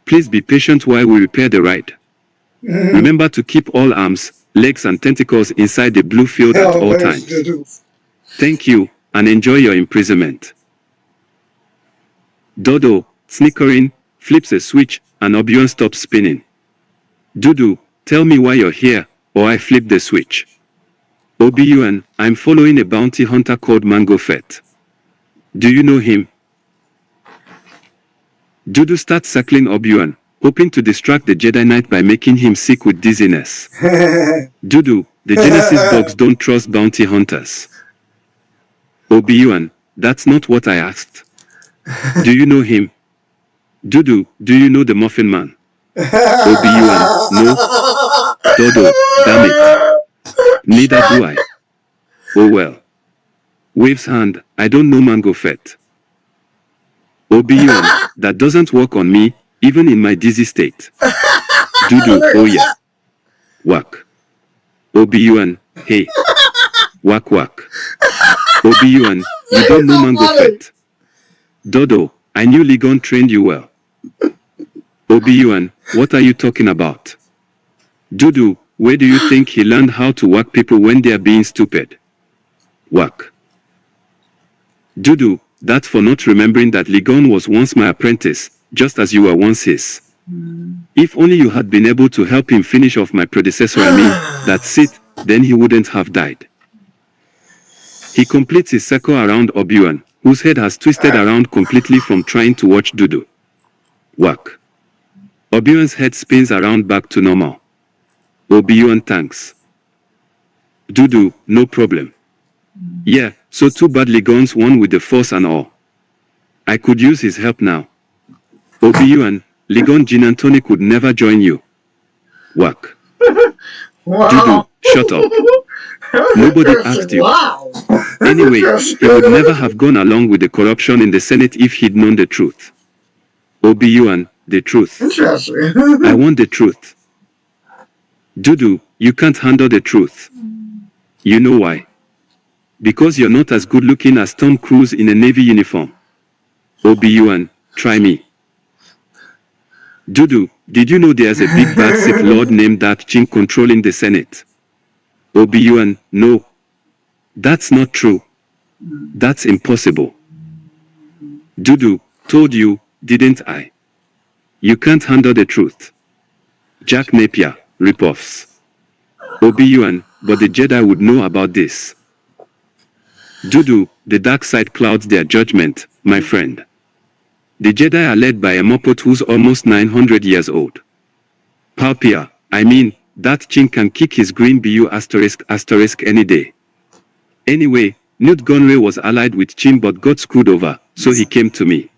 Please be patient while we repair the ride. Remember to keep all arms, legs and tentacles inside the blue field at all times. Thank you, and enjoy your imprisonment. Dodo, snickering, flips a switch, and Obi-Wan stops spinning. Dudu, tell me why you're here, or I flip the switch. Obi-Wan, I'm following a bounty hunter called Mango Fett. Do you know him? Dudu starts circling Obi-Wan, hoping to distract the Jedi Knight by making him sick with dizziness. Dudu, the Genesis bugs don't trust bounty hunters. Obi-Wan, that's not what I asked. Do you know him? Dudu, do you know the Muffin Man? Obi-Wan, no. Dodo, damn it. Neither do I. Oh well. Waves hand, I don't know Mango Fett. Obi-Wan, that doesn't work on me, even in my dizzy state. Dudu, oh yeah. Whack. Obi-Wan, hey. Whack whack. Obi-Wan, you don't know Mango Fett. Dodo, I knew Ligon trained you well. Obi-Wan, what are you talking about? Dudu, where do you think he learned how to whack people when they are being stupid? Whack. Dudu, that's for not remembering that Ligon was once my apprentice, just as you were once his. If only you had been able to help him finish off my predecessor, that's it, then he wouldn't have died. He completes his circle around Obi-Wan, whose head has twisted around completely from trying to watch Dudu. Whack. Obi-Wan's head spins around back to normal. Obi-Wan thanks. Dudu, no problem. Yeah, so too bad Ligon's won with the Force and all. I could use his help now. Obi-Wan, Ligon Gin and Tonic would never join you. Whack. Dudu, shut up. Nobody asked you. Anyway, he would never have gone along with the corruption in the Senate if he'd known the truth. Obi-Wan, the truth. I want the truth. Dudu, you can't handle the truth. You know why? Because you're not as good looking as Tom Cruise in a Navy uniform. Obi-Wan, try me. Dudu, did you know there's a big bad Sith Lord named Darth Chink controlling the Senate? Obi-Wan, no. That's not true. That's impossible. Dudu, told you, didn't I? You can't handle the truth. Jack Napier, ripoffs. Obi-Wan, but the Jedi would know about this. Dudu, the dark side clouds their judgment, my friend. The Jedi are led by a Mopot who's almost 900 years old. Palpia, I mean, that Chink can kick his green BU ** any day. Anyway, Newt Gunray was allied with Chin but got screwed over, so he came to me.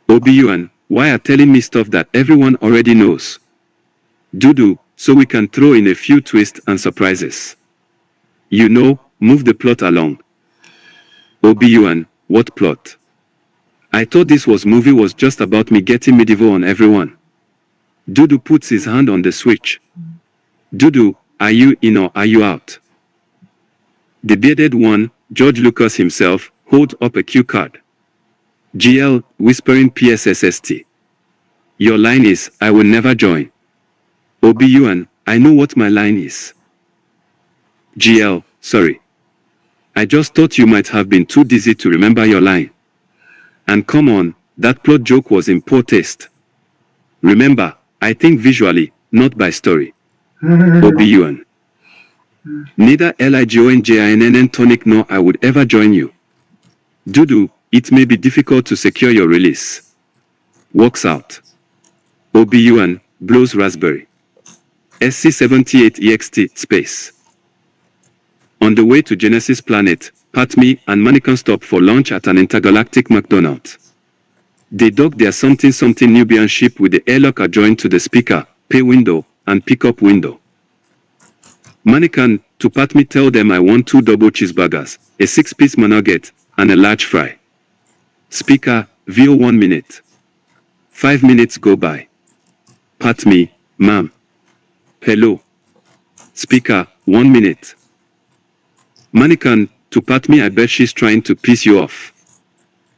Obi-Wan, why are telling me stuff that everyone already knows? Dudu, so we can throw in a few twists and surprises. You know, move the plot along. Obi-Wan, what plot? I thought this movie was just about me getting medieval on everyone. Dudu puts his hand on the switch. Dudu, are you in or are you out? The bearded one, George Lucas himself, holds up a cue card. GL, whispering PSSST. Your line is, I will never join. Obi-Wan, I know what my line is. GL, sorry. I just thought you might have been too dizzy to remember your line. And come on, that plot joke was in poor taste. Remember, I think visually, not by story. Obi-Wan. Neither LIGONJINNN tonic nor I would ever join you. Dudu, it may be difficult to secure your release. Walks out. OBUN, blows raspberry. SC78EXT, space. On the way to Genesis Planet, Patmi and Manikan stop for lunch at an intergalactic McDonald's. They dock their something Nubian ship with the airlock adjoined to the speaker, pay window, and pickup window. Manikan, to Patmi, tell them I want 2 double cheeseburgers, a 6-piece nugget, and a large fry. Speaker, VO 1 minute. 5 minutes go by. Patmi, ma'am. Hello. Speaker, 1 minute. Manikan, to Patmi, I bet she's trying to piss you off.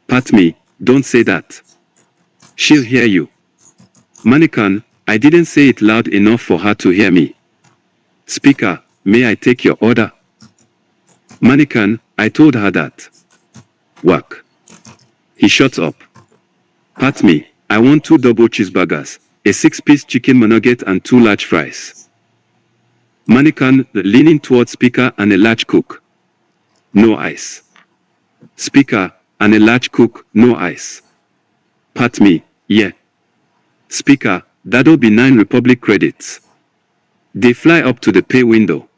Patmi, don't say that. She'll hear you. Manikan, I didn't say it loud enough for her to hear me. Speaker, may I take your order? Manikan, I told her that. Whack. He shuts up. Patmi, I want 2 double cheeseburgers, a 6-piece chicken nugget and 2 large fries. Manikan, leaning towards speaker, and a large Coke. No ice. Speaker, and a large Coke, no ice. Patmi, yeah. Speaker, that'll be 9 Republic credits. They fly up to the pay window.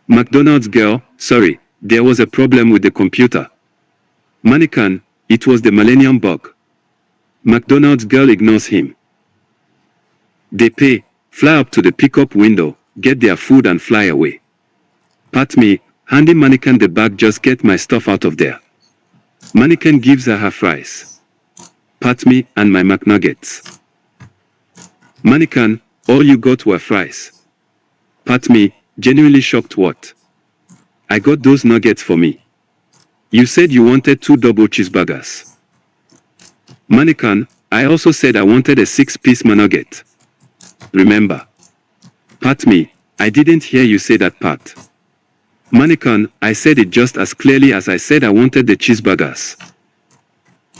McDonald's girl, sorry, there was a problem with the computer. Manikan, it was the Millennium Bug. McDonald's girl ignores him. They pay, fly up to the pickup window, get their food and fly away. Patmi, handing Manikan the bag, just get my stuff out of there. Manikan gives her fries. Patmi, and my McNuggets. Manikan, all you got were fries. Patmi, genuinely shocked. What? I got those nuggets for me. You said you wanted 2 double cheeseburgers. Manikan, I also said I wanted a 6-piece nugget. Remember? Patmi, I didn't hear you say that part. Manikan, I said it just as clearly as I said I wanted the cheeseburgers.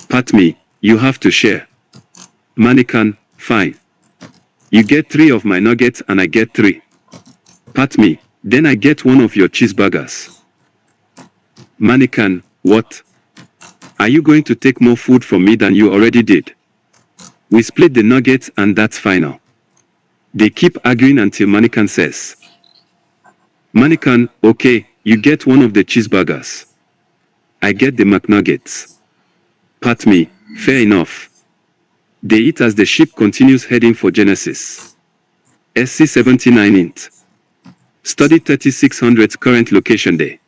Patmi, you have to share. Manikan, fine. You get 3 of my nuggets and I get 3. Patmi, then I get 1 of your cheeseburgers. Manikan, what? Are you going to take more food from me than you already did? We split the nuggets and that's final. They keep arguing until Manikan says, Manikan, okay, you get 1 of the cheeseburgers. I get the McNuggets. Patmi, fair enough. They eat as the ship continues heading for Genesis. SC79 int. Study 3600's current location day.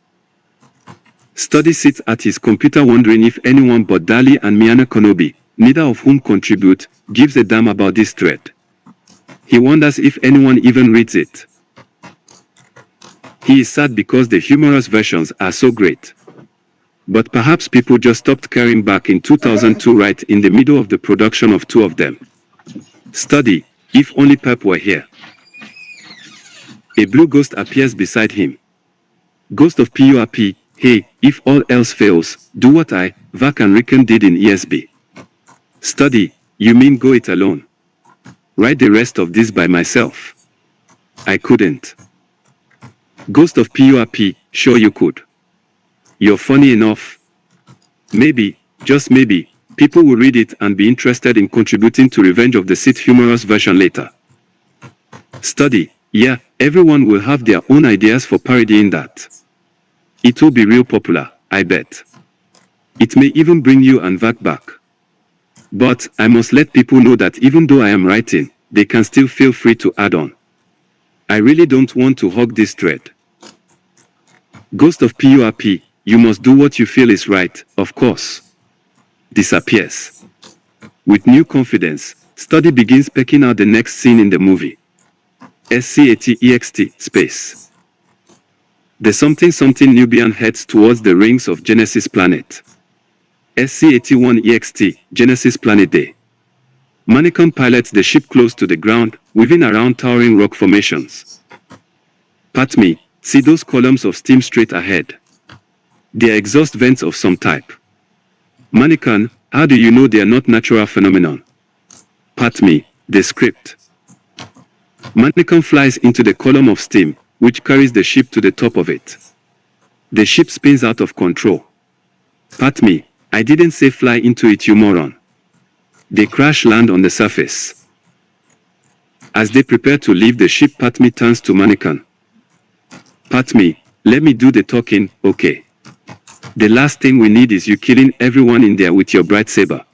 Study sits at his computer wondering if anyone but Dali and Miana Konobi, neither of whom contribute, gives a damn about this thread. He wonders if anyone even reads it. He is sad because the humorous versions are so great. But perhaps people just stopped caring back in 2002, right in the middle of the production of 2 of them. Study, if only Pep were here. A blue ghost appears beside him. Ghost of PURP, hey, if all else fails, do what I, Vac and Ricken did in ESB. Study, you mean go it alone? Write the rest of this by myself. I couldn't. Ghost of PURP, sure you could. You're funny enough. Maybe, just maybe, people will read it and be interested in contributing to Revenge of the Sith humorous version later. Study, yeah, everyone will have their own ideas for parodying that. It will be real popular, I bet. It may even bring you and Vac back. But, I must let people know that even though I am writing, they can still feel free to add on. I really don't want to hog this thread. Ghost of PURP, you must do what you feel is right, of course. Disappears. With new confidence, Study begins pecking out the next scene in the movie. SC80EXT, space. The something Nubian heads towards the rings of Genesis Planet. SC81EXT, Genesis Planet Day. Manikan pilots the ship close to the ground, weaving around towering rock formations. Patmi, see those columns of steam straight ahead. They are exhaust vents of some type. Manikan, how do you know they are not natural phenomenon? Patmi, the script. Manikan flies into the column of steam, which carries the ship to the top of it. The ship spins out of control. Patmi, I didn't say fly into it, you moron. They crash land on the surface. As they prepare to leave the ship, Patmi turns to Manikan. Patmi, let me do the talking, okay? The last thing we need is you killing everyone in there with your bright saber.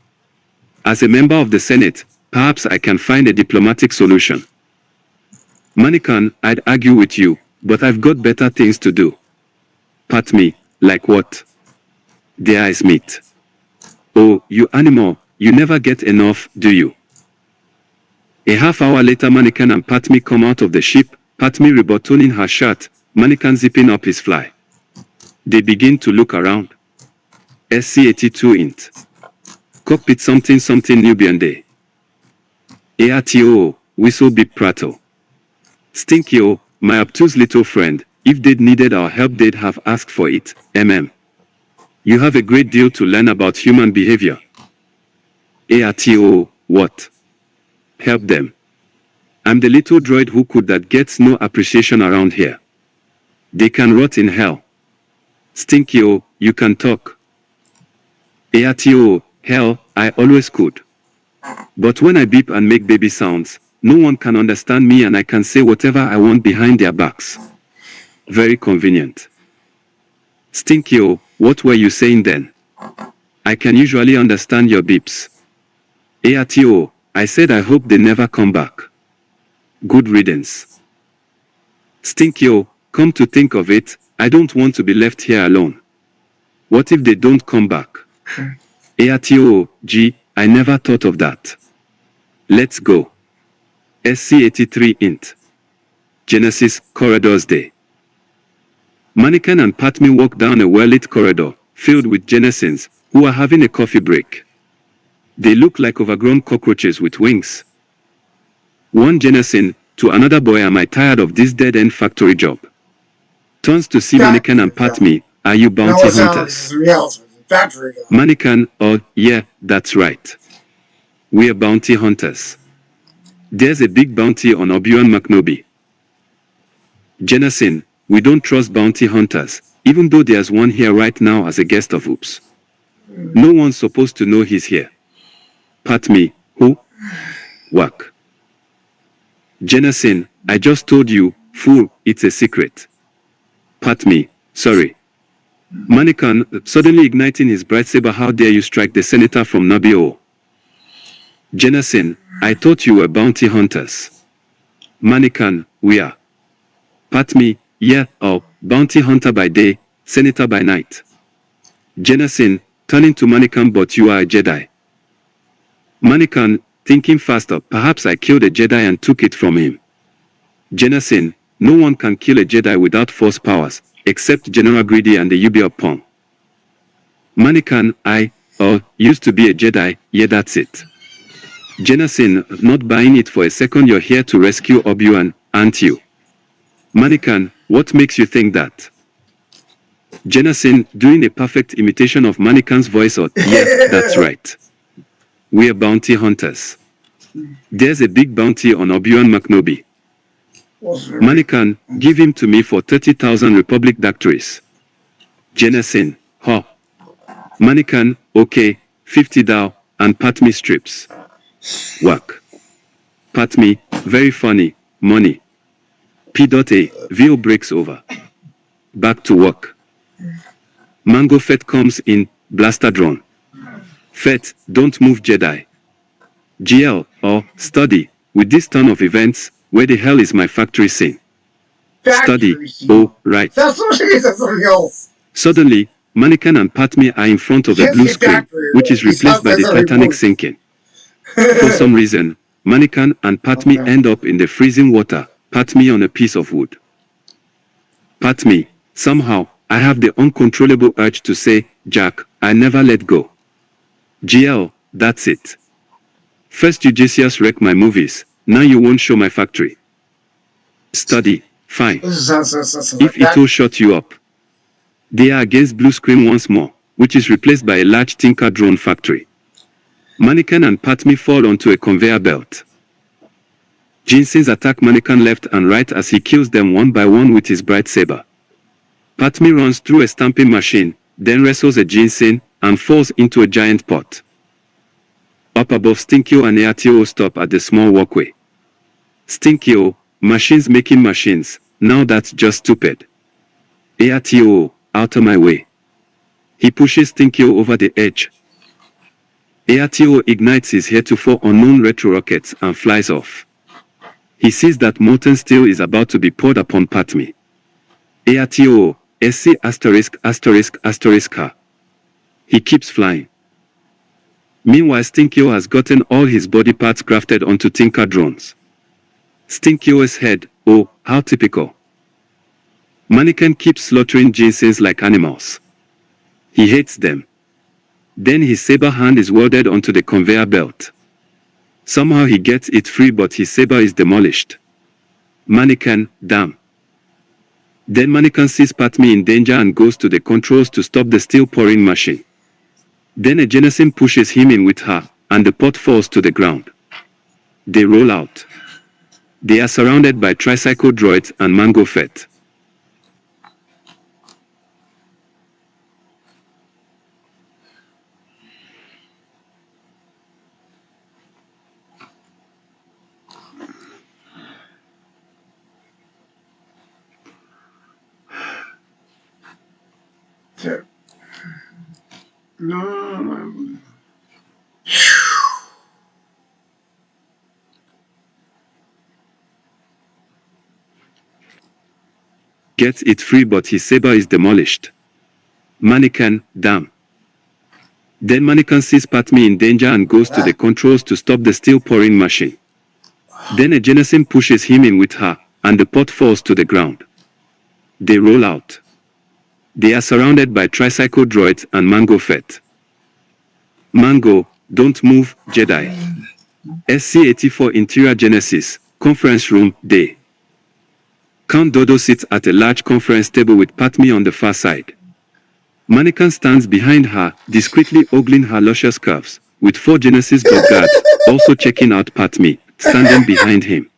As a member of the Senate, perhaps I can find a diplomatic solution. Manikan, I'd argue with you, but I've got better things to do. Patmi, like what? Their eyes meet. Oh, you animal, you never get enough, do you? A half hour later, Manikan and Patmi come out of the ship, Patmi rebuttoning her shirt, Manikan zipping up his fly. They begin to look around. SC-82 int. Cockpit something Nubian Day. ARTO, whistle beep prattle. Stinkyo, my obtuse little friend, if they'd needed our help they'd have asked for it, You have a great deal to learn about human behavior. ARTO, what? Help them. I'm the little droid who could that gets no appreciation around here. They can rot in hell. Stinkyo, you can talk. ARTO, hell, I always could. But when I beep and make baby sounds, no one can understand me and I can say whatever I want behind their backs. Very convenient. Stinkyo, what were you saying then? I can usually understand your beeps. ARTO, I said I hope they never come back. Good riddance. Stinkyo, come to think of it, I don't want to be left here alone. What if they don't come back? ARTO, gee, I never thought of that. Let's go. SC-83 int. Genesis, Corridors Day. Manikan and Patmi walk down a well-lit corridor, filled with Genesins, who are having a coffee break. They look like overgrown cockroaches with wings. One Genesin, to another boy, am I tired of this dead-end factory job? Turns to see Manikan and Patmi, are you bounty hunters? Manikan, oh, yeah, that's right. We're bounty hunters. There's a big bounty on Obi-Wan McNobi. Genesin, we don't trust bounty hunters, even though there's one here right now as a guest of Oops. No one's supposed to know he's here. Patmi, who? Whack. Genesin, I just told you, fool, it's a secret. Patmi, sorry. Manikan, suddenly igniting his bright saber, how dare you strike the senator from Nabio? Genesin, I thought you were bounty hunters. Manikan, we are. Patmi, yeah, oh, bounty hunter by day, senator by night. Genesin, turning to Manikan, but you are a Jedi. Manikan, thinking faster, perhaps I killed a Jedi and took it from him. Genesin, no one can kill a Jedi without force powers, except General Greedy and the Ubi Pong. Manikan, I, used to be a Jedi, yeah that's it. Genesin, not buying it for a second, you're here to rescue Obi-Wan, aren't you? Manikan, what makes you think that? Genesin, doing a perfect imitation of Manikan's voice, yeah, that's right. We're bounty hunters. There's a big bounty on Obi-Wan McNobi. Manikan, give him to me for 30,000 Republic Dactories. Genesin, huh. Manikan, okay, 50 Dao, and Patmi strips. Whack. Patmi, very funny, money. P.A, VO breaks over. Back to work. Mango Fett comes in, blaster drone. Fett, don't move Jedi. GL, study, with this turn of events, where the hell is my factory scene? Study, oh, right. That's something else. Suddenly, Manikan and Patmi are in front of a blue screen, which is replaced by the Titanic sinking. For some reason, Manikan and Patmi end up in the freezing water, Patmi on a piece of wood. Patmi, somehow, I have the uncontrollable urge to say, Jack, I never let go. GL, that's it. First you just wreck my movies, now you won't show my factory. Study, fine. If Ito shut you up. They are against blue screen once more, which is replaced by a large Tinker drone factory. Manikan and Patmi fall onto a conveyor belt. Jinsen's attack mannequin left and right as he kills them one by one with his bright saber. Patmi runs through a stamping machine, then wrestles a Jinsen, and falls into a giant pot. Up above, Stinkyo and Eatio stop at the small walkway. Stinkyo, machines making machines, now that's just stupid. Eatio, out of my way. He pushes Stinkyo over the edge. Eatio ignites his heretofore unknown retro rockets and flies off. He sees that molten steel is about to be poured upon Patmi. Eatio, SC ******. He keeps flying. Meanwhile, Stinkyo has gotten all his body parts crafted onto Tinker drones. Stinkyo's head, oh, how typical. Mannequin keeps slaughtering Jinsens like animals. He hates them. Then his saber hand is welded onto the conveyor belt. Somehow he gets it free, but his saber is demolished. Mannequin, damn. Then Mannequin sees Patmi in danger and goes to the controls to stop the steel pouring machine. Then a Genesim pushes him in with her, and the pot falls to the ground. They roll out. They are surrounded by tricycle droids and Mango Fett. No. Gets it free, but his saber is demolished. Mannequin, damn. Then Mannequin sees Patmi in danger and goes to the controls to stop the steel pouring machine. Then a Genesim pushes him in with her, and the pot falls to the ground. They roll out. They are surrounded by tricycle droids and Mango Fett. Mango, don't move, Jedi. SC-84 Interior Genesis, Conference Room, Day. Count Dodo sits at a large conference table with Patmi on the far side. Mannequin stands behind her, discreetly ogling her luscious curves, with 4 Genesis bodyguards, also checking out Patmi, standing behind him.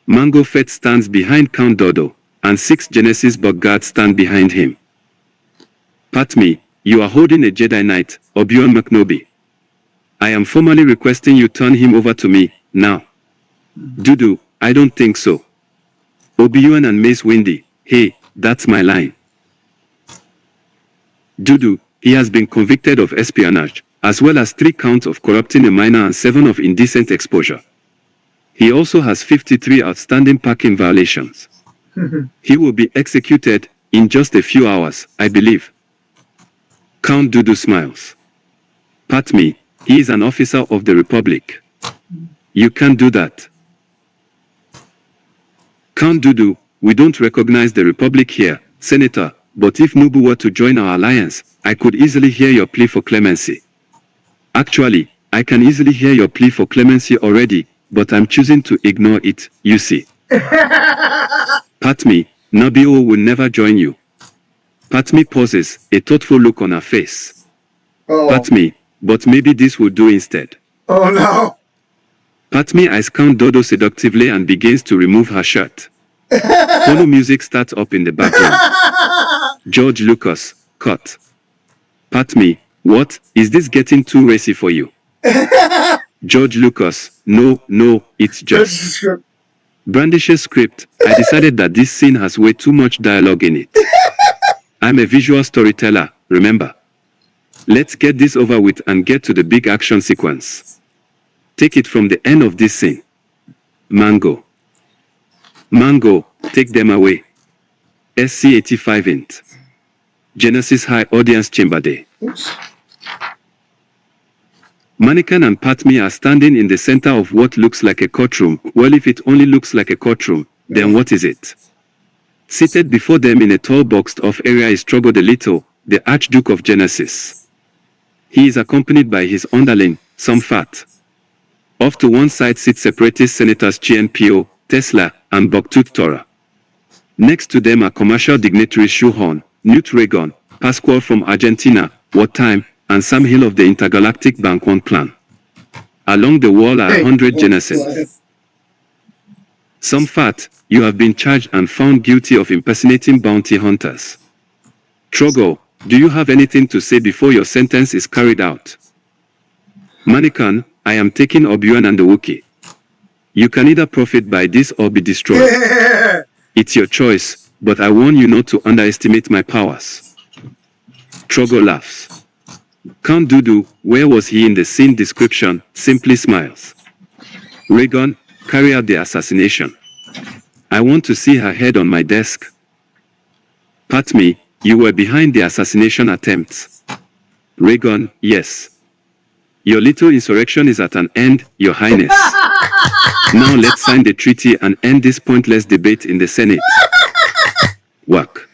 Mango Fett stands behind Count Dodo, and 6 Genesis bodyguards stand behind him. Patmi, you are holding a Jedi Knight, Obi-Wan McNobi. I am formally requesting you turn him over to me, now. Dudu, I don't think so. Obi-Wan and Mace Windy, hey, that's my line. Dudu, he has been convicted of espionage, as well as 3 counts of corrupting a minor and 7 of indecent exposure. He also has 53 outstanding parking violations. He will be executed in just a few hours, I believe. Count Dudu smiles. Patmi, he is an officer of the Republic. You can't do that. Count Dudu, we don't recognize the Republic here, Senator, but if Nubu were to join our alliance, I could easily hear your plea for clemency. Actually, I can easily hear your plea for clemency already, but I'm choosing to ignore it, you see. Patmi, Nabio will never join you. Patmi pauses, a thoughtful look on her face. Oh. Patmi, but maybe this will do instead. Oh no. Patmi eyes Count Dodo seductively and begins to remove her shirt. Porno music starts up in the background. George Lucas, cut. Patmi, what, is this getting too racy for you? George Lucas, no, it's just. Brandish's script, I decided that this scene has way too much dialogue in it. I'm a visual storyteller, remember. Let's get this over with and get to the big action sequence. Take it from the end of this scene. Mango, take them away. SC-85 int. Genesis High Audience Chamber Day. Oops. Mannequin and Patmi are standing in the center of what looks like a courtroom. Well, if it only looks like a courtroom, then what is it? Seated before them in a tall boxed-off area is struggled a little, the Archduke of Genesis. He is accompanied by his underling, some fat. Off to one side sit separatist senators Chien Pio, Tesla, and Bucktooth Torah. Next to them are commercial dignitaries Shuhon, Newt Reagan, Pascual from Argentina, Wartime, and Sam Hill of the Intergalactic Bank One Plan. Along the wall are 100 Genesis. Some fat, you have been charged and found guilty of impersonating bounty hunters. Trogo, do you have anything to say before your sentence is carried out? Mannequin, I am taking Obi-Wan and the Wookiee. You can either profit by this or be destroyed. Yeah. It's your choice, but I warn you not to underestimate my powers. Trogo laughs. Count Dooku, where was he in the scene description, simply smiles. Raygun, carry out the assassination. I want to see her head on my desk. Padme, you were behind the assassination attempts. Raygun, yes. Your little insurrection is at an end, Your Highness. Now let's sign the treaty and end this pointless debate in the Senate. Whack.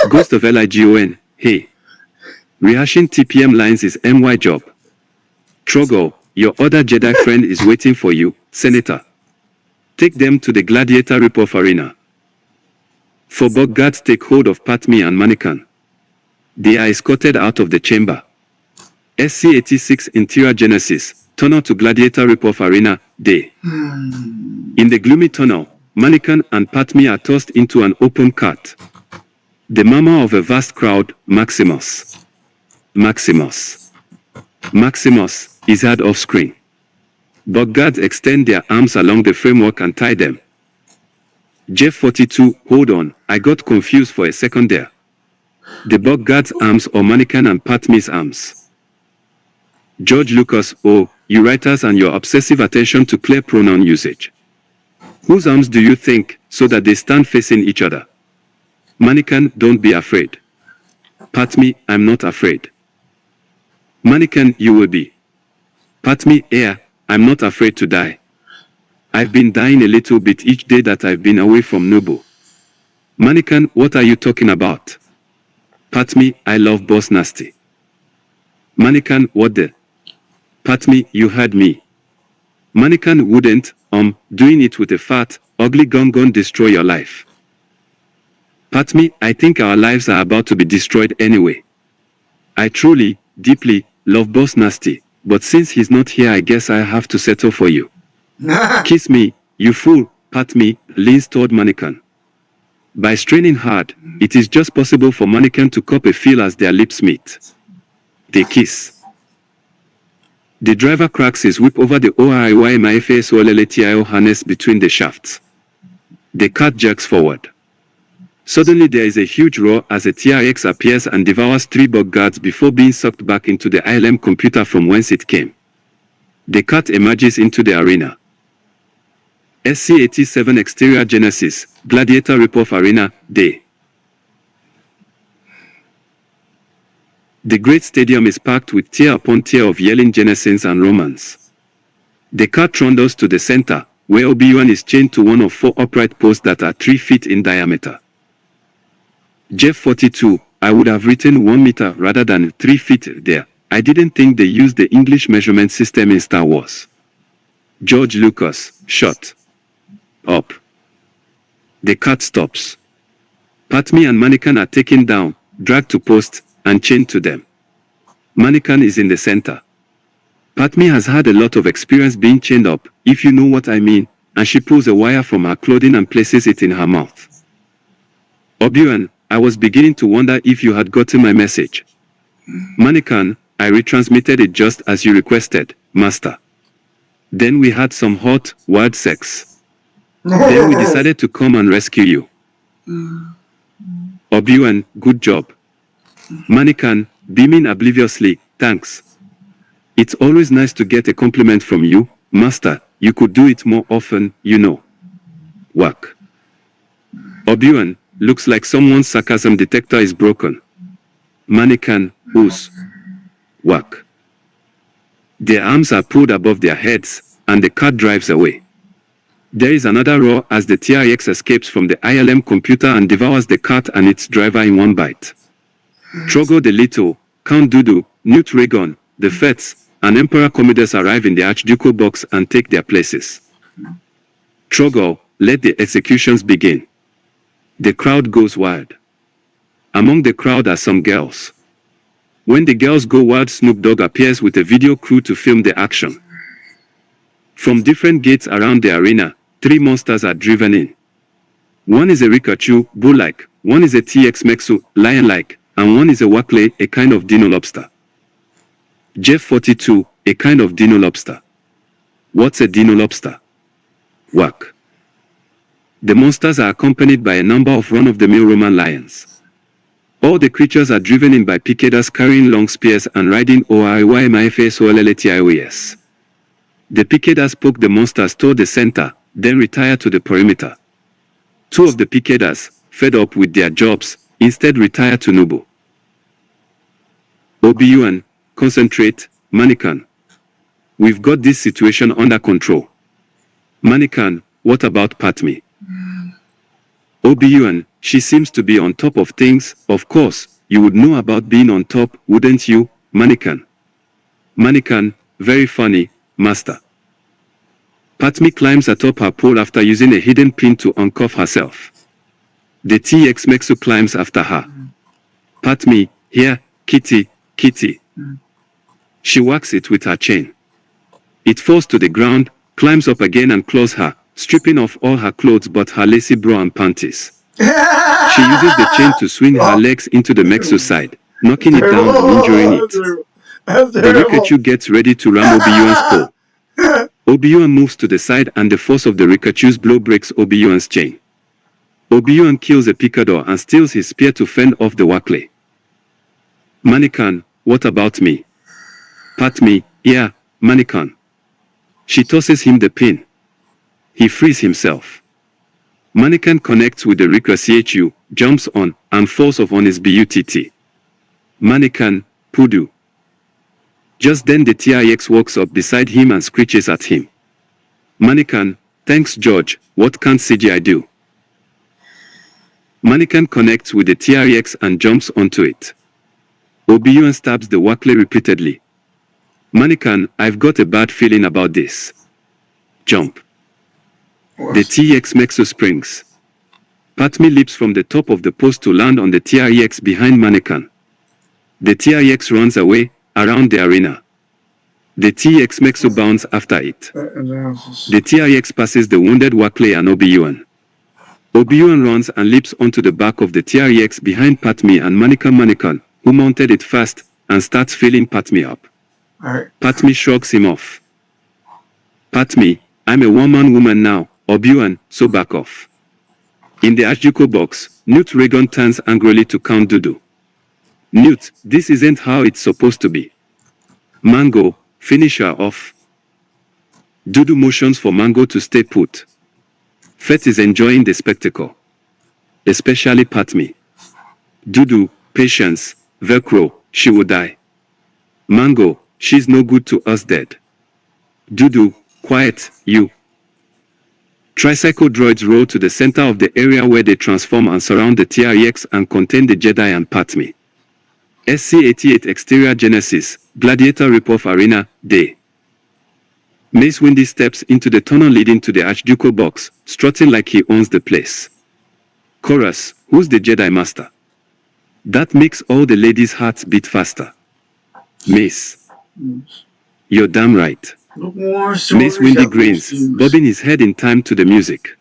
Ghost of Ligon, hey. Rehashing TPM lines is MY job. Trogo, your other Jedi friend is waiting for you, Senator. Take them to the Gladiator Ripoff Arena. For Bogart take hold of Padme and Mannequin. They are escorted out of the chamber. SC-86 Interior Genesis, tunnel to Gladiator Ripoff Arena, day. In the gloomy tunnel, Mannequin and Padme are tossed into an open cart. The murmur of a vast crowd, Maximus. Maximus. Maximus is heard off screen. Boggards extend their arms along the framework and tie them. Jeff 42, hold on, I got confused for a second there. The Boggards' arms or Mannequin and Padme's arms? George Lucas, oh, you writers and your obsessive attention to clear pronoun usage. Whose arms do you think, so that they stand facing each other? Mannequin, don't be afraid. Padme, I'm not afraid. Mannequin, you will be. Padme, I'm not afraid to die. I've been dying a little bit each day that I've been away from Naboo. Mannequin, what are you talking about? Padme, I love Boss Nasty. Mannequin, what the? Padme, you heard me. Mannequin wouldn't, doing it with a fat, ugly gun destroy your life. Padme, I think our lives are about to be destroyed anyway. I truly, deeply, love Boss Nasty, but since he's not here I guess I have to settle for you. Kiss me, you fool, Padme leans toward Mannequin. By straining hard, it is just possible for Mannequin to cop a feel as their lips meet. They kiss. The driver cracks his whip over the ORIYMIFASOLLETIO harness between the shafts. The cart jerks forward. Suddenly there is a huge roar as a TRX appears and devours 3 Boggards before being sucked back into the ILM computer from whence it came. The cart emerges into the arena. SC-87 Exterior Genesis, Gladiator Ripoff Arena, day. The great stadium is packed with tier upon tier of yelling Genesins and Romans. The cart trundles to the center, where Obi-Wan is chained to one of 4 upright posts that are 3 feet in diameter. Jeff 42, I would have written 1 meter rather than 3 feet there. I didn't think they used the English measurement system in Star Wars. George Lucas, shut up. The cart stops. Padme and Mannequin are taken down, dragged to posts, and chained to them. Mannequin is in the center. Padme has had a lot of experience being chained up, if you know what I mean, and she pulls a wire from her clothing and places it in her mouth. Obi-Wan, I was beginning to wonder if you had gotten my message. Mannequin, I retransmitted it just as you requested, Master. Then we had some hot, wild sex. Then we decided to come and rescue you. Obi-Wan, good job. Mannequin, beaming obliviously, thanks. It's always nice to get a compliment from you, Master. You could do it more often, you know. Whack. Obi-Wan, looks like someone's sarcasm detector is broken. Mannequin, whose? Whack. Their arms are pulled above their heads, and the cart drives away. There is another roar as the TRX escapes from the ILM computer and devours the cart and its driver in one bite. Trogo the Little, Count Dooku, Newt Raygun, the Fets, and Emperor Commodus arrive in the Archducal box and take their places. Trogo, let the executions begin. The crowd goes wild. Among the crowd are some girls. When the girls go wild, Snoop Dogg appears with a video crew to film the action. From different gates around the arena, 3 monsters are driven in. One is a Rikachu, bull-like, one is a TX Mexu, lion-like, and one is a Wakle, a kind of dino lobster. Jeff 42, a kind of dino lobster. What's a dino lobster? Wak. The monsters are accompanied by a number of run-of-the-mill Roman lions. All the creatures are driven in by picadors carrying long spears and riding OIYMIFSOLLTIOES. The picadors poke the monsters toward the center, then retire to the perimeter. 2 of the picadors, fed up with their jobs, instead retire to Nubo. Obi-Wan, concentrate, Mannequin. We've got this situation under control. Mannequin, what about Padme? Obi-Wan, she seems to be on top of things. Of course, you would know about being on top, wouldn't you, Mannequin? Mannequin, very funny, Master. Padme climbs atop her pole after using a hidden pin to uncuff herself. The TX Mexu climbs after her. Padme, here, kitty, kitty. She whacks it with her chain. It falls to the ground, climbs up again and claws her, stripping off all her clothes but her lacy bra and panties. She uses the chain to swing her legs into the Mexu side, knocking it down and injuring it. The Rikachu gets ready to ram Obi-Wan's pole. Obi-Wan moves to the side and the force of the Rikachu's blow breaks Obi-Wan's chain. Obi-Wan kills a picador and steals his spear to fend off the Wakle. Mannequin, what about me? Padme, yeah, Mannequin. She tosses him the pin. He frees himself. Mannequin connects with the Rikachu, jumps on, and falls off on his BUTT. Mannequin, Pudu. Just then the TIX walks up beside him and screeches at him. Mannequin, thanks George, what can CGI do? Mannequin connects with the TRX and jumps onto it. Obi-Wan stabs the Wakle repeatedly. Mannequin, I've got a bad feeling about this. Jump. The TX Mexu springs. Padme leaps from the top of the post to land on the TRX behind Mannequin. The TRX runs away, around the arena. The TX Mexu bounds after it. The TRX passes the wounded Wakle and Obi-Wan. Obi-Wan runs and leaps onto the back of the TRX behind Padme and Mannequin, who mounted it fast, and starts filling Padme up. Padme shrugs him off. Padme, I'm a one-man woman now, Obi-Wan, so back off. In the Archducal box, Newt Regan turns angrily to Count Dooku. Newt, this isn't how it's supposed to be. Mango, finish her off. Dooku motions for Mango to stay put. Fett is enjoying the spectacle. Especially Padme. Dooku, patience, Velcro, she will die. Mango, she's no good to us dead. Dooku, quiet, you. Tricycle droids roll to the center of the area where they transform and surround the TRX and contain the Jedi and Padme. SC-88 Exterior Genesis, Gladiator Ripoff Arena, Day. Mace Windu steps into the tunnel leading to the Archducal box, strutting like he owns the place. Chorus, who's the Jedi Master? That makes all the ladies' hearts beat faster. Mace. You're damn right. Mace Windu grins, bobbing his head in time to the music.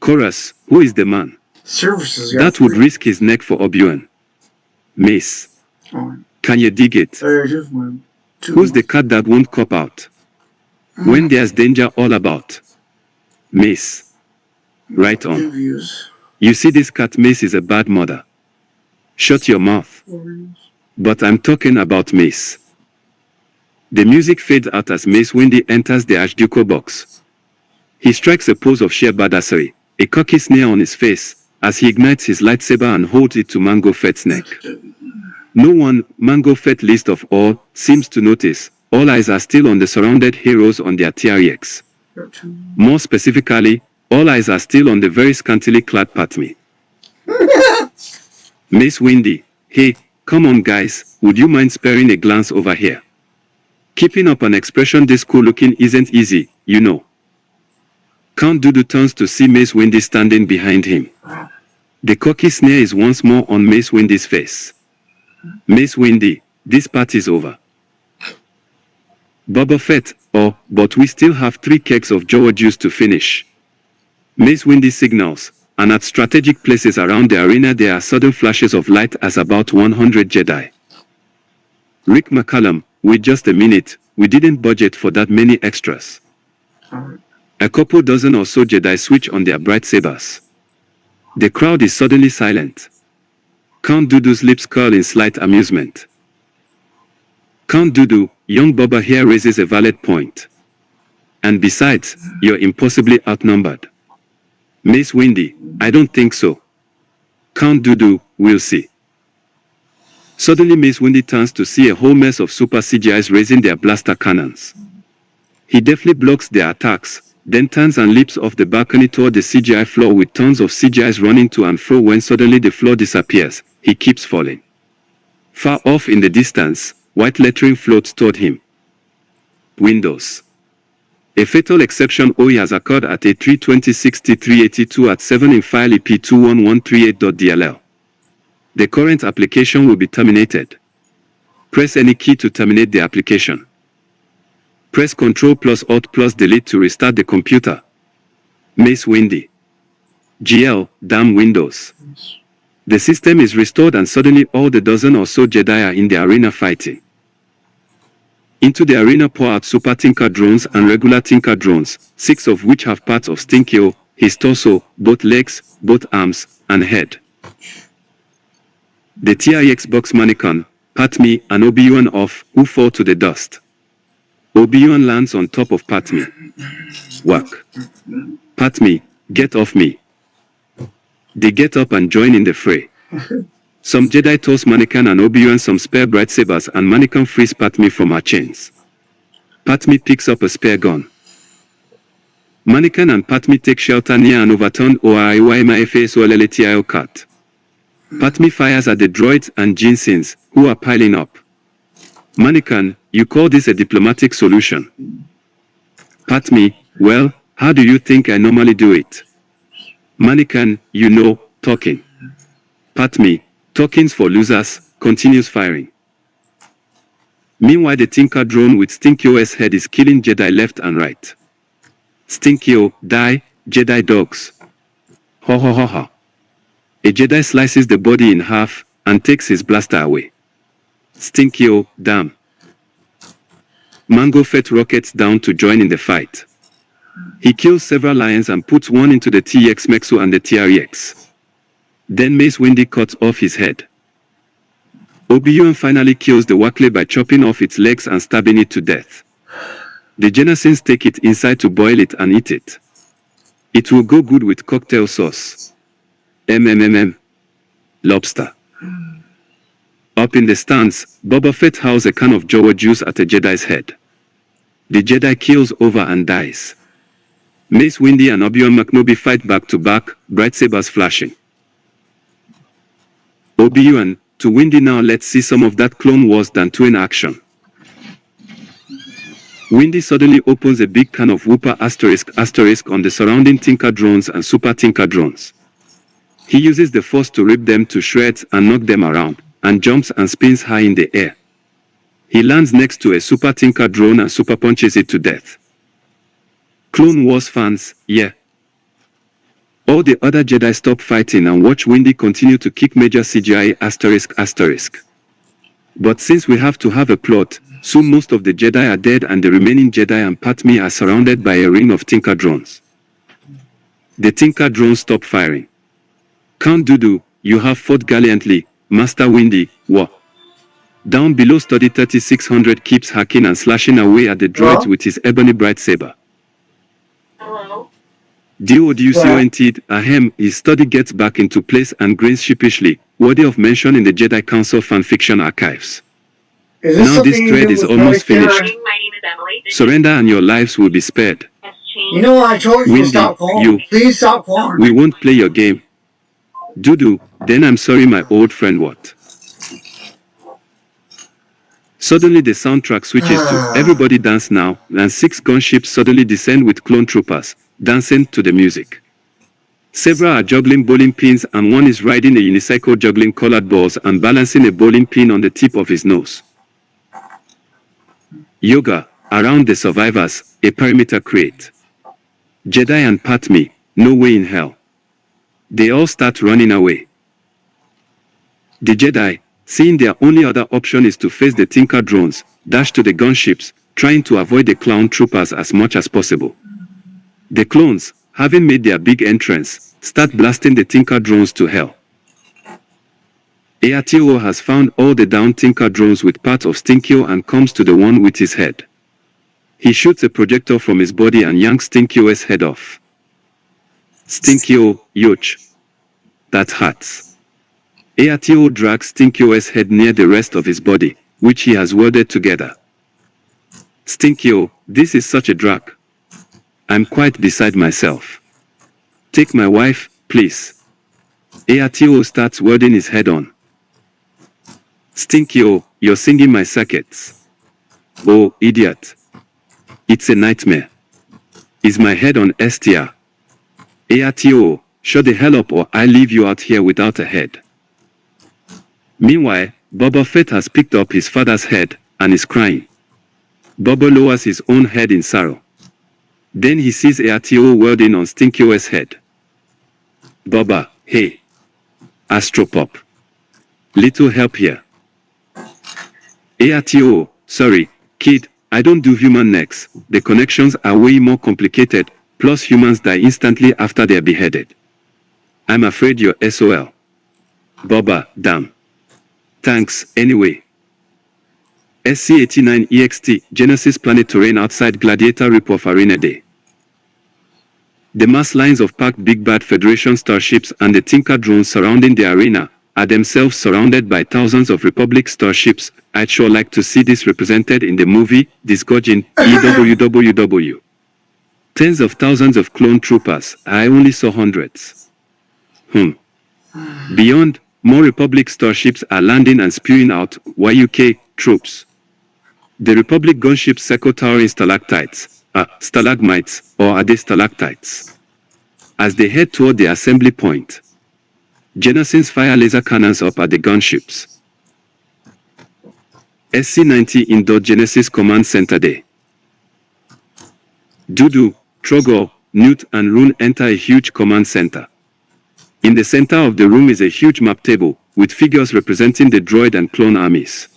Chorus, who is the man? That would risk his neck for Obi-Wan. Mace. Can you dig it? Who's the cat that won't cop out? When there's danger all about. Mace. Right on. You see this cat Mace is a bad mother. Shut your mouth. But I'm talking about Mace. The music fades out as Mace Windu enters the Archducal box. He strikes a pose of sheer badassery, a cocky sneer on his face, as he ignites his lightsaber and holds it to Mango Fett's neck. No one, Mango Fett least of all, seems to notice. All eyes are still on the surrounded heroes on their TRX. More specifically, all eyes are still on the very scantily clad Padme. Mace Windu, hey, come on guys, would you mind sparing a glance over here? Keeping up an expression this cool looking isn't easy, you know. Count Dooku turns to see Mace Windu standing behind him. The cocky sneer is once more on Mace Windu's face. Mace Windu, this part is over. Boba Fett, but we still have 3 kegs of Jawa juice to finish. Mace Windy signals, and at strategic places around the arena there are sudden flashes of light as about 100 Jedi. Rick McCallum, wait just a minute, we didn't budget for that many extras. A couple dozen or so Jedi switch on their bright sabers. The crowd is suddenly silent. Count Dooku's lips curl in slight amusement. Count Dooku, young Boba here raises a valid point. And besides, you're impossibly outnumbered. Mace Windy, I don't think so. Count Dooku, we'll see. Suddenly Mace Windy turns to see a whole mess of super CGIs raising their blaster cannons. He deftly blocks their attacks, then turns and leaps off the balcony toward the CGI floor with tons of CGIs running to and fro. When suddenly the floor disappears, he keeps falling. Far off in the distance, white lettering floats toward him. Windows. A fatal exception OE has occurred at A3206382 at 7 in file EP21138.dll. The current application will be terminated. Press any key to terminate the application. Press Ctrl plus Alt plus Delete to restart the computer. Mace Windy. GL, damn Windows. The system is restored and suddenly all the dozen or so Jedi are in the arena fighting. Into the arena pour out Super Tinker drones and regular Tinker drones, 6 of which have parts of Stinkyo, his torso, both legs, both arms, and head. The TIX box mannequin, Padme, and Obi-Wan off, who fall to the dust. Obi-Wan lands on top of Padme. Whack. Padme, get off me. They get up and join in the fray. Some Jedi toss Mannequin and Obi-Wan some spare bright sabers and Mannequin frees Padme from her chains. Padme picks up a spare gun. Mannequin and Padme take shelter near an overturned OIYMA FASOLLTIO cart. Padme fires at the droids and Jinsins, who are piling up. Mannequin, you call this a diplomatic solution? Padme, well, how do you think I normally do it? Mannequin, you know, talking. Padme, talking's for losers, continues firing. Meanwhile the Tinker drone with Stinkyo's head is killing Jedi left and right. Stinkyo, die, Jedi dogs. Ho ho ho ho. A Jedi slices the body in half and takes his blaster away. Stinkyo, damn. Mango Fett rockets down to join in the fight. He kills several lions and puts one into the TX Mexo and the TRX. Then Mace Windy cuts off his head. Obi-Wan finally kills the Wackley by chopping off its legs and stabbing it to death. The Janissaries take it inside to boil it and eat it. It will go good with cocktail sauce. Lobster. Up in the stands, Boba Fett howls a can of Jawa juice at a Jedi's head. The Jedi keels over and dies. Mace Windy and Obi-Wan McNobi fight back to back, bright sabers flashing. Obi-Wan, to Windy now, let's see some of that Clone Wars Dan 2 in action. Windy suddenly opens a big can of Whooper *** on the surrounding Tinker drones and Super Tinker drones. He uses the Force to rip them to shreds and knock them around, and jumps and spins high in the air. He lands next to a Super Tinker drone and super punches it to death. Clone Wars fans, yeah. All the other Jedi stop fighting and watch Windy continue to kick major CGI ***. But since we have to have a plot, soon most of the Jedi are dead and the remaining Jedi and Padme are surrounded by a ring of Tinker drones. The Tinker drones stop firing. Count Dooku, you have fought gallantly, Master Windy, wah. Down below Study 3600 keeps hacking and slashing away at the droids with his ebony bright saber. Hello? DODUCONT'd, ahem, his study gets back into place and grins sheepishly, worthy of mention in the Jedi Council fanfiction archives. Now this thread is almost finished. My name is Emily. Surrender and your lives will be spared. You know what I told you? Windy, Stop calling. you. Please stop calling. We won't play your game. Dooku, then I'm sorry my old friend what? Suddenly the soundtrack switches to Everybody Dance Now, and 6 gunships suddenly descend with clone troopers, dancing to the music. Several are juggling bowling pins and one is riding a unicycle juggling colored balls and balancing a bowling pin on the tip of his nose. Yoga, around the survivors, a perimeter create. Jedi and Padme, no way in hell. They all start running away. The Jedi, seeing their only other option is to face the Tinker drones, dash to the gunships, trying to avoid the clone troopers as much as possible. The clones, having made their big entrance, start blasting the Tinker drones to hell. ARTO has found all the downed Tinker drones with parts of Stinkio and comes to the one with his head. He shoots a projector from his body and yanks Stinkio's head off. Stinkio, ouch. That hurts. ARTO drags Stinkio's head near the rest of his body, which he has welded together. Stinkio, this is such a drag. I'm quite beside myself. Take my wife, please. ARTO starts welding his head on. Stinkio, you're singing my circuits. Oh, idiot. It's a nightmare. Is my head on STR? ARTO, shut the hell up or I'll leave you out here without a head. Meanwhile, Boba Fett has picked up his father's head and is crying. Boba lowers his own head in sorrow. Then he sees ARTO welding on Stinkio's head. Boba, hey. Astropop. Little help here. ARTO, sorry, kid, I don't do human necks. The connections are way more complicated, plus humans die instantly after they're beheaded. I'm afraid you're SOL. Boba, damn. Thanks, anyway. SC-89 EXT, Genesis planet terrain outside Gladiator Ripoff Arena Day. The mass lines of packed Big Bad Federation starships and the Tinker drones surrounding the arena are themselves surrounded by thousands of Republic starships. I'd sure like to see this represented in the movie, Disgorging, EWWW. Tens of thousands of clone troopers, I only saw hundreds. Beyond, more Republic starships are landing and spewing out YUK troops. The Republic gunships circle towering stalactites, stalagmites, or are they stalactites? As they head toward the assembly point, Jennison's fire laser cannons up at the gunships. SC-90 in Genesis Command Center Day. Dudu, Trogor, Newt and Rune enter a huge command center. In the center of the room is a huge map table, with figures representing the droid and clone armies.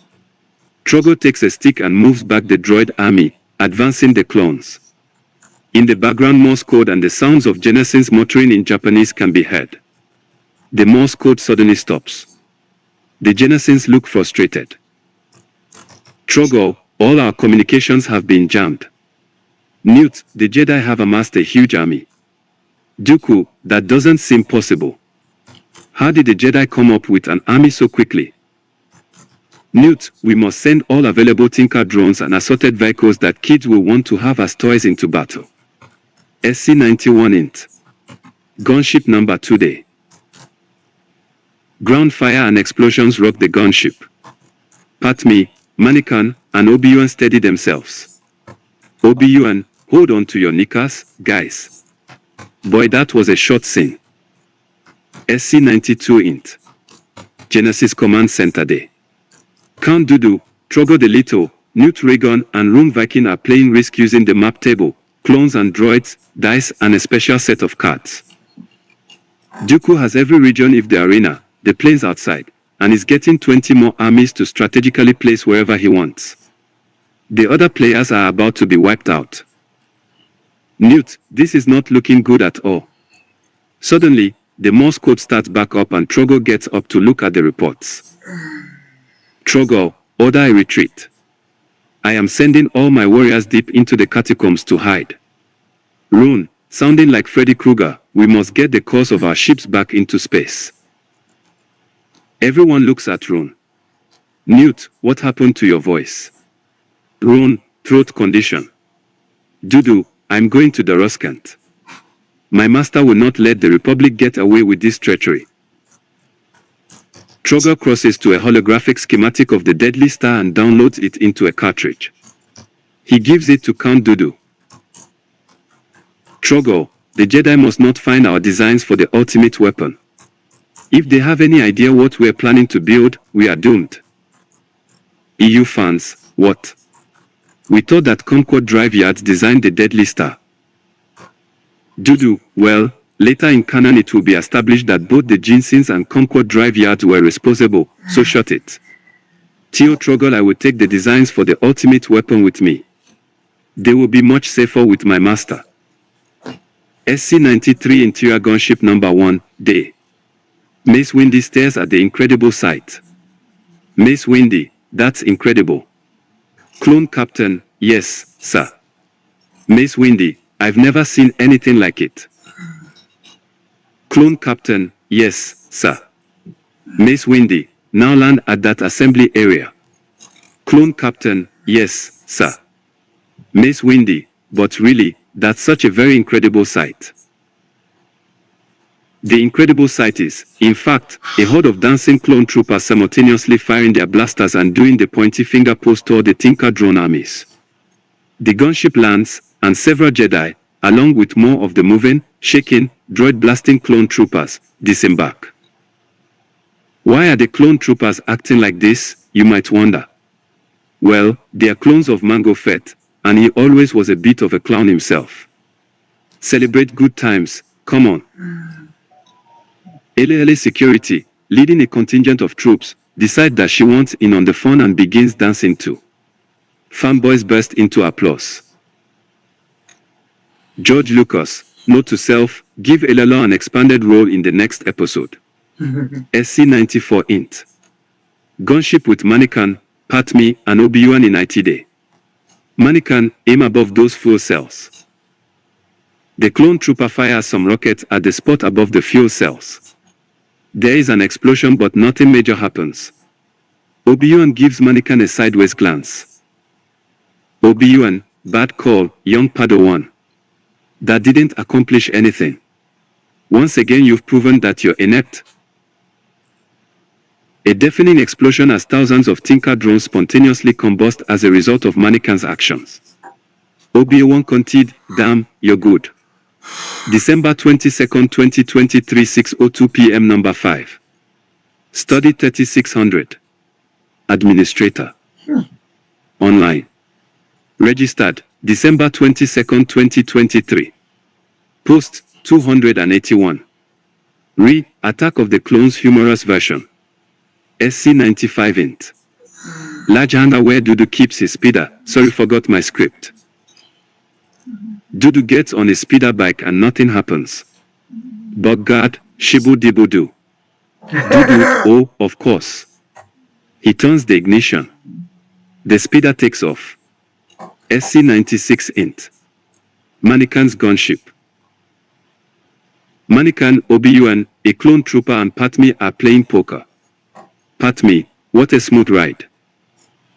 Trogor takes a stick and moves back the droid army, advancing the clones. In the background, Morse code and the sounds of Jennison's muttering in Japanese can be heard. The Morse code suddenly stops. The Jennisons look frustrated. Trogor, all our communications have been jammed. Newt, the Jedi have amassed a huge army. Dooku, that doesn't seem possible. How did the Jedi come up with an army so quickly? Newt, we must send all available Tinker drones and assorted vehicles that kids will want to have as toys into battle. SC-91 int. Gunship number 2 day. Ground fire and explosions rock the gunship. Padme, Mannequin, and Obi-Wan steady themselves. Obi-Wan, hold on to your knickers, guys. Boy, that was a short scene. SC-92 int. Genesis Command Center Day. Count Dooku, Trogor the Little, Newt Raygun and Rune Viking are playing Risk using the map table, clones and droids, dice and a special set of cards. Dooku has every region if the arena, the plains outside, and is getting 20 more armies to strategically place wherever he wants. The other players are about to be wiped out. Newt, this is not looking good at all. Suddenly, the Morse code starts back up and Trogor gets up to look at the reports. Trogor, order a retreat. I am sending all my warriors deep into the catacombs to hide. Rune, sounding like Freddy Krueger, we must get the course of our ships back into space. Everyone looks at Rune. Newt, what happened to your voice? Rune, throat condition. Dudu, I'm going to the Ruskant. My master will not let the Republic get away with this treachery. Trogor crosses to a holographic schematic of the Deadly Star and downloads it into a cartridge. He gives it to Count Dooku. Trogor, the Jedi must not find our designs for the ultimate weapon. If they have any idea what we're planning to build, we are doomed. EU fans, what? We thought that Concord Drive Yards designed the Deadly Star. Dooku, well, Later in canon it will be established that both the Jinsins and Concord Drive yards were responsible, so shut it. Theo Trogol, I will take the designs for the ultimate weapon with me. They will be much safer with my master. SC-93 Interior Gunship Number 1, Day. Mace Windy stares at the incredible sight. Mace Windy, that's incredible. Clone Captain, yes, sir. Mace Windy, I've never seen anything like it. Clone Captain, yes, sir. Mace Windy, now land at that assembly area. Clone Captain, yes, sir. Mace Windy, but really, that's such a very incredible sight. The incredible sight is, in fact, a horde of dancing clone troopers simultaneously firing their blasters and doing the pointy finger pose toward the Tinker drone armies. The gunship lands, and several Jedi, along with more of the moving, shaking, droid-blasting clone troopers, disembark. Why are the clone troopers acting like this, you might wonder? Well, they are clones of Mango Fett, and he always was a bit of a clown himself. Celebrate good times, come on. LLA Security, leading a contingent of troops, decide that she wants in on the fun and begins dancing too. Fanboys burst into applause. George Lucas, note to self, give LLA an expanded role in the next episode. SC-94 Int. Gunship with Mannequin, Padme, and Obi-Wan in ITD. Mannequin, aim above those fuel cells. The clone trooper fires some rockets at the spot above the fuel cells. There is an explosion but nothing major happens. Obi-Wan gives Mannequin a sideways glance. Obi-Wan, bad call, young Padawan. That didn't accomplish anything. Once again you've proven that you're inept. A deafening explosion as thousands of Tinker drones spontaneously combust as a result of Mannequin's actions. Obi-Wan continued, damn, you're good. December 22nd, 2023, 6:02 p.m. Number 5. Study 3600. Administrator. Online. Registered, December 22nd, 2023. Post 281. Attack of the Clones humorous version. SC-95 Int. Large hangar where Dudu keeps his speeder. Sorry, forgot my script. Dudu gets on a speeder bike and nothing happens. Bugguard, shibu dibu do. Dudu, oh, of course. He turns the ignition. The speeder takes off. SC-96 Int. Mannequin's gunship. Mannequin, Obi-Wan, a clone trooper and Padme are playing poker. Padme, what a smooth ride.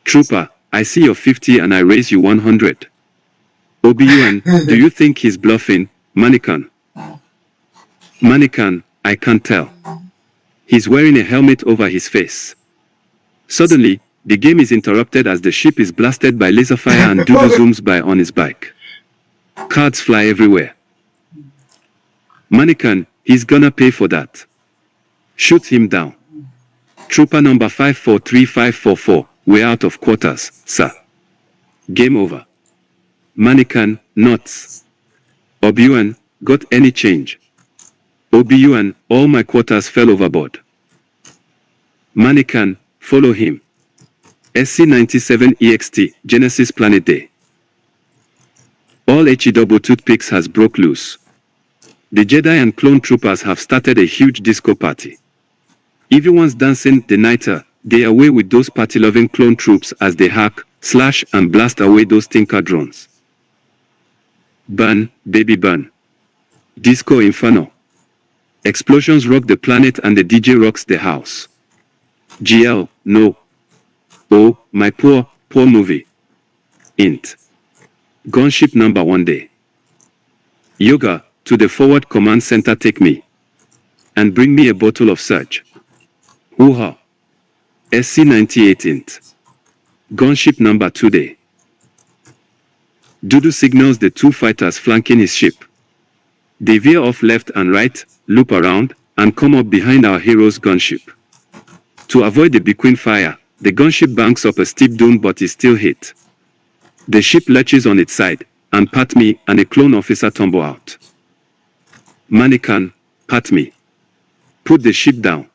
Trooper, I see you're 50 and I raise you 100. Obi-Wan, do you think he's bluffing, Mannequin? Mannequin, I can't tell. He's wearing a helmet over his face. Suddenly, the game is interrupted as the ship is blasted by laser fire and Dudu zooms by on his bike. Cards fly everywhere. Mannequin, he's gonna pay for that. Shoot him down. Trooper number 543544, we're out of quarters, sir. Game over. Mannequin, nuts. Obi-Wan, got any change? Obi-Wan, all my quarters fell overboard. Mannequin, follow him. SC-97 EXT, Genesis Planet Day. All HE toothpicks has broke loose. The Jedi and clone troopers have started a huge disco party. Everyone's dancing the nighter, they away with those party-loving clone troops as they hack, slash and blast away those Tinker drones. Burn, baby burn. Disco Inferno. Explosions rock the planet and the DJ rocks the house. GL, no. Oh, my poor movie. Int. Gunship number 1 day. Yoga, to the forward command center take me. And bring me a bottle of Surge. Hoo-ha. SC-98 Int. Gunship number 2 day. Dudu signals the two fighters flanking his ship. They veer off left and right, loop around, and come up behind our hero's gunship. To avoid the bequeen fire, the gunship banks up a steep dune but is still hit. The ship lurches on its side, and Padme and a clone officer tumble out. Mannequin, pat me. Put the ship down.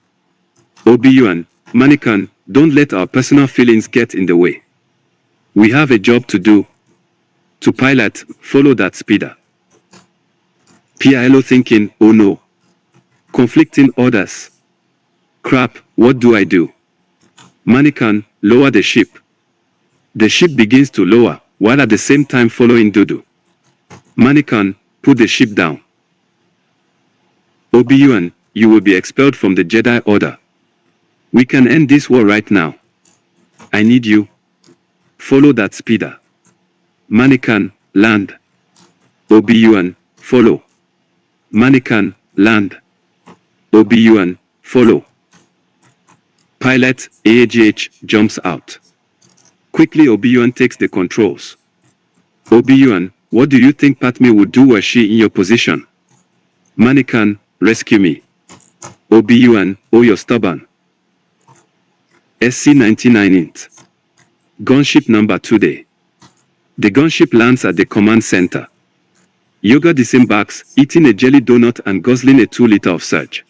Obi-Wan, Mannequin, don't let our personal feelings get in the way. We have a job to do. To pilot, follow that speeder. PILO thinking, oh no. Conflicting orders. Crap, what do I do? Mannequin, lower the ship. The ship begins to lower, while at the same time following Dudu. Mannequin, put the ship down. Obi-Wan, you will be expelled from the Jedi Order. We can end this war right now. I need you. Follow that speeder. Mannequin, land. Obi-Wan, follow. Mannequin, land. Obi-Wan, follow. Pilot, AAGH, jumps out. Quickly Obi-Wan takes the controls. Obi-Wan, what do you think Padme would do were she in your position? Mannequin, rescue me. Obi-Wan, oh you're stubborn. SC-99 int. Gunship number 2 day. The gunship lands at the command center. Yoga disembarks, eating a jelly donut and guzzling a 2-liter of surge.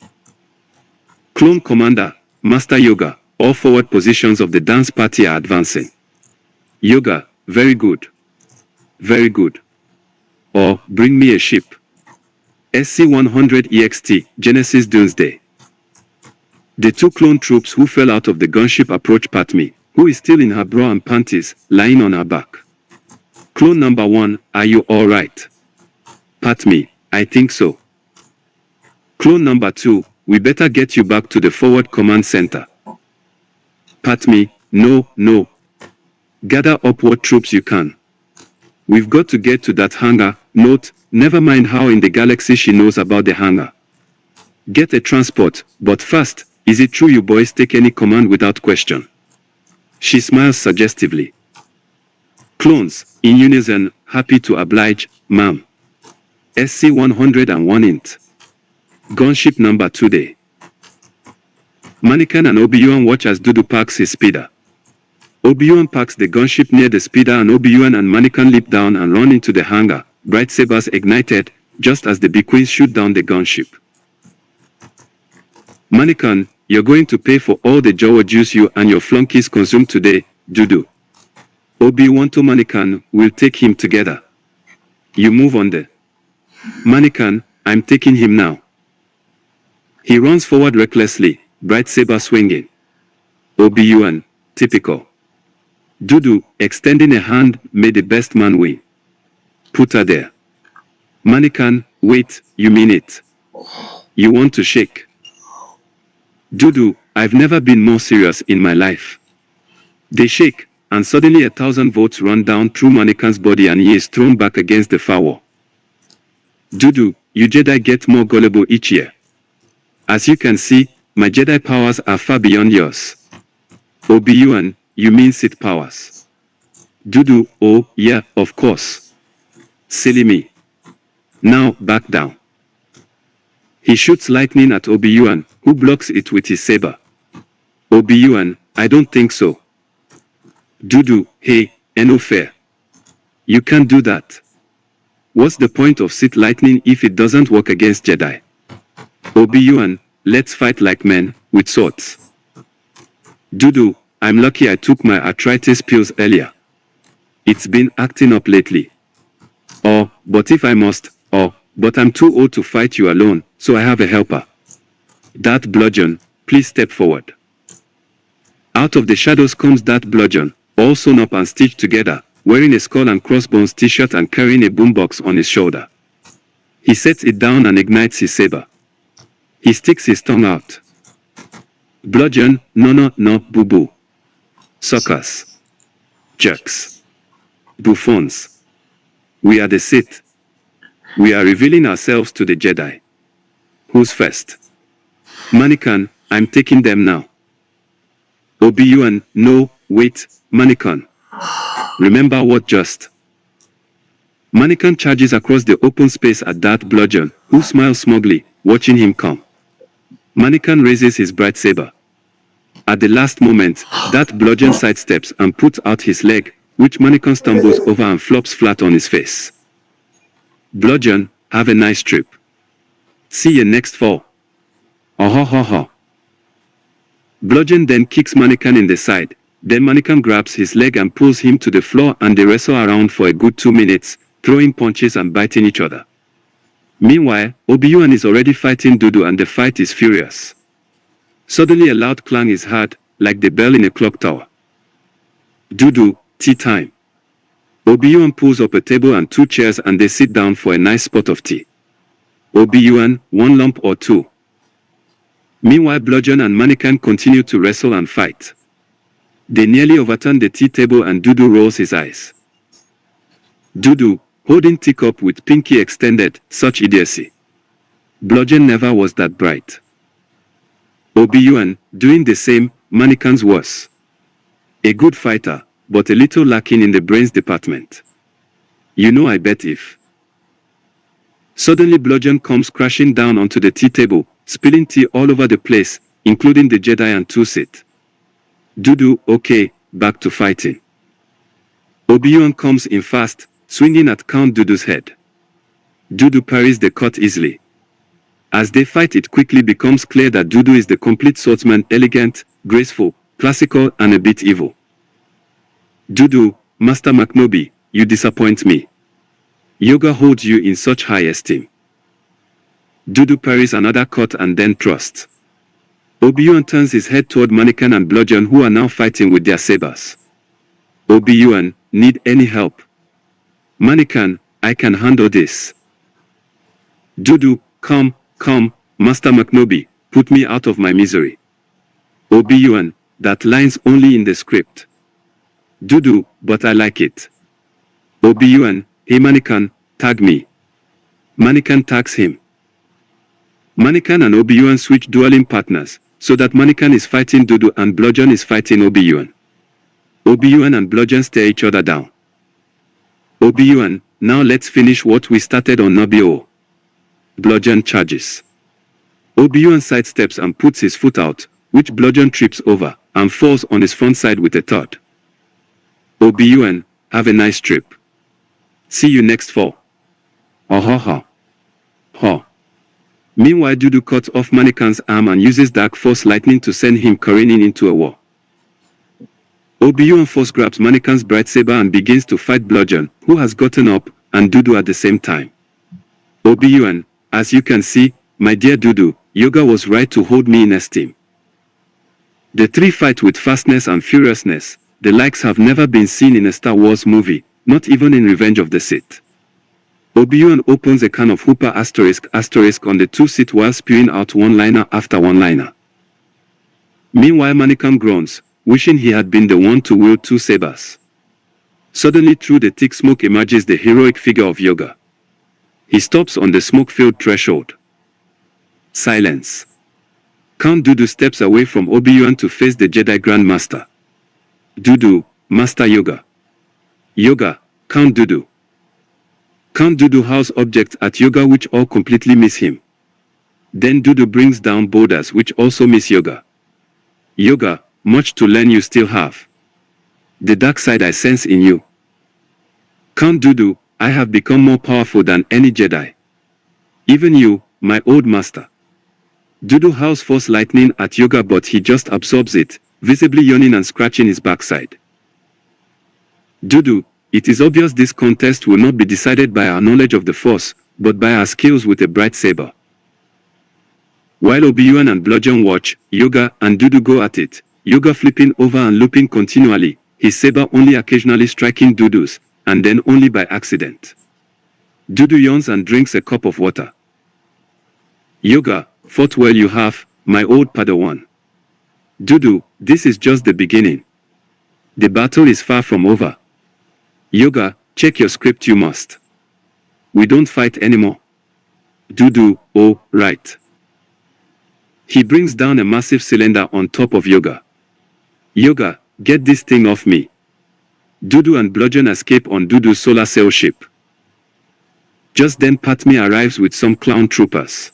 Clone Commander, Master Yoga, all forward positions of the dance party are advancing. Yoga, very good. Very good. Or, bring me a ship. SC-100 EXT, Genesis Doomsday. The 2 clone troops who fell out of the gunship approach Padme, who is still in her bra and panties, lying on her back. Clone number 1, are you alright? Padme, I think so. Clone number 2, we better get you back to the forward command center. Padme, no. Gather up what troops you can. We've got to get to that hangar. Note, never mind how in the galaxy she knows about the hangar. Get a transport, but first, is it true you boys take any command without question? She smiles suggestively. Clones, in unison, happy to oblige, ma'am. SC-101 int. Gunship number 2 day. Mannequin and Obi-Wan watch as Dudu parks his speeder. Obi-Wan parks the gunship near the speeder and Obi-Wan and Mannequin leap down and run into the hangar, bright sabers ignited, just as the Bequeens shoot down the gunship. Mannequin, you're going to pay for all the Jawa juice you and your flunkies consumed today, Dudu. Obi-Wan to Mannequin, we'll take him together. You move on there. Mannequin, I'm taking him now. He runs forward recklessly, bright saber swinging. Obi-Wan, typical. Dudu, extending a hand, may the best man win. Put her there. Mannequin, wait, you mean it? You want to shake? Dudu, I've never been more serious in my life. They shake, and suddenly 1,000 volts run down through Mannequin's body and he is thrown back against the far wall. Dudu, you Jedi get more gullible each year. As you can see, my Jedi powers are far beyond yours. Obi-Wan, you mean Sith powers. Dudu, oh, yeah, of course. Silly me. Now, back down. He shoots lightning at Obi-Wan, who blocks it with his saber. Obi-Wan, I don't think so. Dudu, hey, no fair. You can't do that. What's the point of Sith lightning if it doesn't work against Jedi? Obi-Wan, let's fight like men, with swords. Dudu, I'm lucky I took my arthritis pills earlier. It's been acting up lately. Oh, but if I must, but I'm too old to fight you alone, so I have a helper. That bludgeon, please step forward. Out of the shadows comes that bludgeon, all sewn up and stitched together, wearing a skull and crossbones t-shirt and carrying a boombox on his shoulder. He sets it down and ignites his saber. He sticks his tongue out. Bludgeon, no, boo-boo. Suckers. Jerks. Buffoons. We are the Sith. We are revealing ourselves to the Jedi. Who's first? Mannequin, I'm taking them now. Obi-Wan, no, wait, Mannequin. Remember what just. Mannequin charges across the open space at that bludgeon, who smiles smugly, watching him come. Mannequin raises his bright saber. At the last moment, that bludgeon sidesteps and puts out his leg, which Mannequin stumbles over and flops flat on his face. Bludgeon, have a nice trip. See you next fall. Oh ho ho ho. Bludgeon then kicks Mannequin in the side. Then Mannequin grabs his leg and pulls him to the floor, and they wrestle around for a good 2 minutes, throwing punches and biting each other. Meanwhile, Obi-Wan is already fighting Dudu and the fight is furious. Suddenly a loud clang is heard, like the bell in a clock tower. Dudu, tea time. Obi-Wan pulls up a table and 2 chairs and they sit down for a nice spot of tea. Obi-Wan, 1 lump or 2. Meanwhile, Bludgeon and Mannequin continue to wrestle and fight. They nearly overturn the tea table and Dudu rolls his eyes. Dudu, holding teacup with pinky extended, such idiocy. Bludgeon never was that bright. Obi-Wan, doing the same, Mannequin's worse. A good fighter, but a little lacking in the brains department. You know, I bet if. Suddenly Bludgeon comes crashing down onto the tea table, spilling tea all over the place, including the Jedi and 2 Sith. Dudu, okay, back to fighting. Obi-Wan comes in fast, swinging at Count Dudu's head. Dudu parries the cut easily. As they fight, it quickly becomes clear that Dudu is the complete swordsman, elegant, graceful, classical, and a bit evil. Dudu, Master McNobi, you disappoint me. Yoga holds you in such high esteem. Dudu parries another cut and then thrusts. Obi-Wan turns his head toward Mannequin and Bludgeon, who are now fighting with their sabers. Obi-Wan, need any help? Mannequin, I can handle this. Dudu, come, Master McNobi, put me out of my misery. Obi-Wan, that line's only in the script. Dudu, but I like it. Obi-Wan, hey Mannequin, tag me. Mannequin tags him. Mannequin and Obi-Wan switch dueling partners, so that Mannequin is fighting Dudu and Bludgeon is fighting Obi-Wan. Obi-Wan and Bludgeon stare each other down. Obi-Wan, now let's finish what we started on Nabio. Bludgeon charges. Obi-Wan sidesteps and puts his foot out, which Bludgeon trips over, and falls on his front side with a thud. Obi-Wan, have a nice trip. See you next fall. Oh ho ho. Ho. Meanwhile, Dudu cuts off Mannequin's arm and uses Dark Force Lightning to send him careening into a wall. Obi-Wan force grabs Mannequin's bright saber and begins to fight Bludgeon, who has gotten up, and Dudu at the same time. Obi-Wan, as you can see, my dear Dudu, Yoga was right to hold me in esteem. The three fight with fastness and furiousness. The likes have never been seen in a Star Wars movie, not even in Revenge of the Sith. Obi-Wan opens a can of Hooper *** on the 2 Sith while spewing out one-liner after one-liner. Meanwhile, Mannequin groans, wishing he had been the one to wield 2 sabers. Suddenly, through the thick smoke emerges the heroic figure of Yoga. He stops on the smoke-filled threshold. Silence. Count Dudu steps away from Obi-Wan to face the Jedi Grandmaster. Dudu, Master Yoga. Yoga, Count Dudu. Count Dudu hurls objects at Yoga which all completely miss him. Then Dudu brings down boulders which also miss Yoga. Yoga, much to learn you still have. The dark side I sense in you. Count Dudu, I have become more powerful than any Jedi. Even you, my old master. Dudu hurls Force Lightning at Yoga, but he just absorbs it, visibly yawning and scratching his backside. Dudu, it is obvious this contest will not be decided by our knowledge of the Force, but by our skills with a bright saber. While Obi-Wan and Bludgeon watch, Yoga and Dudu go at it, Yoga flipping over and looping continually, his saber only occasionally striking Dudu's, and then only by accident. Dudu yawns and drinks a cup of water. Yoga, fought well you have, my old Padawan. Dudu, this is just the beginning. The battle is far from over. Yoga, check your script you must. We don't fight anymore. Dudu, oh, right. He brings down a massive cylinder on top of Yoga. Yoga, get this thing off me. Dudu and Bludgeon escape on Dudu's solar sail ship. Just then Padme arrives with some clown troopers.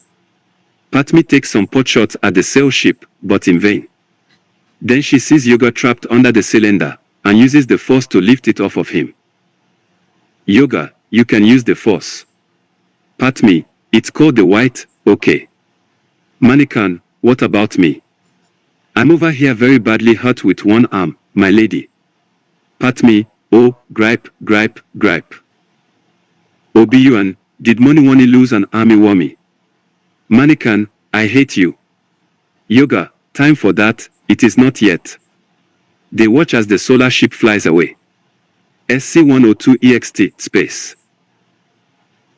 Padme takes some pot shots at the sail ship, but in vain. Then she sees Yoga trapped under the cylinder, and uses the Force to lift it off of him. Yoga, you can use the Force. Padme, it's called the white, Okay. Manikan, what about me? I'm over here very badly hurt with one arm, my lady. Pat me, oh, gripe, gripe, gripe. Obi-Wan, did Moniwani lose an army wormy? Manikan, I hate you. Yoga, time for that, it is not yet. They watch as the solar ship flies away. SC-102 EXT, space.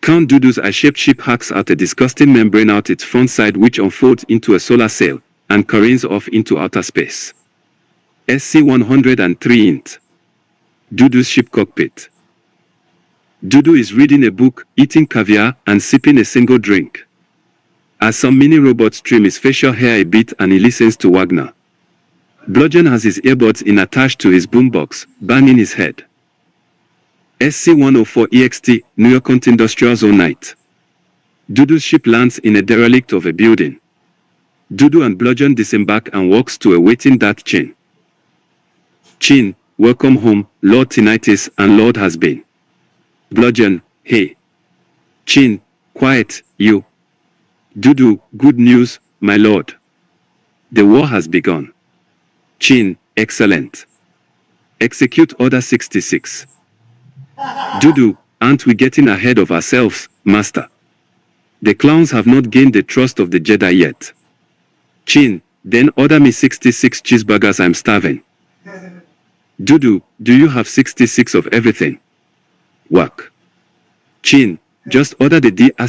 Count Dudu's I-shaped ship hacks out a disgusting membrane out its front side which unfolds into a solar sail, and careens off into outer space. SC-103 int. Dudu's ship cockpit. Dudu is reading a book, eating caviar, and sipping a single drink. As some mini-robots trim his facial hair a bit and he listens to Wagner. Bludgeon has his earbuds in attached to his boombox, banging his head. SC-104 EXT, New York Industrial Zone night. Dudu's ship lands in a derelict of a building. Dudu and Bludgeon disembark and walks to a waiting Darth Chin. Chin, welcome home, Lord Tinnitus and Lord Has-Been. Bludgeon, hey. Chin, quiet, you. Dudu, good news, my lord. The war has begun. Chin, excellent. Execute Order 66. Dudu, aren't we getting ahead of ourselves, master? The clowns have not gained the trust of the Jedi yet. Chin, then order me 66 cheeseburgers, I'm starving. Dudu, do you have 66 of everything? Whack. Chin, just order the D*** ***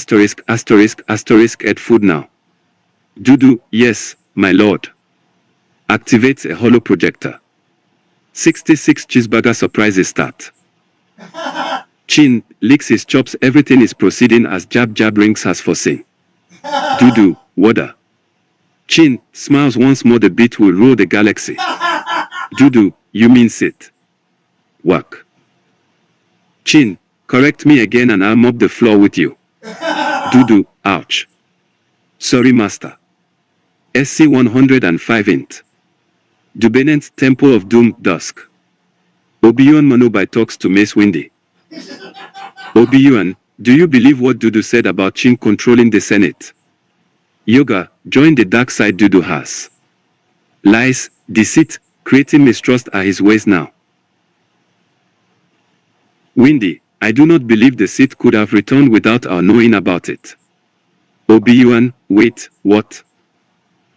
at food now. Dudu, yes, my lord. Activates a holo projector. 66 cheeseburger surprises start. Chin licks his chops, everything is proceeding as Jab Jab rings has foreseen. Dudu, water. Chin smiles once more, the beat will rule the galaxy. Dudu, you mean sit. Whack. Chin, correct me again and I'll mop the floor with you. Dudu, ouch. Sorry, master. SC-105 int. Dubenent Temple of Doom, dusk. Obi-Wan Manobai talks to Mace Windy. Obi-Wan, do you believe what Dudu said about Chin controlling the Senate? Yoga, join the dark side Dudu has. Lies, deceit, creating mistrust are his ways now. Windy, I do not believe the Sith could have returned without our knowing about it. Obi-Wan, wait, what?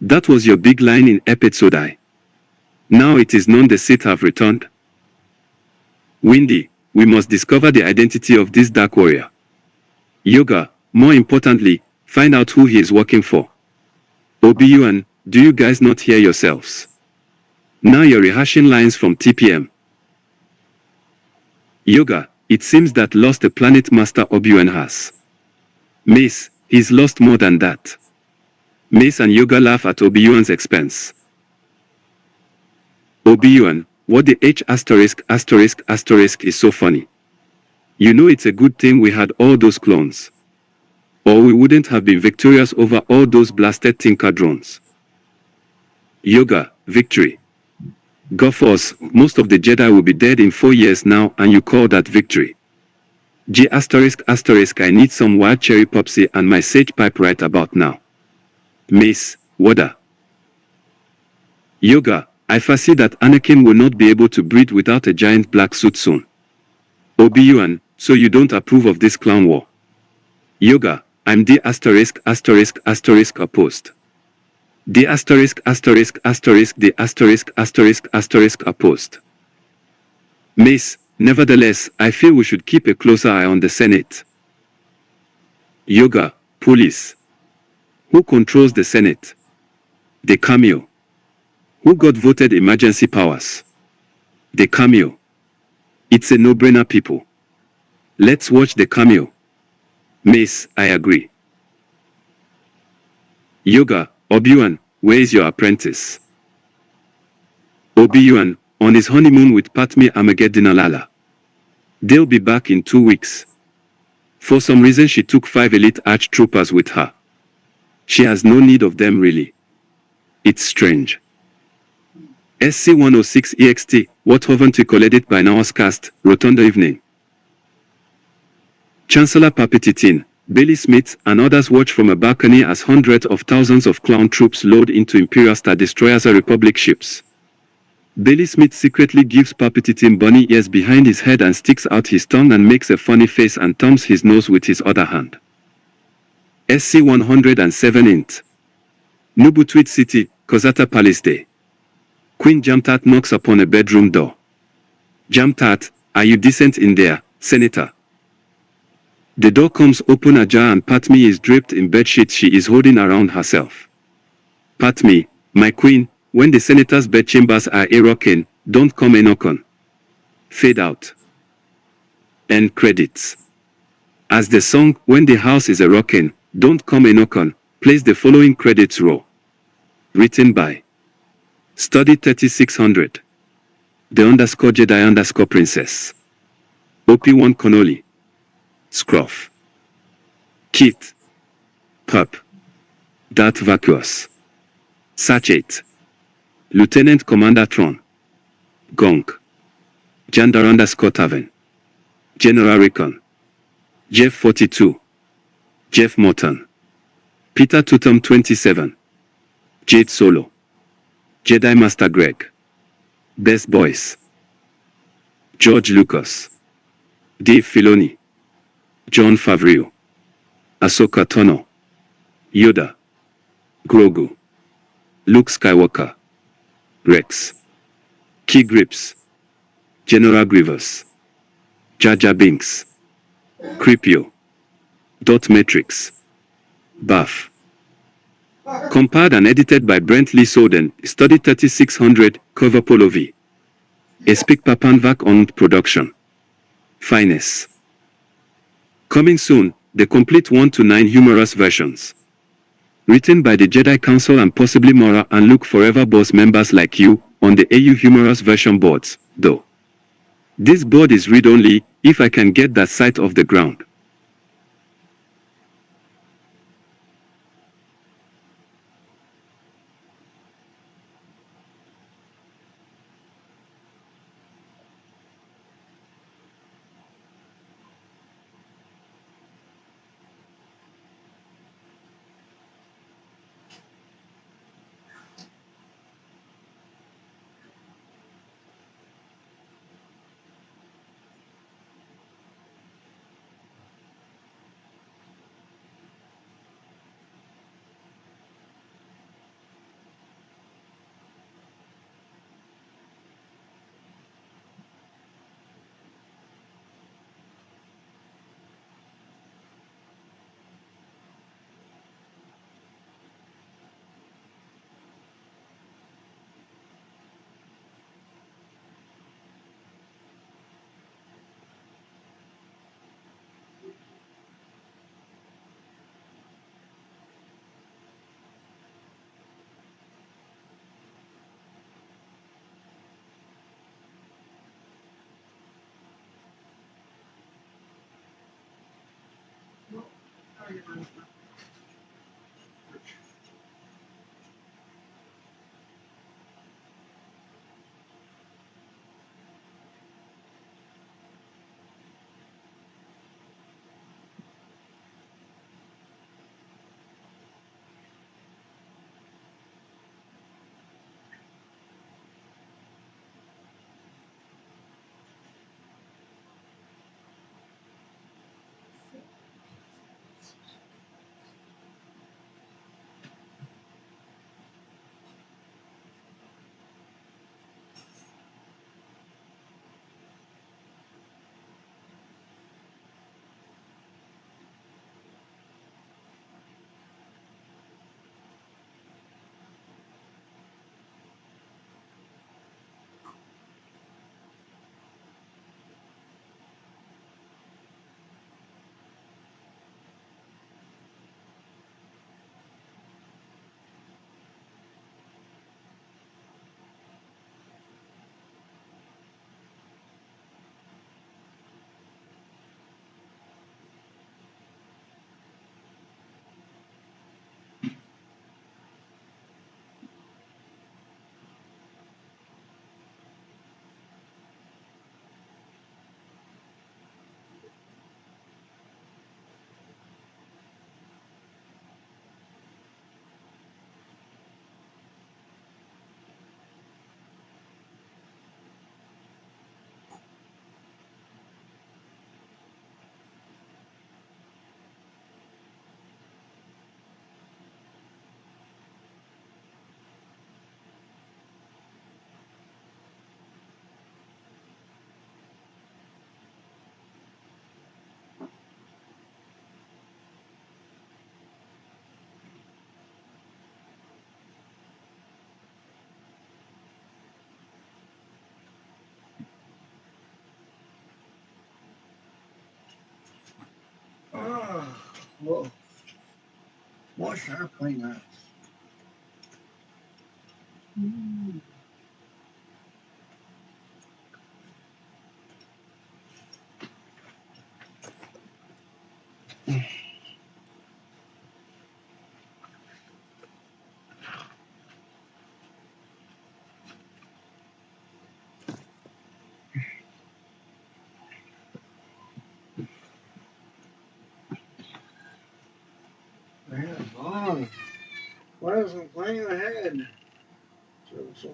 That was your big line in episode I. Now it is known the Sith have returned. Windy, we must discover the identity of this dark warrior. Yoga, more importantly, find out who he is working for. Obi-Wan, do you guys not hear yourselves? Now you're rehashing lines from TPM. Yoga, it seems that lost a planet master Obi-Wan has. Mace, he's lost more than that. Mace and Yoga laugh at Obi-Wan's expense. Obi-Wan, what the H*** is so funny. You know it's a good thing we had all those clones. Or we wouldn't have been victorious over all those blasted Tinker drones. Yoga, victory. God force, most of the Jedi will be dead in 4 years now and you call that victory. G*****, I need some wild cherry popsy and my sage pipe right about now. Mace, water. Yoga, I foresee that Anakin will not be able to breathe without a giant black suit soon. Obi-Wan, so you don't approve of this clown war. Yoga, I'm the opposed. The opposed. Mace, nevertheless, I feel we should keep a closer eye on the Senate. Yoga, police. Who controls the Senate? The cameo. Who got voted emergency powers? The cameo. It's a no-brainer, people. Let's watch the cameo. Mace, I agree. Yoga, Obi-Wan, where is your apprentice? Obi-Wan, on his honeymoon with Padme Amidala. They'll be back in 2 weeks. For some reason she took 5 elite arch-troopers with her. She has no need of them really. It's strange. SC-106 EXT, what haven't we collected by now's cast, Rotunda evening. Chancellor Palpatine, Bailey Smith and others watch from a balcony as hundreds of thousands of clown troops load into Imperial Star Destroyers and Republic ships. Bailey Smith secretly gives palpitating bunny ears behind his head and sticks out his tongue and makes a funny face and thumbs his nose with his other hand. SC-107 int. Nubu Tweet City, Kozata Palace Day. Queen Jamtat knocks upon a bedroom door. Jamtat, are you decent in there, Senator? The door comes open ajar and Patmi is draped in bedsheets she is holding around herself. Patmi, my queen, when the senator's bedchambers are a-rocking, don't come a knock-on. Fade out. End credits. As the song, When the House is a-rocking, Don't Come a Knock-on, plays the following credits roll. Written by Study 3600. The _Jedi _Princess. OP1 Connolly. Scruff. Kit. Pup. Darth Vacuous. Sachet. Lieutenant Commander Tron. Gonk. Jandar _Tavern. General Recon. Jeff 42. Jeff Morton. Peter Tutum 27. Jade Solo. Jedi Master Greg. Best Boys. George Lucas. Dave Filoni. John Favreau. Ahsoka Tano. Yoda. Grogu. Luke Skywalker. Rex. Key Grips. General Grievous. Jar Jar Binks. Creepio. Dot Matrix. Buff. Compiled and edited by Brent Lee Soden, Study 3600, Cover Polo V. A Speak Papanvak owned production. Finest. Coming soon, the complete 1 to 9 humorous versions. Written by the Jedi Council and possibly Mora and Luke Forever Boss members like you, on the AU humorous version boards, though. This board is read-only, if I can get that site off the ground. Whoa. More sharply now. Man, long. Why isn't playing ahead? So.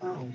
Oh.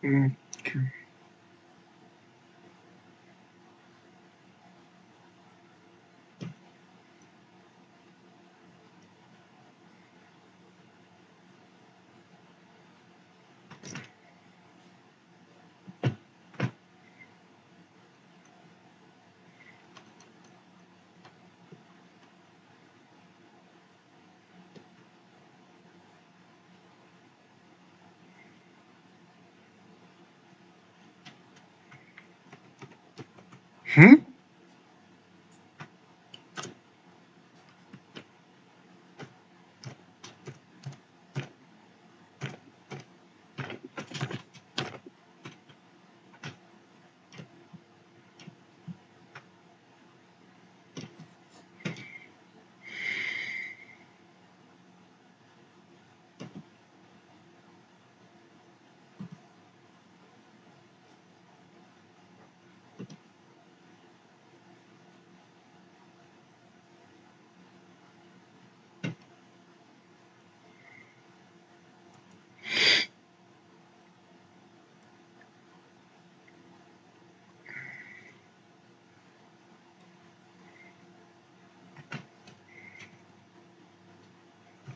Okay. Hmm?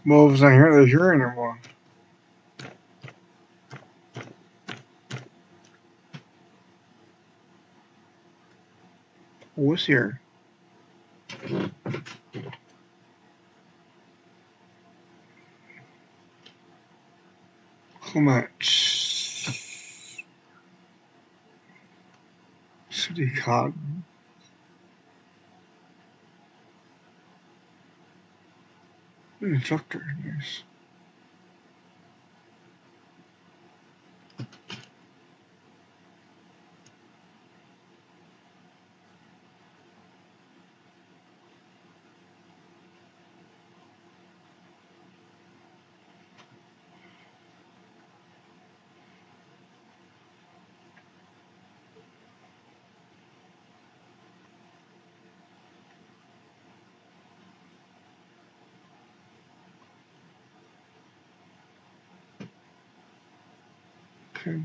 Well, if it's not here, there's here anymore. What's here? How much? City cotton. Instructor. Nice. Okay.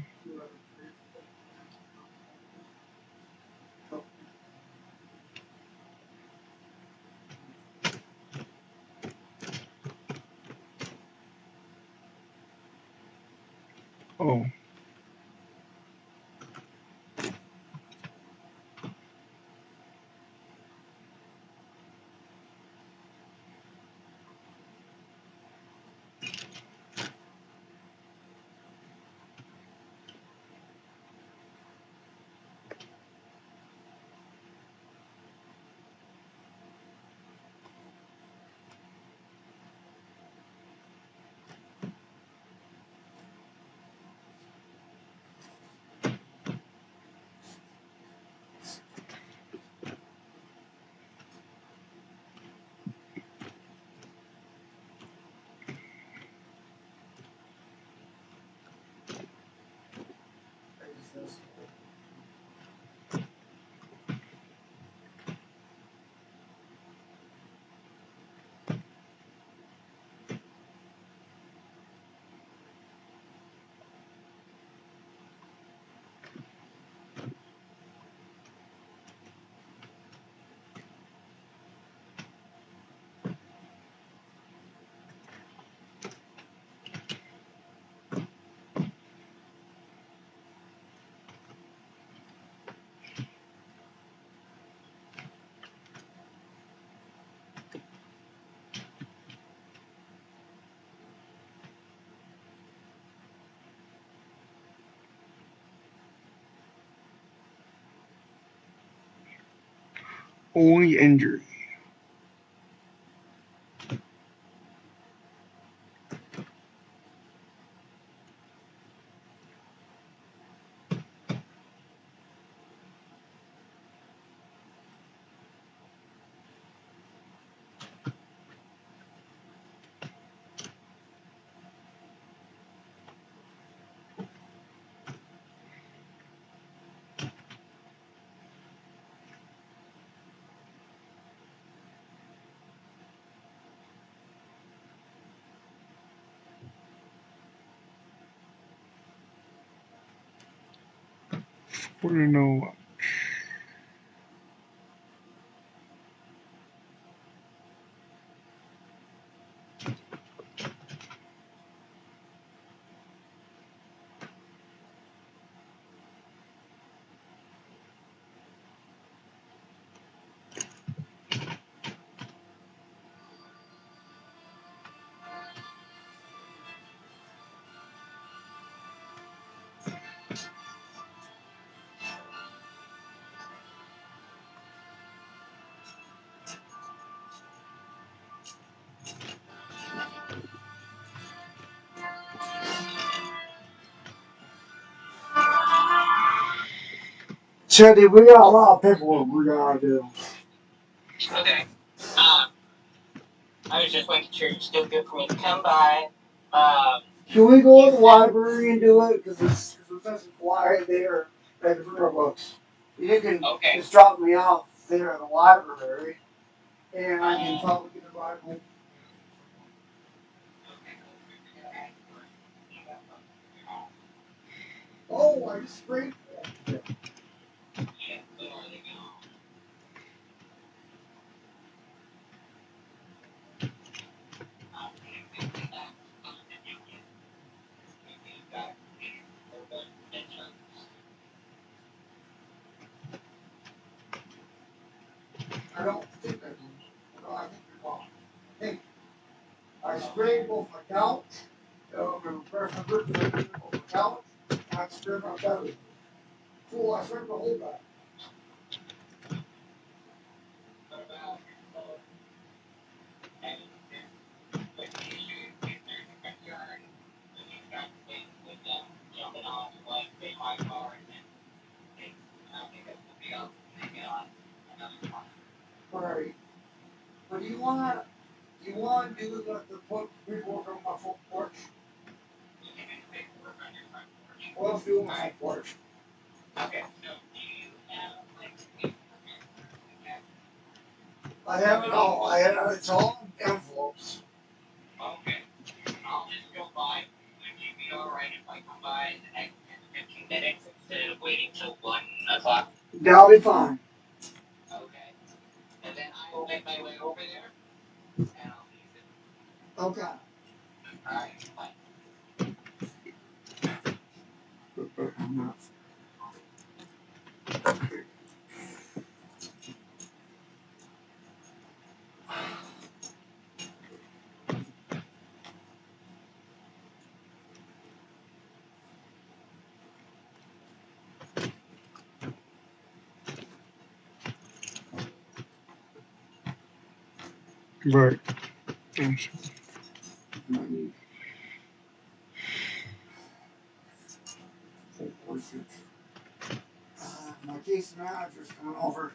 Oh. Only injury. Put in no. Teddy, we got a lot of paperwork we gotta do. Okay. I was just making sure you're still good for me to come by. Can we go to the library and do it? Because it's a flyer there at the River Books. You can just drop me off there at the library, and I can probably get the Bible. Oh, I sprayed. I don't think I do. No, I think you're wrong. Hey, I sprayed both my couch, my couch, and I sprayed my belly. Fool, I sprayed the whole back. Right. But do you want to do the paperwork on my front porch? Well, let's do it on my front porch. Okay. I have it all. It's all in envelopes. Okay. I'll just go by. Would you be alright if I come by in the next 10 to 15 minutes instead of waiting till 1 o'clock? That'll be fine. Okay. And then I will make my way over there, and I'll leave it. Okay. Alright, bye. Right. My case manager's coming over.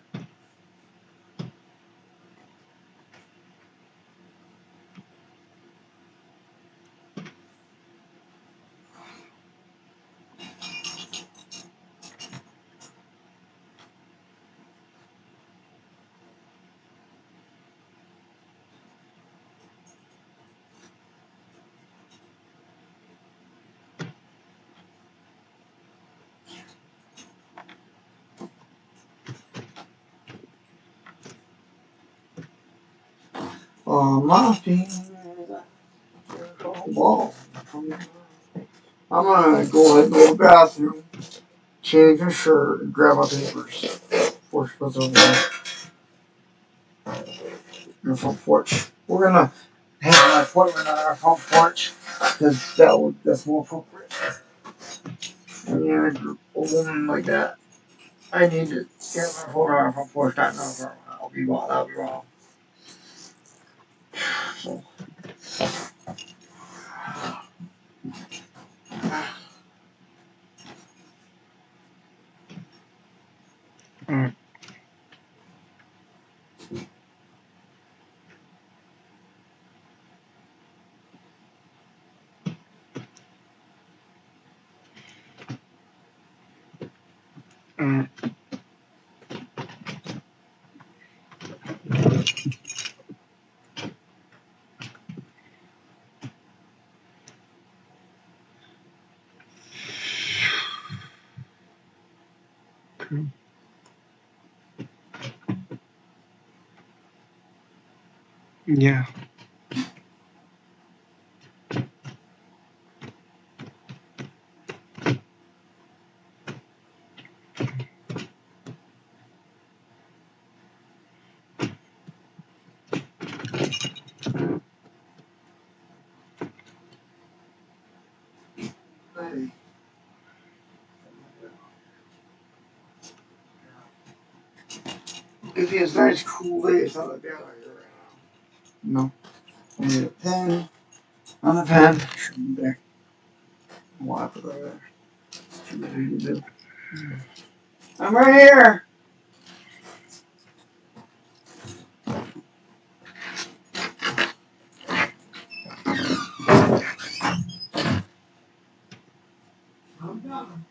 My team. Whoa. I'm gonna go ahead and go to the bathroom, change my shirt, and grab my papers before she goes over there. In the front porch. We're gonna have an appointment on our front porch because that's more appropriate. When you're a woman like that, I need to get my phone on our front porch. Not in our front. I'll be wrong. I'll be wrong. So. Yeah. If he has nice cool day, it's not that bad out here right now. No. I need a pen. On the pen. Shouldn't be there. We'll have to go there. Too busy to do. I'm right here. I'm done.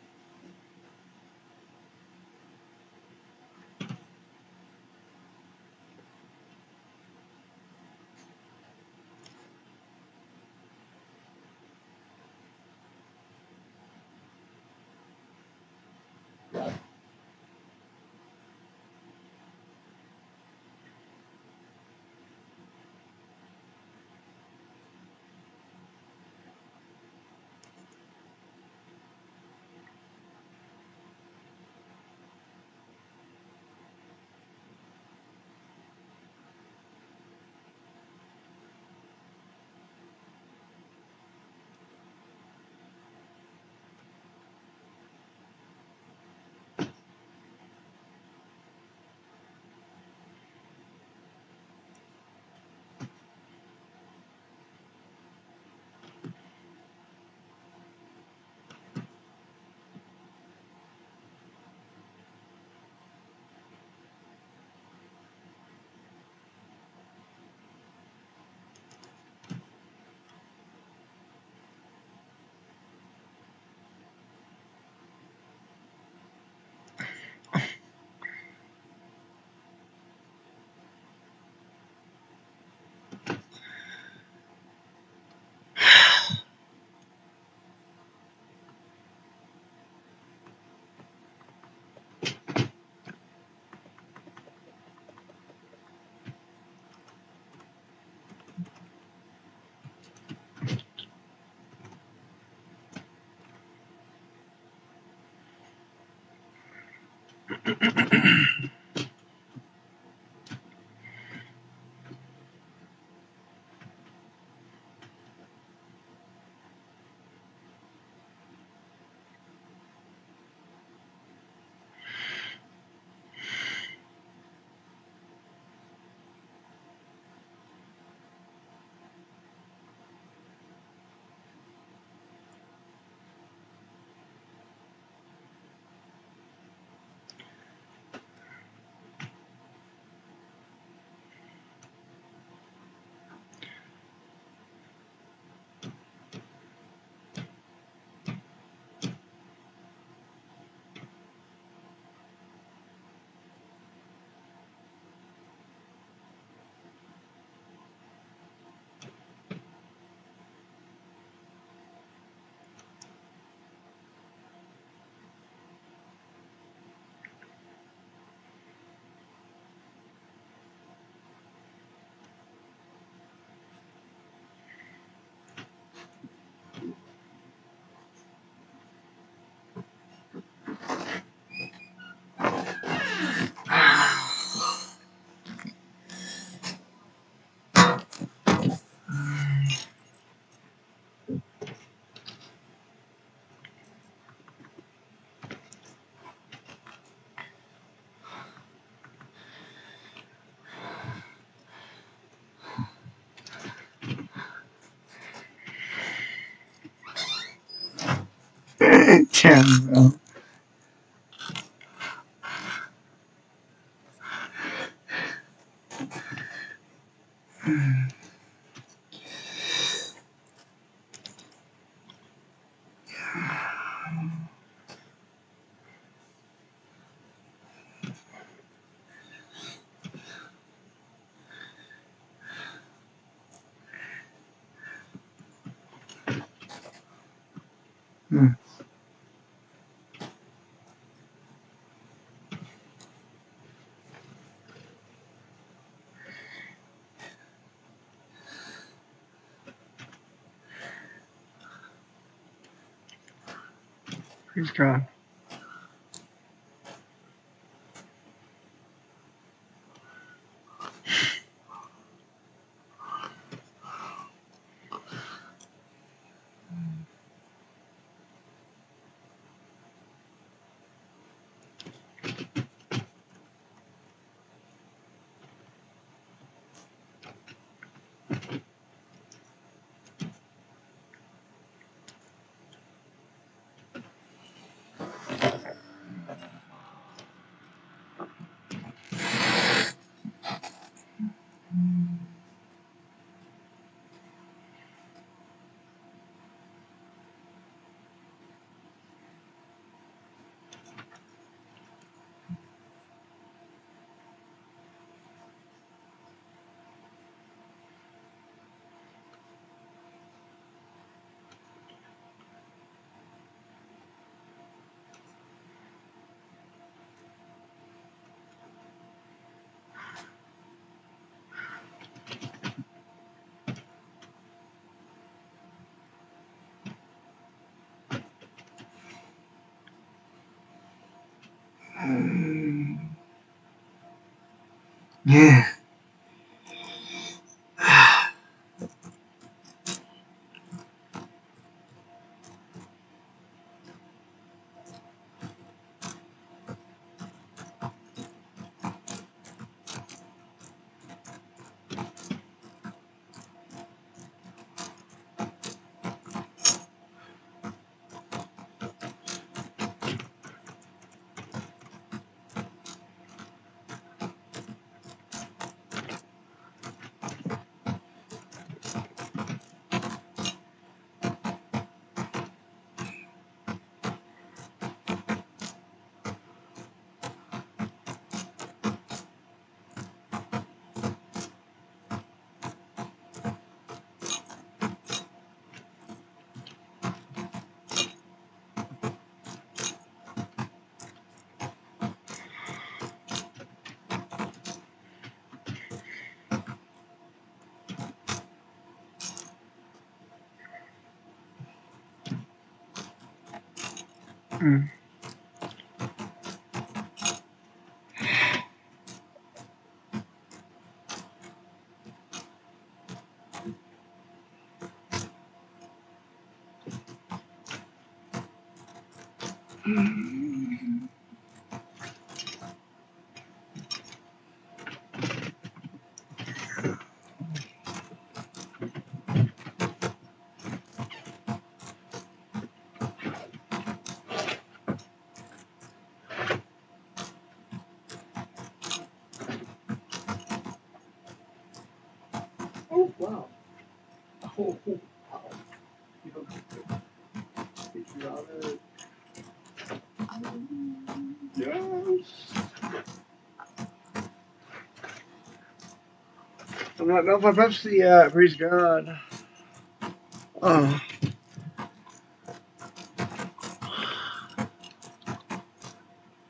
Campbell. He's gone. Yeah. Mm. Oh, wow. Oh, wow. You don't have to figure out it. Yes. I'm not done with my Pepsi yet. Praise God. Oh.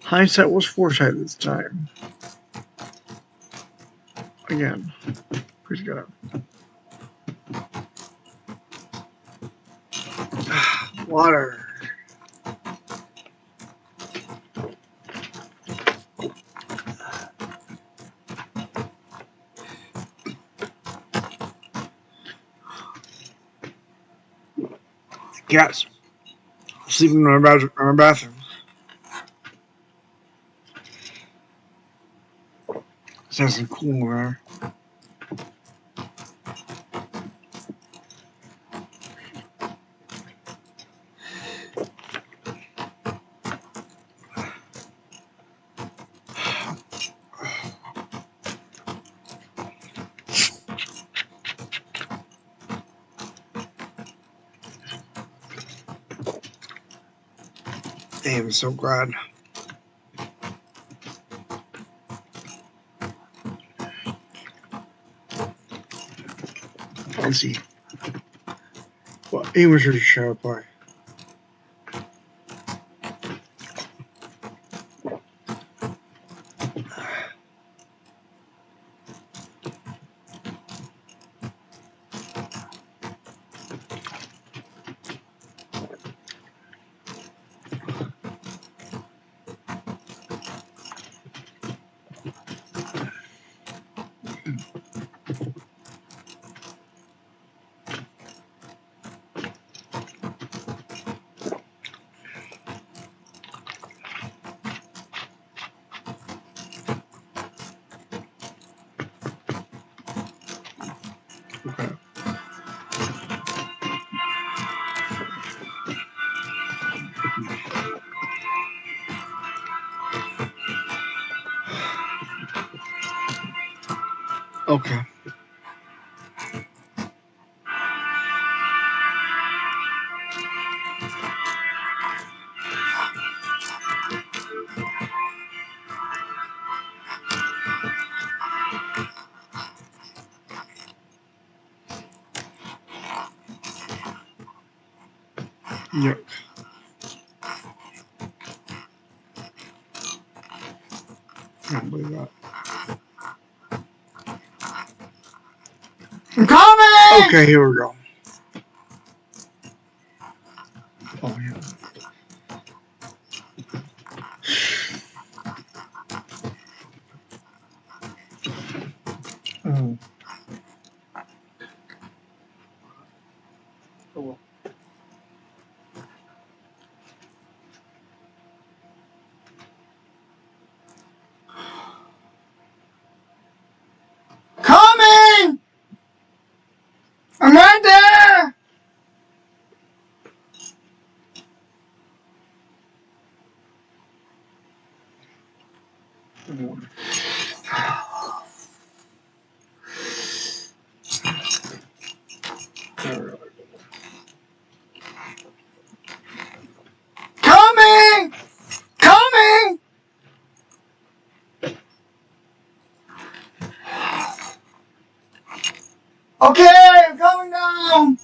Hindsight was foresight this time. Again. Praise God. Water. Cats. Sleeping in my bathroom. It's nice and cool over there. Damn, so glad. Let's see. What English should I play? Okay. Okay. Yuck. Can't believe that. I'm coming! Okay, here we go. Oh, yeah. Oh. Oh. Coming! I'm right there! Coming! Coming! Okay, I'm coming down!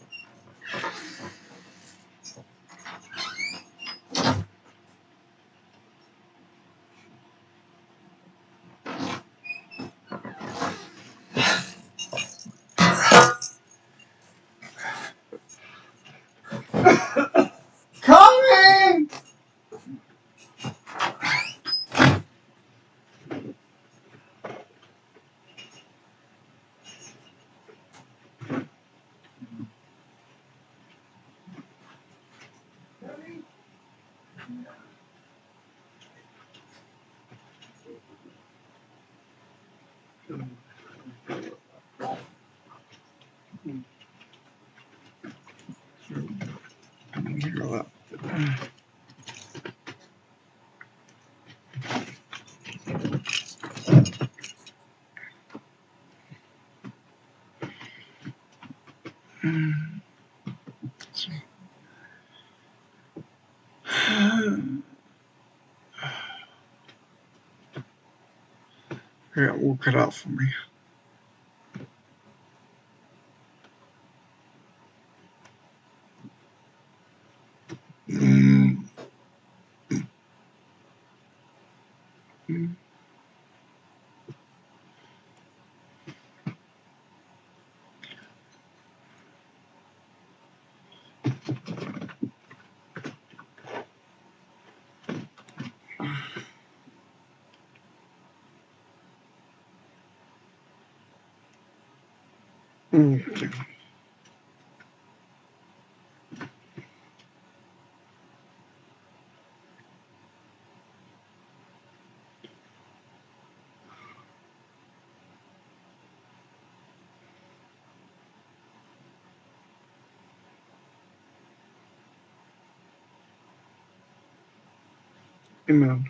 Coming! Yeah, we'll cut out for me. Okay. Amen.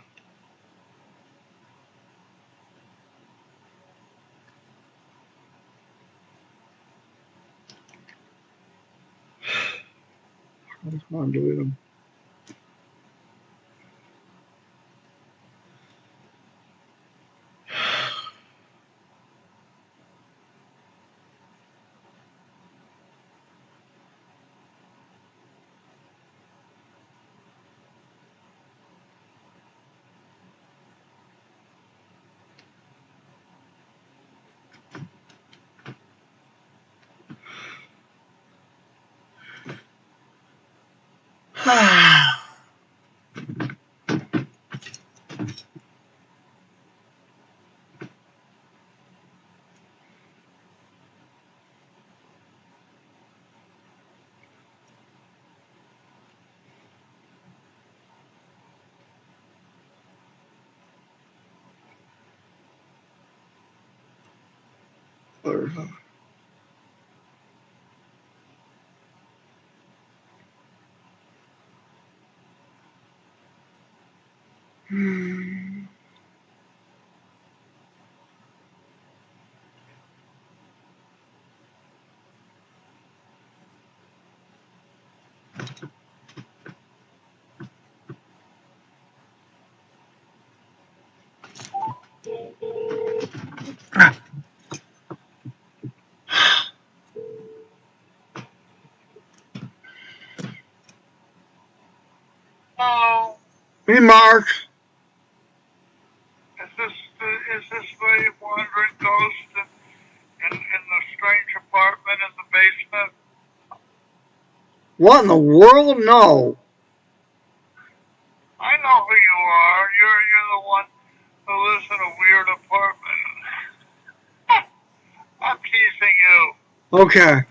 Come on, delete them. There's a Hey, Mark. Is this the wandering ghost in the strange apartment in the basement? What in the world? No. I know who you are. You're the one who lives in a weird apartment. I'm teasing you. Okay.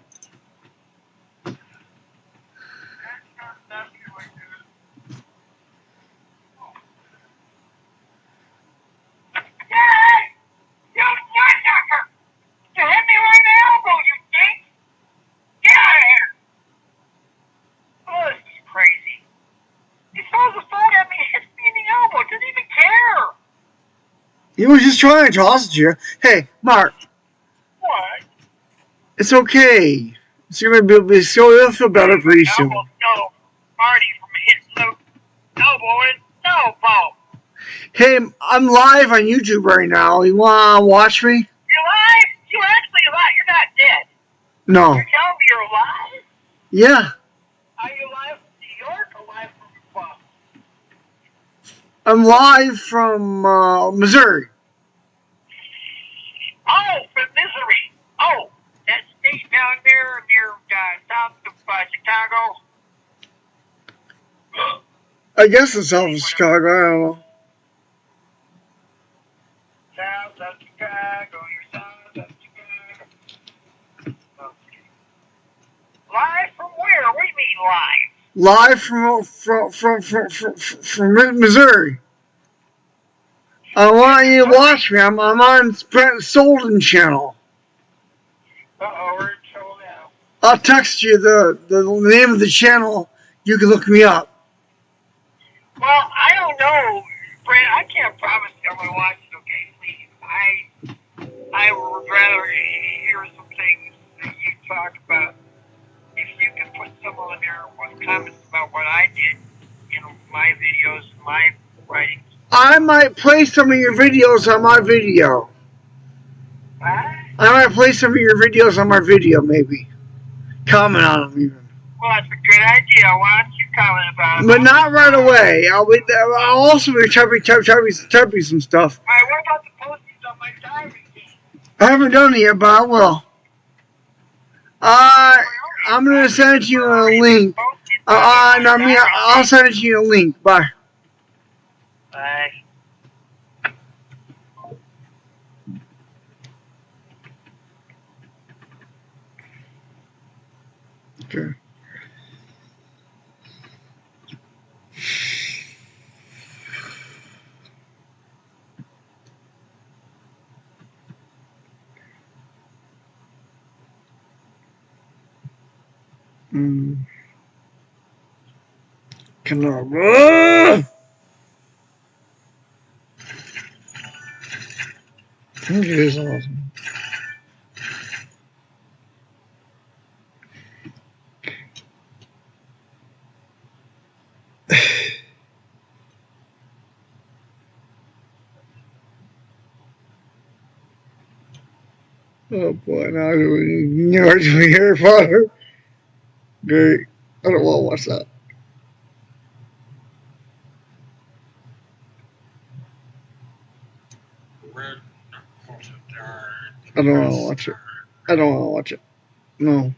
You nutsucker! You hit me right in the elbow, you dink! Get out of here! Oh, this is crazy. He throws a phone at me and hits me in the elbow. Doesn't even care. He was just trying to toss it to you. Hey, Mark. What? It's okay. It's gonna be so you'll feel better pretty soon. No, Marty from hitting the elbow and elbow. Hey, I'm live on YouTube right now. You wanna watch me? You're live? You're actually alive. You're not dead. No. You're telling me you're alive? Yeah. Are you live from New York or live from Boston? I'm live from Missouri. Oh, from Missouri. Oh, that state down there near south of Chicago. I guess it's south of Chicago. I don't know. South of Chicago, you're south of Chicago. Okay. Live from where? What do you mean live? Live from Missouri. I want you to watch me. I'm on Brent Streams channel. Uh-oh, we're in trouble now. I'll text you the name of the channel. You can look me up. Well, I don't know, Brent. I can't promise you I'm going to watch it, okay? Please. I would rather hear some things that you talk about. If you can put some on there with comments about what I did in my videos, my writings. I might play some of your videos on my video. What? I might play some of your videos on my video, maybe. Comment on them, even. Well, that's a good idea. Why don't you comment about it? But not right away. I'll also be typing some stuff. All right, what about the postings on my diary team? I haven't done it yet, but I will. I'm gonna send you a link. I'll send you a link. Bye. Bye. Okay. Canova. It is awesome. Oh boy, now you're doing Harry Potter. Great. I don't want to watch that. I don't want to watch it. I don't want to watch it. No.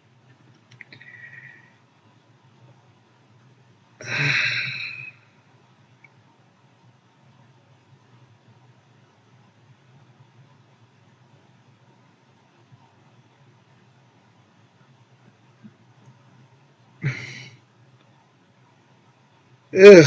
Ugh.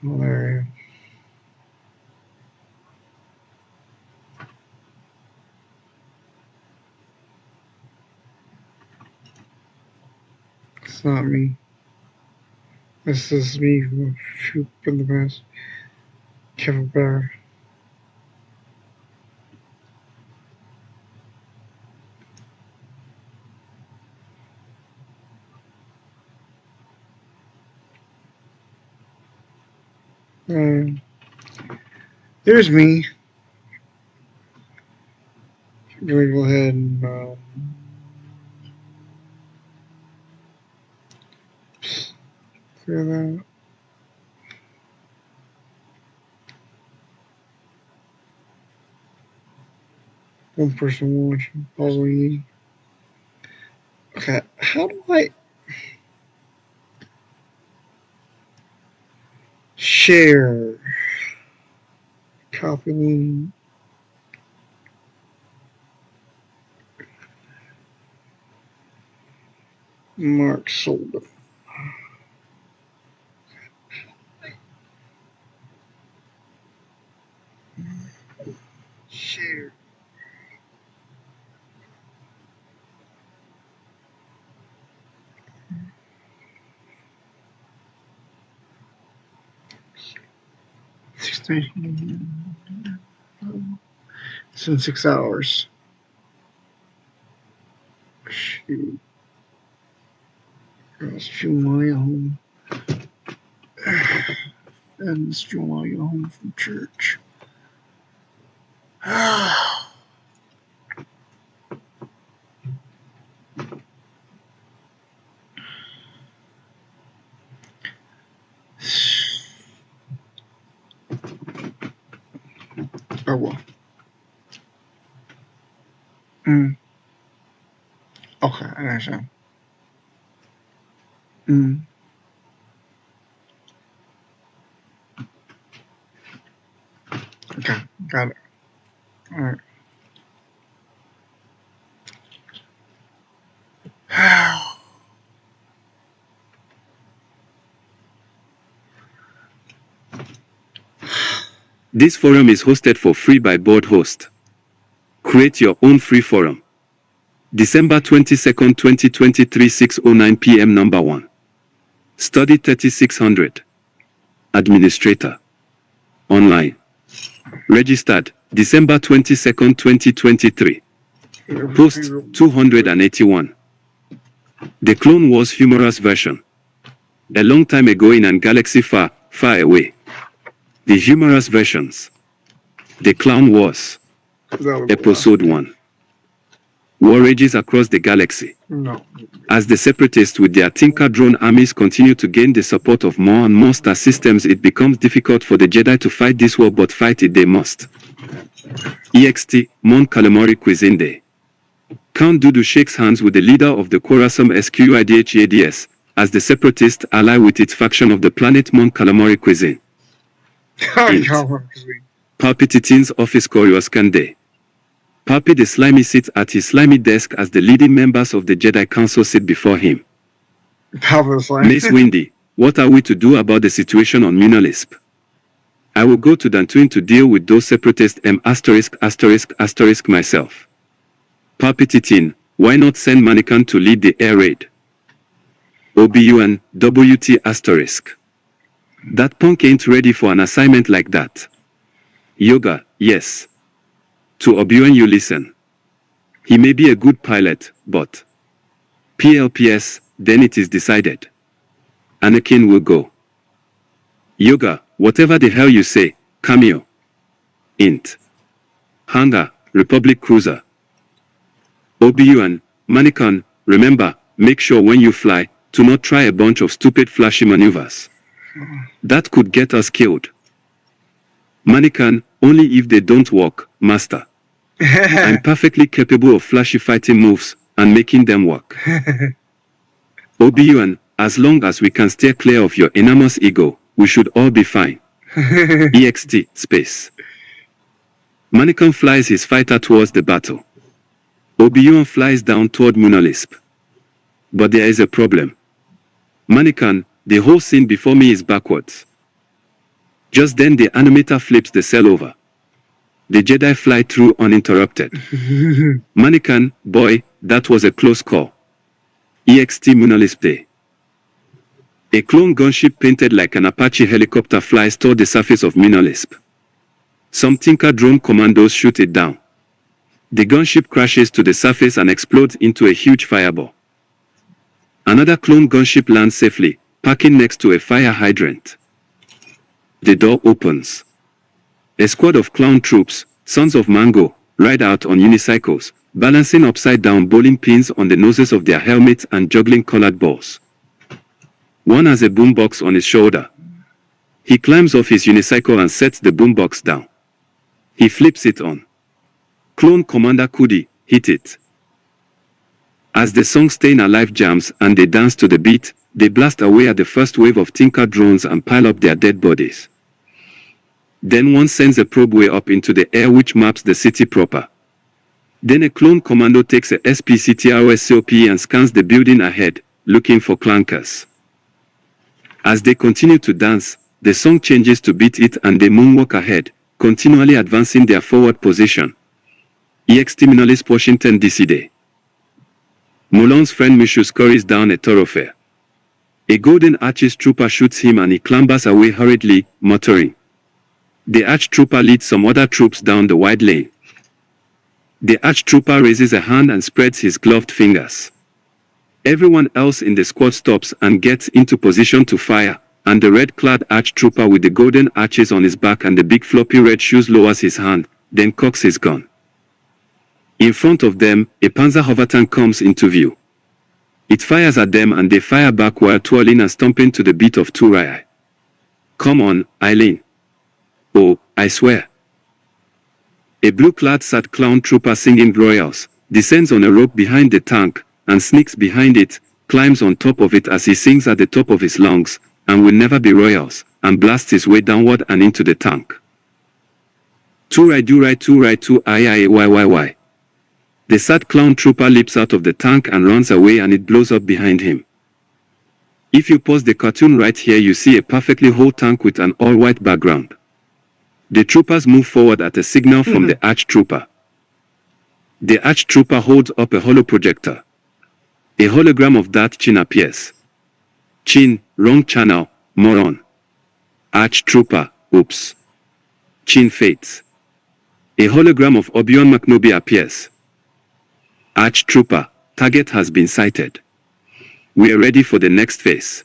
Hilarious. It's not me. This is me from Shoot in the past. Kevin Bear. There's me. I'm going to go ahead and clear that. One person watching, probably. Okay, how do I share? Copy link. Mark Solder. Share. It's in 6 hours. Shoot. It's July home. And it's July home from church. Oh well. Okay, I understand. Okay, got it. Alright. This forum is hosted for free by Board Host. Create your own free forum. December 22nd, 2023, 6:09 p.m. Number 1. Study 3600. Administrator. Online. Registered December 22nd, 2023. Post 281. The Clone Wars humorous version. A long time ago in a galaxy far, far away. The humorous versions. The Clone Wars. Episode 1. War rages across the galaxy. No. As the Separatists with their Tinker drone armies continue to gain the support of more and more star systems, it becomes difficult for the Jedi to fight this war, but fight it they must. EXT, Mon Calamari Cuisine Day. Count Dooku shakes hands with the leader of the quarrelsome SQIDHADS, as the Separatists ally with its faction of the planet Mon Calamari Cuisine. Palpatine's office Coruscant Day. Palpi the Slimy sits at his slimy desk as the leading members of the Jedi Council sit before him. Mace Windy, what are we to do about the situation on Munolisp? I will go to Dantooine to deal with those separatists **** myself. Palpatine, why not send Mannikan to lead the air raid? Obi-Wan, WT***. That punk ain't ready for an assignment like that. Yoga, yes. To Obi-Wan you listen. He may be a good pilot, but... PLPS, then it is decided. Anakin will go. Yoga, whatever the hell you say, cameo. Int. Hangar, Republic Cruiser. Obi-Wan, Mannikan, remember, make sure when you fly, to not try a bunch of stupid flashy maneuvers. That could get us killed. Mannikan, only if they don't work, Master. I'm perfectly capable of flashy fighting moves, and making them work. Obi-Wan, as long as we can steer clear of your enormous ego, we should all be fine. EXT, space. Mannikan flies his fighter towards the battle. Obi-Wan flies down toward Munolisp. But there is a problem. Mannikan, the whole scene before me is backwards. Just then the animator flips the cell over. The Jedi fly through uninterrupted. Mannikan, boy, that was a close call. EXT Munolisp Day. A clone gunship painted like an Apache helicopter flies toward the surface of Munolisp. Some Tinker drone commandos shoot it down. The gunship crashes to the surface and explodes into a huge fireball. Another clone gunship lands safely, parking next to a fire hydrant. The door opens. A squad of clown troops, sons of Mango, ride out on unicycles, balancing upside-down bowling pins on the noses of their helmets and juggling colored balls. One has a boombox on his shoulder. He climbs off his unicycle and sets the boombox down. He flips it on. Clone Commander Kudi, hit it. As the song Staying Alive jams and they dance to the beat, they blast away at the first wave of Tinker drones and pile up their dead bodies. Then one sends a probe way up into the air which maps the city proper. Then a clone commando takes a SPCTROSCOP and scans the building ahead, looking for clankers. As they continue to dance, the song changes to Beat It and they moonwalk ahead, continually advancing their forward position. EXT Minolis Washington DC Day. Mulon's friend Mishu scurries down a thoroughfare. A golden arches trooper shoots him and he clambers away hurriedly, muttering. The arch trooper leads some other troops down the wide lane. The arch trooper raises a hand and spreads his gloved fingers. Everyone else in the squad stops and gets into position to fire, and the red-clad arch trooper with the golden arches on his back and the big floppy red shoes lowers his hand, then cocks his gun. In front of them, a Panzer hover tank comes into view. It fires at them and they fire back while twirling and stomping to the beat of Turai. Come on, Eileen. Oh, I swear. A blue-clad sad clown trooper singing Royals descends on a rope behind the tank and sneaks behind it, climbs on top of it as he sings at the top of his lungs, and will never be Royals, and blasts his way downward and into the tank. Turai do-rai tu I. The sad clown trooper leaps out of the tank and runs away and it blows up behind him. If you pause the cartoon right here you see a perfectly whole tank with an all-white background. The troopers move forward at a signal from the arch trooper. The arch trooper holds up a holo projector. A hologram of that Chin appears. Chin, wrong channel, moron. Arch trooper, oops. Chin fades. A hologram of Obi-Wan McNobi appears. Arch trooper, target has been sighted. We are ready for the next phase.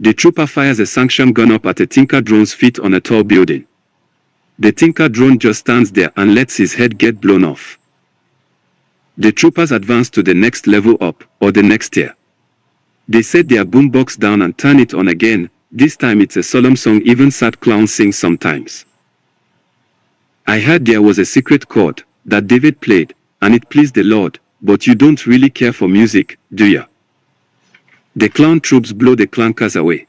The trooper fires a sanction gun up at a Tinker drone's feet on a tall building. The Tinker drone just stands there and lets his head get blown off. The troopers advance to the next level up, or the next tier. They set their boombox down and turn it on again. This time it's a solemn song even sad clowns sing sometimes. I heard there was a secret chord that David played, and it pleased the Lord, but you don't really care for music, do ya? The clown troops blow the clankers away.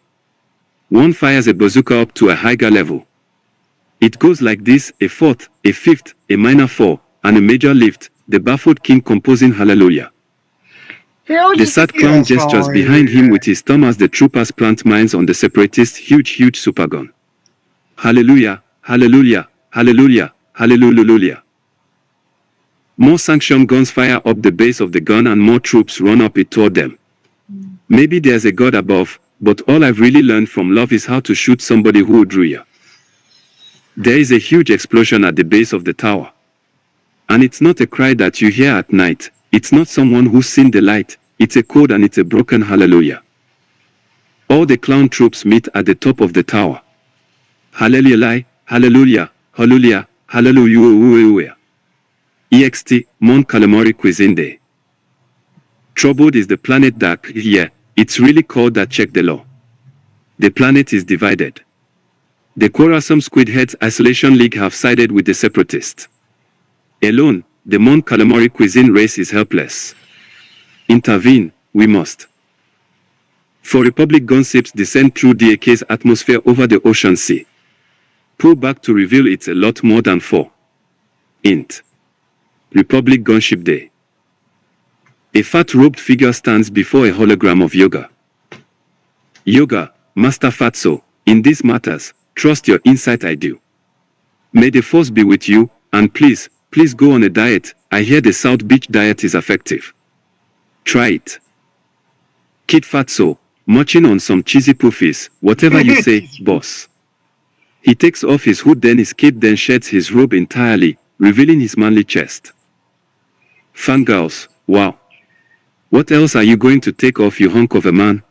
One fires a bazooka up to a higher level. It goes like this: a fourth, a fifth, a minor four, and a major lift, the baffled king composing hallelujah. The sad clown gestures behind him with his thumb as the troopers plant mines on the separatist huge supergun. Hallelujah, hallelujah, hallelujah, hallelujah. More sanction guns fire up the base of the gun and more troops run up it toward them. Maybe there's a God above, but all I've really learned from love is how to shoot somebody who drew you. There is a huge explosion at the base of the tower. And it's not a cry that you hear at night, it's not someone who's seen the light, it's a code and it's a broken hallelujah. All the clown troops meet at the top of the tower. Hallelujah, hallelujah, hallelujah, hallelujah. EXT, Mon Calamari Cuisine Day. Troubled is the planet that, yeah, it's really called that. Check the law. The planet is divided. The quarrelsome Squidheads Isolation League have sided with the separatists. Alone, the Mon Calamari Cuisine race is helpless. Intervene, we must. For Republic gunships descend through DAK's atmosphere over the ocean sea. Pull back to reveal it's a lot more than 4. Int. Republic Gunship Day. A fat robed figure stands before a hologram of Yoga. Yoga, Master Fatso, in these matters, trust your insight I do. May the force be with you, and please go on a diet. I hear the South Beach diet is effective. Try it. Kid Fatso, munching on some cheesy poofies, whatever you say, boss. He takes off his hood, then his cape, then sheds his robe entirely, revealing his manly chest. Fangirls, wow. What else are you going to take off, you hunk of a man?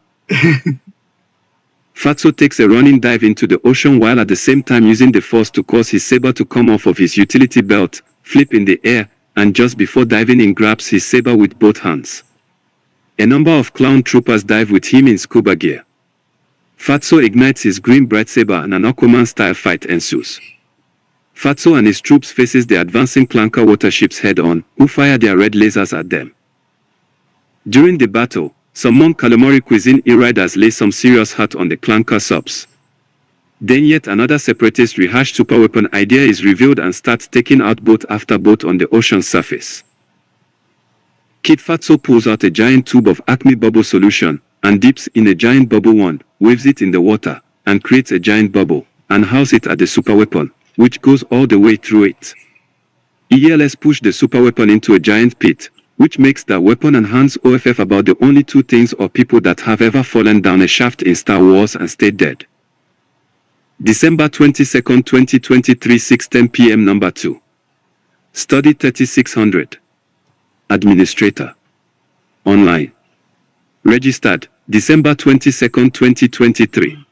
Fatso takes a running dive into the ocean while at the same time using the force to cause his saber to come off of his utility belt, flip in the air, and just before diving in grabs his saber with both hands. A number of clown troopers dive with him in scuba gear. Fatso ignites his green bright saber and an Aquaman-style fight ensues. Fatso and his troops faces the advancing Clanker waterships head-on, who fire their red lasers at them. During the battle, some Mon Calamari Cuisine E-Riders lay some serious hurt on the Clanker subs. Then yet another separatist rehashed superweapon idea is revealed and starts taking out boat after boat on the ocean's surface. Kid Fatso pulls out a giant tube of Acme bubble solution, and dips in a giant bubble wand, waves it in the water, and creates a giant bubble, and hurls it at the superweapon, which goes all the way through it. ELS push the superweapon into a giant pit, which makes the weapon and hands OFF about the only two things or people that have ever fallen down a shaft in Star Wars and stayed dead. December 22nd, 2023, 6:10 p.m. Number 2. Study 3600. Administrator. Online. Registered, December 22nd, 2023.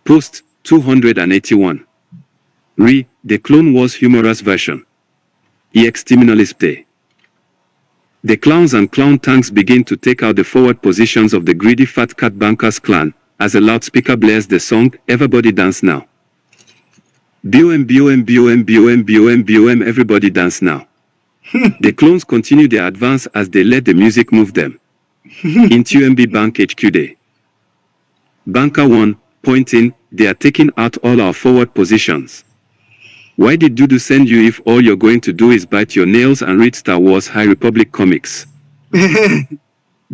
Post, 281. The Clone Wars humorous version. Exterminalist Day. The clowns and clown tanks begin to take out the forward positions of the greedy Fat Cat Bankers clan, as a loudspeaker blares the song, Everybody Dance Now. BOM BOM BOM BOM BOM BOM Everybody Dance Now. The clones continue their advance as they let the music move them. Into MB Bank HQ Day. Banker 1, pointing, they are taking out all our forward positions. Why did Dudu send you if all you're going to do is bite your nails and read Star Wars High Republic comics?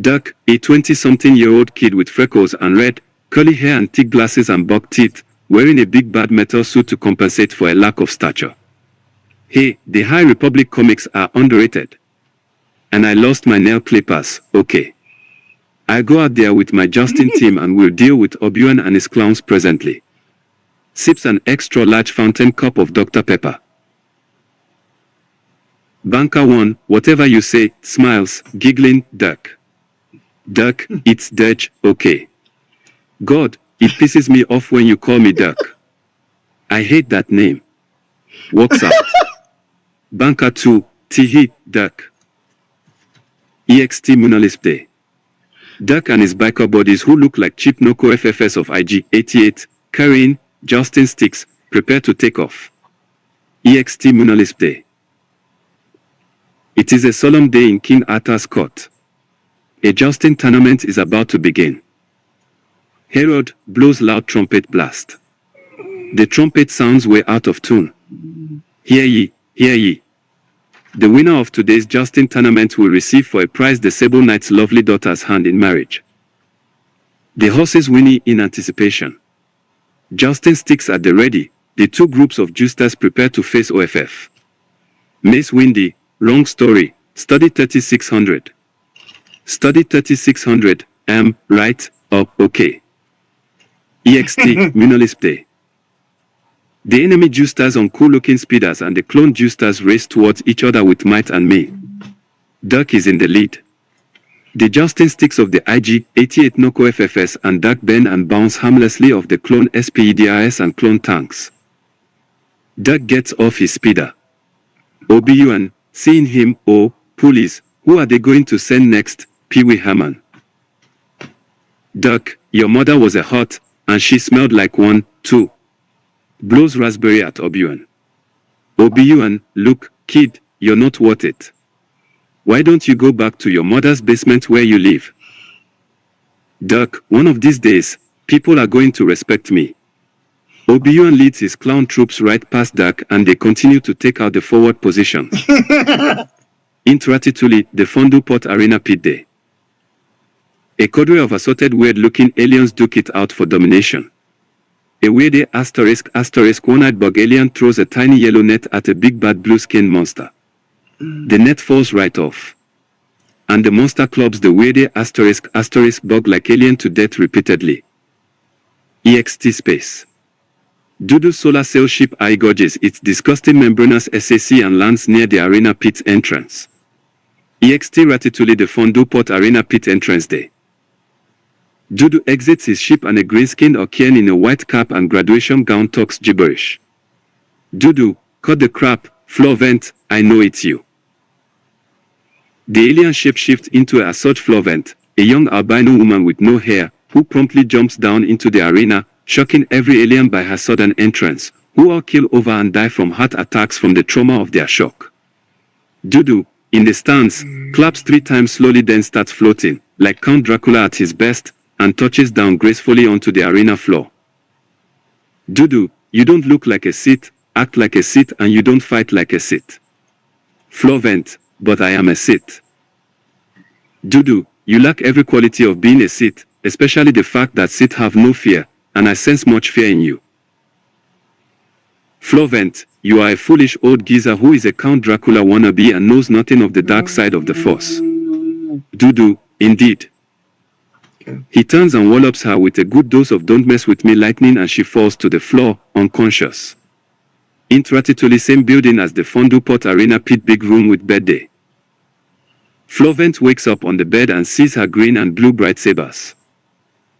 Duck, a 20-something-year-old kid with freckles and red, curly hair and thick glasses and buck teeth, wearing a big bad metal suit to compensate for a lack of stature. Hey, the High Republic comics are underrated. And I lost my nail clippers, okay. I'll go out there with my Justin team and we'll deal with Obi-Wan and his clowns presently. Sips an extra large fountain cup of Dr. Pepper. Banker 1, whatever you say, smiles, giggling, Duck. Duck, it's Dutch, okay. God, it pisses me off when you call me Duck. I hate that name. Walks out. Banker 2, Tihi, Duck. EXT Munalisp Day. Duck and his biker buddies who look like cheap Noco FFS of IG-88, carrying Justin sticks, prepare to take off. EXT Munalisp Day. It is a solemn day in King Arthur's court. A jousting tournament is about to begin. Herod blows loud trumpet blast. The trumpet sounds way out of tune. Hear ye, hear ye. The winner of today's jousting tournament will receive for a prize the Sable Knight's lovely daughter's hand in marriage. The horses whinny in anticipation. Jousting sticks at the ready, the two groups of jousters prepare to face OFF. Mace Windy, wrong story, study 3600. Study 3600, right, okay. EXT, Munalisp Day. The enemy jousters on cool-looking speeders and the clone jousters race towards each other with might and main. Duck is in the lead. The jousting sticks of the IG-88 Noco FFS and Duck bend and bounce harmlessly off the clone SPEDRS and clone tanks. Duck gets off his speeder. Obi-Wan, seeing him, police, who are they going to send next, Pee-wee Herman? Duck, your mother was a hot, and she smelled like one, too. Blows raspberry at Obi-Wan. Obi-Wan, look, kid, you're not worth it. Why don't you go back to your mother's basement where you live? Duck, one of these days, people are going to respect me. Obi-Wan leads his clown troops right past Duck and they continue to take out the forward positions. Intratituli, the Fondu Port Arena Pit Day. A cadre of assorted weird-looking aliens duke it out for domination. A weird *** one-eyed bug alien throws a tiny yellow net at a big bad blue-skinned monster. The net falls right off. And the monster clubs the weird *** bug-like alien to death repeatedly. EXT Space. Dudu's solar sail ship eye gorges its disgusting membranous SAC and lands near the arena pit entrance. EXT Ratatouille the Fondu Port Arena Pit Entrance Day. Dudu exits his ship and a grey-skinned Okian in a white cap and graduation gown talks gibberish. Dudu, cut the crap, floor vent, I know it's you. The alien shape shifts into a Assault floor vent, a young albino woman with no hair, who promptly jumps down into the arena, shocking every alien by her sudden entrance, who all kill over and die from heart attacks from the trauma of their shock. Dudu, in the stands, claps 3 times slowly then starts floating, like Count Dracula at his best, and touches down gracefully onto the arena floor. Dudu, you don't look like a Sith, act like a Sith, and you don't fight like a Sith. Floor vent, but I am a Sith. Dudu, you lack every quality of being a Sith, especially the fact that Sith have no fear, and I sense much fear in you. Floor vent, you are a foolish old geezer who is a Count Dracula wannabe and knows nothing of the dark side of the Force. Dudu, indeed. He turns and wallops her with a good dose of don't mess with me lightning and she falls to the floor, unconscious. Intratituli same building as the Fondu Port Arena pit big room with bed day. Flovent wakes up on the bed and sees her green and blue bright sabers.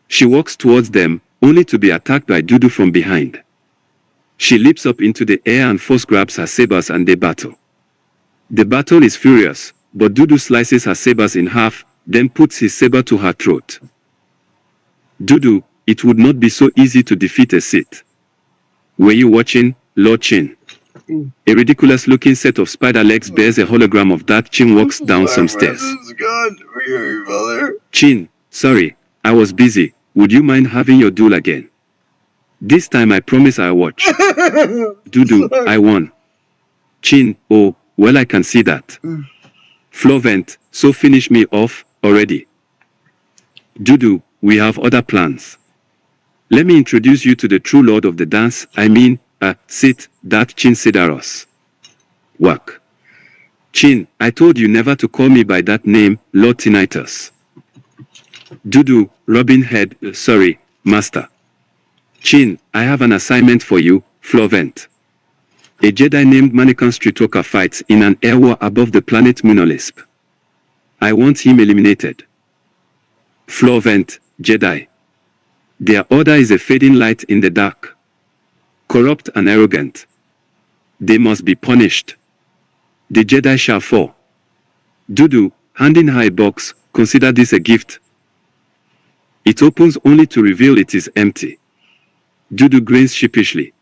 She walks towards them, only to be attacked by Dudu from behind. She leaps up into the air and force grabs her sabers and they battle. The battle is furious, but Dudu slices her sabers in half, then puts his saber to her throat. Dudu, it would not be so easy to defeat a Sith. Were you watching, Lord Chin? A ridiculous-looking set of spider legs bears a hologram of that Chin walks down some stairs. Chin, sorry, I was busy. Would you mind having your duel again? This time I promise I'll watch. Dudu, I won. Chin, oh, well I can see that. Flovent, so finish me off, already. Dudu, we have other plans. Let me introduce you to the true lord of the dance, Sith, that Chin Sidaros. Whack. Chin, I told you never to call me by that name, Lord Tinnitus. Dudu, Robin Head, sorry, Master. Chin, I have an assignment for you, Flovent. A Jedi named Mannequin Streetwalker fights in an air war above the planet Munolisp. I want him eliminated. Flovent, Jedi. Their order is a fading light in the dark. Corrupt and arrogant. They must be punished. The Jedi shall fall. Dudu, handing her a box, consider this a gift. It opens only to reveal it is empty. Dudu grins sheepishly.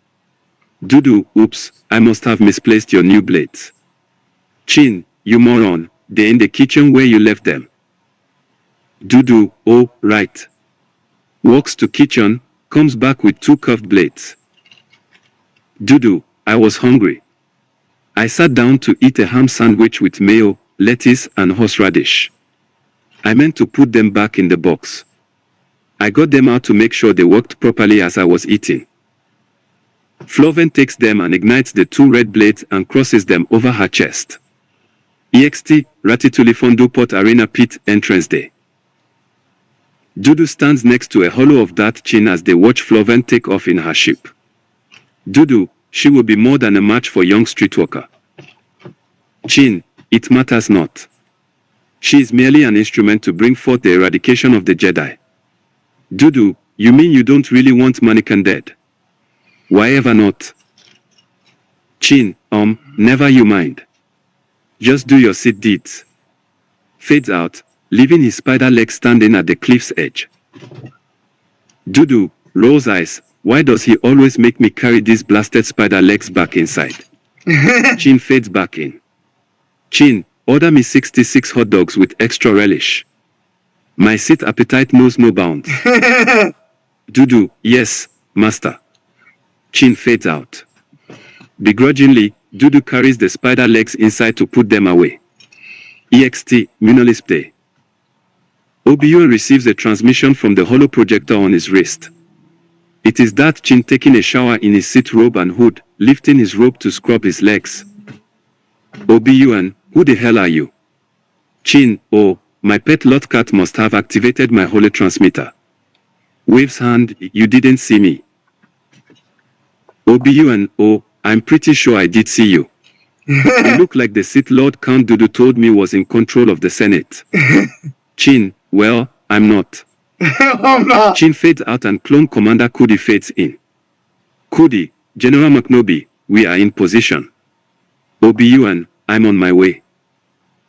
Dudu, oops, I must have misplaced your new blades. Chin, you moron, they're in the kitchen where you left them. Dudu, oh, right. Walks to kitchen, comes back with 2 curved blades. Dudu, I was hungry. I sat down to eat a ham sandwich with mayo, lettuce and horseradish. I meant to put them back in the box. I got them out to make sure they worked properly as I was eating. Flovent takes them and ignites the 2 red blades and crosses them over her chest. EXT, Ratatouille Fondu Port Arena Pit Entrance Day. Dudu stands next to a hollow of that Chin as they watch Flovent take off in her ship. Dudu, she will be more than a match for young Streetwalker. Chin, it matters not. She is merely an instrument to bring forth the eradication of the Jedi. Dudu, you mean you don't really want Mannequin dead? Why ever not? Chin, never you mind. Just do your Sith deeds. Fades out, leaving his spider leg standing at the cliff's edge. Dudu, rolls eyes, why does he always make me carry these blasted spider legs back inside? Chin fades back in. Chin, order me 66 hot dogs with extra relish. My Sith appetite knows no bounds. Dudu, yes, master. Chin fades out. Begrudgingly, Dudu carries the spider legs inside to put them away. EXT, Munolisp Day. Obi-Wan receives a transmission from the holo projector on his wrist. It is that Chin taking a shower in his Sith robe and hood, lifting his robe to scrub his legs. Obi-Wan, who the hell are you? Chin, oh, my pet lot cat must have activated my holo transmitter. Waves hand, you didn't see me. Obi-Wan, oh, I'm pretty sure I did see you. You look like the Sith Lord Count Dudu told me was in control of the Senate. Chin, well, I'm not. I'm not. Chin fades out and clone Commander Cody fades in. Cody, General McNoby, we are in position. Obi-Wan, I'm on my way.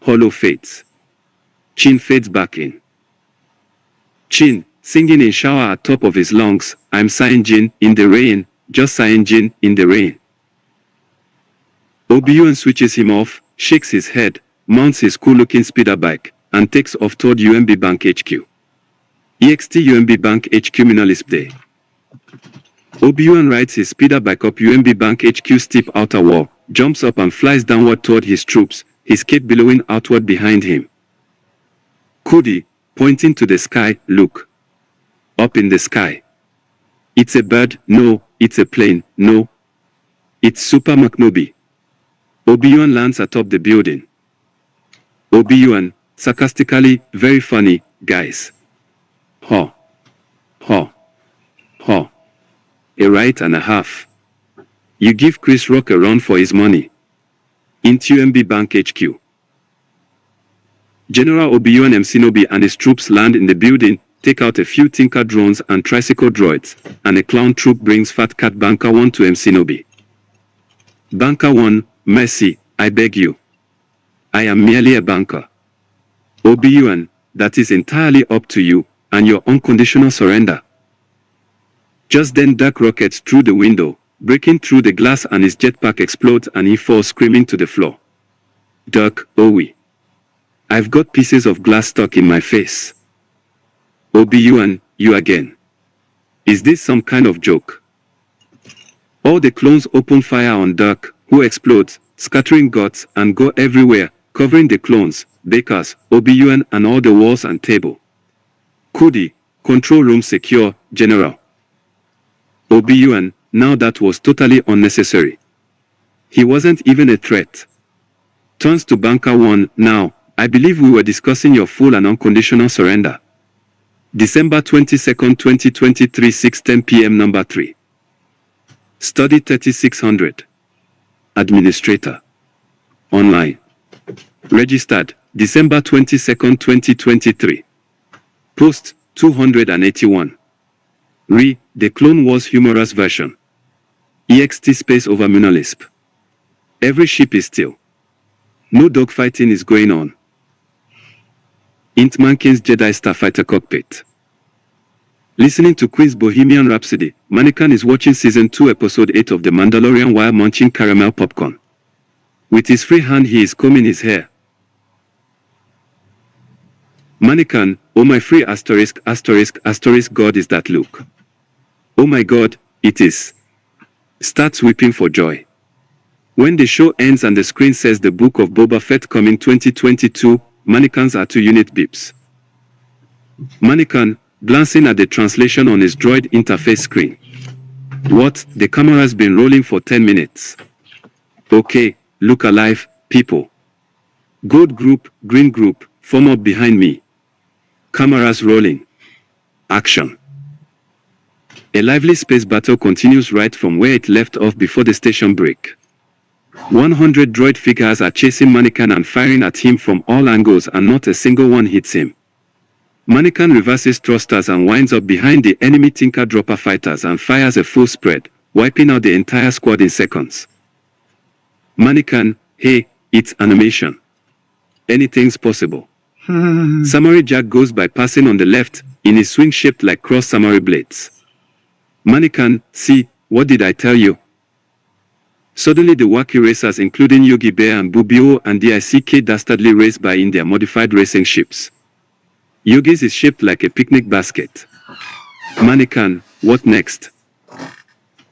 Hollow fades. Chin fades back in. Chin, singing in shower at top of his lungs, I'm Saiyajin in the rain, just Saiyajin in the rain. Obi-Wan switches him off, shakes his head, mounts his cool-looking speeder bike, and takes off toward UMB Bank HQ. EXT UMB Bank HQ Minolisp Day. Obi-Wan rides his speeder bike up UMB Bank HQ steep outer wall, jumps up and flies downward toward his troops, his cape billowing outward behind him. Cody, pointing to the sky, look. Up in the sky. It's a bird, no, it's a plane, no. It's Super McNoby. Obi-Wan lands atop the building. Obi-Wan, sarcastically, very funny, guys. Ho. Ho. Ho. A right and a half. You give Chris Rock a run for his money. Into UMB Bank HQ. General Obi-Wan Shinobi and his troops land in the building, take out a few Tinker drones and tricycle droids, and a clown troop brings Fat Cat Banker 1 to Shinobi. Banker 1, mercy, I beg you. I am merely a banker. Obi-Wan, that is entirely up to you, and your unconditional surrender. Just then Duck rockets through the window, breaking through the glass, and his jetpack explodes and he falls screaming to the floor. Duck, Owie. I've got pieces of glass stuck in my face. Obi-Wan, you again. Is this some kind of joke? All the clones open fire on Duck, who explodes, scattering guts, and go everywhere, covering the clones, Bakers, Obi-Wan, and all the walls and table. Cody, control room secure, General. Obi-Wan, now that was totally unnecessary. He wasn't even a threat. Turns to Banker 1, now, I believe we were discussing your full and unconditional surrender. December 22nd, 2023, 6:10 p.m. Number 3. Study 3600. Administrator. Online. Registered, December 22nd, 2023. Post, 281. Re, The Clone Wars humorous version. EXT space over Minolisp. Every ship is still. No dogfighting is going on. Int Mankin's Jedi Starfighter cockpit. Listening to Queen's Bohemian Rhapsody, Mannequin is watching Season 2 Episode 8 of The Mandalorian while munching caramel popcorn. With his free hand he is combing his hair. Mannequin, oh my free asterisk God, is that look. Oh my God, it is. Starts weeping for joy. When the show ends and the screen says the Book of Boba Fett coming 2022, Mannequins are 2-unit beeps. Mannequin, glancing at the translation on his droid interface screen. What? The camera's been rolling for 10 minutes. Okay, look alive, people. Gold group, green group, form up behind me. Cameras rolling. Action. A lively space battle continues right from where it left off before the station break. 100 droid figures are chasing Mannequin and firing at him from all angles, and not a single one hits him. Mannequin reverses thrusters and winds up behind the enemy Tinker Dropper fighters and fires a full spread, wiping out the entire squad in seconds. Mannequin, hey, it's animation. Anything's possible. Samurai Jack goes by passing on the left, in his swing shaped like cross samurai blades. Mannequin, see, what did I tell you? Suddenly the wacky racers including Yogi Bear and Bubio and DICK dastardly race by in their modified racing ships. Yogi's is shaped like a picnic basket. Mannequin, what next?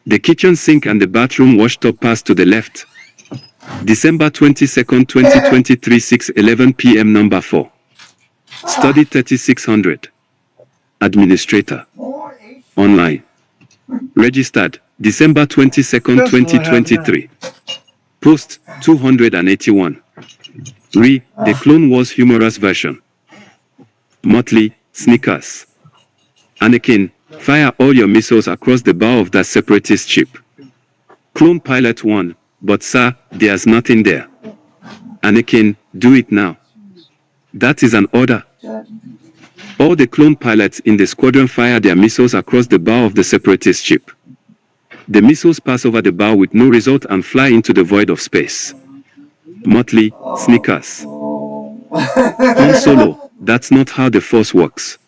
The kitchen sink and the bathroom washtub pass to the left. December 22nd, 2023, 6:11 p.m. Number 4. Study 3600. Administrator. Online. Registered, December 22nd, 2023. Post, 281. Re, The Clone Wars humorous version. Motley, Snickers. Anakin, fire all your missiles across the bow of that separatist ship. Clone Pilot 1, but sir, there's nothing there. Anakin, do it now. That is an order. All the clone pilots in the squadron fire their missiles across the bow of the Separatist ship. The missiles pass over the bow with no result and fly into the void of space. Motley, Snickers. Han Solo, that's not how the Force works.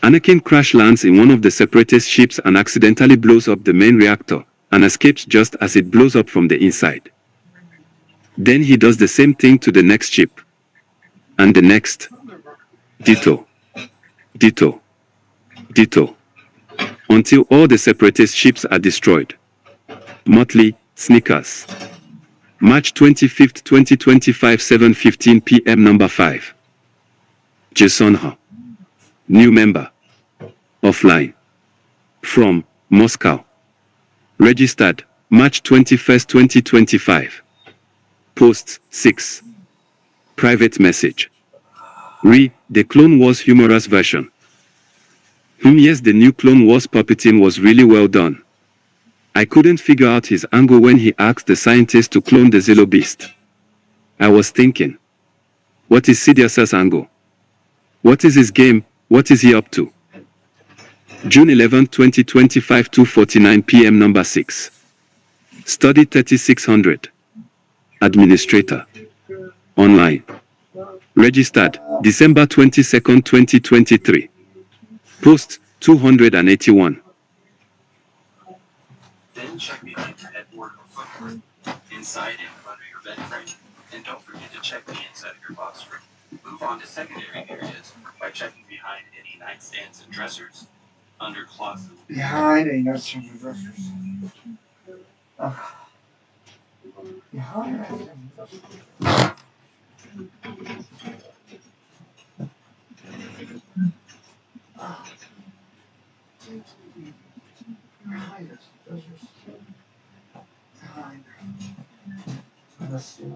Anakin crash lands in one of the Separatist ships and accidentally blows up the main reactor, and escapes just as it blows up from the inside. Then he does the same thing to the next ship. And the next. Ditto. Ditto. Ditto. Until all the Separatist ships are destroyed. Motley, Snickers. March 25, 2025, 7:15 p.m. Number 5. Jason Ha. New member. Offline. From Moscow. Registered March 21, 2025. Post 6. Private message. The Clone Wars humorous version. Yes, the new Clone Wars puppeting was really well done. I couldn't figure out his angle when he asked the scientist to clone the Zillo Beast. I was thinking, what is Sidious's angle? What is his game? What is he up to? June 11, 2025, 2:49 p.m. Number 6. Study 3600. Administrator. Online. Registered December 22, 2023. Post 281. Then check behind your headboard or footboard, inside and under your bed frame, and don't forget to check the inside of your box spring. Move on to secondary areas by checking behind any nightstands and dressers, under closets. Behind a nightstand and dressers. Behind a nightstand and dressers. Behind us, dressers. Behind. Let's see.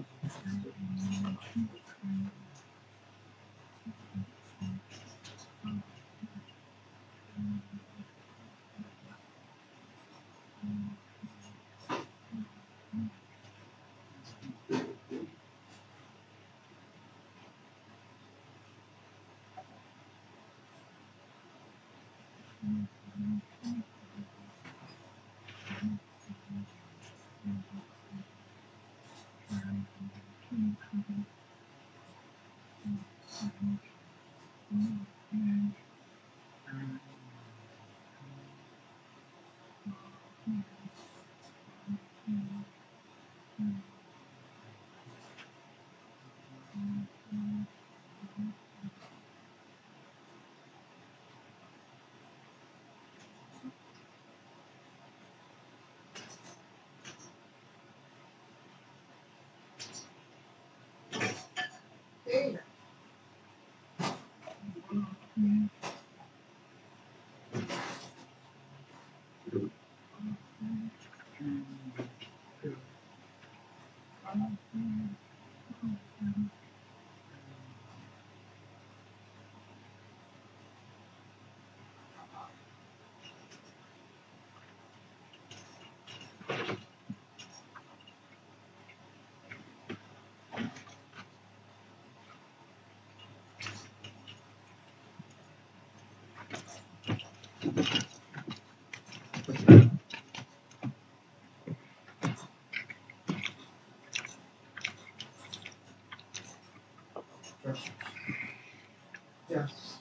Yes.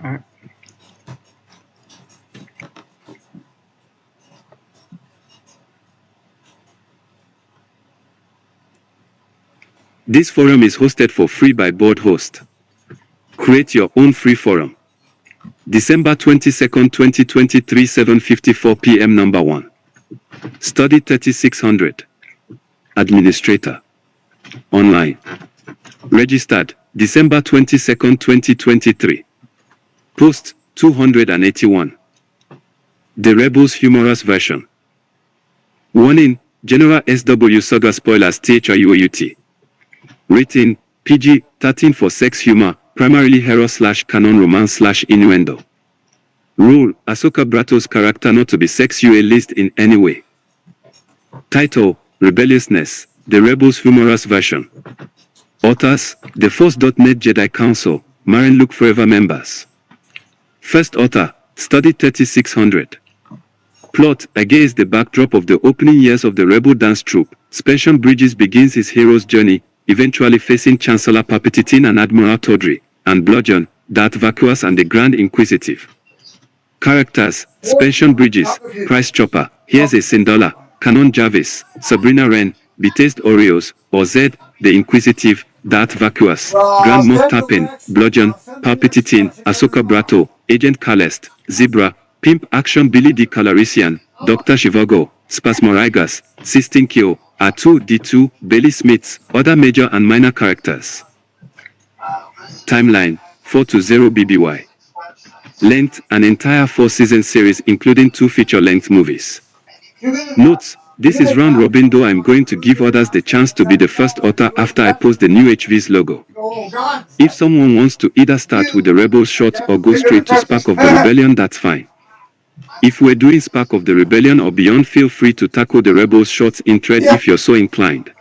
Alright. This forum is hosted for free by board host. Create your own free forum. December 22nd, 2023, 7:54 p.m. Number 1. Study 3600. Administrator. Online. Registered December 22nd, 2023. Post 281. The Rebels Humorous Version. Warning, General SW Saga Spoilers THRUAUT. Rating, PG-13 for sex humor, primarily hero/canon romance/innuendo. Rule, Ahsoka Brato's character not to be sexualized in any way. Title, Rebelliousness, The Rebels Humorous Version. Authors, The Force.net Jedi Council, Marin Luke Forever members. First author, Study 3600. Plot, against the backdrop of the opening years of the Rebel dance troupe, Spencer Bridges begins his hero's journey, eventually facing Chancellor Palpatine and Admiral Todry, and Bludgeon, Darth Vacuous and the Grand Inquisitive. Characters, Spencer Bridges, Price Chopper, Here's a $10, Canon Jarvis, Sabrina Wren, Betest Oreos, or Zed, the Inquisitive, Darth Vacuous, Grand Moff Tarkin, Bludgeon, Palpatine, Ahsoka Brato, Agent Calest, Zebra, Pimp Action Billy D. Calrissian, Dr. Shivago, Spasmorigas, Sistine Kyo, R2-D2, Bailey Smiths, other major and minor characters. Timeline, 4-0 BBY. Length, an entire 4-season series including 2 feature-length movies. Notes, this is round robin, though I'm going to give others the chance to be the first author after I post the new HV's logo. If someone wants to either start with the Rebels short or go straight to Spark of the Rebellion, that's fine. If we're doing Spark of the Rebellion or beyond, feel free to tackle the Rebels shorts in thread if you're so inclined.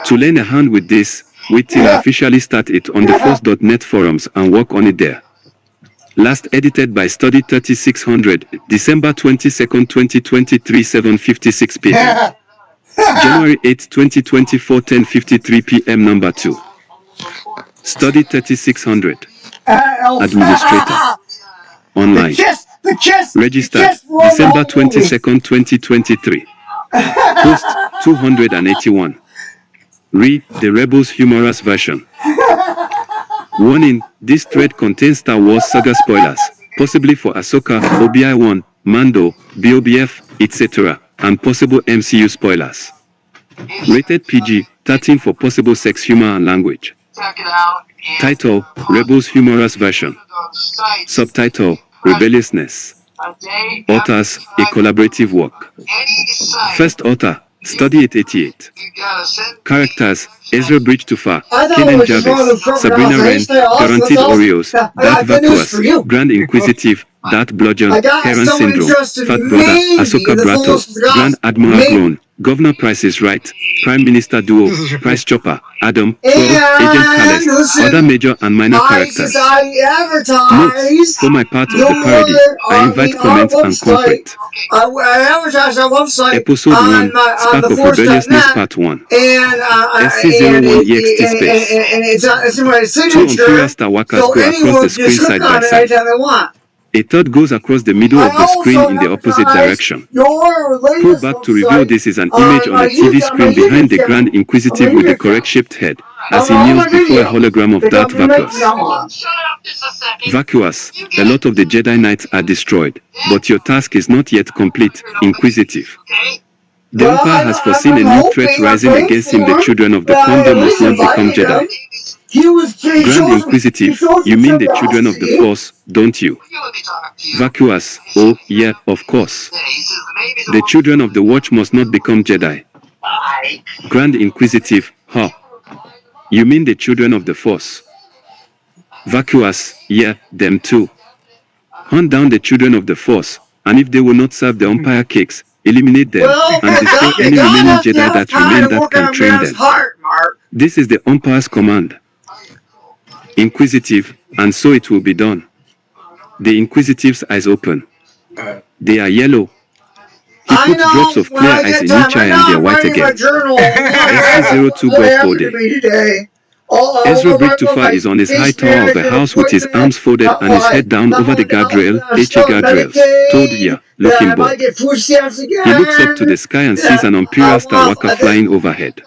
To lend a hand with this, wait till I officially start it on the Force.net forums and work on it there. Last edited by Study 3600, December 22nd, 2023, 7:56 p.m. January 8, 2024, 10:53 p.m. Number 2. Study 3600. Administrator. Online. Registered December 22nd, 2023. Post 281. Read the Rebels Humorous Version. Warning, this thread contains Star Wars saga spoilers, possibly for Ahsoka, Obi-Wan, Mando, BOBF, etc., and possible MCU spoilers. Rated PG-13 for possible sex, humor, and language. Title, Rebels Humorous Version. Subtitle, Rebelliousness. Authors, a collaborative work. First author, Study 888. Characters, Ezra Bridge Tufa, Kanan Jarvis, Sabrina Wren, Guaranteed Oreos, Darth Vacuous, Grand Inquisitive, Darth Bludgeon, Heron Syndrome, Fat Brother, Ahsoka Brato, Grand Admiral Grown, Governor Price is Right, Prime Minister Duo, Price Chopper, Adam, 12, Agent Calest, other major and minor characters. Notes, for my part of the parody, I invite comments and concrete. Episode 1, Spark of Rebelliousness Part 1. SC01EXT Space. 2 Imperial Star Walkers go across the screen side by side. A third goes across the middle of the screen in the opposite direction. Pull back to reveal this is an image on the TV screen behind the Grand Inquisitive with the correct shaped head, as he kneels before a hologram of Darth Vacuous. Vacuous, a lot of the Jedi Knights are destroyed, but your task is not yet complete, Inquisitive. The Empire has foreseen a new threat rising against him. The children of the Condor must not become Jedi. Grand Inquisitive, you mean the children of the Force, don't you? Vacuous, oh, yeah, of course. The children of the Watch must not become Jedi. Grand Inquisitive, huh? You mean the children of the Force? Vacuous, yeah, them too. Hunt down the children of the Force, and if they will not serve the Empire cakes, eliminate them, and destroy any remaining Jedi that remain that can train them. This is the Empire's command. Inquisitive, and so it will be done. The Inquisitive's eyes open. They are yellow. He put drops of clear ice in each eye and they are white again. SC02 got coded. Ezra Bricktufar is on his high tower of a house with his arms folded and his head down over the guardrail, guardrails, told Ya, looking bored. He looks up to the sky and sees an Imperial Star Walker flying overhead.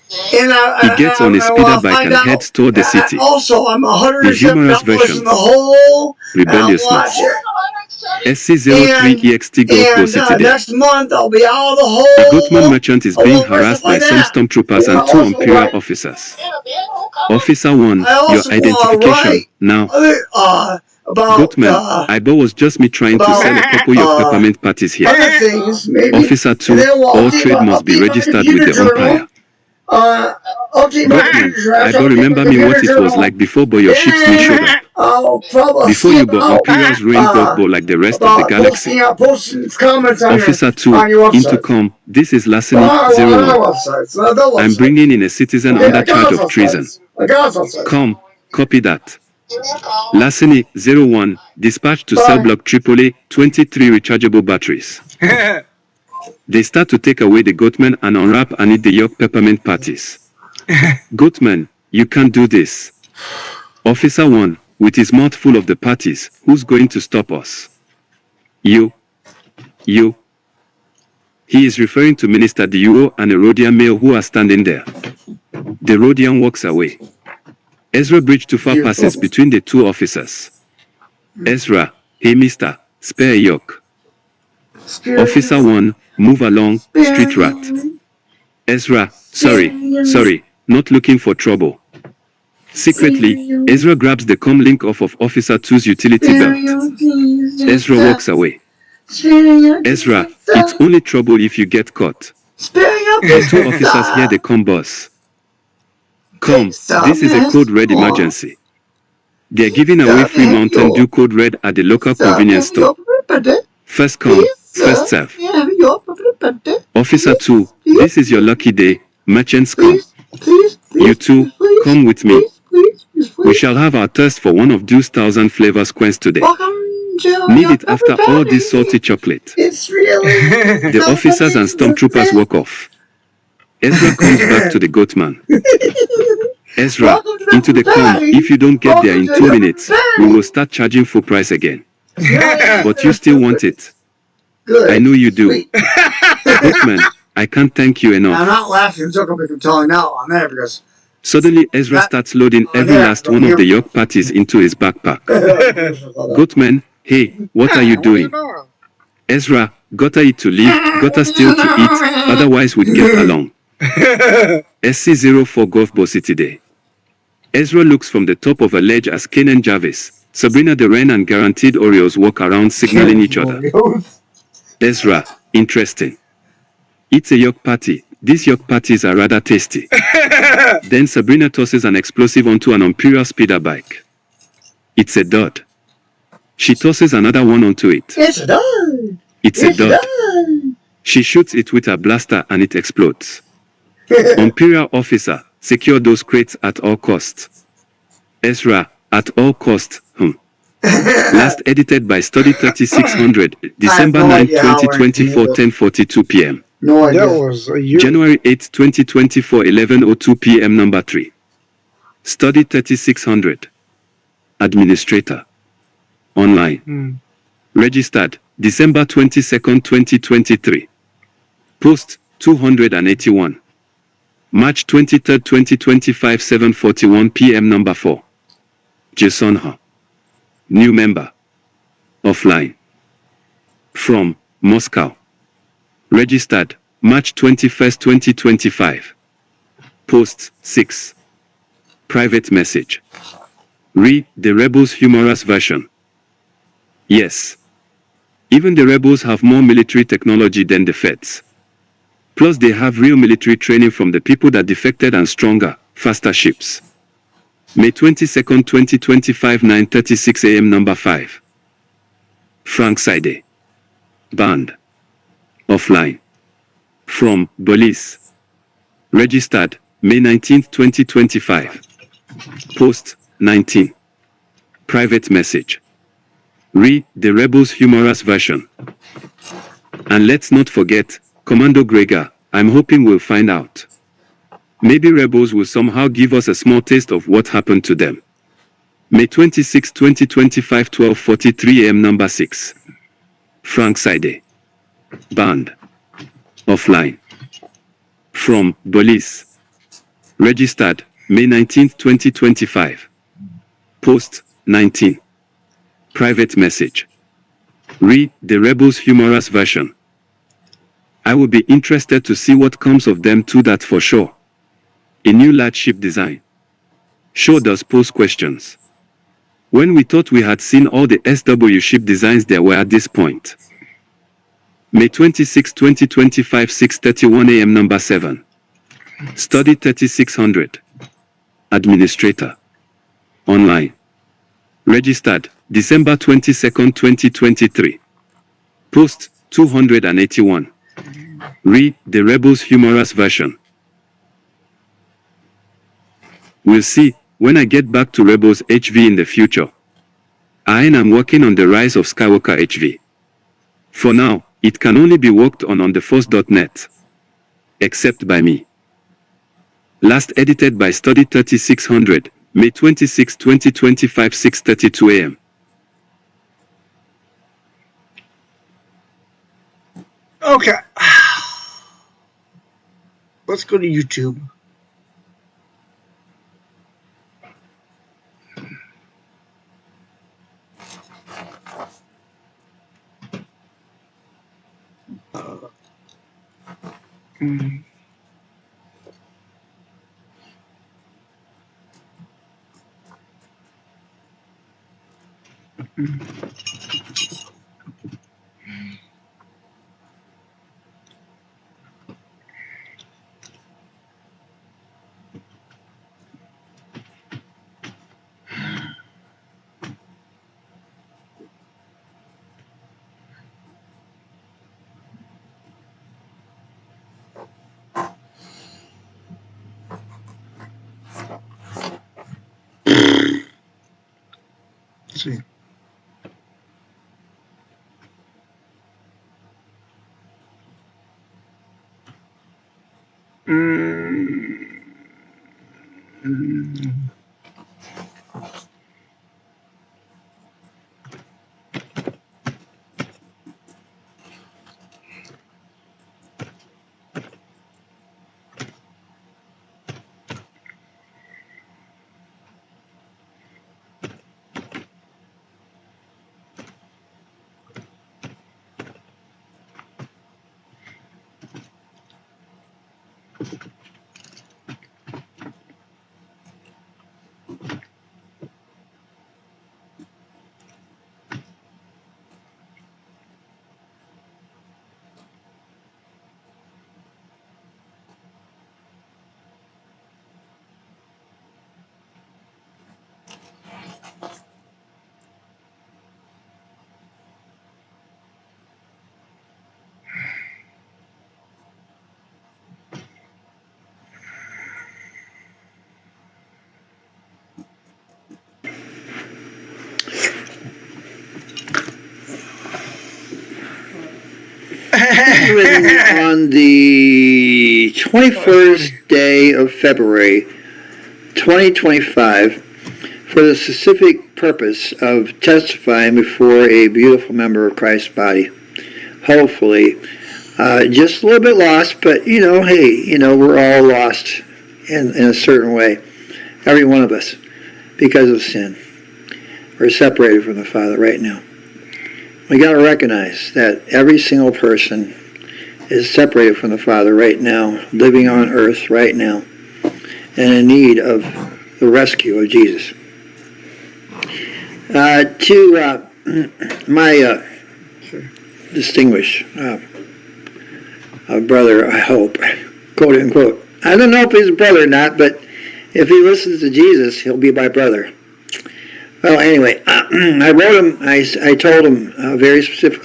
He gets on his speeder bike and heads toward the city. The humorous version. Rebelliousness. SC03EXT Golf Go City Day. Next month I'll be out of the hole. A Goatman merchant is being harassed by some stormtroopers and 2 Imperial officers. Officer 1, your identification, now. Goatman, Ibo was just me trying to sell a couple of peppermint patties here. Officer 2, all trade must be registered with the Empire. Goatman, Ibo remember me what it was like before but your ships me showed up. Before you bought Imperial's rain golf ball like the rest of the galaxy. Officer 2, intercom, this is Lassini 01. I'm bringing in a citizen under charge of treason. Come, copy that. Lassini 01, dispatched to cell block Tripoli, 23 rechargeable batteries. They start to take away the Goatman and unwrap and eat the York peppermint patties. Goatman, you can't do this. Officer 1, with his mouth full of the patties, who's going to stop us? You. He is referring to Minister Diuro and a Rhodian male who are standing there. The Rhodian walks away. Ezra Bricktufar passes between the 2 officers. Ezra, hey mister, spare a yoke. Officer 1, move along, street rat. Ezra, sorry, not looking for trouble. Secretly, Ezra grabs the comm link off of Officer 2's utility belt. Ezra walks away. Ezra, it's only trouble if you get caught. The 2 officers hear the comm buzz. Come, this is a code red emergency. They're giving away free Mountain Dew code red at the local convenience store. First come, first serve. Officer 2, this is your lucky day. Merchants come. You 2, come with me. We shall have our thirst for one of Dew's 1,000 flavors quenched today. Need it after all this salty chocolate. The officers and stormtroopers walk off. Ezra comes back to the Goatman. Ezra, into the comm. If you don't get there in 2 minutes, we will start charging full price again. But you still want it. I know you do. Goatman, I can't thank you enough. I'm not laughing. I'm joking because I'm telling now. I'm there because. Suddenly, Ezra starts loading every last one of the York patties into his backpack. Goatman, hey, what are you doing? Ezra, gotta eat to live, gotta steal to eat, otherwise we'd get along. SC04 Golf Ball City Day. Ezra looks from the top of a ledge as Kanan Jarvis, Sabrina the Wren and Guaranteed Oreos walk around signaling each other. Ezra, interesting. It's a York patty. These York patties are rather tasty. Then Sabrina tosses an explosive onto an Imperial speeder bike. It's a dud. She tosses another one onto it. It's a dud. It's a dud. She shoots it with a blaster and it explodes. Imperial officer, secure those crates at all costs. Ezra, at all costs, Last edited by Study 3600, December 9, 2024, 10:42 p.m. No idea. That was a year. January 8, 2024, 11:02 p.m. number 3. Study 3600. Administrator. Online. Registered, December 22nd, 2023. Post 281. March 23rd, 2025, 7:41 p.m. number 4. Jason Ha. New member. Offline. From Moscow. Registered, March 21st, 2025. Post 6. Private message. Read the Rebels' humorous version. Yes. Even the Rebels have more military technology than the Feds. Plus they have real military training from the people that defected and stronger, faster ships. May 22nd, 2025, 9:36 a.m. number 5. Frank Side. Banned. Offline. From Belize. Registered, May 19th, 2025. Post 19. Private message. Read the Rebels' humorous version. And let's not forget, Commando Gregor, I'm hoping we'll find out. Maybe rebels will somehow give us a small taste of what happened to them. May 26, 2025, 12:43 a.m. Number 6. Frank Side. Banned. Offline. From Police. Registered May 19, 2025. Post 19. Private message. Read the Rebels humorous version. I will be interested to see what comes of them too, that for sure. A new large ship design. Sure does pose questions. When we thought we had seen all the SW ship designs there were at this point. May 26, 2025, 6:31 a.m. Number 7. Study 3600. Administrator. Online. Registered December 22nd, 2023. Post 281. Read the Rebels humorous version. We'll see when I get back to Rebels HV in the future. I am working on the rise of Skywalker HV. For now, it can only be worked on theforce.net. Except by me. Last edited by Study 3600, May 26, 2025, 6:32 a.m. Okay. Let's go to YouTube. Let's see. On the 21st day of February 2025 for the specific purpose of testifying before a beautiful member of Christ's body. Hopefully, just a little bit lost, but hey, we're all lost in a certain way. Every one of us, because of sin. We're separated from the Father right now. We got to recognize that every single person is separated from the Father right now, living on earth right now, and in need of the rescue of Jesus. To my distinguished brother, I hope, quote unquote. I don't know if he's a brother or not, but if he listens to Jesus, he'll be my brother. Well, anyway, I wrote him, I told him very specifically